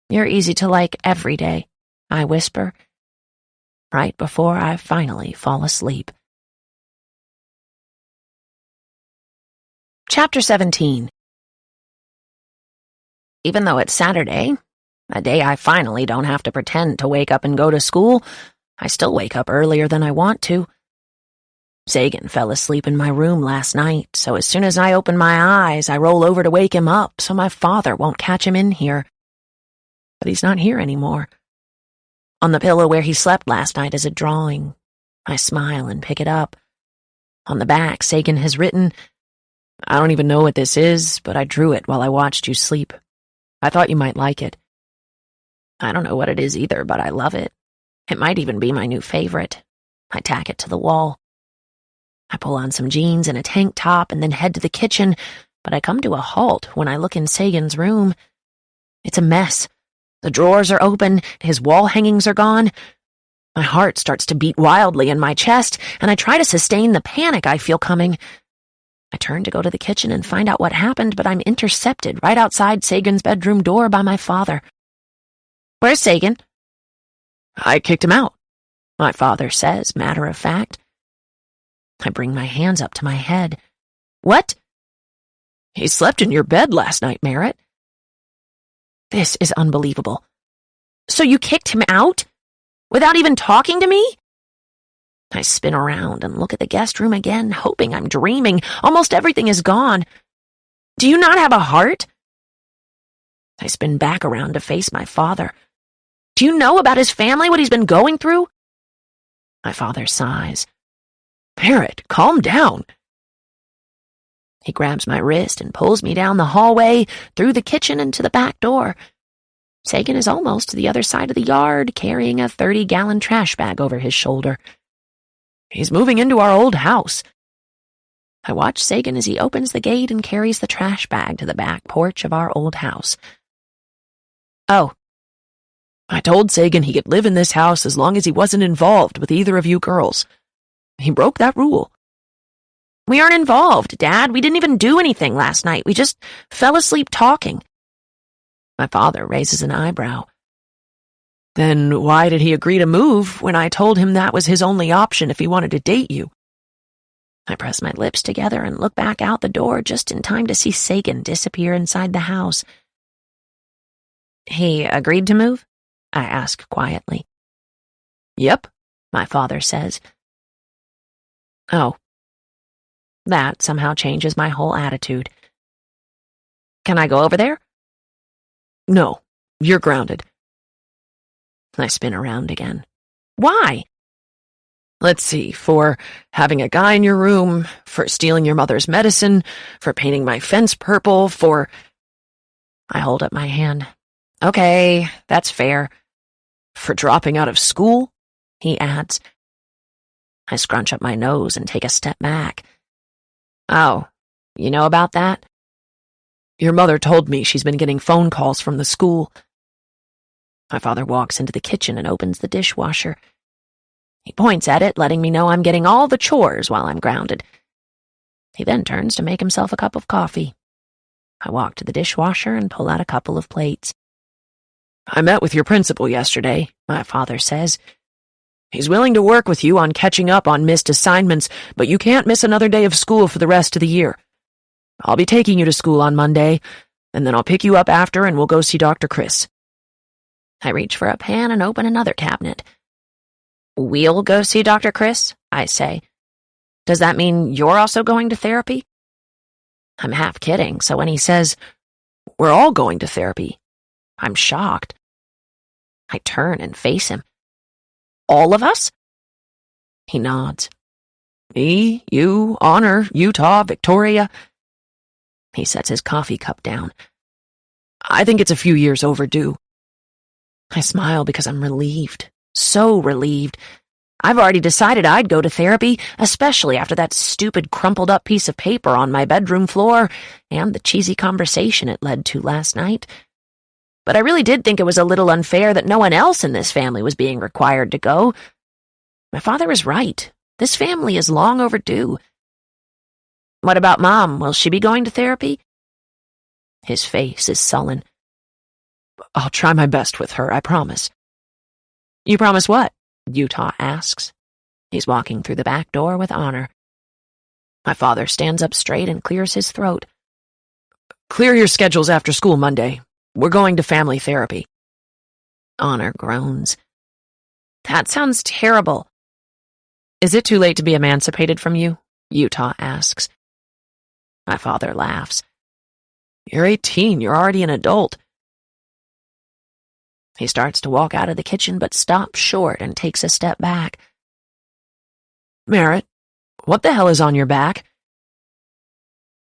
You're easy to like every day, I whisper, right before I finally fall asleep. Chapter 17. Even though it's Saturday, a day I finally don't have to pretend to wake up and go to school, I still wake up earlier than I want to. Sagan fell asleep in my room last night, so as soon as I open my eyes, I roll over to wake him up so my father won't catch him in here. But he's not here anymore. On the pillow where he slept last night is a drawing. I smile and pick it up. On the back, Sagan has written, "I don't even know what this is, but I drew it while I watched you sleep. I thought you might like it." I don't know what it is either, but I love it. It might even be my new favorite. I tack it to the wall. I pull on some jeans and a tank top and then head to the kitchen, but I come to a halt when I look in Sagan's room. It's a mess. The drawers are open, his wall hangings are gone. My heart starts to beat wildly in my chest, and I try to sustain the panic I feel coming. I turn to go to the kitchen and find out what happened, but I'm intercepted right outside Sagan's bedroom door by my father. "Where's Sagan?" "I kicked him out," my father says, matter of fact. I bring my hands up to my head. "What?" "He slept in your bed last night, Merit." This is unbelievable. "So you kicked him out? Without even talking to me?" I spin around and look at the guest room again, hoping I'm dreaming. Almost everything is gone. "Do you not have a heart?" I spin back around to face my father. "Do you know about his family, what he's been going through?" My father sighs. "Merit, calm down." He grabs my wrist and pulls me down the hallway, through the kitchen and to the back door. Sagan is almost to the other side of the yard, carrying a 30-gallon trash bag over his shoulder. "He's moving into our old house." I watch Sagan as he opens the gate and carries the trash bag to the back porch of our old house. "Oh." "I told Sagan he could live in this house as long as he wasn't involved with either of you girls. He broke that rule." "We aren't involved, Dad. We didn't even do anything last night. We just fell asleep talking." My father raises an eyebrow. "Then why did he agree to move when I told him that was his only option if he wanted to date you?" I press my lips together and look back out the door just in time to see Sagan disappear inside the house. "He agreed to move?" I ask quietly. "Yep," my father says. Oh. That somehow changes my whole attitude. "Can I go over there?" "No, you're grounded." I spin around again. "Why?" "Let's see, for having a guy in your room, for stealing your mother's medicine, for painting my fence purple, for—" I hold up my hand. "Okay, that's fair." "For dropping out of school," he adds. I scrunch up my nose and take a step back. "Oh, you know about that?" "Your mother told me she's been getting phone calls from the school." My father walks into the kitchen and opens the dishwasher. He points at it, letting me know I'm getting all the chores while I'm grounded. He then turns to make himself a cup of coffee. I walk to the dishwasher and pull out a couple of plates. "I met with your principal yesterday," my father says. He's willing to work with you on catching up on missed assignments, but you can't miss another day of school for the rest of the year. I'll be taking you to school on Monday, and then I'll pick you up after and we'll go see Dr. Chris." I reach for a pan and open another cabinet. "We'll go see Dr. Chris?" I say. "Does that mean you're also going to therapy?" I'm half kidding, so when he says, "We're all going to therapy," I'm shocked. I turn and face him. "All of us?" He nods. "Me, you, Honor, Utah, Victoria." He sets his coffee cup down. "I think it's a few years overdue." I smile because I'm relieved. So relieved. I've already decided I'd go to therapy, especially after that stupid crumpled-up piece of paper on my bedroom floor and the cheesy conversation it led to last night. But I really did think it was a little unfair that no one else in this family was being required to go. My father was right. This family is long overdue. "What about Mom? Will she be going to therapy?" His face is sullen. "I'll try my best with her, I promise." "You promise what?" Utah asks. He's walking through the back door with Honor. My father stands up straight and clears his throat. "Clear your schedules after school Monday. We're going to family therapy." Honor groans. "That sounds terrible." "Is it too late to be emancipated from you?" Utah asks. My father laughs. "You're 18. You're already an adult." He starts to walk out of the kitchen but stops short and takes a step back. "Merit, what the hell is on your back?"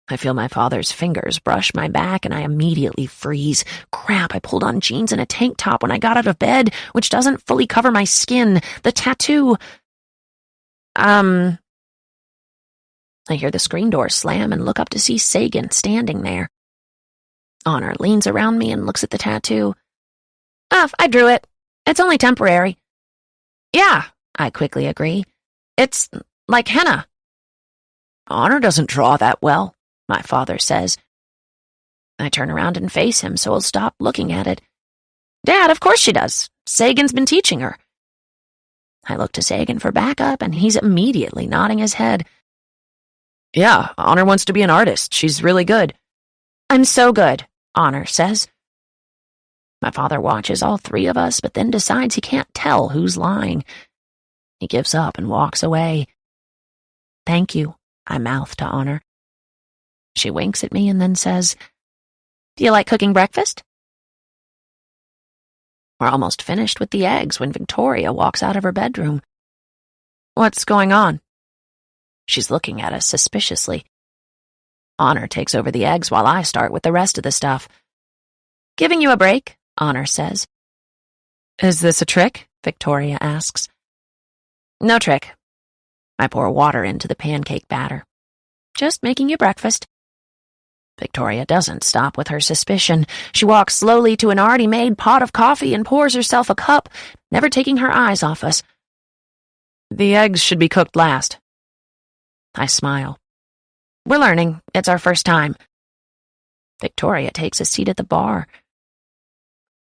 I feel my father's fingers brush my back and I immediately freeze. Crap, I pulled on jeans and a tank top when I got out of bed, which doesn't fully cover my skin. The tattoo. I hear the screen door slam and look up to see Sagan standing there. Honor leans around me and looks at the tattoo. I drew it. It's only temporary." "Yeah," I quickly agree. "It's like henna." "Honor doesn't draw that well," my father says. I turn around and face him so he'll stop looking at it. "Dad, of course she does. Sagan's been teaching her." I look to Sagan for backup and he's immediately nodding his head. "Yeah, Honor wants to be an artist. She's really good." "I'm so good," Honor says. My father watches all three of us, but then decides he can't tell who's lying. He gives up and walks away. "Thank you," I mouth to Honor. She winks at me and then says, "Do you like cooking breakfast?" We're almost finished with the eggs when Victoria walks out of her bedroom. "What's going on?" She's looking at us suspiciously. Honor takes over the eggs while I start with the rest of the stuff. "Giving you a break," Honor says. "Is this a trick?" Victoria asks. "No trick." I pour water into the pancake batter. "Just making you breakfast." Victoria doesn't stop with her suspicion. She walks slowly to an already made pot of coffee and pours herself a cup, never taking her eyes off us. "The eggs should be cooked last." I smile. "We're learning. It's our first time." Victoria takes a seat at the bar.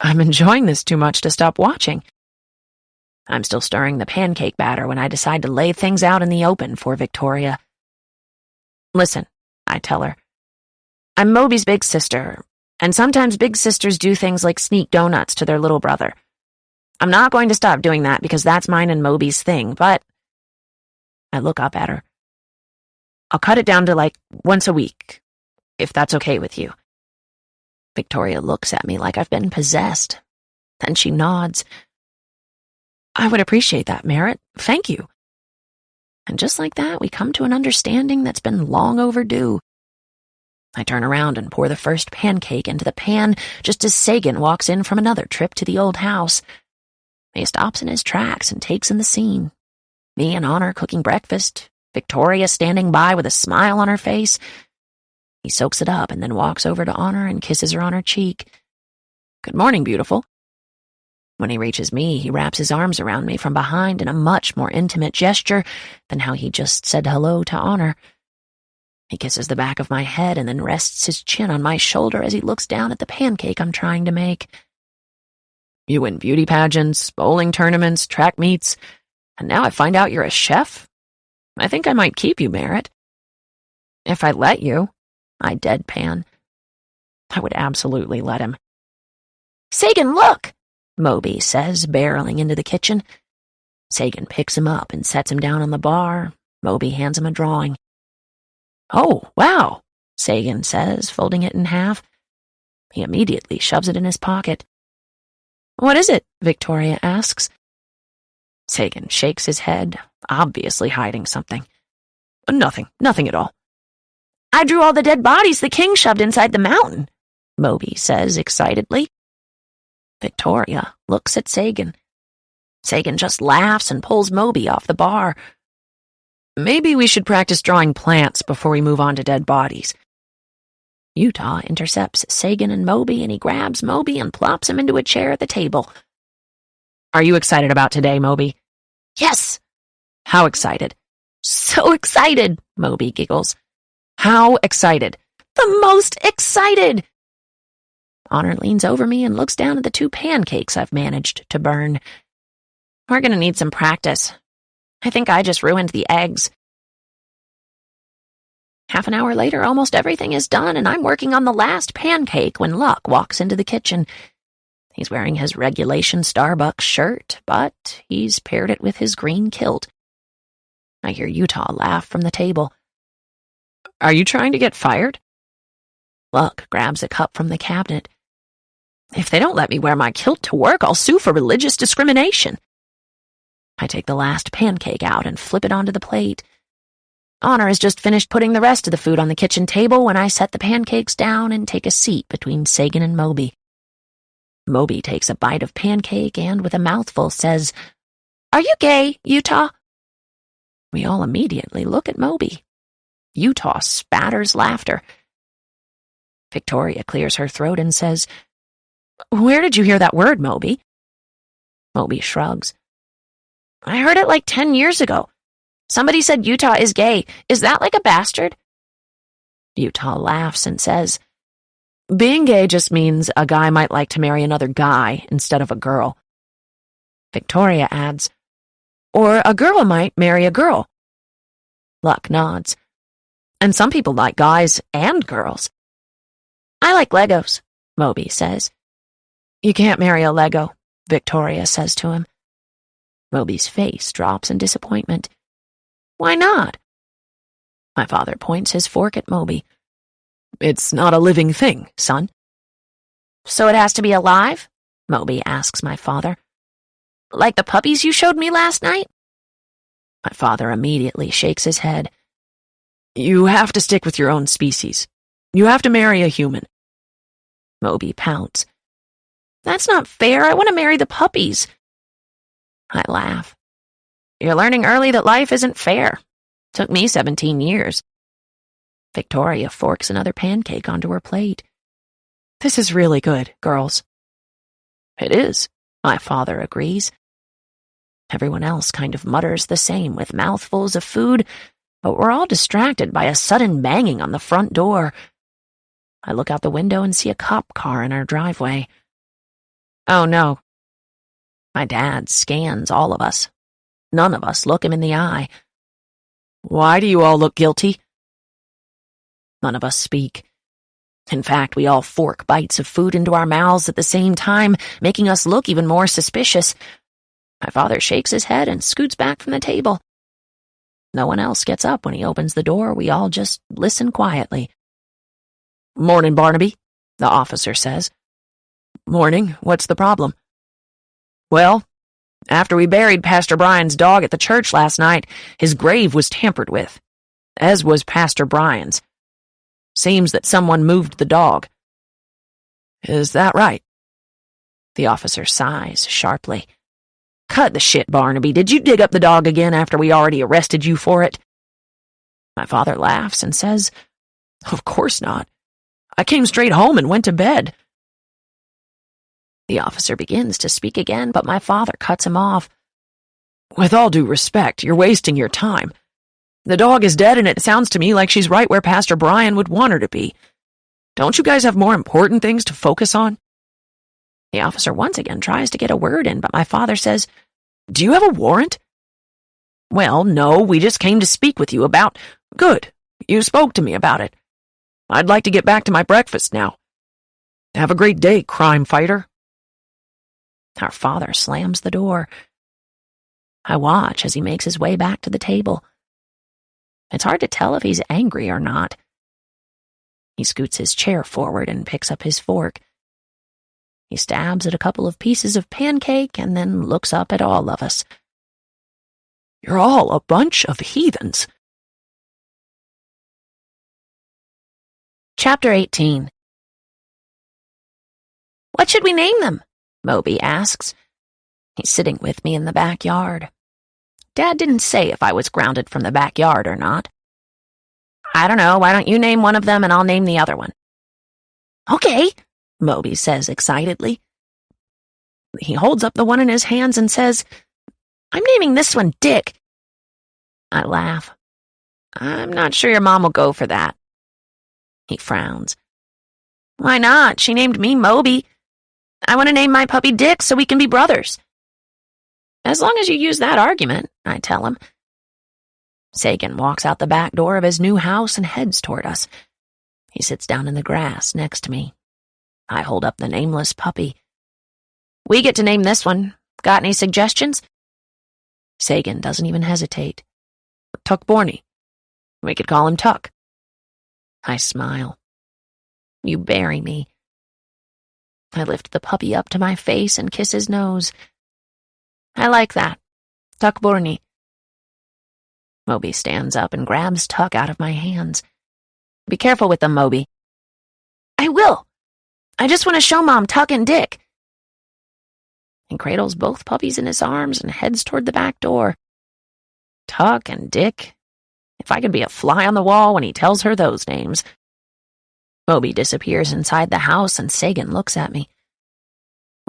"I'm enjoying this too much to stop watching." I'm still stirring the pancake batter when I decide to lay things out in the open for Victoria. "Listen," I tell her. "I'm Moby's big sister, and sometimes big sisters do things like sneak donuts to their little brother. I'm not going to stop doing that because that's mine and Moby's thing, but..." I look up at her. "I'll cut it down to like once a week, if that's okay with you." Victoria looks at me like I've been possessed. Then she nods. "I would appreciate that, Merit. Thank you." And just like that, we come to an understanding that's been long overdue. I turn around and pour the first pancake into the pan just as Sagan walks in from another trip to the old house. He stops in his tracks and takes in the scene. Me and Honor cooking breakfast, Victoria standing by with a smile on her face. He soaks it up and then walks over to Honor and kisses her on her cheek. "Good morning, beautiful." When he reaches me, he wraps his arms around me from behind in a much more intimate gesture than how he just said hello to Honor. He kisses the back of my head and then rests his chin on my shoulder as he looks down at the pancake I'm trying to make. "You win beauty pageants, bowling tournaments, track meets. And now I find out you're a chef? I think I might keep you, Merit. If I let you, I deadpan. I would absolutely let him. Sagan, look, Moby says, barreling into the kitchen. Sagan picks him up and sets him down on the bar. Moby hands him a drawing. Oh, wow, Sagan says, folding it in half. He immediately shoves it in his pocket. What is it? Victoria asks. Sagan shakes his head, obviously hiding something. Nothing at all. I drew all the dead bodies the king shoved inside the mountain, Moby says excitedly. Victoria looks at Sagan. Sagan just laughs and pulls Moby off the bar. Maybe we should practice drawing plants before we move on to dead bodies. Utah intercepts Sagan and Moby, and he grabs Moby and plops him into a chair at the table. Are you excited about today, Moby? Yes. How excited? So excited, Moby giggles. How excited? The most excited. Honor leans over me and looks down at the 2 pancakes I've managed to burn. We're going to need some practice. I think I just ruined the eggs. Half an hour later, almost everything is done, and I'm working on the last pancake when Luck walks into the kitchen. He's wearing his regulation Starbucks shirt, but he's paired it with his green kilt. I hear Utah laugh from the table. Are you trying to get fired? Luck grabs a cup from the cabinet. If they don't let me wear my kilt to work, I'll sue for religious discrimination. I take the last pancake out and flip it onto the plate. Honor has just finished putting the rest of the food on the kitchen table when I set the pancakes down and take a seat between Sagan and Moby. Moby takes a bite of pancake and, with a mouthful, says, Are you gay, Utah? We all immediately look at Moby. Utah spatters laughter. Victoria clears her throat and says, Where did you hear that word, Moby? Moby shrugs. I heard it like 10 years ago. Somebody said Utah is gay. Is that like a bastard? Utah laughs and says, Being gay just means a guy might like to marry another guy instead of a girl. Victoria adds, Or a girl might marry a girl. Luck nods. And some people like guys and girls. I like Legos, Moby says. You can't marry a Lego, Victoria says to him. Moby's face drops in disappointment. Why not? My father points his fork at Moby. It's not a living thing, son. So it has to be alive? Moby asks my father. Like the puppies you showed me last night? My father immediately shakes his head. You have to stick with your own species. You have to marry a human. Moby pouts. That's not fair. I want to marry the puppies. I laugh. You're learning early that life isn't fair. Took me 17 years. Victoria forks another pancake onto her plate. This is really good, girls. It is, my father agrees. Everyone else kind of mutters the same with mouthfuls of food, but we're all distracted by a sudden banging on the front door. I look out the window and see a cop car in our driveway. Oh no. My dad scans all of us. None of us look him in the eye. Why do you all look guilty? None of us speak. In fact, we all fork bites of food into our mouths at the same time, making us look even more suspicious. My father shakes his head and scoots back from the table. No one else gets up when he opens the door. We all just listen quietly. Morning, Barnaby, the officer says. Morning. What's the problem? Well, after we buried Pastor Brian's dog at the church last night, his grave was tampered with, as was Pastor Brian's. Seems that someone moved the dog. Is that right? The officer sighs sharply. Cut the shit, Barnaby. Did you dig up the dog again after we already arrested you for it? My father laughs and says, Of course not. I came straight home and went to bed. The officer begins to speak again, but my father cuts him off. With all due respect, you're wasting your time. The dog is dead, and it sounds to me like she's right where Pastor Brian would want her to be. Don't you guys have more important things to focus on? The officer once again tries to get a word in, but my father says, Do you have a warrant? Well, no, we just came to speak with you about— Good. You spoke to me about it. I'd like to get back to my breakfast now. Have a great day, crime fighter. Our father slams the door. I watch as he makes his way back to the table. It's hard to tell if he's angry or not. He scoots his chair forward and picks up his fork. He stabs at a couple of pieces of pancake and then looks up at all of us. You're all a bunch of heathens. Chapter 18. What should we name them? Moby asks. He's sitting with me in the backyard. Dad didn't say if I was grounded from the backyard or not. I don't know, why don't you name one of them and I'll name the other one? Okay, Moby says excitedly. He holds up the one in his hands and says, I'm naming this one Dick. I laugh. I'm not sure your mom will go for that. He frowns. Why not? She named me Moby. I want to name my puppy Dick so we can be brothers. As long as you use that argument, I tell him. Sagan walks out the back door of his new house and heads toward us. He sits down in the grass next to me. I hold up the nameless puppy. We get to name this one. Got any suggestions? Sagan doesn't even hesitate. Tuck Borney. We could call him Tuck. I smile. You bury me. I lift the puppy up to my face and kiss his nose. I like that. Tuck Borney. Moby stands up and grabs Tuck out of my hands. Be careful with them, Moby. I will. I just want to show Mom Tuck and Dick. He cradles both puppies in his arms and heads toward the back door. Tuck and Dick. If I could be a fly on the wall when he tells her those names. Moby disappears inside the house and Sagan looks at me.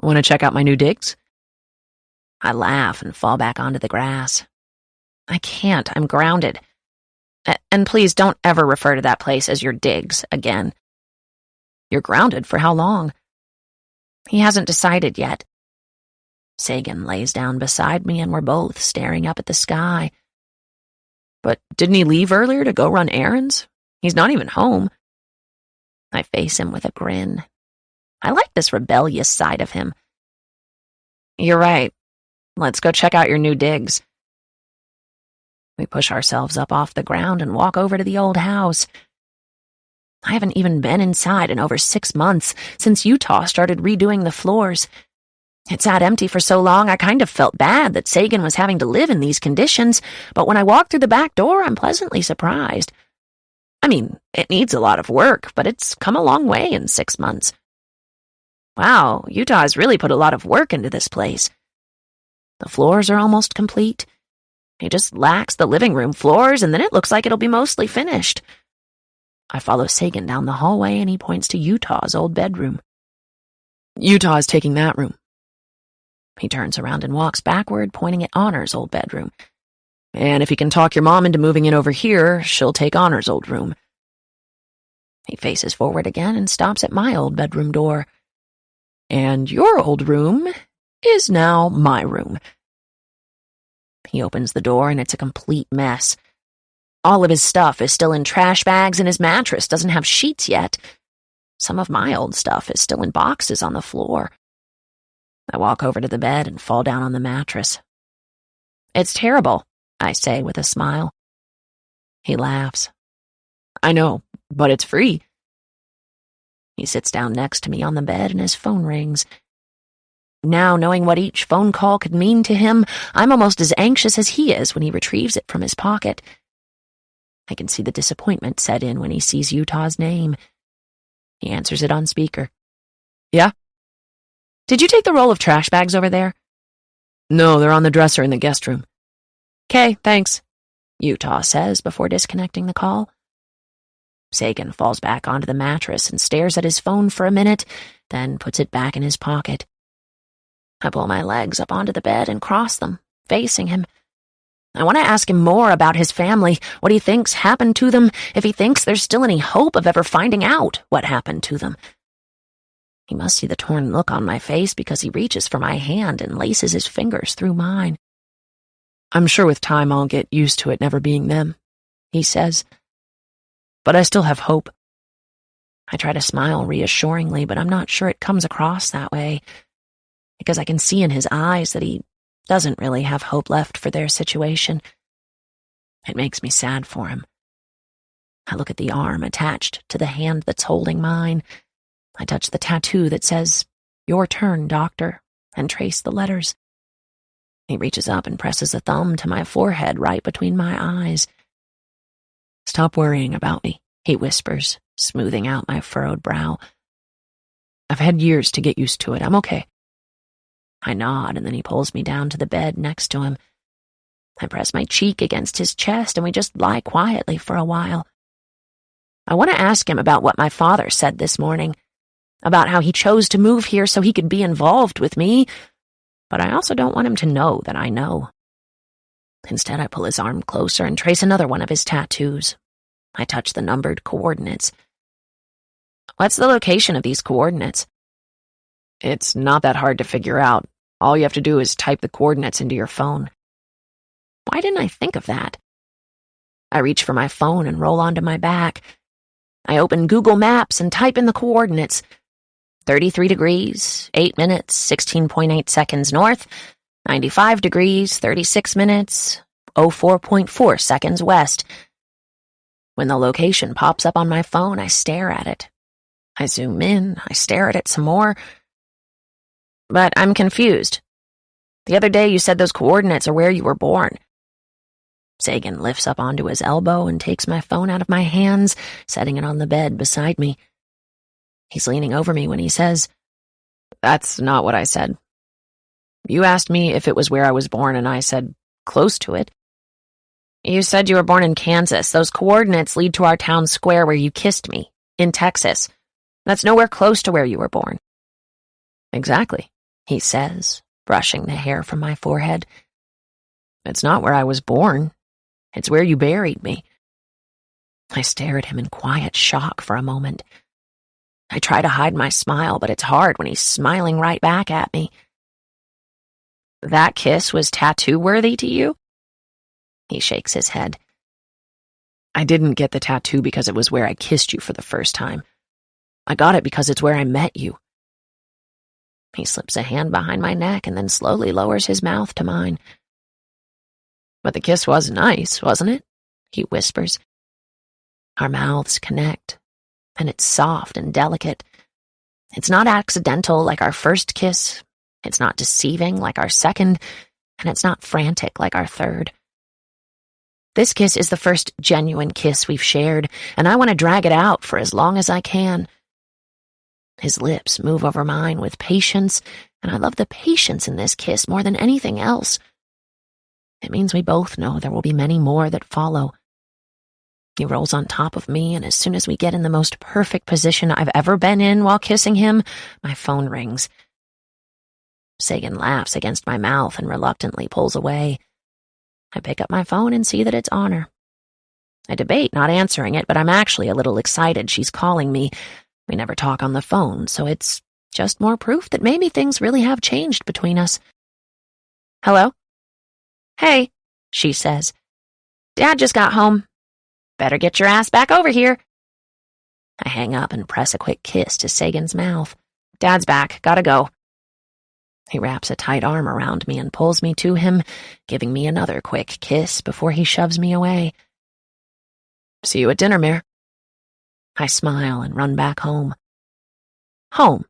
Want to check out my new digs? I laugh and fall back onto the grass. I can't. I'm grounded. And please don't ever refer to that place as your digs again. You're grounded for how long? He hasn't decided yet. Sagan lays down beside me and we're both staring up at the sky. But didn't he leave earlier to go run errands? He's not even home. I face him with a grin. I like this rebellious side of him. You're right. Let's go check out your new digs. We push ourselves up off the ground and walk over to the old house. I haven't even been inside in over 6 months since Utah started redoing the floors. It sat empty for so long I kind of felt bad that Sagan was having to live in these conditions, but when I walk through the back door, I'm pleasantly surprised. I mean, it needs a lot of work, but it's come a long way in 6 months. Wow, Utah has really put a lot of work into this place. The floors are almost complete. He just lacks the living room floors, and then it looks like it'll be mostly finished. I follow Sagan down the hallway, and he points to Utah's old bedroom. Utah is taking that room. He turns around and walks backward, pointing at Honor's old bedroom. And if he can talk your mom into moving in over here, she'll take Honor's old room. He faces forward again and stops at my old bedroom door. And your old room is now my room. He opens the door and it's a complete mess. All of his stuff is still in trash bags and his mattress doesn't have sheets yet. Some of my old stuff is still in boxes on the floor. I walk over to the bed and fall down on the mattress. It's terrible, I say with a smile. He laughs. I know, but it's free. He sits down next to me on the bed and his phone rings. Now, knowing what each phone call could mean to him, I'm almost as anxious as he is when he retrieves it from his pocket. I can see the disappointment set in when he sees Utah's name. He answers it on speaker. Yeah? Did you take the roll of trash bags over there? No, they're on the dresser in the guest room. 'Kay, thanks, Utah says before disconnecting the call. Sagan falls back onto the mattress and stares at his phone for a minute, then puts it back in his pocket. I pull my legs up onto the bed and cross them, facing him. I want to ask him more about his family, what he thinks happened to them, if he thinks there's still any hope of ever finding out what happened to them. He must see the torn look on my face because he reaches for my hand and laces his fingers through mine. I'm sure with time I'll get used to it never being them, he says. But I still have hope. I try to smile reassuringly, but I'm not sure it comes across that way, because I can see in his eyes that he doesn't really have hope left for their situation. It makes me sad for him. I look at the arm attached to the hand that's holding mine. I touch the tattoo that says, "Your turn, doctor," and trace the letters. He reaches up and presses a thumb to my forehead right between my eyes. "Stop worrying about me," he whispers, smoothing out my furrowed brow. "I've had years to get used to it. I'm okay." I nod, and then he pulls me down to the bed next to him. I press my cheek against his chest, and we just lie quietly for a while. I want to ask him about what my father said this morning, about how he chose to move here so he could be involved with me, but I also don't want him to know that I know. Instead, I pull his arm closer and trace another one of his tattoos. I touch the numbered coordinates. "What's the location of these coordinates?" "It's not that hard to figure out. All you have to do is type the coordinates into your phone." Why didn't I think of that? I reach for my phone and roll onto my back. I open Google Maps and type in the coordinates. 33 degrees, 8 minutes, 16.8 seconds north, 95 degrees, 36 minutes, 04.4 seconds west. When the location pops up on my phone, I stare at it. I zoom in, I stare at it some more. But I'm confused. The other day you said those coordinates are where you were born. Sagan lifts up onto his elbow and takes my phone out of my hands, setting it on the bed beside me. He's leaning over me when he says, "That's not what I said. You asked me if it was where I was born, and I said, close to it. You said you were born in Kansas. Those coordinates lead to our town square where you kissed me, in Texas. That's nowhere close to where you were born." "Exactly," he says, brushing the hair from my forehead. "It's not where I was born. It's where you buried me." I stare at him in quiet shock for a moment. I try to hide my smile, but it's hard when he's smiling right back at me. "That kiss was tattoo-worthy to you?" He shakes his head. "I didn't get the tattoo because it was where I kissed you for the first time. I got it because it's where I met you." He slips a hand behind my neck and then slowly lowers his mouth to mine. "But the kiss was nice, wasn't it?" he whispers. Our mouths connect, and it's soft and delicate. It's not accidental like our first kiss. It's not deceiving like our second, and it's not frantic like our third. This kiss is the first genuine kiss we've shared, and I want to drag it out for as long as I can. His lips move over mine with patience, and I love the patience in this kiss more than anything else. It means we both know there will be many more that follow. He rolls on top of me, and as soon as we get in the most perfect position I've ever been in while kissing him, my phone rings. Sagan laughs against my mouth and reluctantly pulls away. I pick up my phone and see that it's Honor. I debate not answering it, but I'm actually a little excited she's calling me. We never talk on the phone, so it's just more proof that maybe things really have changed between us. "Hello?" "Hey," she says. "Dad just got home. Better get your ass back over here." I hang up and press a quick kiss to Sagan's mouth. "Dad's back. Gotta go." He wraps a tight arm around me and pulls me to him, giving me another quick kiss before he shoves me away. "See you at dinner, Mare." I smile and run back home. Home.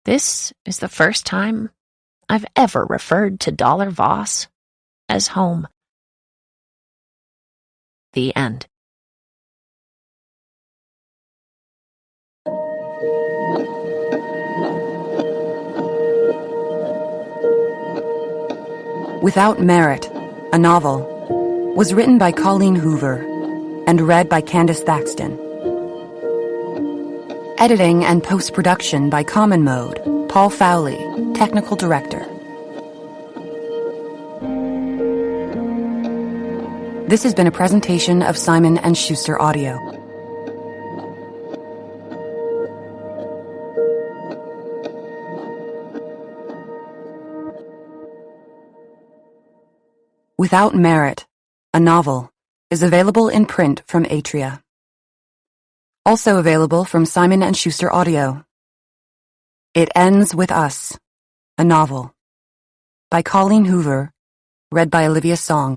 This is the first time I've ever referred to Dollar Voss as home. The end. Without Merit, a novel, was written by Colleen Hoover and read by Candace Thaxton. Editing and post-production by Common Mode, Paul Fowley, Technical Director. This has been a presentation of Simon & Schuster Audio. Without Merit, a novel, is available in print from Atria. Also available from Simon & Schuster Audio. It Ends With Us, a novel. By Colleen Hoover, read by Olivia Song.